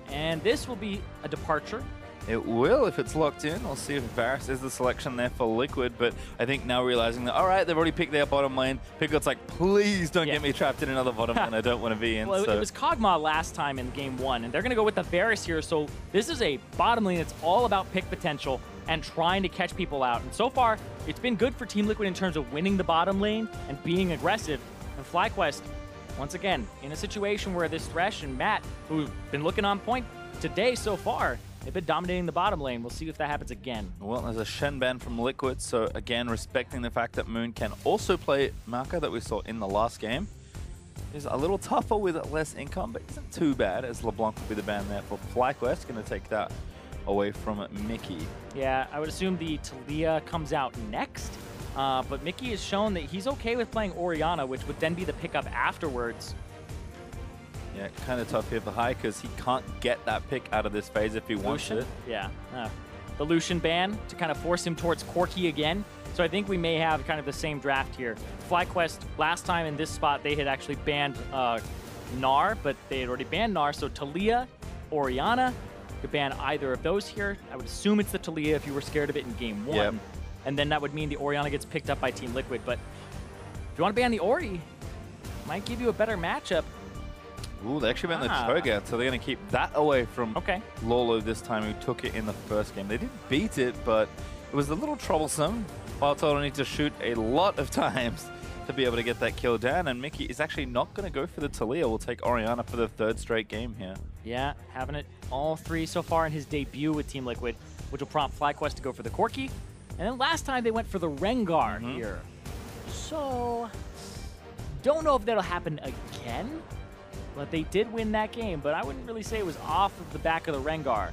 And this will be a departure. It will if it's locked in. We'll see if Varus is the selection there for Liquid, but I think now realizing that, all right, they've already picked their bottom lane. Piglet's like, please don't get me trapped in another bottom lane I don't want to be in. Well, it was Kog'Maw last time in game 1, and they're going to go with the Varus here, so this is a bottom lane that's all about pick potential and trying to catch people out. And so far, it's been good for Team Liquid in terms of winning the bottom lane and being aggressive. And FlyQuest, once again, in a situation where this Thresh and Matt, who've been looking on point today so far, they've been dominating the bottom lane. We'll see if that happens again. Well, there's a Shen ban from Liquid, so again, respecting the fact that Moon can also play Maokai that we saw in the last game. Is a little tougher with less income, but isn't too bad, as LeBlanc will be the ban there for FlyQuest. Going to take that away from Mickey. Yeah, I would assume the Taliyah comes out next, but Mickey has shown that he's okay with playing Orianna, which would then be the pickup afterwards. Yeah, kind of tough here for High because he can't get that pick out of this phase if he wants it. Yeah, the Lucian ban to kind of force him towards Corki again. So I think we may have kind of the same draft here. FlyQuest, last time in this spot, they had actually banned Gnar, but they had already banned Gnar. So Taliyah, Orianna, could ban either of those here. I would assume it's the Taliyah if you were scared of it in game 1. Yep. And then that would mean the Orianna gets picked up by Team Liquid. But if you want to ban the Ori, might give you a better matchup. Ooh, they actually banned the Cho'Gath, so they're going to keep that away from Lolo this time, who took it in the first game. They didn't beat it, but it was a little troublesome. Wild Turtle need to shoot a lot of times to be able to get that kill down. And Mickey is actually not going to go for the Talia. We'll take Orianna for the 3rd straight game here. Yeah, having it all 3 so far in his debut with Team Liquid, which will prompt FlyQuest to go for the Corki. And then last time they went for the Rengar here. So, don't know if that'll happen again, but they did win that game. But I wouldn't really say it was off of the back of the Rengar.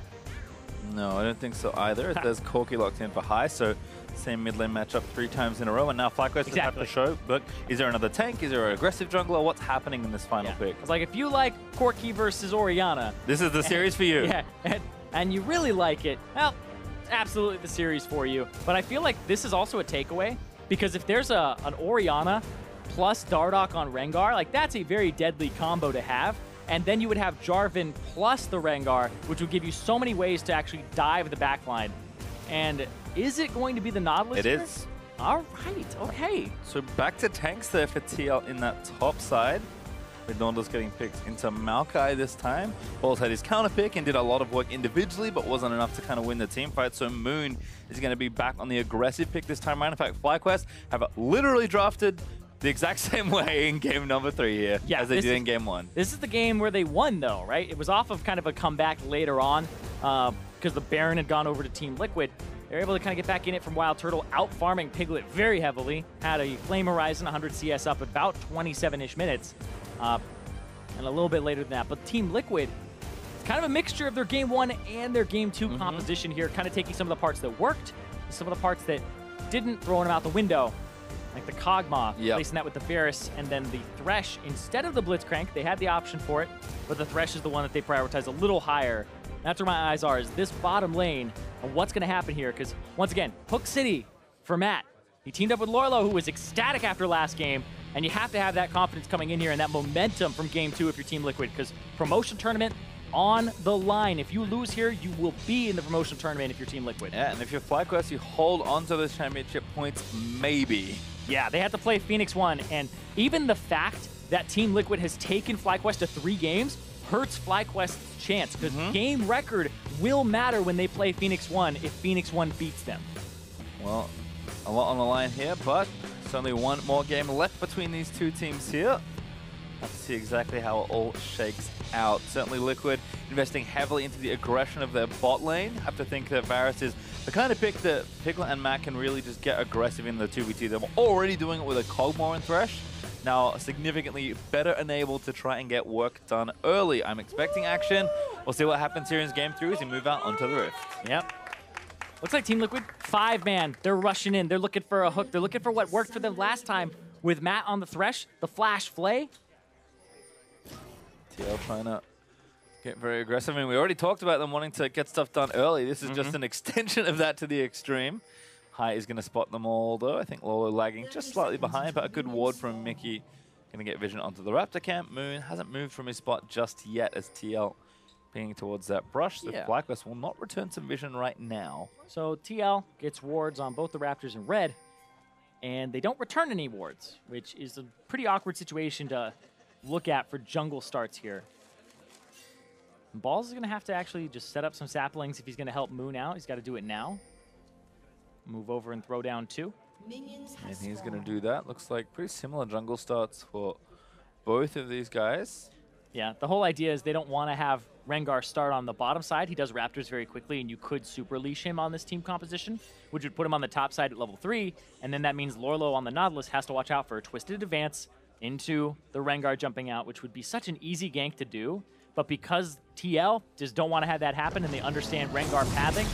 No, I don't think so either. There's Corki locked in for high, so same mid lane matchup 3 times in a row. And now FlyQuest just have to show, look, is there another tank? Is there an aggressive jungler? What's happening in this final pick? It's like, if you like Corki versus Orianna. This is the series for you. Yeah, and you really like it, well, it's absolutely the series for you. But I feel like this is also a takeaway, because if there's an Orianna plus Dardoch on Rengar, like that's a very deadly combo to have. And then you would have Jarvan plus the Rengar, which would give you so many ways to actually dive the backline. And is it going to be the Nautilus? It is. All right, okay. So back to tanks there for TL in that top side. With Nautilus getting picked into Maokai this time. Balls had his counter pick and did a lot of work individually, but wasn't enough to kind of win the team fight. So Moon is going to be back on the aggressive pick this time around. In fact, FlyQuest have literally drafted the exact same way in game number 3 here as they did in game 1. This is the game where they won, though, right? It was off of kind of a comeback later on because the Baron had gone over to Team Liquid. They were able to kind of get back in it from Wild Turtle, out-farming Piglet very heavily. Had a Flame Horizon, 100 CS up about 27-ish minutes. And a little bit later than that. But Team Liquid, it's kind of a mixture of their game 1 and their game 2 composition here, kind of taking some of the parts that worked, some of the parts that didn't, throwing them out the window. Like the Kog'Maw, placing that with the Varus, and then the Thresh instead of the Blitzcrank. They had the option for it, but the Thresh is the one that they prioritize a little higher. That's where my eyes are, is this bottom lane and what's going to happen here. Because, once again, Hook City for Matt. He teamed up with Lorlo, who was ecstatic after last game, and you have to have that confidence coming in here and that momentum from game 2 if you're Team Liquid, because promotion tournament on the line. If you lose here, you will be in the promotion tournament if you're Team Liquid. Yeah, and if you're FlyQuest, you hold on to those championship points, maybe. Yeah, they had to play Phoenix 1, and even the fact that Team Liquid has taken FlyQuest to 3 games hurts FlyQuest's chance, because game record will matter when they play Phoenix 1 if Phoenix 1 beats them. Well, a lot on the line here, but there's only one more game left between these 2 teams here. Let's see exactly how it all shakes out. Certainly Liquid investing heavily into the aggression of their bot lane. Have to think that Varus is the kind of pick that Piglet and Matt can really just get aggressive in the 2v2. They're already doing it with a Kog'Maw and Thresh. Now significantly better enabled to try and get work done early. I'm expecting action. We'll see what happens here in game 3 as we move out onto the Rift. Yep. Looks like Team Liquid, 5-man. They're rushing in. They're looking for a hook. They're looking for what worked for them last time with Matt on the Thresh, the Flash Flay. TL trying to get very aggressive. I mean, we already talked about them wanting to get stuff done early. This is just an extension of that to the extreme. High is going to spot them all, though. I think Lolo lagging just slightly behind, but a good ward from Mickey. Going to get vision onto the Raptor camp. Moon hasn't moved from his spot just yet as TL pinging towards that brush. So FlyQuest will not return some vision right now. So TL gets wards on both the Raptors in red, and they don't return any wards, which is a pretty awkward situation to look at for jungle starts here. Balls is going to have to actually just set up some saplings if he's going to help Moon out. He's got to do it now. Move over and throw down 2. And he's going to do that. Looks like pretty similar jungle starts for both of these guys. Yeah, the whole idea is they don't want to have Rengar start on the bottom side. He does Raptors very quickly, and you could super leash him on this team composition, which would put him on the top side at level 3, and then that means Lorlo on the Nautilus has to watch out for a twisted advance into the Rengar jumping out, which would be such an easy gank to do. But because TL just don't want to have that happen and they understand Rengar pathing,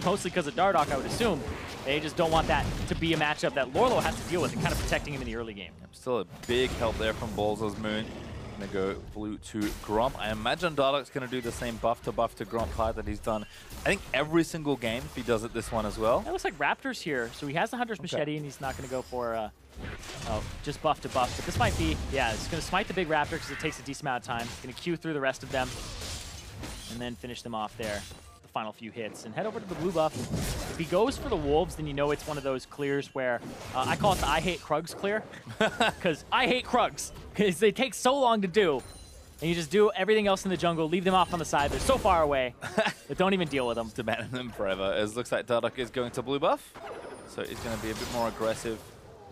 mostly because of Dardoch, I would assume, they just don't want that to be a matchup that Lorlo has to deal with and kind of protecting him in the early game. Still a big help there from Balls as Moon. Going to go blue to Gromp. I imagine Dardoch's going to do the same buff to Gromp part that he's done, I think, every single game if he does it this one as well. It looks like Raptor's here. So he has the Hunter's Machete, and he's not going to go for just buff to buff. But this might be, yeah, it's going to smite the big Raptor because it takes a decent amount of time. It's going to queue through the rest of them and then finish them off there. The final few hits. And head over to the blue buff. If he goes for the Wolves, then you know it's one of those clears where I call it the I hate Krugs clear. Because I hate Krugs. Because they take so long to do. And you just do everything else in the jungle, leave them off on the side. They're so far away, but don't even deal with them. Just abandon them forever. As looks like Dardoch is going to blue buff. So he's going to be a bit more aggressive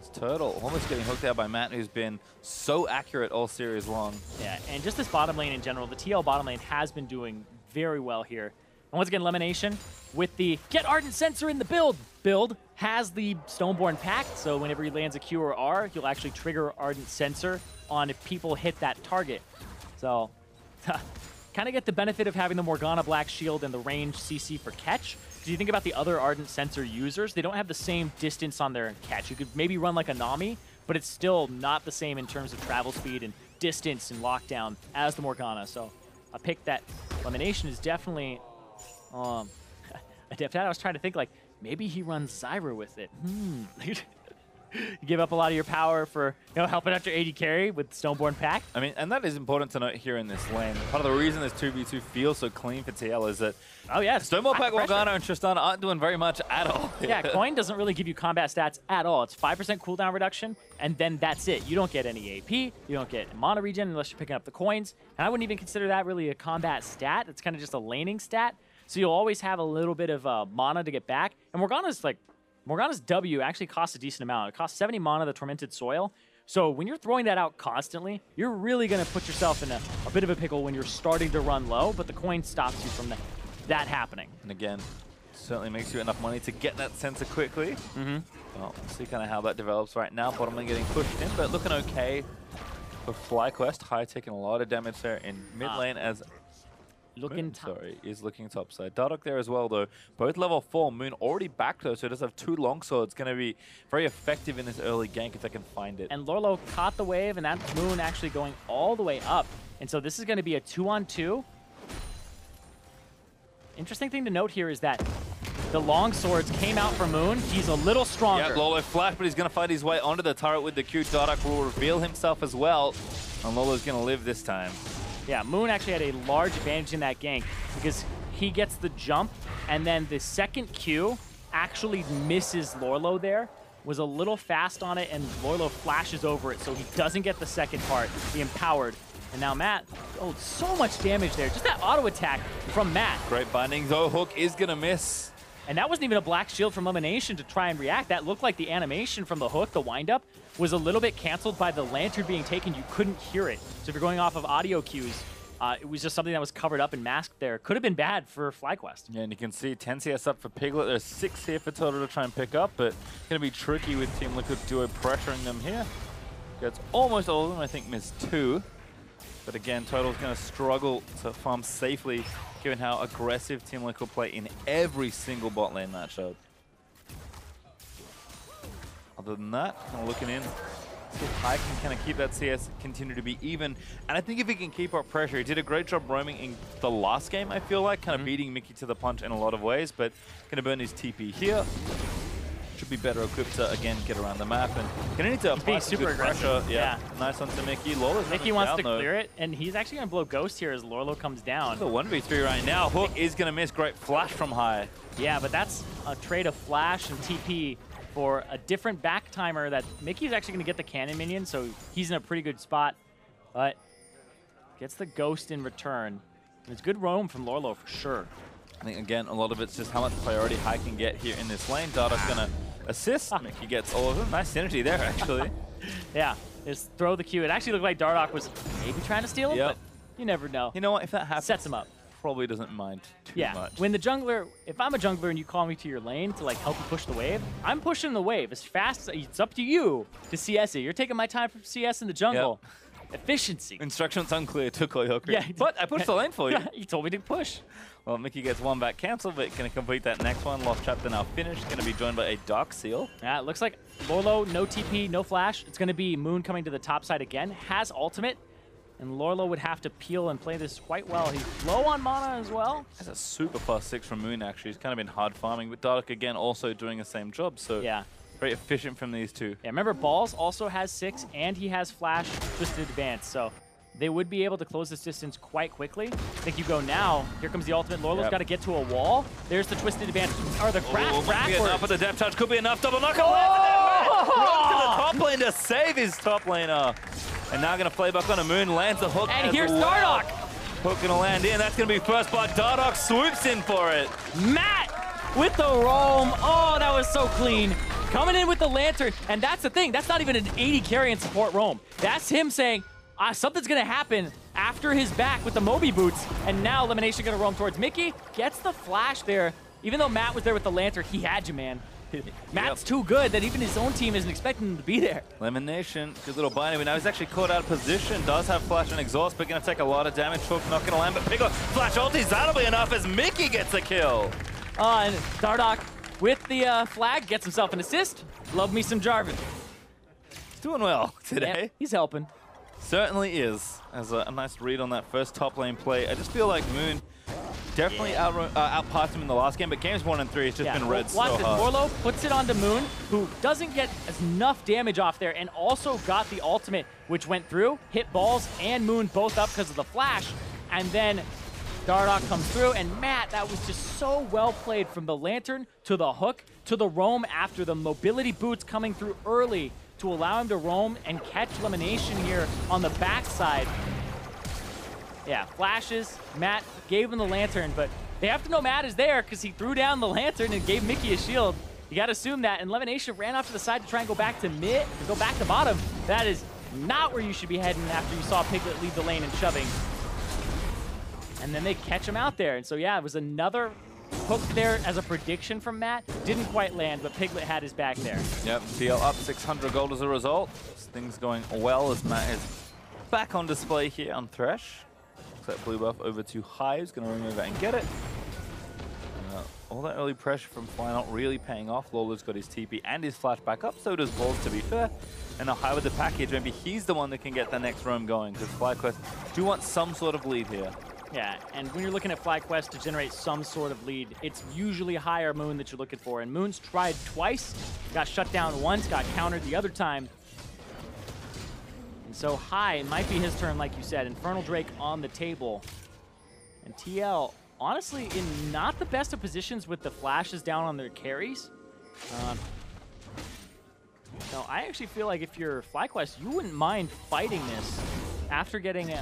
It's Turtle almost getting hooked out by Matt, who's been so accurate all series long. Yeah, and just this bottom lane in general, the TL bottom lane has been doing very well here. And once again, Elimination with the Get Ardent Sensor in the build has the Stoneborn Pact, so whenever he lands a Q or R, he'll actually trigger Ardent Sensor on if people hit that target. So, kind of get the benefit of having the Morgana Black Shield and the range CC for catch. Because you think about the other Ardent Sensor users, they don't have the same distance on their catch. You could maybe run like a Nami, but it's still not the same in terms of travel speed and distance and lockdown as the Morgana. So a pick that Elimination is definitely adept at. I was trying to think like maybe he runs Zyra with it. You give up a lot of your power for helping out your AD carry with Stoneborn Pact. I mean, and that is important to note here in this lane. Part of the reason this 2v2 feels so clean for TL is that Stoneborn Pact, Morgana, and Tristana aren't doing very much at all. Yeah, Coin doesn't really give you combat stats at all. It's 5% cooldown reduction, and then that's it. You don't get any AP, you don't get mana regen unless you're picking up the coins, and I wouldn't even consider that really a combat stat. It's kind of just a laning stat, so you'll always have a little bit of mana to get back, and Morgana's W actually costs a decent amount. It costs 70 mana, the Tormented Soil. So when you're throwing that out constantly, you're really going to put yourself in a bit of a pickle when you're starting to run low, but the coin stops you from that happening. And again, certainly makes you enough money to get that sensor quickly. Well, we'll see kind of how that develops right now. Bottom lane getting pushed in, but looking okay for FlyQuest. High taking a lot of damage there in mid lane as is looking topside. Dardoch there as well, though. Both level 4. Moon already back, though, so it does have 2 longswords. Going to be very effective in this early gank if they can find it. And Lorlo caught the wave, and that Moon actually going all the way up. And so this is going to be a 2-on-2. Interesting thing to note here is that the longswords came out for Moon. He's a little stronger. Yeah, Lolo flash, but he's going to fight his way onto the turret with the Q. Dardoch will reveal himself as well, and Lolo's going to live this time. Yeah, Moon actually had a large advantage in that gank because he gets the jump, and then the second Q actually misses Lorlo there. Was a little fast on it, and Lorlo flashes over it, so he doesn't get the second part, the empowered. And now Matt, so much damage there. Just that auto attack from Matt. Great binding, though. Hook is going to miss. And that wasn't even a black shield from Elimination to try and react. That looked like the animation from the hook, the windup, was a little bit canceled by the lantern being taken. You couldn't hear it. So if you're going off of audio cues, it was just something that was covered up and masked there. Could have been bad for FlyQuest. Yeah, and you can see 10 CS up for Piglet. There's 6 here for Total to try and pick up, but going to be tricky with Team Liquid Duo pressuring them here. Gets almost all of them, I think missed 2. But again, Total's going to struggle to farm safely, given how aggressive Team Liquid play in every single bot lane matchup. Other than that, kind of looking in, see if High can kind of keep that CS continue to be even. And I think if he can keep up pressure, he did a great job roaming in the last game, I feel like, kind of beating Mickey to the punch in a lot of ways, but going to burn his TP here. Should be better equipped to, again, get around the map. And going to need to apply some good pressure. Yeah. Nice one to Mickey. Lorlo's Mickey wants to clear it, and he's actually going to blow Ghost here as Lorlo comes down. It's a 1v3 right now. Hook is going to miss. Great flash from High. Yeah, but that's a trade of flash and TP for a different back timer that Mickey's actually going to get the cannon minion, so he's in a pretty good spot. But gets the Ghost in return. And it's good roam from Lorlo for sure. I think, again, a lot of it's just how much priority High can get here in this lane. Dardoch's going to assist. Mickey gets all of them. Nice synergy there, actually. Yeah, just throw the Q. It actually looked like Dardoch was maybe trying to steal him, but you never know. You know what? If that happens, sets him up. Probably doesn't mind too much. When the jungler, if I'm a jungler and you call me to your lane to like help you push the wave, I'm pushing the wave as fast as it's up to you to CS it. You're taking my time for CS in the jungle. Efficiency. Instructions unclear to Koyoku. Yeah. But I pushed the lane for you. You told me to push. Well, Mickey gets one back cancelled, but going to complete that next one. Lost Chapter now finished. Going to be joined by a Dark Seal. Yeah, it looks like Lorlo, no TP, no flash. It's going to be Moon coming to the top side again. Has ultimate. And Lorlo would have to peel and play this quite well. He's low on mana as well. That's a super fast 6 from Moon, actually. He's kind of been hard farming, but Dardoch, again, also doing the same job. So yeah, very efficient from these two. Yeah, remember, Balls also has 6, and he has flash, twisted advance. So they would be able to close this distance quite quickly. I think you go now. Here comes the ultimate. Lorlo's got to get to a wall. There's the twisted advance. Or the crack enough with the depth touch. Could be enough. Double knock. Runs to the top lane to save his top laner. And now going to play back on a Moon. Lands the hook. And here's Dardoch. Hook going to land in. That's going to be first blood. Dardoch swoops in for it. Matt with the roam. Oh, that was so clean. coming in with the Lantern, and that's the thing. That's not even an 80 carry and support roam. That's him saying, something's going to happen after his back with the Moby boots, and now Elimination going to roam towards Mickey. Gets the flash there. Even though Matt was there with the Lantern, he had you, man. Matt's too good that even his own team isn't expecting him to be there. Elimination, good little binary. Now he's actually caught out of position. Does have flash and exhaust, but going to take a lot of damage. Choke not going to land, but Piglet flash ultis. That'll be enough as Mickey gets the kill. And Dardoch with the flag gets himself an assist. Love me some Jarvan. He's doing well today. Yeah, he's helping. Certainly is. As a nice read on that first top lane play. I just feel like Moon definitely outpassed him in the last game, but games 1 and 3 has just been red so hard. Morlo puts it onto Moon, who doesn't get enough damage off there, and also got the ultimate, which went through, hit Balls and Moon both up because of the flash, and then Dardoch comes through, and Matt, that was just so well played from the Lantern to the hook to the roam after the mobility boots coming through early to allow him to roam and catch Elimination here on the backside. Yeah, flashes. Matt gave him the Lantern, but they have to know Matt is there because he threw down the Lantern and gave Mickey a shield. You got to assume that. And Elimination ran off to the side to try and go back to mid, to go back to bottom. That is not where you should be heading after you saw Piglet leave the lane and shoving. And then they catch him out there. And so, yeah, it was another hook there as a prediction from Matt. Didn't quite land, but Piglet had his back there. Yep, DL up 600 gold as a result. Things going well as Matt is back on display here on Thresh. That blue buff over to High, who's going to run over and get it. All that early pressure from Fly not really paying off. Lola's got his TP and his flash back up, so does Balls, to be fair. And now High with the package, maybe he's the one that can get the next roam going, because FlyQuest do want some sort of lead here. Yeah, and when you're looking at FlyQuest to generate some sort of lead, it's usually High or Moon that you're looking for. And Moon's tried twice, got shut down once, got countered the other time. So High, it might be his turn, like you said. Infernal Drake on the table. And TL, honestly, in not the best of positions with the flashes down on their carries. So I actually feel like if you're FlyQuest, you wouldn't mind fighting this after getting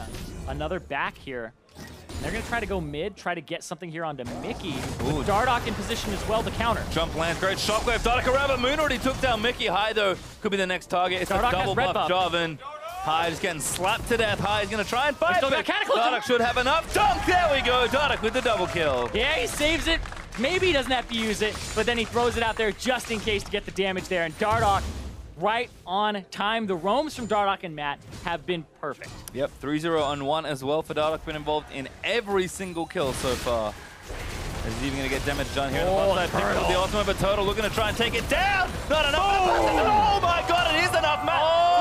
another back here. And they're going to try to go mid, try to get something here onto Mickey. With Dardoch in position as well to counter. Jump lands, great shockwave. Dardoch around, but Moon already took down Mickey. High, though, could be the next target. It's a double buff Jarvan. High is getting slapped to death. High is going to try and fight, but Dardoch should have enough. Dunk! There we go. Dardoch with the double kill. Yeah, he saves it. Maybe he doesn't have to use it, but then he throws it out there just in case to get the damage there. And Dardoch right on time. The roams from Dardoch and Matt have been perfect. Yep, 3-0 on 1 as well for Dardoch. Been involved in every single kill so far. Is he even going to get damage done here? With the ultimate, but Turtle looking to try and take it down. Not enough. Oh my god, it is enough, Matt.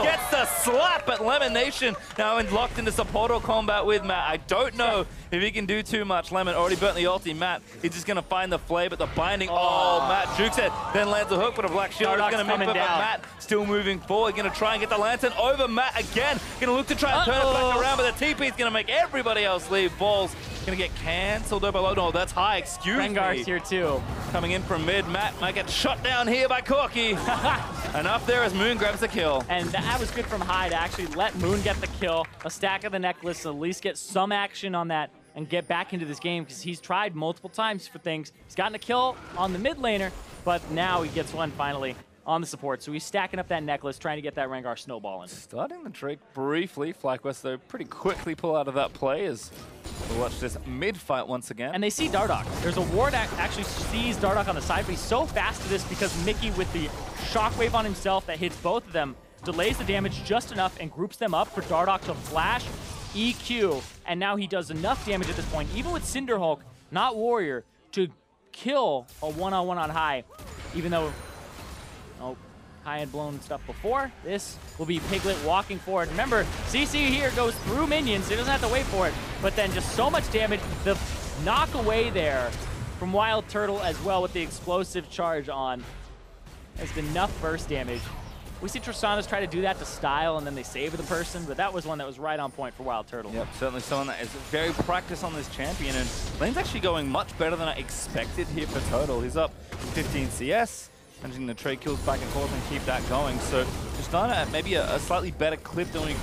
Gets the slap at Elimination. Now locked into supportal combat with Matt. I don't know if he can do too much. Lemon already burnt the ulti. Matt, he's just going to find the flay, but the binding. Oh, Matt jukes it. Then lands a hook, but a black shield is going to miss it. But Matt still moving forward. Going to try and get the Lantern over Matt again. Going to look to try and turn it back around, but the TP is going to make everybody else leave. Balls going to get cancelled over. No, that's High. Excuse me. Rengar's here too. Coming in from mid. Matt might get shot down here by Corky. Enough there as Moon grabs the kill. And that was good from High to actually let Moon get the kill. A stack of the necklace, at least get some action on that and get back into this game because he's tried multiple times for things. He's gotten a kill on the mid laner, but now he gets one finally on the support. So he's stacking up that necklace, trying to get that Rengar snowballing. Starting the Drake briefly. FlyQuest, though, pretty quickly pull out of that play as we watch this mid-fight once again. And they see Dardoch. There's a ward that actually sees Dardoch on the side, but he's so fast to this because Mickey with the shockwave on himself that hits both of them, delays the damage just enough and groups them up for Dardoch to flash, EQ, and now he does enough damage at this point, even with Cinderhulk, not Warrior, to kill a one-on-one on High, even though High had blown stuff before. This will be Piglet walking forward. Remember, CC here goes through minions. He doesn't have to wait for it, but then just so much damage. The knock away there from Wild Turtle as well with the explosive charge on has been enough burst damage. We see Tristana's try to do that to style and then they save the person, but that was one that was right on point for Wild Turtle. Yep, certainly someone that is very practiced on this champion, and lane's actually going much better than I expected here for Turtle. He's up 15 CS. Managing to trade kills back and forth and keep that going. So just on at maybe a slightly better clip than we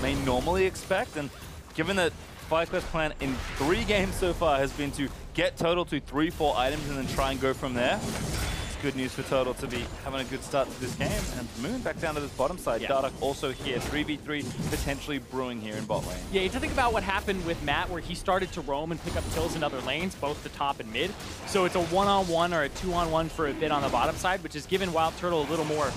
may normally expect. And given that FlyQuest plan in 3 games so far has been to get Total to 3-4 items and then try and go from there, it's good news for Turtle to be having a good start to this game. And Moon back down to this bottom side. Yeah. Dardoch also here. 3v3 potentially brewing here in bot lane. Yeah, you have to think about what happened with Matt, where he started to roam and pick up kills in other lanes, both the top and mid. So it's a 1-on-1 or a 2-on-1 for a bit on the bottom side, which has given Wild Turtle a little more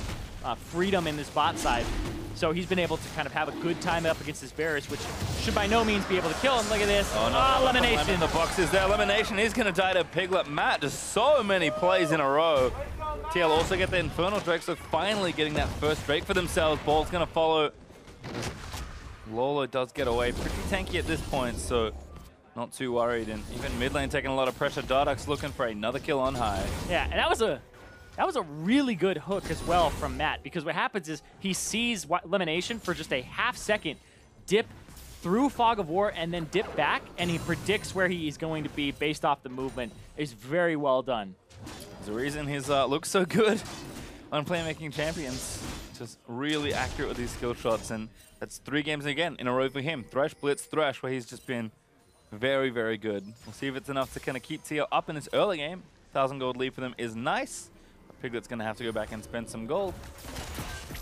freedom in this bot side. So he's been able to kind of have a good time up against this Varus, which should by no means be able to kill him. Look at this. Oh, no, elimination. The box is there. Elimination. He's going to die to Piglet. Matt, just so many plays in a row. TL also get the Infernal Drake, so finally getting that first Drake for themselves. Ball's going to follow. Lolo does get away. Pretty tanky at this point, so not too worried. And even mid lane taking a lot of pressure. Dardoch's looking for another kill on high. Yeah, and that was a really good hook as well from Matt, because what happens is he sees elimination for just a half second, dip through Fog of War, and then dip back, and he predicts where he is going to be based off the movement. It's very well done. There's a reason his looks so good on Playmaking Champions. Just really accurate with these skill shots, and that's 3 games again in a row for him. Thresh, Blitz, Thresh, where he's just been very, very good. We'll see if it's enough to kind of keep TL up in this early game. 1,000 gold lead for them is nice. Piglet's going to have to go back and spend some gold.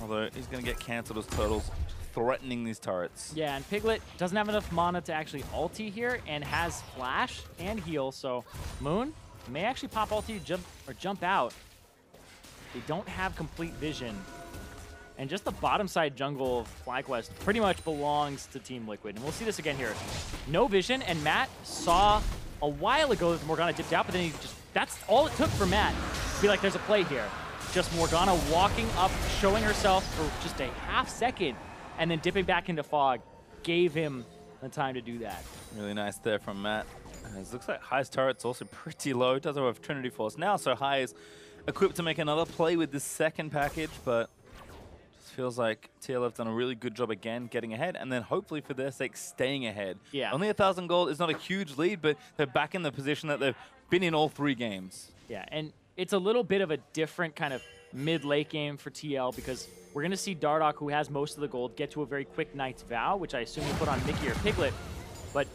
Although he's going to get cancelled as Turtles threatening these turrets. Yeah, and Piglet doesn't have enough mana to actually ulti here and has flash and heal, so Moon may actually pop ulti jump out. They don't have complete vision. And just the bottom side jungle of FlyQuest pretty much belongs to Team Liquid. And we'll see this again here. No vision, and Matt saw a while ago that Morgana dipped out, but then he just, that's all it took for Matt to be like, there's a play here. Just Morgana walking up, showing herself for just a half second, and then dipping back into Fog gave him the time to do that. Really nice there from Matt. It looks like High's turret's also pretty low. Doesn't have Trinity Force now, so High is equipped to make another play with this second package, but just feels like TL have done a really good job again getting ahead, and then hopefully for their sake staying ahead. Yeah. Only 1,000 gold is not a huge lead, but they're back in the position that they've been in all 3 games. Yeah, and it's a little bit of a different kind of mid-late game for TL, because we're going to see Dardoch, who has most of the gold, get to a very quick Knight's Vow, which I assume you put on Mickey or Piglet. But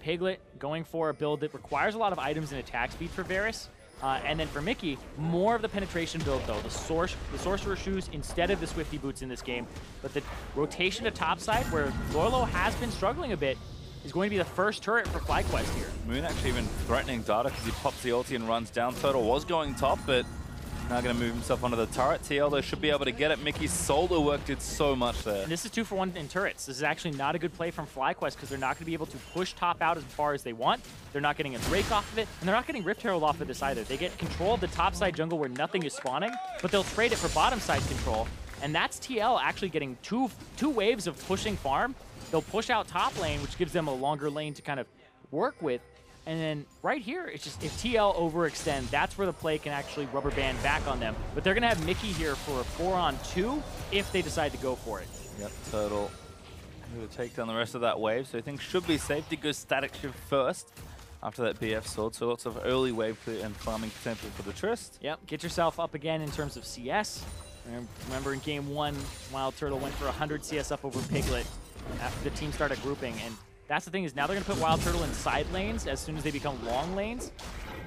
Piglet going for a build that requires a lot of items and attack speed for Varus. And then for Mickey, more of the penetration build, though. The Sorcerer Shoes instead of the Swifty Boots in this game. But the rotation to topside, where Lorlo has been struggling a bit, is going to be the first turret for FlyQuest here. Moon actually even threatening Dardoch as he pops the ulti and runs down. Turtle was going top, but now going to move himself onto the turret. TL, though, should be able to get it. Mickey's solo work did so much there. And this is 2-for-1 in turrets. This is actually not a good play from FlyQuest, because they're not going to be able to push top out as far as they want. They're not getting a Drake off of it, and they're not getting Rift Herald off of this either. They get control of the top side jungle where nothing is spawning, but they'll trade it for bottom side control. And that's TL actually getting two waves of pushing farm. They'll push out top lane, which gives them a longer lane to kind of work with. And then right here, it's just if TL overextend, that's where the play can actually rubber band back on them. But they're going to have Mickey here for a 4-on-2 if they decide to go for it. Yep, Turtle going to take down the rest of that wave, so I think should be safe to go static shift first after that BF sword. So lots of early wave and farming potential for the Trist. Yep, get yourself up again in terms of CS. Remember in game 1, Wild Turtle went for 100 CS up over Piglet after the team started grouping. And that's the thing, is now they're going to put Wild Turtle in side lanes as soon as they become long lanes.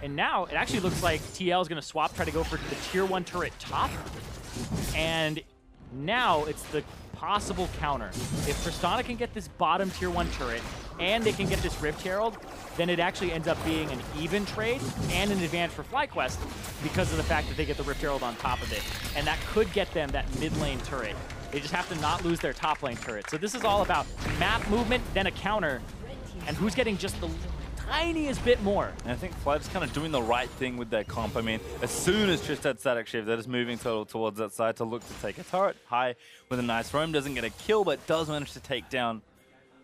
And now it actually looks like TL is going to swap, try to go for the tier 1 turret top. And now it's the possible counter. If Tristana can get this bottom tier 1 turret and they can get this Rift Herald, then it actually ends up being an even trade and an advantage for FlyQuest because of the fact that they get the Rift Herald on top of it. And that could get them that mid lane turret. They just have to not lose their top lane turret. So this is all about map movement, then a counter, and who's getting just the tiniest bit more. And I think Fly's kind of doing the right thing with their comp. I mean, as soon as Trist had static shift, they're just moving Turtle towards that side to look to take a turret. High with a nice roam, doesn't get a kill, but does manage to take down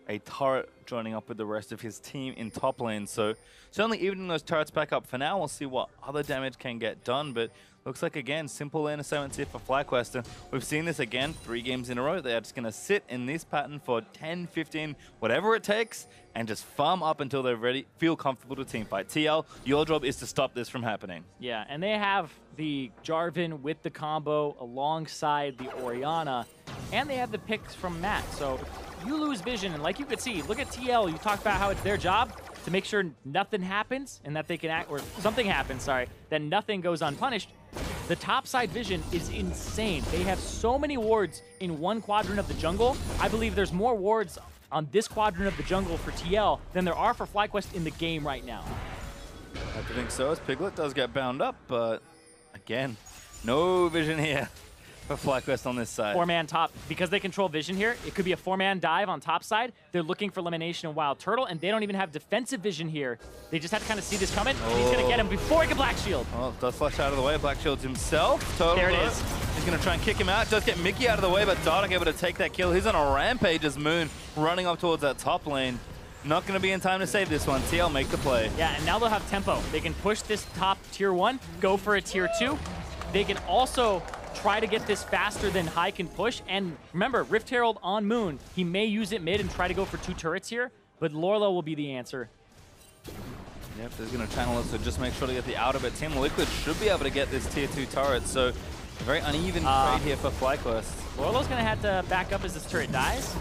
a turret, joining up with the rest of his team in top lane. So certainly evening those turrets back up for now. We'll see what other damage can get done, but looks like, again, simple lane assignments here for FlyQuest. And we've seen this again 3 games in a row. They are just going to sit in this pattern for 10, 15, whatever it takes, and just farm up until they're ready, feel comfortable to teamfight. TL, your job is to stop this from happening. Yeah, and they have the Jarvan with the combo alongside the Orianna, and they have the picks from Matt. So you lose vision, and like you could see, look at TL. You talked about how it's their job to make sure nothing happens and that they can act, or something happens, sorry, that nothing goes unpunished. The top side vision is insane. They have so many wards in one quadrant of the jungle. I believe there's more wards on this quadrant of the jungle for TL than there are for FlyQuest in the game right now. I think so, as Piglet does get bound up, but again, no vision here for FlyQuest on this side. 4-man top. Because they control vision here, it could be a 4-man dive on top side. They're looking for elimination of Wild Turtle, and they don't even have defensive vision here. They just have to kind of see this coming, and he's going to get him before he can Black Shield. Oh, does flash out of the way. Black Shield's himself. Turtle There it is. He's going to try and kick him out. Does get Mickey out of the way, but Dardoch able to take that kill. He's on a rampage as Moon running up towards that top lane. Not going to be in time to save this one. TL make the play. Yeah, and now they'll have tempo. They can push this top tier 1, go for a tier 2. They can also try to get this faster than High can push. And remember, Rift Herald on Moon. He may use it mid and try to go for 2 turrets here, but Lorlo will be the answer. Yep, they're going to channel it, so just make sure to get the out of it. Team Liquid should be able to get this tier 2 turret, so a very uneven trade here for FlyQuest. Lorlo's going to have to back up as this turret dies.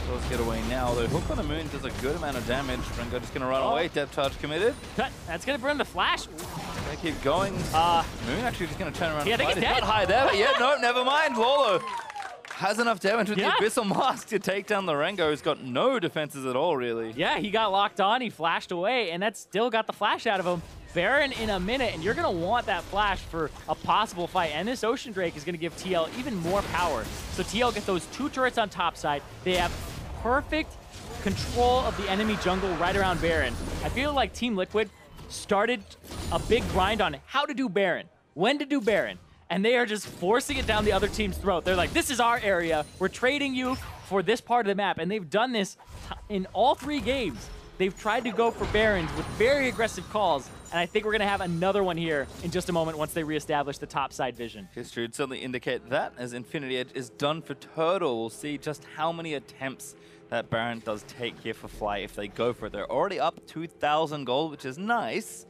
Let's get away now, though. Hook on the Moon does a good amount of damage. Rengo just going to run away. Depth charge committed. That's going to burn the flash. They keep going. Moon actually just going to turn around. Yeah, I think he's dead. Not high there, but yeah, no, never mind. Lolo has enough damage with the Abyssal Mask to take down the Rengo, who's got no defenses at all, really. Yeah, he got locked on. He flashed away, and that still got the flash out of him. Baron in a minute, and you're going to want that flash for a possible fight. And this Ocean Drake is going to give TL even more power. So TL get those 2 turrets on top side. They have perfect control of the enemy jungle right around Baron. I feel like Team Liquid started a big grind on how to do Baron, when to do Baron, and they are just forcing it down the other team's throat. They're like, this is our area. We're trading you for this part of the map, and they've done this in all 3 games. They've tried to go for Barons with very aggressive calls, and I think we're going to have another one here in just a moment once they reestablish the top side vision. History would certainly indicate that, as Infinity Edge is done for Turtle. We'll see just how many attempts that Baron does take here for Fly if they go for it. They're already up 2,000 gold, which is nice,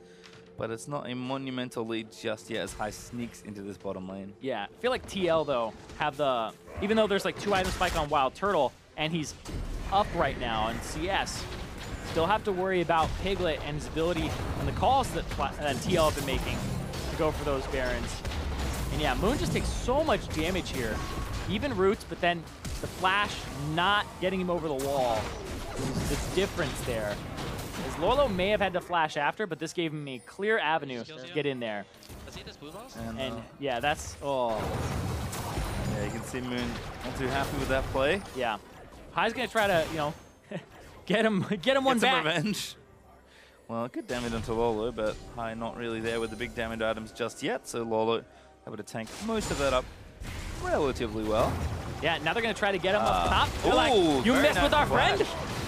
but it's not a monumental lead just yet as High sneaks into this bottom lane. Yeah, I feel like TL, though, have the... Even though there's like 2 item spike on Wild Turtle, and he's up right now in CS, still have to worry about Piglet and his ability and the calls that TL have been making to go for those Barons. And yeah, Moon just takes so much damage here. Even Roots, but then the flash not getting him over the wall. The difference there. As Lorlo may have had to flash after, but this gave him a clear avenue to get in there. And yeah, that's... Oh. Yeah, you can see Moon not too happy with that play. Yeah. High's going to try to, you know, get him one back. Revenge. Well, good damage onto Lolo, but High not really there with the big damage items just yet, so Lolo able to tank most of that up relatively well. Yeah, now they're going to try to get him up top. They're like, you messed with our friend?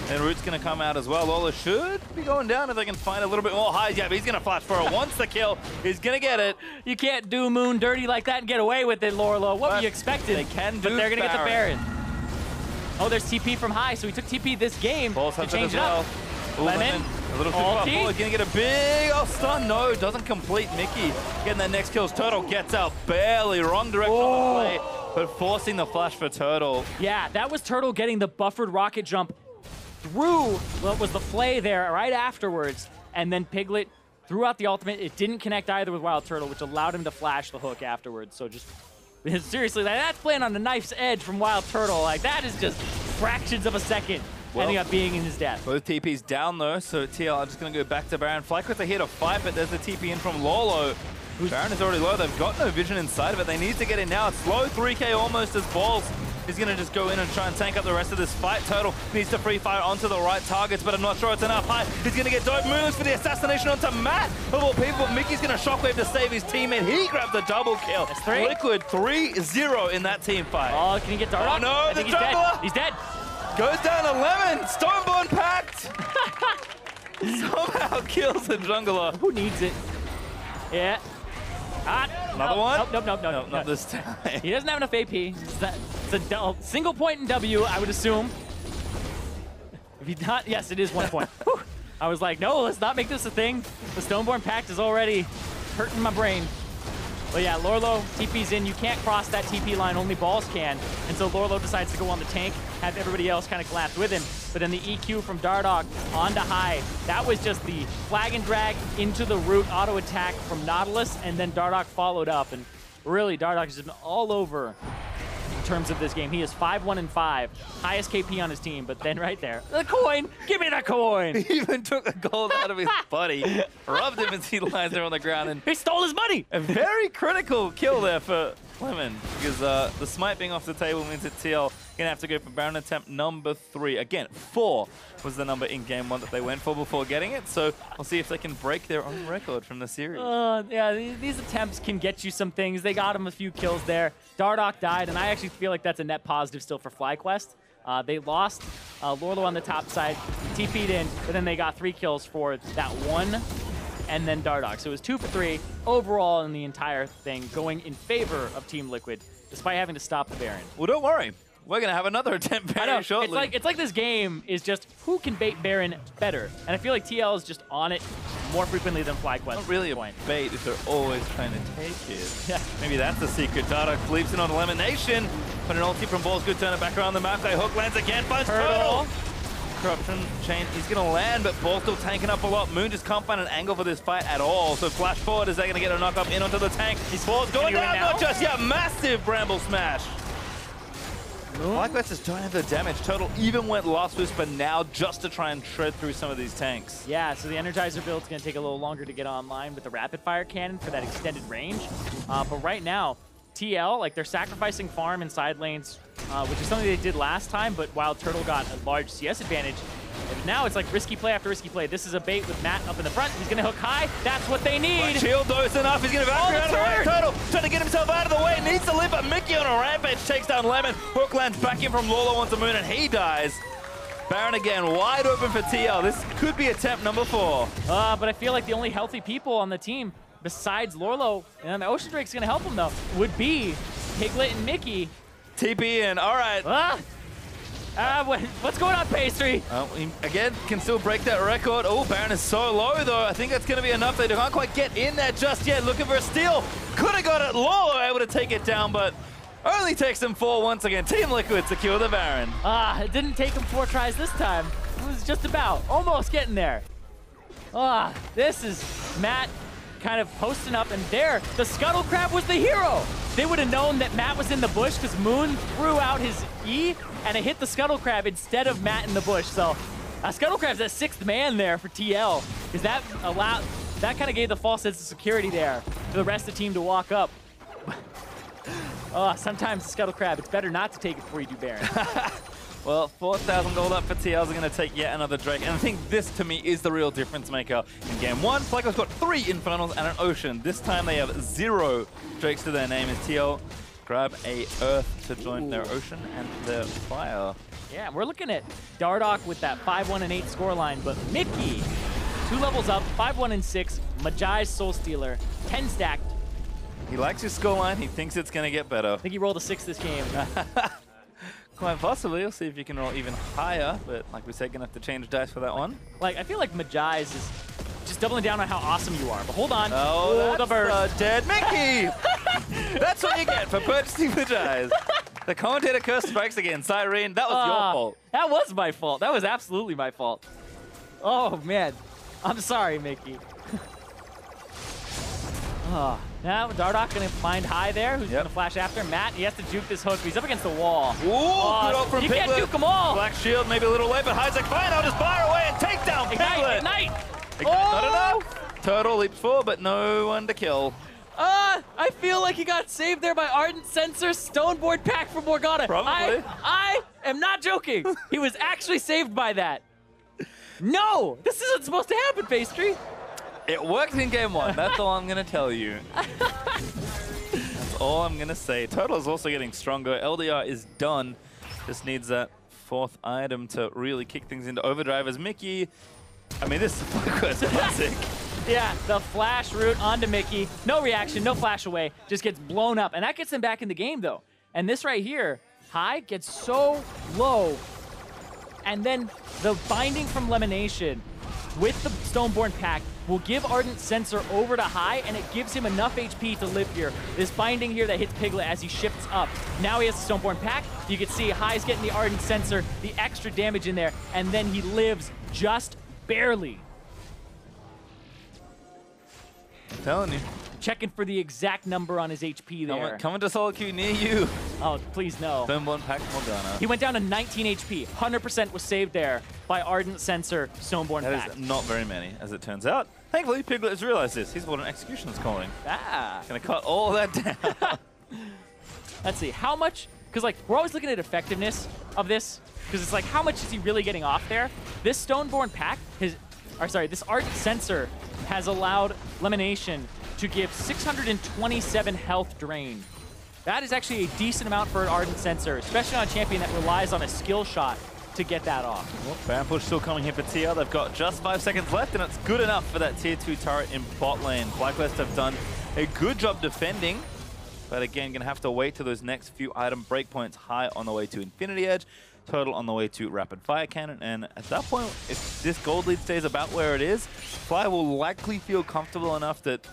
And Root's going to come out as well. Lola should be going down if they can find a little bit more Highs. Yeah, but he's going to flash for it. Once the kill, he's going to get it. You can't do Moon dirty like that and get away with it, Lorlo. What were you expecting? They can do But they're going to get the Baron. Baron. Oh, there's TP from High, so he took TP this game to change it up. Ooh, Lemon, a little too far forward. Gonna get a big stun. No, doesn't complete. Mickey getting that next kill. Turtle gets out barely. Wrong direction on the play, but forcing the flash for Turtle. Yeah, that was Turtle getting the buffered rocket jump through what was the play there right afterwards. And then Piglet threw out the ultimate. It didn't connect either with Wild Turtle, which allowed him to flash the hook afterwards. So just seriously, that's playing on the knife's edge from Wild Turtle. Like, that is just fractions of a second. Ending up being in his death. Both TPs down though, so TL are just going to go back to Baron. FlyQuest are here to fight, but there's the TP in from Lolo. Baron is already low. They've got no vision inside of it. They need to get in now. It's low, 3K almost as Balls is going to just go in and try and tank up the rest of this fight. Turtle needs to free fire onto the right targets, but I'm not sure it's enough. High, he's going to get dope moves for the assassination onto Matt. Of all people, Mickey's going to shockwave to save his teammate. He grabs the double kill. That's 3. Liquid 3-0 in that team fight. Oh, can he get Dardoch? Oh no, the jungler! He's dead. Goes down to Lemon. Stoneborn Pact somehow kills the jungler. Who needs it? Yeah. Another one? Nope. Not this time. He doesn't have enough AP. It's a single point in W, I would assume. If he's not, yes, it is 1 point. I was like, no, let's not make this a thing. The Stoneborn Pact is already hurting my brain. But yeah, Lorlo TP's in. You can't cross that TP line, only balls can. And so Lorlo decides to go on the tank, have everybody else kind of collapse with him. But then the EQ from Dardoch onto High, that was just the flag and drag into the root auto attack from Nautilus, and then Dardoch followed up. And really, Dardoch has been all over in terms of this game. He is 5-1-5, highest KP on his team, but then right there, the coin, give me the coin. He even took the gold out of his body, rubbed him as he lies there on the ground, and he stole his money. A very critical kill there for Lemon, because the smite being off the table means that TL gonna have to go for Baron attempt number 3. Again, 4 was the number in game 1 that they went for before getting it, so we'll see if they can break their own record from the series. Yeah, these attempts can get you some things. They got him a few kills there. Dardoch died, and I actually feel like that's a net positive still for FlyQuest. They lost Lorlo on the top side, TP'd in, but then they got 3 kills for that one, and then Dardoch. So it was 2 for 3 overall in the entire thing, going in favor of Team Liquid, despite having to stop the Baron. Well, don't worry. We're going to have another attempt very shortly. It's like this game is just who can bait Baron better. And I feel like TL is just on it more frequently than FlyQuest. Not really a bait if they're always trying to take it. Yeah. Maybe that's the secret. Dardoch leaps in on Elimination. But an ulti from Ball's good, turn it back around the map. They hook lands again, finds Turtle. Corruption chain is going to land, but Ball's still tanking up a lot. Moon just can't find an angle for this fight at all. So flash forward, is they going to get a knock up in onto the tank? Ball's going down, not just yet. Massive Bramble Smash. FlyQuest just don't have the damage. Turtle even went Last Whisper now just to try and shred through some of these tanks. Yeah, so the Energizer build's going to take a little longer to get online with the rapid fire cannon for that extended range. But right now, TL, like they're sacrificing farm in side lanes, which is something they did last time, but while Turtle got a large CS advantage, and now it's like risky play after risky play. This is a bait with Matt up in the front. He's going to hook High. That's what they need. Right, shield though is enough. He's going to Valkyrie out of the way. Turtle trying to get himself out of the way. Needs to live, but Mickey on a rampage takes down Lemon. Hook lands back in from Lorlo onto Moon, and he dies. Baron again, wide open for TL. This could be attempt number 4. But I feel like the only healthy people on the team, besides Lorlo, and the Ocean Drake's going to help him though, would be Piglet and Mickey. TP in, all right. What's going on, Pastry? He, again, can still break that record. Oh, Baron is so low, though. I think that's going to be enough. They can't quite get in there just yet. Looking for a steal. Could have got it. Lolo able to take it down, but only takes them 4 once again. Team Liquid secure the Baron. It didn't take him 4 tries this time. It was just about, almost getting there. This is Matt kind of posting up, and there, the Scuttle Crab was the hero. They would have known that Matt was in the bush because Moon threw out his E, and it hit the Scuttle Crab instead of Matt in the bush. So Scuttle Crab's that 6th man there for TL, because that kind of gave the false sense of security there for the rest of the team to walk up. Sometimes the Scuttle Crab, it's better not to take it before you do Baron. Well, 4,000 gold up for TLs are going to take yet another Drake. And I think this, to me, is the real difference maker. In game 1, FlyQuest got 3 Infernals and an Ocean. This time they have 0 Drakes to their name as TL grab a Earth to join their Ocean and their Fire. Yeah, we're looking at Dardoch with that 5-1-8 scoreline, but Mickey, 2 levels up, 5-1-6, Majai's Soul Stealer, 10 stacked. He likes his scoreline. He thinks it's going to get better. I think he rolled a 6 this game. Quite possibly. We'll see if you can roll even higher, but like we said, gonna have to change dice for that one. Like, I feel like Majai's is just doubling down on how awesome you are, but hold on. Oh, the bird. Dead Mickey! That's what you get for purchasing Majai's. The commentator curse strikes again. Cyrene, that was your fault. That was my fault. That was absolutely my fault. Oh, man. I'm sorry, Mickey. Now Dardoch gonna find High there, who's gonna flash after Matt. He has to juke this hook, but he's up against the wall. Ooh, good ult from you Piglet. can't juke them all. Black shield, maybe a little late, but High's like, fine, I'll just fire away and take down Piglet. Ignite! Not enough. Turtle leaps forward, but no one to kill. I feel like he got saved there by Ardent Sensor, Stoneboard Pack from Morgana. Probably. I am not joking. He was actually saved by that. No, this isn't supposed to happen, Pastry. It worked in game 1. That's all I'm going to tell you. That's all I'm going to say. Turtle is also getting stronger. LDR is done. Just needs that 4th item to really kick things into overdrive as Mickey... I mean, this is FlyQuest classic. Yeah, the flash route onto Mickey. No reaction, no flash away. Just gets blown up. And that gets him back in the game, though. And this right here, High gets so low. And then the binding from Lemonation with the Stoneborn Pack will give Ardent Sensor over to high, and it gives him enough HP to live here. This binding here that hits Piglet as he shifts up. Now he has the Stoneborn Pact. You can see High's getting the Ardent Sensor, the extra damage in there, and then he lives just barely. I'm telling you. Checking for the exact number on his HP there. Coming to solo queue near you. Oh, please no. Stoneborn Pact Morgana. He went down to 19 HP. 100% was saved there by Ardent Sensor, Stoneborn Pact. That is not very many, as it turns out. Thankfully, Piglet has realized this. He's bought an Executioner's Calling. Ah. Gonna cut all that down. Let's see, how much, because like, we're always looking at effectiveness of this, because it's like, how much is he really getting off there? This Stoneborn Pact, this Ardent Sensor has allowed Lemonation to give 627 health drain. That is actually a decent amount for an Ardent Sensor, especially on a champion that relies on a skill shot to get that off. Well, Baron Push still coming here for TR. They've got just 5 seconds left, and it's good enough for that tier 2 turret in bot lane. FlyQuest have done a good job defending, but again, gonna have to wait till those next few item breakpoints. High on the way to Infinity Edge, Turtle on the way to Rapid Fire Cannon, and at that point, if this gold lead stays about where it is, Fly will likely feel comfortable enough that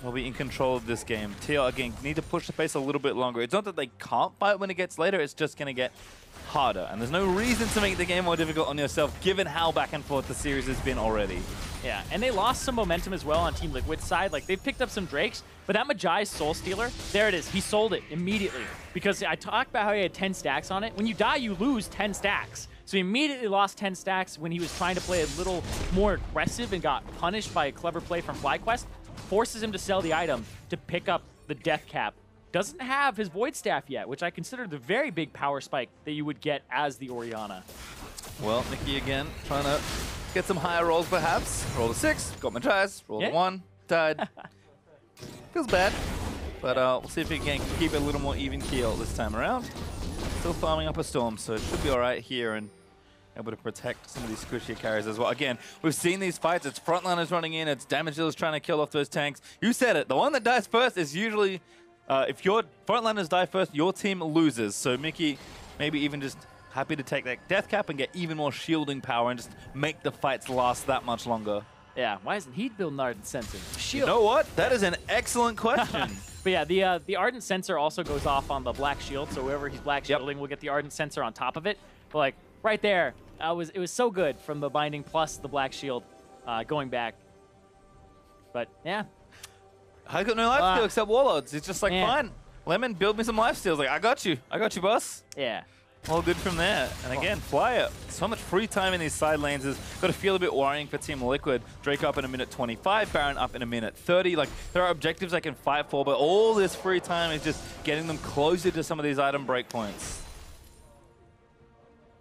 they'll be in control of this game. TR, again, need to push the pace a little bit longer. It's not that they can't fight when it gets later, it's just going to get harder. And there's no reason to make the game more difficult on yourself, given how back and forth the series has been already. Yeah, and they lost some momentum as well on Team Liquid's side. Like, they've picked up some Drakes, but that Majai's Soul Stealer, there it is. He sold it immediately. Because I talked about how he had 10 stacks on it. When you die, you lose 10 stacks. So he immediately lost 10 stacks when he was trying to play a little more aggressive and got punished by a clever play from FlyQuest. Forces him to sell the item to pick up the Death Cap. Doesn't have his Void Staff yet, which I consider the very big power spike that you would get as the Orianna. Well, Nikki again, trying to get some higher rolls perhaps. Roll a 6, got my tries, roll a 1, died. Feels bad, but we'll see if he can keep it a little more even keel this time around. Still farming up a Storm, so it should be all right here and able to protect some of these squishier carries as well. Again, we've seen these fights. It's frontliners running in. It's damage dealers trying to kill off those tanks. You said it. The one that dies first is usually, if your frontliners die first, your team loses. So Mickey, maybe even just happy to take that Death Cap and get even more shielding power and just make the fights last that much longer. Yeah, why isn't he building Ardent Sensor? Shield. You know what? That is an excellent question. But yeah, the Ardent Sensor also goes off on the Black Shield, so whoever he's Black Shielding will get the Ardent Sensor on top of it. But like, right there, it was so good from the binding plus the Black Shield going back. But yeah. I got no lifesteal except Warlords. It's just like, fine. Lemon, build me some lifesteals. Like, I got you, boss. Yeah. All good from there. And again, Flyer, so much free time in these side lanes has got to feel a bit worrying for Team Liquid. Drake up in a minute 25, Baron up in a minute 30. Like, there are objectives they can fight for, but all this free time is just getting them closer to some of these item breakpoints.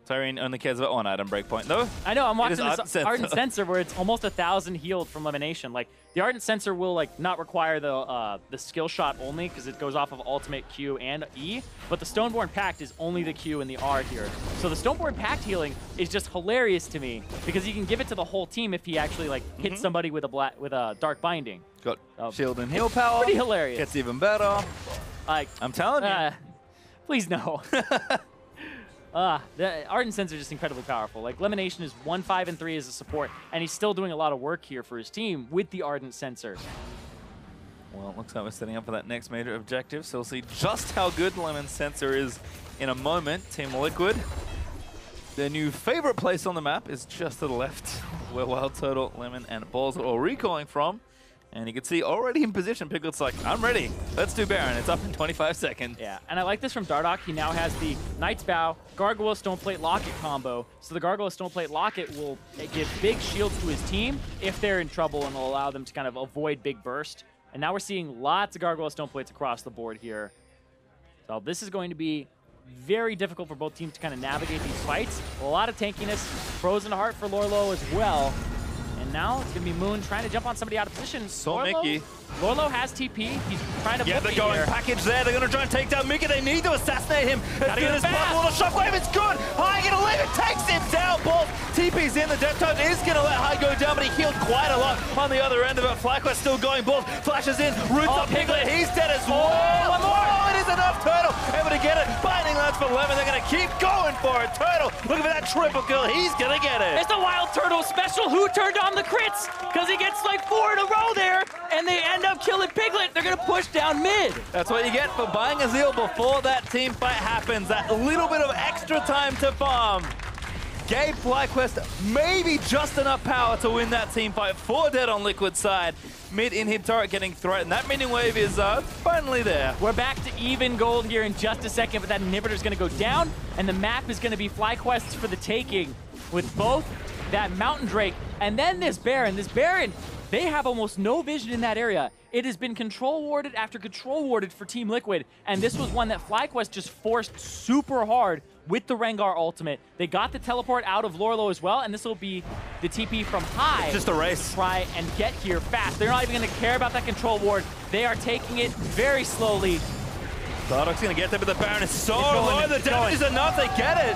Tyrene only cares about one item breakpoint, though. I know, I'm watching this Ardent Sensor where it's almost 1,000 healed from Elimination. Like, the Ardent Sensor will like not require the skill shot only because it goes off of ultimate Q and E, but the Stoneborn Pact is only the Q and the R here. So the Stoneborn Pact healing is just hilarious to me because you can give it to the whole team if he actually like hits somebody with a Dark Binding. Got shield and heal power. Pretty hilarious. Gets even better. Like, I'm telling you. Please no. The Ardent Sensor is just incredibly powerful. Like, Lemonation is 1, 5, and 3 as a support, and he's still doing a lot of work here for his team with the Ardent Sensor. Well, it looks like we're setting up for that next major objective, so we'll see just how good Lemon Sensor is in a moment. Team Liquid, their new favorite place on the map is just to the left, where Wild Turtle, Lemon, and Balls are all recalling from. And you can see already in position, Piglet's like, I'm ready. Let's do Baron. It's up in 25 seconds. Yeah, and I like this from Dardoch. He now has the Knight's Bow, Gargoyle, Stoneplate, Locket combo. So the Gargoyle, Stoneplate, Locket will give big shields to his team if they're in trouble and will allow them to kind of avoid big burst. And now we're seeing lots of Gargoyle Stoneplates across the board here. So this is going to be very difficult for both teams to kind of navigate these fights. A lot of tankiness, Frozen Heart for Lorlo as well. And now it's going to be Moon trying to jump on somebody out of position. So Mickey. Lorlo has TP. He's trying to they're going here. package there. They're going to try and take down Mickey. They need to assassinate him as good as possible. The shockwave is good. High going to leave it. Takes him down. Bolt. TP's in. The Death Toad is going to let High go down, but he healed quite a lot on the other end of it. FlyQuest still going. Bolt flashes in. Roots up Piglet. He's dead as well. One more. Oh, it is enough. Turtle able to get it. Binding chance for Lemon. They're going to keep going for it. Turtle, looking for that triple kill. He's going to get it. It's the Wild Turtle special. Who turned on the crits? Because he gets like 4 in a row there, and they end up killing Piglet. They're going to push down mid. That's what you get for buying a Zeal before that team fight happens. That little bit of extra time to farm gave FlyQuest maybe just enough power to win that team fight. 4 dead on Liquid side. Mid inhib turret getting threatened. That minion wave is finally there. We're back to even gold here in just a second, but that inhibitor is going to go down, and the map is going to be FlyQuest's for the taking with both that Mountain Drake and then this Baron. This Baron, they have almost no vision in that area. It has been control warded after control warded for Team Liquid, and this was one that FlyQuest just forced super hard with the Rengar ultimate. They got the teleport out of Lorlo as well, and this will be the TP from high. It's just a race. To try and get here fast. They're not even going to care about that control ward. They are taking it very slowly. Bardoc's going to get there, but the Baron is so low. The damage is enough. They get it.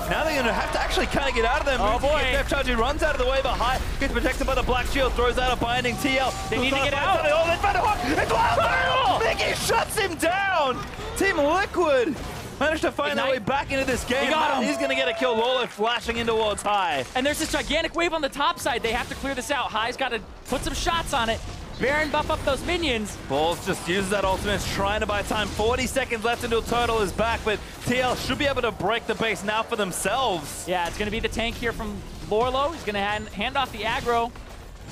Now they're going to have to actually kind of get out of there. Oh boy. Depth charge, he runs out of the way, but high gets protected by the Black Shield, throws out a binding TL. They need to get out. Oh, they found a hook. It's Wild Turtle. Mickey shuts him down. Team Liquid managed to find their way back into this game. He's going to get a kill. Lolo flashing in towards High. And there's this gigantic wave on the top side. They have to clear this out. High's got to put some shots on it. Baron buff up those minions. Balls just uses that ultimate, trying to buy time. 40 seconds left until Turtle is back, but TL should be able to break the base now for themselves. Yeah, it's going to be the tank here from Lorlo. He's going to hand off the aggro,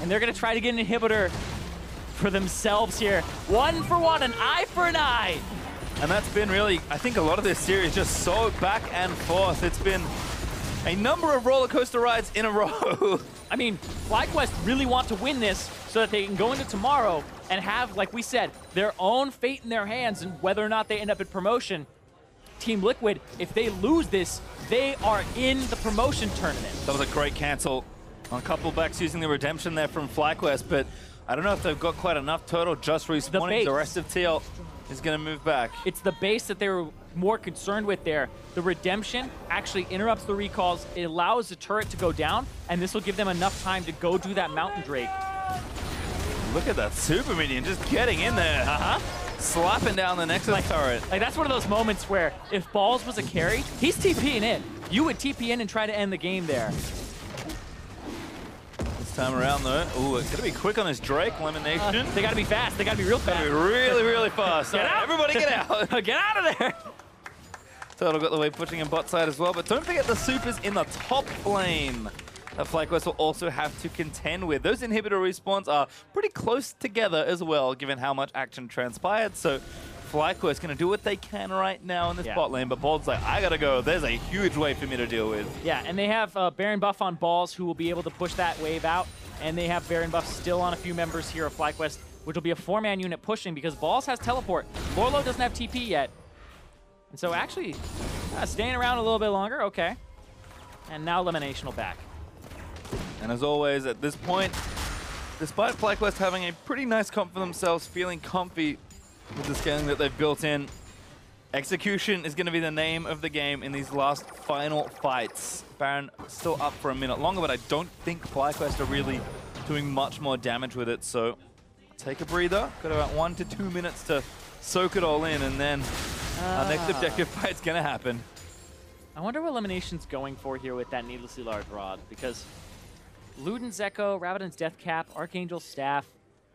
and they're going to try to get an inhibitor for themselves here. 1 for 1, an eye for an eye. And that's been really, I think, a lot of this series just so back and forth. It's been a number of roller coaster rides in a row. I mean, FlyQuest really want to win this so that they can go into tomorrow and have, like we said, their own fate in their hands, and whether or not they end up in promotion. Team Liquid, if they lose this, they are in the promotion tournament. That was a great cancel on a couple backs using the redemption there from FlyQuest, but I don't know if they've got quite enough. Turtle just respawning. The rest of TL is going to move back. It's the base that they were more concerned with there. The redemption actually interrupts the recalls. It allows the turret to go down, and this will give them enough time to go do that Mountain Drake. Look at that super minion just getting in there. Slapping down the Nexus turret. Like, that's one of those moments where if Balls was a carry, he's TPing in. You would TP in and try to end the game there. This time around, though, ooh, it's going to be quick on this Drake. Elimination. They got to be fast. They got to be real fast. Gotta be really, really fast. Get out. Everybody get out. Get out of there. Turtle got the way pushing in bot side as well, but don't forget the supers in the top lane that FlyQuest will also have to contend with. Those inhibitor respawns are pretty close together as well, given how much action transpired. So FlyQuest going to do what they can right now in this bot lane, but Bald's like, I gotta go. There's a huge wave for me to deal with. Yeah, and they have Baron buff on Balls, who will be able to push that wave out, and they have Baron buff still on a few members here of FlyQuest, which will be a 4-man unit pushing because Balls has teleport. Lorlo doesn't have TP yet. And so actually, staying around a little bit longer, okay. And now Elimination will back. And as always, at this point, despite FlyQuest having a pretty nice comp for themselves, feeling comfy with the scaling that they've built in, execution is going to be the name of the game in these last final fights. Baron still up for a minute longer, but I don't think FlyQuest are really doing much more damage with it. So take a breather. Got about 1 to 2 minutes to soak it all in, and then our next objective fight's going to happen. I wonder what Elimination's going for here with that needlessly large rod, because Luden's Echo, Rabadon's Death Cap, Archangel's Staff,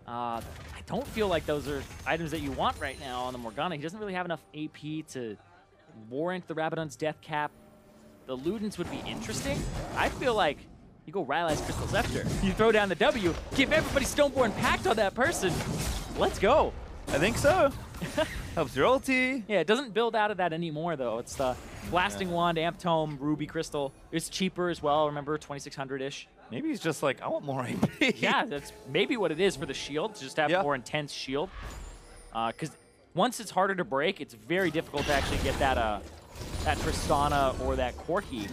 I don't feel like those are items that you want right now on the Morgana. He doesn't really have enough AP to warrant the Rabadon's Death Cap. The Ludens would be interesting. I feel like you go Rylai's Crystal Scepter. You throw down the W, give everybody Stoneborn Pact on that person. Let's go. I think so. Helps your ulti. Yeah, it doesn't build out of that anymore, though. It's the Blasting Wand, Amp Tome, Ruby Crystal. It's cheaper as well, remember, 2600-ish. Maybe he's just like, I want more AP. Yeah, that's maybe what it is for the shield, to just have a more intense shield. Because once it's harder to break, it's very difficult to actually get that that Tristana or that Corki.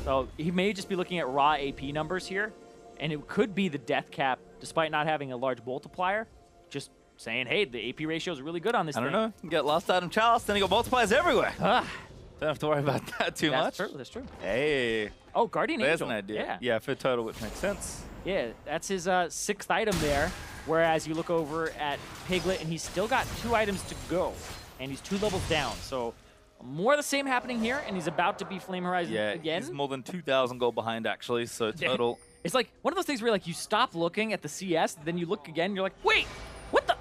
So he may just be looking at raw AP numbers here, and it could be the Death Cap, despite not having a large multiplier. Just saying, hey, the AP ratio is really good on this thing. I don't know. You get Lost Item Chalice, then you got multipliers everywhere. Don't have to worry about that too much. True, that's true. Hey. Oh, Guardian There's Angel. an idea. Yeah. Yeah, for Turtle, which makes sense. Yeah, that's his 6th item there. Whereas you look over at Piglet, and he's still got 2 items to go. And he's 2 levels down. So More of the same happening here, and he's about to be Flame Horizon again. He's more than 2,000 gold behind, actually, so total. It's like one of those things where like you stop looking at the CS, then you look again, and you're like, wait, what the?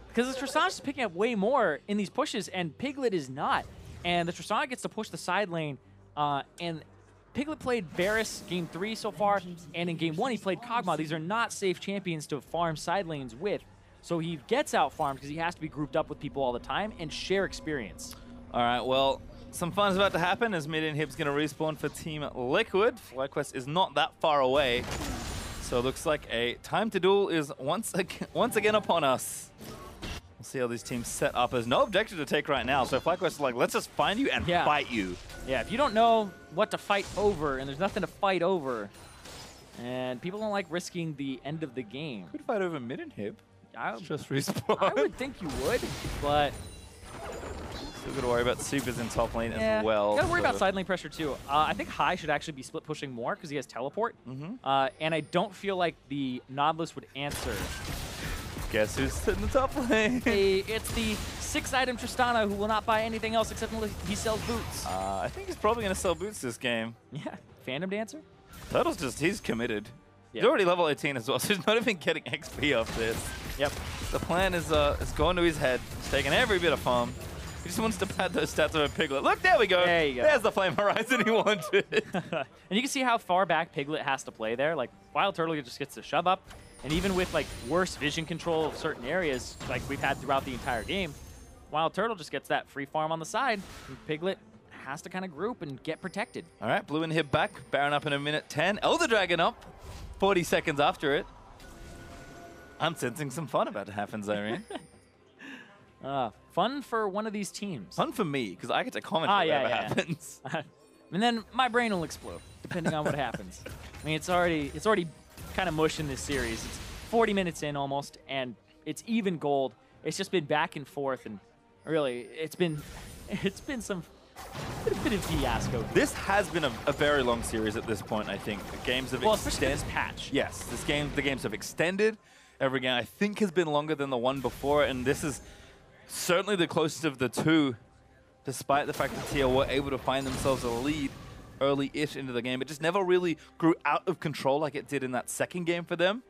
Because the Tristana is picking up way more in these pushes, and Piglet is not. And the Tristana gets to push the side lane, and Piglet played Varus game 3 so far, and in game 1 he played Kog'Maw. These are not safe champions to farm side lanes with. So he gets out farmed because he has to be grouped up with people all the time and share experience. All right, well, some fun is about to happen as Mid Inhib's going to respawn for Team Liquid. FlyQuest is not that far away, so it looks like a time to duel is once again upon us. We'll see how these teams set up. There's no objective to take right now, so FlyQuest is like, let's just find you and fight you. Yeah, if you don't know what to fight over, and there's nothing to fight over, and people don't like risking the end of the game. Could fight over Mid Inhib. Just respawn. I would think you would, but still got to worry about supers in top lane as well. You got to worry about side lane pressure too. I think High should actually be split pushing more because he has teleport, and I don't feel like the Nautilus would answer. Guess who's in the top lane? It's the 6-item Tristana who will not buy anything else except unless he sells boots. I think he's probably going to sell boots this game. Yeah, Fandom Dancer. Turtle's he's committed. He's already level 18 as well, so he's not even getting XP off this. Yep. The plan is going to his head. He's taking every bit of farm. He just wants to pad those stats of a Piglet. Look, there we go. There you go. There's the Flame Horizon he wanted. And you can see how far back Piglet has to play there. Like, Wild Turtle just gets to shove up. And even with, like, worse vision control of certain areas, like we've had throughout the entire game, Wild Turtle just gets that free farm on the side. And Piglet has to kind of group and get protected. All right, Blue Inhib back. Baron up in a minute 10. Elder Dragon up 40 seconds after it. I'm sensing some fun about to happen, Zyrene. Fun for one of these teams. Fun for me, because I get to comment on whatever happens. And then my brain will explode, depending on what happens. I mean, it's already kind of mush in this series. It's 40 minutes in almost, and it's even gold. It's just been back and forth, and really, it's been some a bit of fiasco. This has been a very long series at this point, I think. The games have especially this patch. Yes, the games have extended. Every game, I think, has been longer than the one before, and this is certainly the closest of the two, despite the fact that TL were able to find themselves a lead early-ish into the game. It just never really grew out of control like it did in that second game for them.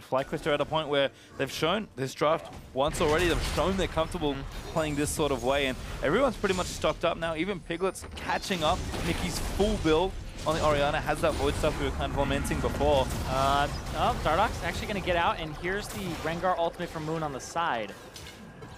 FlyQuest are at a point where they've shown this draft once already. They've shown they're comfortable playing this sort of way, and everyone's pretty much stocked up now. Even Piglet's catching up. Mickey's full build on the Orianna has that void stuff we were kind of lamenting before. Dardoch's actually going to get out, and here's the Rengar ultimate from Moon on the side.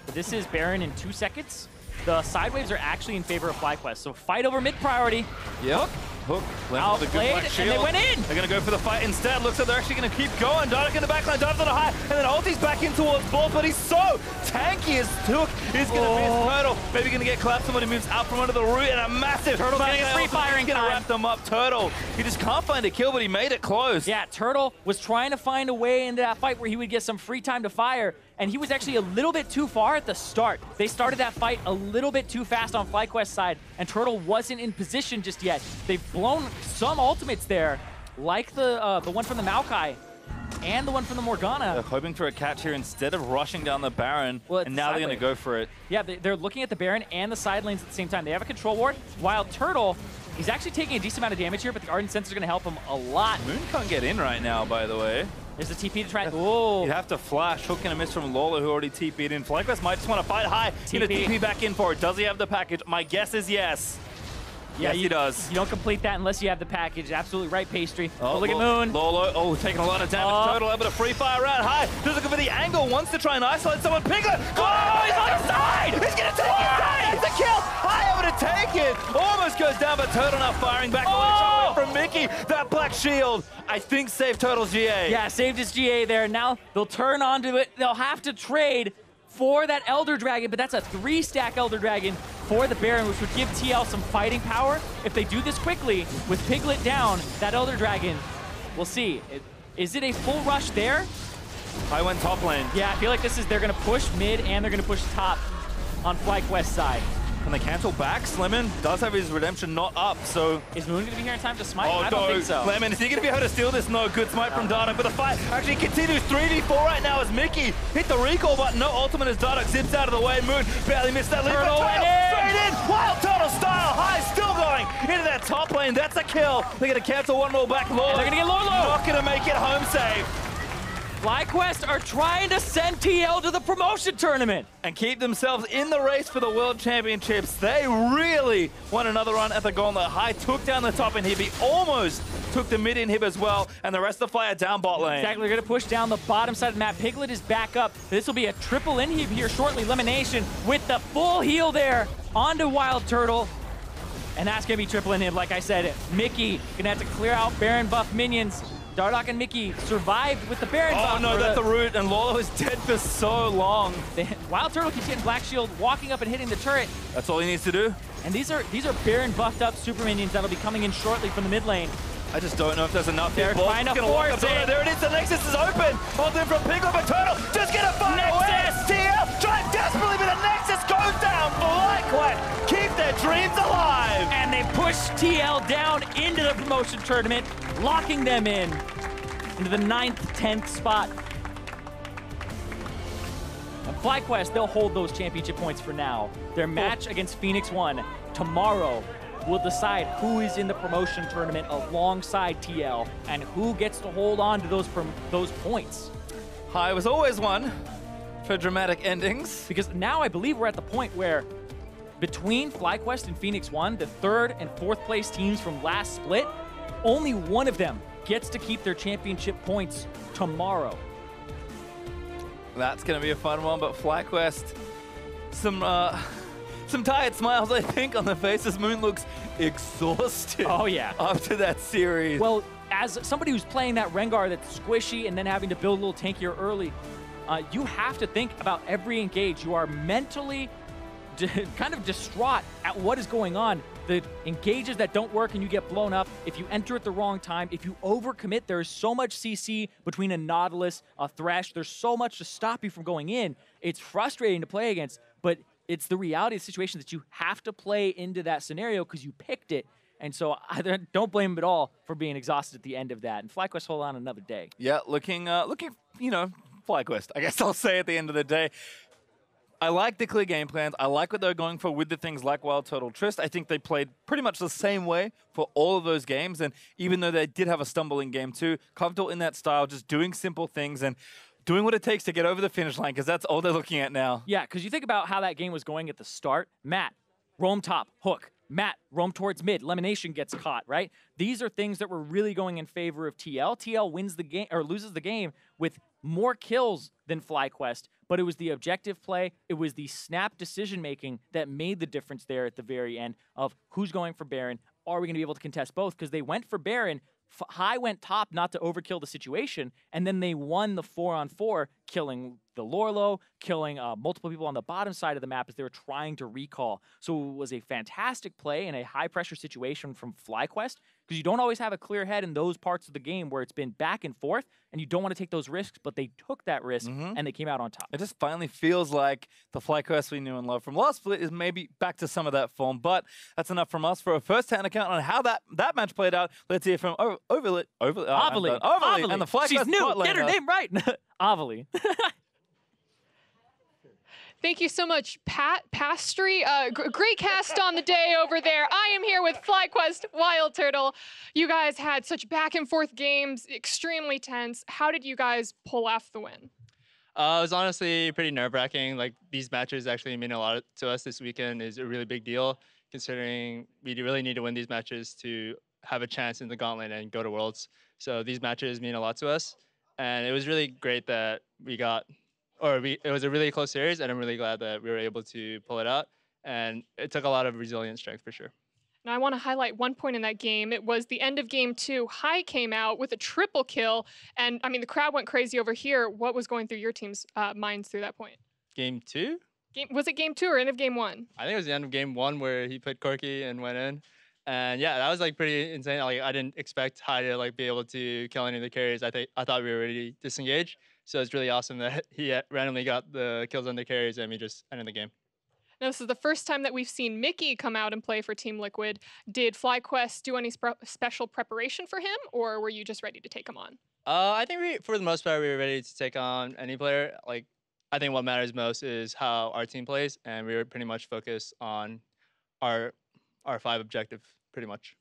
But this is Baron in 2 seconds. The side waves are actually in favor of FlyQuest, so fight over mid priority. Yep. Hook. Outplayed, and they went in. They're going to go for the fight instead. Looks like they're actually going to keep going. Dardoch in the backline, Dardoch's on a high, and then ulti's back in towards Ball, but he's so tanky as Hook is going to miss Turtle. Maybe going to get collapsed when he moves out from under the root, and a massive Turtle getting free firing going to wrap them up. Turtle, he just can't find a kill, but he made it close. Yeah, Turtle was trying to find a way into that fight where he would get some free time to fire, and he was actually a little bit too far at the start. They started that fight a little bit too fast on FlyQuest's side, and Turtle wasn't in position just yet. They've blown some ultimates there, like the one from the Maokai and the one from the Morgana. They're hoping for a catch here instead of rushing down the Baron, and now they're going to go for it. Yeah, they're looking at the Baron and the side lanes at the same time. They have a control ward, while Turtle, he's actually taking a decent amount of damage here, but the Ardent Sense is going to help him a lot. Moon can't get in right now, by the way. There's a TP to try. Oh, you have to flash. Hook and a miss from Lola, who already TP'd in. FlyQuest might just want to fight high. He's going to TP back in for it. Does he have the package? My guess is yes. Yeah, yes, he does. You don't complete that unless you have the package. Absolutely right, Pastry. Oh, look at Moon. Lolo, taking a lot of damage. Total able to free fire out high. Just looking for the angle. Wants to try and isolate someone. Piglet. Oh, he's on the side. He's going to take it. That's a kill. High able to take it. Almost goes down, but Turtle now firing back away from Mickey. That black shield, I think, saved Turtle's GA. Yeah, saved his GA there. Now they'll turn onto it. They'll have to trade for that Elder Dragon, but that's a 3-stack Elder Dragon for the Baron, which would give TL some fighting power. If they do this quickly, with Piglet down, that Elder Dragon, we'll see. Is it a full rush there? I went top lane. Yeah, I feel like they're going to push mid and they're going to push top on FlyQuest's side. Can they cancel back? Slimmin does have his redemption not up, so... Is Moon going to be here in time to smite? Oh, I don't think so. Lemon, is he going to be able to steal this? No, good smite from Dardoch, but the fight actually continues 3v4 right now as Mickey hit the recall button. No ultimate as Dardoch zips out of the way. Moon barely missed that lead. Turtle went in! straight in. Wild Turtle style. High still going into that top lane. That's a kill. They're going to cancel one more back. Lolo. They're going to get Lolo. Not going to make it home safe. FlyQuest are trying to send TL to the promotion tournament and keep themselves in the race for the World Championships. They really want another run at the gauntlet. High took down the top inhib. He almost took the mid inhib as well, and the rest of the Fly are down bot lane. Exactly, they're going to push down the bottom side of the map. Piglet is back up. This will be a triple inhib here shortly. Elimination with the full heal there onto Wild Turtle. And that's going to be triple inhib, like I said. Mickey going to have to clear out Baron buff minions. Dardoch and Mickey survived with the Baron buff. Oh no, that's the root, and Lolo is dead for so long. Wild Turtle keeps getting Black Shield, walking up and hitting the turret. That's all he needs to do. And these are Baron buffed up super minions that'll be coming in shortly from the mid lane. I just don't know if there's enough They're here. trying to force it. There it is, the Nexus is open. Hold in from Piglet, but Turtle just get a fire Nexus! TL trying desperately, but the Nexus goes down. FlyQuest keep their dreams alive. And they push TL down into the promotion tournament, locking them into the 9th, 10th spot. And FlyQuest, they'll hold those championship points for now. Their match against FLICKR tomorrow will decide who is in the promotion tournament alongside TL and who gets to hold on to those points. High was always one for dramatic endings. Because now I believe we're at the point where between FlyQuest and FLICKR, the 3rd and 4th place teams from last split, only one of them gets to keep their championship points tomorrow. That's going to be a fun one, but FlyQuest, some tired smiles, I think, on their faces. Moon looks exhausted. Oh, yeah. After that series. Well, as somebody who's playing that Rengar that's squishy and then having to build a little tankier early, you have to think about every engage. You are mentally kind of distraught at what is going on. The engages that don't work and you get blown up, if you enter at the wrong time, if you overcommit, there's so much CC between a Nautilus, a Thresh, there's so much to stop you from going in. It's frustrating to play against, but it's the reality of the situation that you have to play into that scenario because you picked it. And so I don't blame him at all for being exhausted at the end of that. And FlyQuest hold on another day. Yeah, looking, you know, FlyQuest, I guess I'll say at the end of the day. I like the clear game plans. I like what they're going for with the things like Wild Turtle Trist. I think they played pretty much the same way for all of those games. And even though they did have a stumble in game 2, comfortable in that style, just doing simple things and doing what it takes to get over the finish line, because that's all they're looking at now. Yeah, because you think about how that game was going at the start. Matt, roam top, hook. Matt, roam towards mid. Elimination gets caught, right? These are things that were really going in favor of TL. TL wins the game or loses the game with more kills than FlyQuest, but it was the objective play. It was the snap decision-making that made the difference there at the very end of who's going for Baron. Are we going to be able to contest both? Because they went for Baron. High went top not to overkill the situation, and then they won the 4-on-4, killing the Lorlo, killing multiple people on the bottom side of the map as they were trying to recall. So it was a fantastic play in a high-pressure situation from FlyQuest, because you don't always have a clear head in those parts of the game where it's been back and forth, and you don't want to take those risks, but they took that risk, and they came out on top. It just finally feels like the FlyQuest we knew and loved from last split is maybe back to some of that form, but that's enough from us for a first-hand account on how that match played out. Let's hear from Overly and the FlyQuest. She's new. Get her name right. Overly. Thank you so much, Pat Pastry. Great cast on the day over there. I am here with FlyQuest Wild Turtle. You guys had such back and forth games, extremely tense. How did you guys pull off the win? It was honestly pretty nerve-wracking. Like, these matches actually mean a lot to us this weekend. Is a really big deal, considering we really need to win these matches to have a chance in the gauntlet and go to Worlds. So these matches mean a lot to us. And it was really great that it was a really close series, and I'm really glad that we were able to pull it out. And it took a lot of resilient strength for sure. Now, I want to highlight one point in that game. It was the end of game 2. High came out with a triple kill, and I mean, the crowd went crazy over here. What was going through your team's minds through that point? Game 2? Was it game 2 or end of game 1? I think it was the end of game 1 where he put Corky and went in. And yeah, that was like pretty insane. Like, I didn't expect High to like be able to kill any of the carries. I thought we were already disengaged. So it's really awesome that he randomly got the kills on the carries and we just ended the game. Now, this is the first time that we've seen Mickey come out and play for Team Liquid. Did FlyQuest do any special preparation for him, or were you just ready to take him on? I think for the most part, we were ready to take on any player. Like, I think what matters most is how our team plays, and we were pretty much focused on our 5 objective, pretty much.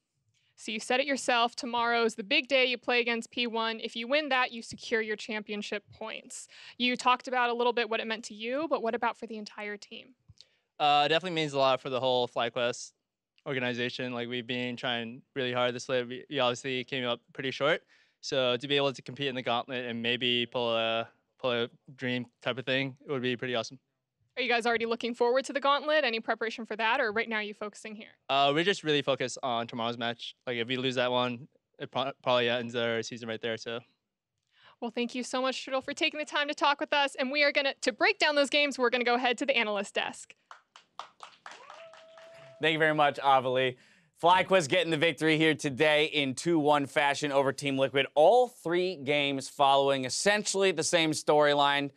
So you said it yourself, tomorrow's the big day. You play against P1. If you win that, you secure your championship points. You talked about a little bit what it meant to you, but what about for the entire team? It definitely means a lot for the whole FlyQuest organization. Like, we've been trying really hard this late. We obviously came up pretty short. So to be able to compete in the gauntlet and maybe pull a dream type of thing, it would be pretty awesome. Are you guys already looking forward to the gauntlet? Any preparation for that, or right now are you focusing here? We're just really focused on tomorrow's match. Like, if we lose that one, it probably ends our season right there. So, well, thank you so much, Turtle, for taking the time to talk with us. And we are to break down those games, we're gonna go ahead to the analyst desk. Thank you very much, Avali. FlyQuest getting the victory here today in 2-1 fashion over Team Liquid. All 3 games following essentially the same storyline.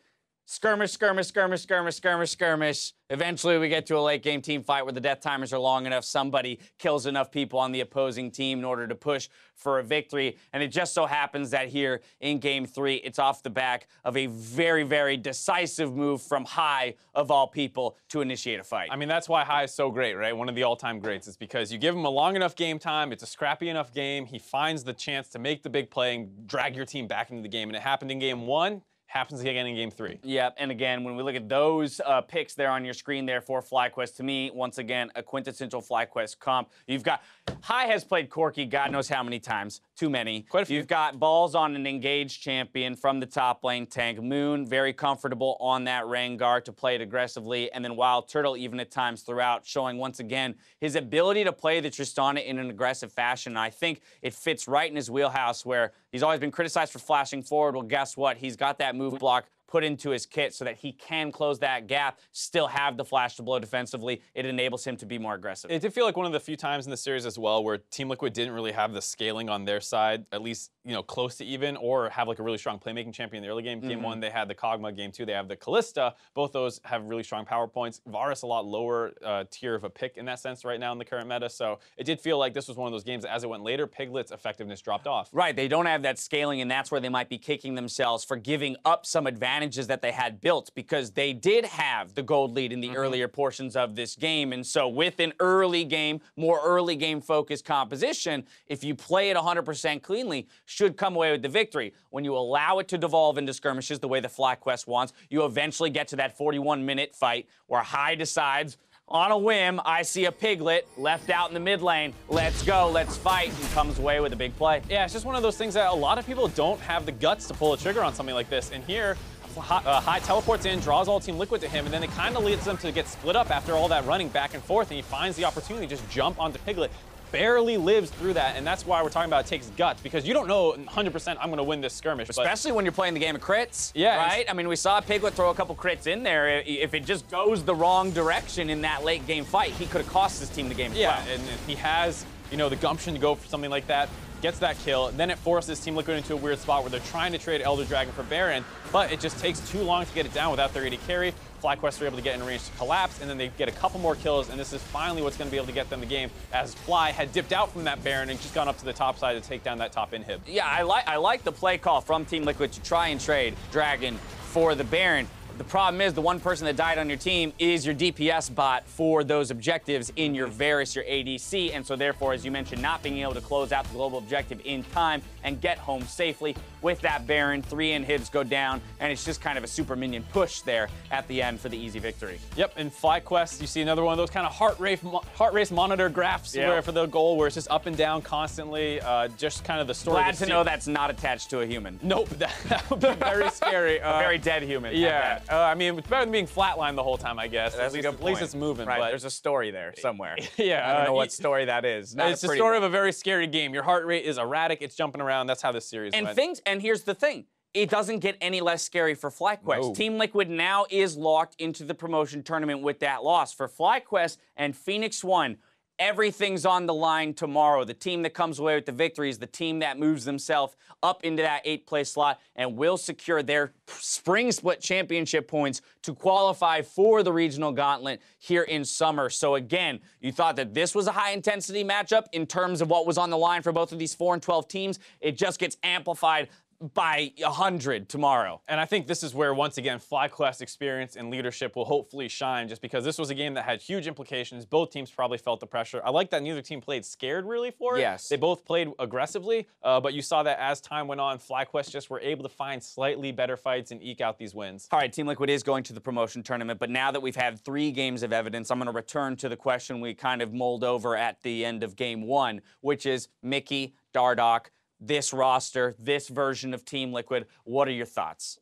Skirmish, skirmish, skirmish, skirmish, skirmish, skirmish. Eventually, we get to a late-game team fight where the death timers are long enough. Somebody kills enough people on the opposing team in order to push for a victory. And it just so happens that here in Game 3, it's off the back of a very, very decisive move from High, of all people, to initiate a fight. I mean, that's why High is so great, right? One of the all-time greats. It's because you give him a long enough game time, it's a scrappy enough game, he finds the chance to make the big play and drag your team back into the game. And it happened in Game 1. Happens again in Game 3. Yep, and again, when we look at those picks there on your screen there for FlyQuest, to me, once again, a quintessential FlyQuest comp. You've got, High has played Corki God knows how many times, too many. Quite a few. You've got balls on an engaged champion from the top lane tank. Moon, very comfortable on that Rengar to play it aggressively, and then Wild Turtle even at times throughout, showing once again his ability to play the Tristana in an aggressive fashion. And I think it fits right in his wheelhouse where he's always been criticized for flashing forward. Well, guess what? He's got that move block put into his kit so that he can close that gap, still have the flash to blow defensively. It enables him to be more aggressive. It did feel like one of the few times in the series as well where Team Liquid didn't really have the scaling on their side, at least, you know, close to even, or have like a really strong playmaking champion in the early game. Game 1, they had the Kog'Maw. Game 2, they have the Kalista. Both those have really strong power points. Varus a lot lower tier of a pick in that sense right now in the current meta. So it did feel like this was one of those games that as it went later, Piglet's effectiveness dropped off. Right, they don't have that scaling, and that's where they might be kicking themselves for giving up some advantages that they had built, because they did have the gold lead in the earlier portions of this game. And so with an early game, more early game focused composition, if you play it 100% cleanly, should come away with the victory. When you allow it to devolve into skirmishes the way the FlyQuest wants, you eventually get to that 41-minute fight where High decides, on a whim, I see a Piglet left out in the mid lane. Let's go, let's fight, and comes away with a big play. Yeah, it's just one of those things that a lot of people don't have the guts to pull a trigger on something like this. And here, High teleports in, draws all Team Liquid to him, and then it kind of leads them to get split up after all that running back and forth, and he finds the opportunity to just jump onto Piglet. Barely lives through that, and that's why we're talking about it takes guts, because you don't know 100% I'm going to win this skirmish. Especially when you're playing the game of crits, yeah, right? I mean, we saw Piglet throw a couple crits in there. If it just goes the wrong direction in that late game fight, he could have cost his team the game as well. And he has, you know, the gumption to go for something like that. Gets that kill, then it forces Team Liquid into a weird spot where they're trying to trade Elder Dragon for Baron, but it just takes too long to get it down without their AD carry. FlyQuest are able to get in range to collapse, and then they get a couple more kills, and this is finally what's going to be able to get them the game, as Fly had dipped out from that Baron and just gone up to the top side to take down that top inhib. Yeah, I like the play call from Team Liquid to try and trade Dragon for the Baron. The problem is the one person that died on your team is your DPS bot for those objectives in your Varus, your ADC, and so therefore, as you mentioned, not being able to close out the global objective in time and get home safely with that Baron. 3 inhibs go down, and it's just kind of a super minion push there at the end for the easy victory. Yep, in FlyQuest, you see another one of those kind of heart race monitor graphs where for the goal where it's just up and down constantly, just kind of the story. Glad to know that's not attached to a human. Nope, that would be very scary. A very dead human. Yeah. I mean, it's better than being flatlined the whole time, I guess. That's at least it's moving. Right, but there's a story there somewhere. Yeah. I don't know what story that is. It's the story of a very scary game. Your heart rate is erratic. It's jumping around. That's how this series went. And here's the thing. It doesn't get any less scary for FlyQuest. No. Team Liquid now is locked into the promotion tournament with that loss. For FlyQuest and FLICKR, everything's on the line tomorrow. The team that comes away with the victory is the team that moves themselves up into that 8th place slot and will secure their spring split championship points to qualify for the regional gauntlet here in summer. So again, you thought that this was a high intensity matchup in terms of what was on the line for both of these 4 and 12 teams. It just gets amplified by 100 tomorrow. And I think this is where, once again, FlyQuest experience and leadership will hopefully shine, just because this was a game that had huge implications. Both teams probably felt the pressure. I like that neither team played scared, really, for it. Yes. They both played aggressively, but you saw that as time went on, FlyQuest just were able to find slightly better fights and eke out these wins. All right, Team Liquid is going to the promotion tournament, but now that we've had 3 games of evidence, I'm going to return to the question we kind of mulled over at the end of Game 1, which is Mickey, Dardoch, this roster, this version of Team Liquid. What are your thoughts?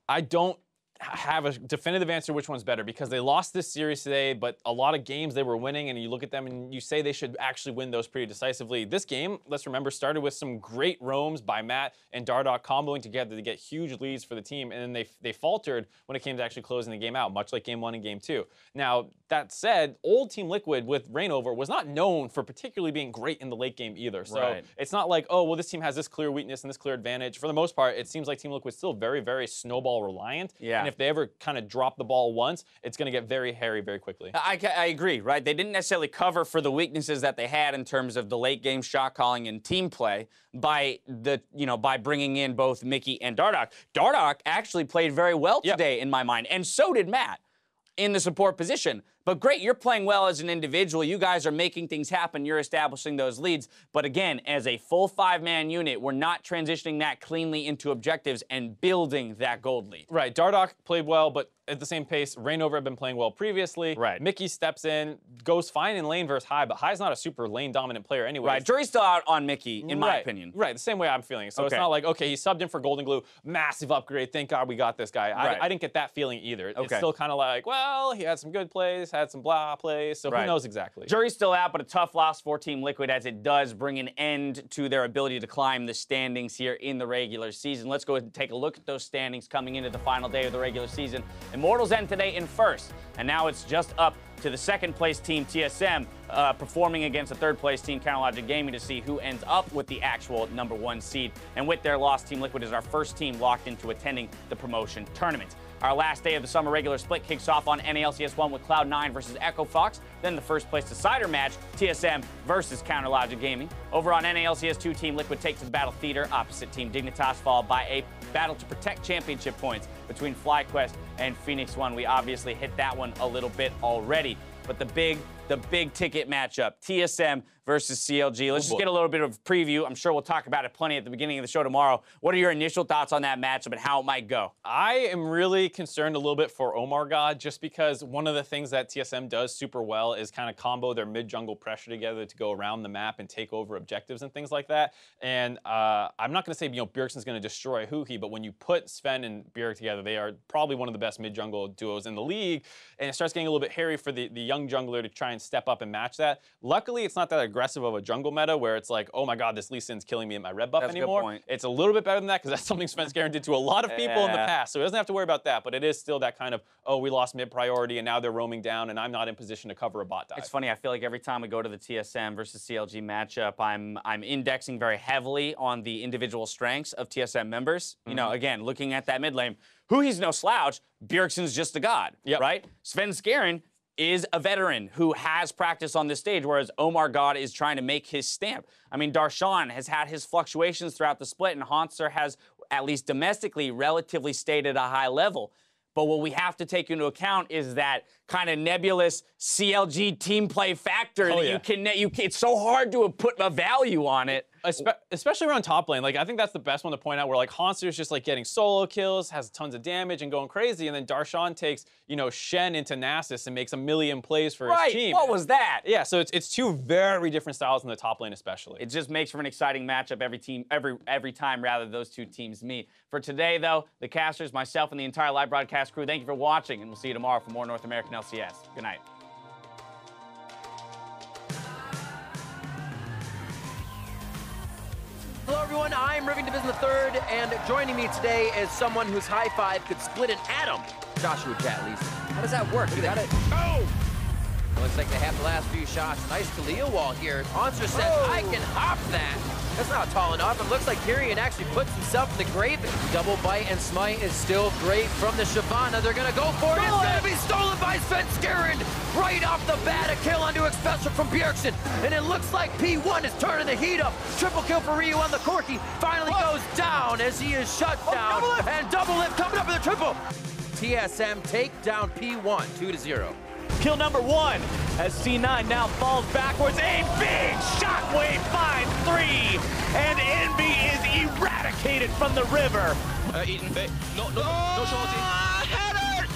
I don't have a definitive answer which one's better, because they lost this series today, but a lot of games they were winning, and you look at them and you say they should actually win those pretty decisively. This game, let's remember, started with some great roams by Matt and Dardoch comboing together to get huge leads for the team, and then they faltered when it came to actually closing the game out, much like Game 1 and Game 2. Now, that said, old Team Liquid with Reignover was not known for particularly being great in the late game either. So it's not like, oh, well, this team has this clear weakness and this clear advantage. For the most part, it seems like Team Liquid's still very, very snowball reliant. Yeah. And if they ever kind of drop the ball once, it's going to get very hairy very quickly. I agree, right? They didn't necessarily cover for the weaknesses that they had in terms of the late game shot calling and team play by bringing in both Mickey and Dardoch. Dardoch actually played very well today in my mind, and so did Matt in the support position. But great, you're playing well as an individual. You guys are making things happen. You're establishing those leads. But again, as a full 5-man unit, we're not transitioning that cleanly into objectives and building that gold lead. Right, Dardoch played well, but at the same pace, Reignover had been playing well previously. Right. Mickey steps in, goes fine in lane versus High, but High's not a super lane dominant player anyway. Right, jury's still out on Mickey, in my opinion. Right, the same way I'm feeling. So it's not like, okay, he subbed in for Golden Glue, massive upgrade, thank God we got this guy. Right. I didn't get that feeling either. It's still kind of like, well, he had some good plays, had some blah plays, so who knows exactly. Jury's still out, but a tough loss for Team Liquid, as it does bring an end to their ability to climb the standings here in the regular season. Let's go ahead and take a look at those standings coming into the final day of the regular season. Immortals end today in first, and now it's just up to the second-place team, TSM, performing against the third-place team, CounterLogic Gaming, to see who ends up with the actual #1 seed. And with their loss, Team Liquid is our first team locked into attending the promotion tournament. Our last day of the summer regular split kicks off on NALCS1 with Cloud9 versus Echo Fox. Then the first place decider match, TSM versus CounterLogic Gaming. Over on NALCS2, Team Liquid takes to the Battle Theater, opposite Team Dignitas, followed by a battle to protect championship points between FlyQuest and Phoenix1. We obviously hit that one a little bit already. But the big ticket matchup, TSM versus CLG. Let's just get a little bit of preview. I'm sure we'll talk about it plenty at the beginning of the show tomorrow. What are your initial thoughts on that matchup and how it might go? I am really concerned a little bit for Omar God, just because one of the things that TSM does super well is kind of combo their mid-jungle pressure together to go around the map and take over objectives and things like that. And I'm not going to say, Bjergsen's going to destroy Huhi, but when you put Sven and Bjerg together, they are probably one of the best mid-jungle duos in the league. And it starts getting a little bit hairy for the young jungler to try and step up and match that. Luckily, it's not that aggressive of a jungle meta where it's like, oh my God, this Lee Sin's killing me at my red buff anymore. A good point. It's a little bit better than that, because that's something Svenskeren did to a lot of people in the past. So he doesn't have to worry about that, but it is still that kind of, oh, we lost mid priority and now they're roaming down and I'm not in position to cover a bot dive. It's funny, I feel like every time we go to the TSM versus CLG matchup, I'm indexing very heavily on the individual strengths of TSM members. You know, again, looking at that mid lane, Huhi's no slouch, Bjergsen's just a god, right? Svenskeren is a veteran who has practice on this stage, whereas Omar God is trying to make his stamp. I mean, Darshan has had his fluctuations throughout the split, and Hanser has, at least domestically, relatively stayed at a high level. But what we have to take into account is that kind of nebulous CLG team play factor that it's so hard to put a value on it. Especially around top lane. Like, I think that's the best one to point out, where like Hanser's just like getting solo kills, has tons of damage and going crazy, and then Darshan takes, Shen into Nasus and makes a million plays for his team. What was that? Yeah, so it's two very different styles in the top lane especially. It just makes for an exciting matchup every time rather those two teams meet. For today, though, the casters, myself, and the entire live broadcast crew, thank you for watching, and we'll see you tomorrow for more North American LCS. Good night. Hello everyone, I'm Riving Division III, and joining me today is someone whose high five could split an atom. Joshua Chat, Lisa. How does that work? You got it. Oh! Looks like they have the last few shots. Nice Kalia wall here. Monster says, I can hop that. That's not tall enough. It looks like Tyrion actually puts himself in the grave. Double bite and smite is still great from the Shyvana. They're going to go for it. It's going to be stolen by Svenskeren. Right off the bat, a kill onto Expressor from Bjergsen. And it looks like P1 is turning the heat up. Triple kill for Ryu on the Corki. Finally goes down as he is shut down. And double lift coming up with a triple. TSM take down P1, 2-0. Kill number 1 as C9 now falls backwards. A big shockwave finds 3, and Envy is eradicated from the river. Eaton, no shorty. Header!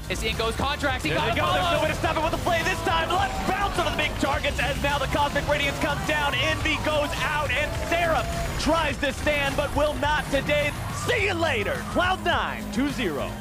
As Ian goes contracts, there they go. There's no way to stop it with the play this time. Let's bounce on the big targets as now the Cosmic Radiance comes down. Envy goes out, and Seraph tries to stand, but will not today. See you later. Cloud9, 2-0.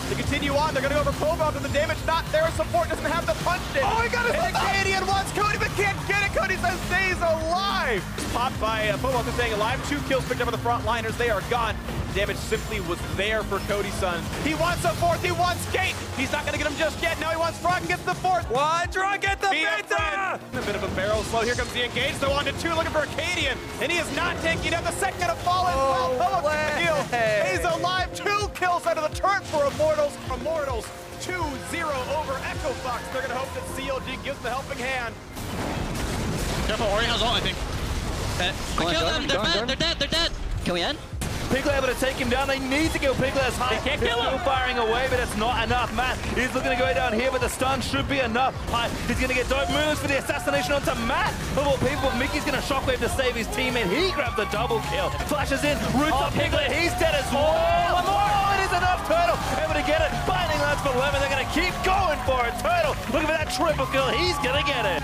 To continue on, they're going to go over Cobalt, and the damage not there. Support doesn't have the punch in. Oh, he got it! And Canadian wants Cody, but can't get it. Cody says stays alive. Popped by Cobalt is staying alive. 2 kills picked up by the frontliners. They are gone. Damage simply was there for Cody-san. He wants a 4th. He wants Gate. He's not going to get him just yet. Now he wants Frog, gets the 4th. What? Frog, get the beta! A bit of a barrel slow. Here comes the engage. So on to 2, looking for Acadian. And he is not taking it. The second going to fall as well. Cobalt gets the kill. He's alive. 2 kills out of the turret for Immortals. Immortals 2-0 over Echo Fox. They're going to hope that CLG gives the helping hand. Careful, Ori has ult, I think. I killed them. They're dead. They're dead. Can we end? Piglet able to take him down. They need to kill Piglet as high. They can't kill him. Still firing away, but it's not enough. Matt, he's looking to go down here, but the stun should be enough. He's going to get dope moves for the assassination onto Matt. Of all people, Mickey's going to shockwave to save his teammate. He grabs the double kill. Flashes in, roots up Piglet. He's dead as well. Oh, it is enough. Turtle able to get it. Binding lines for 11. They're going to keep going for it. Turtle looking for that triple kill. He's going to get it.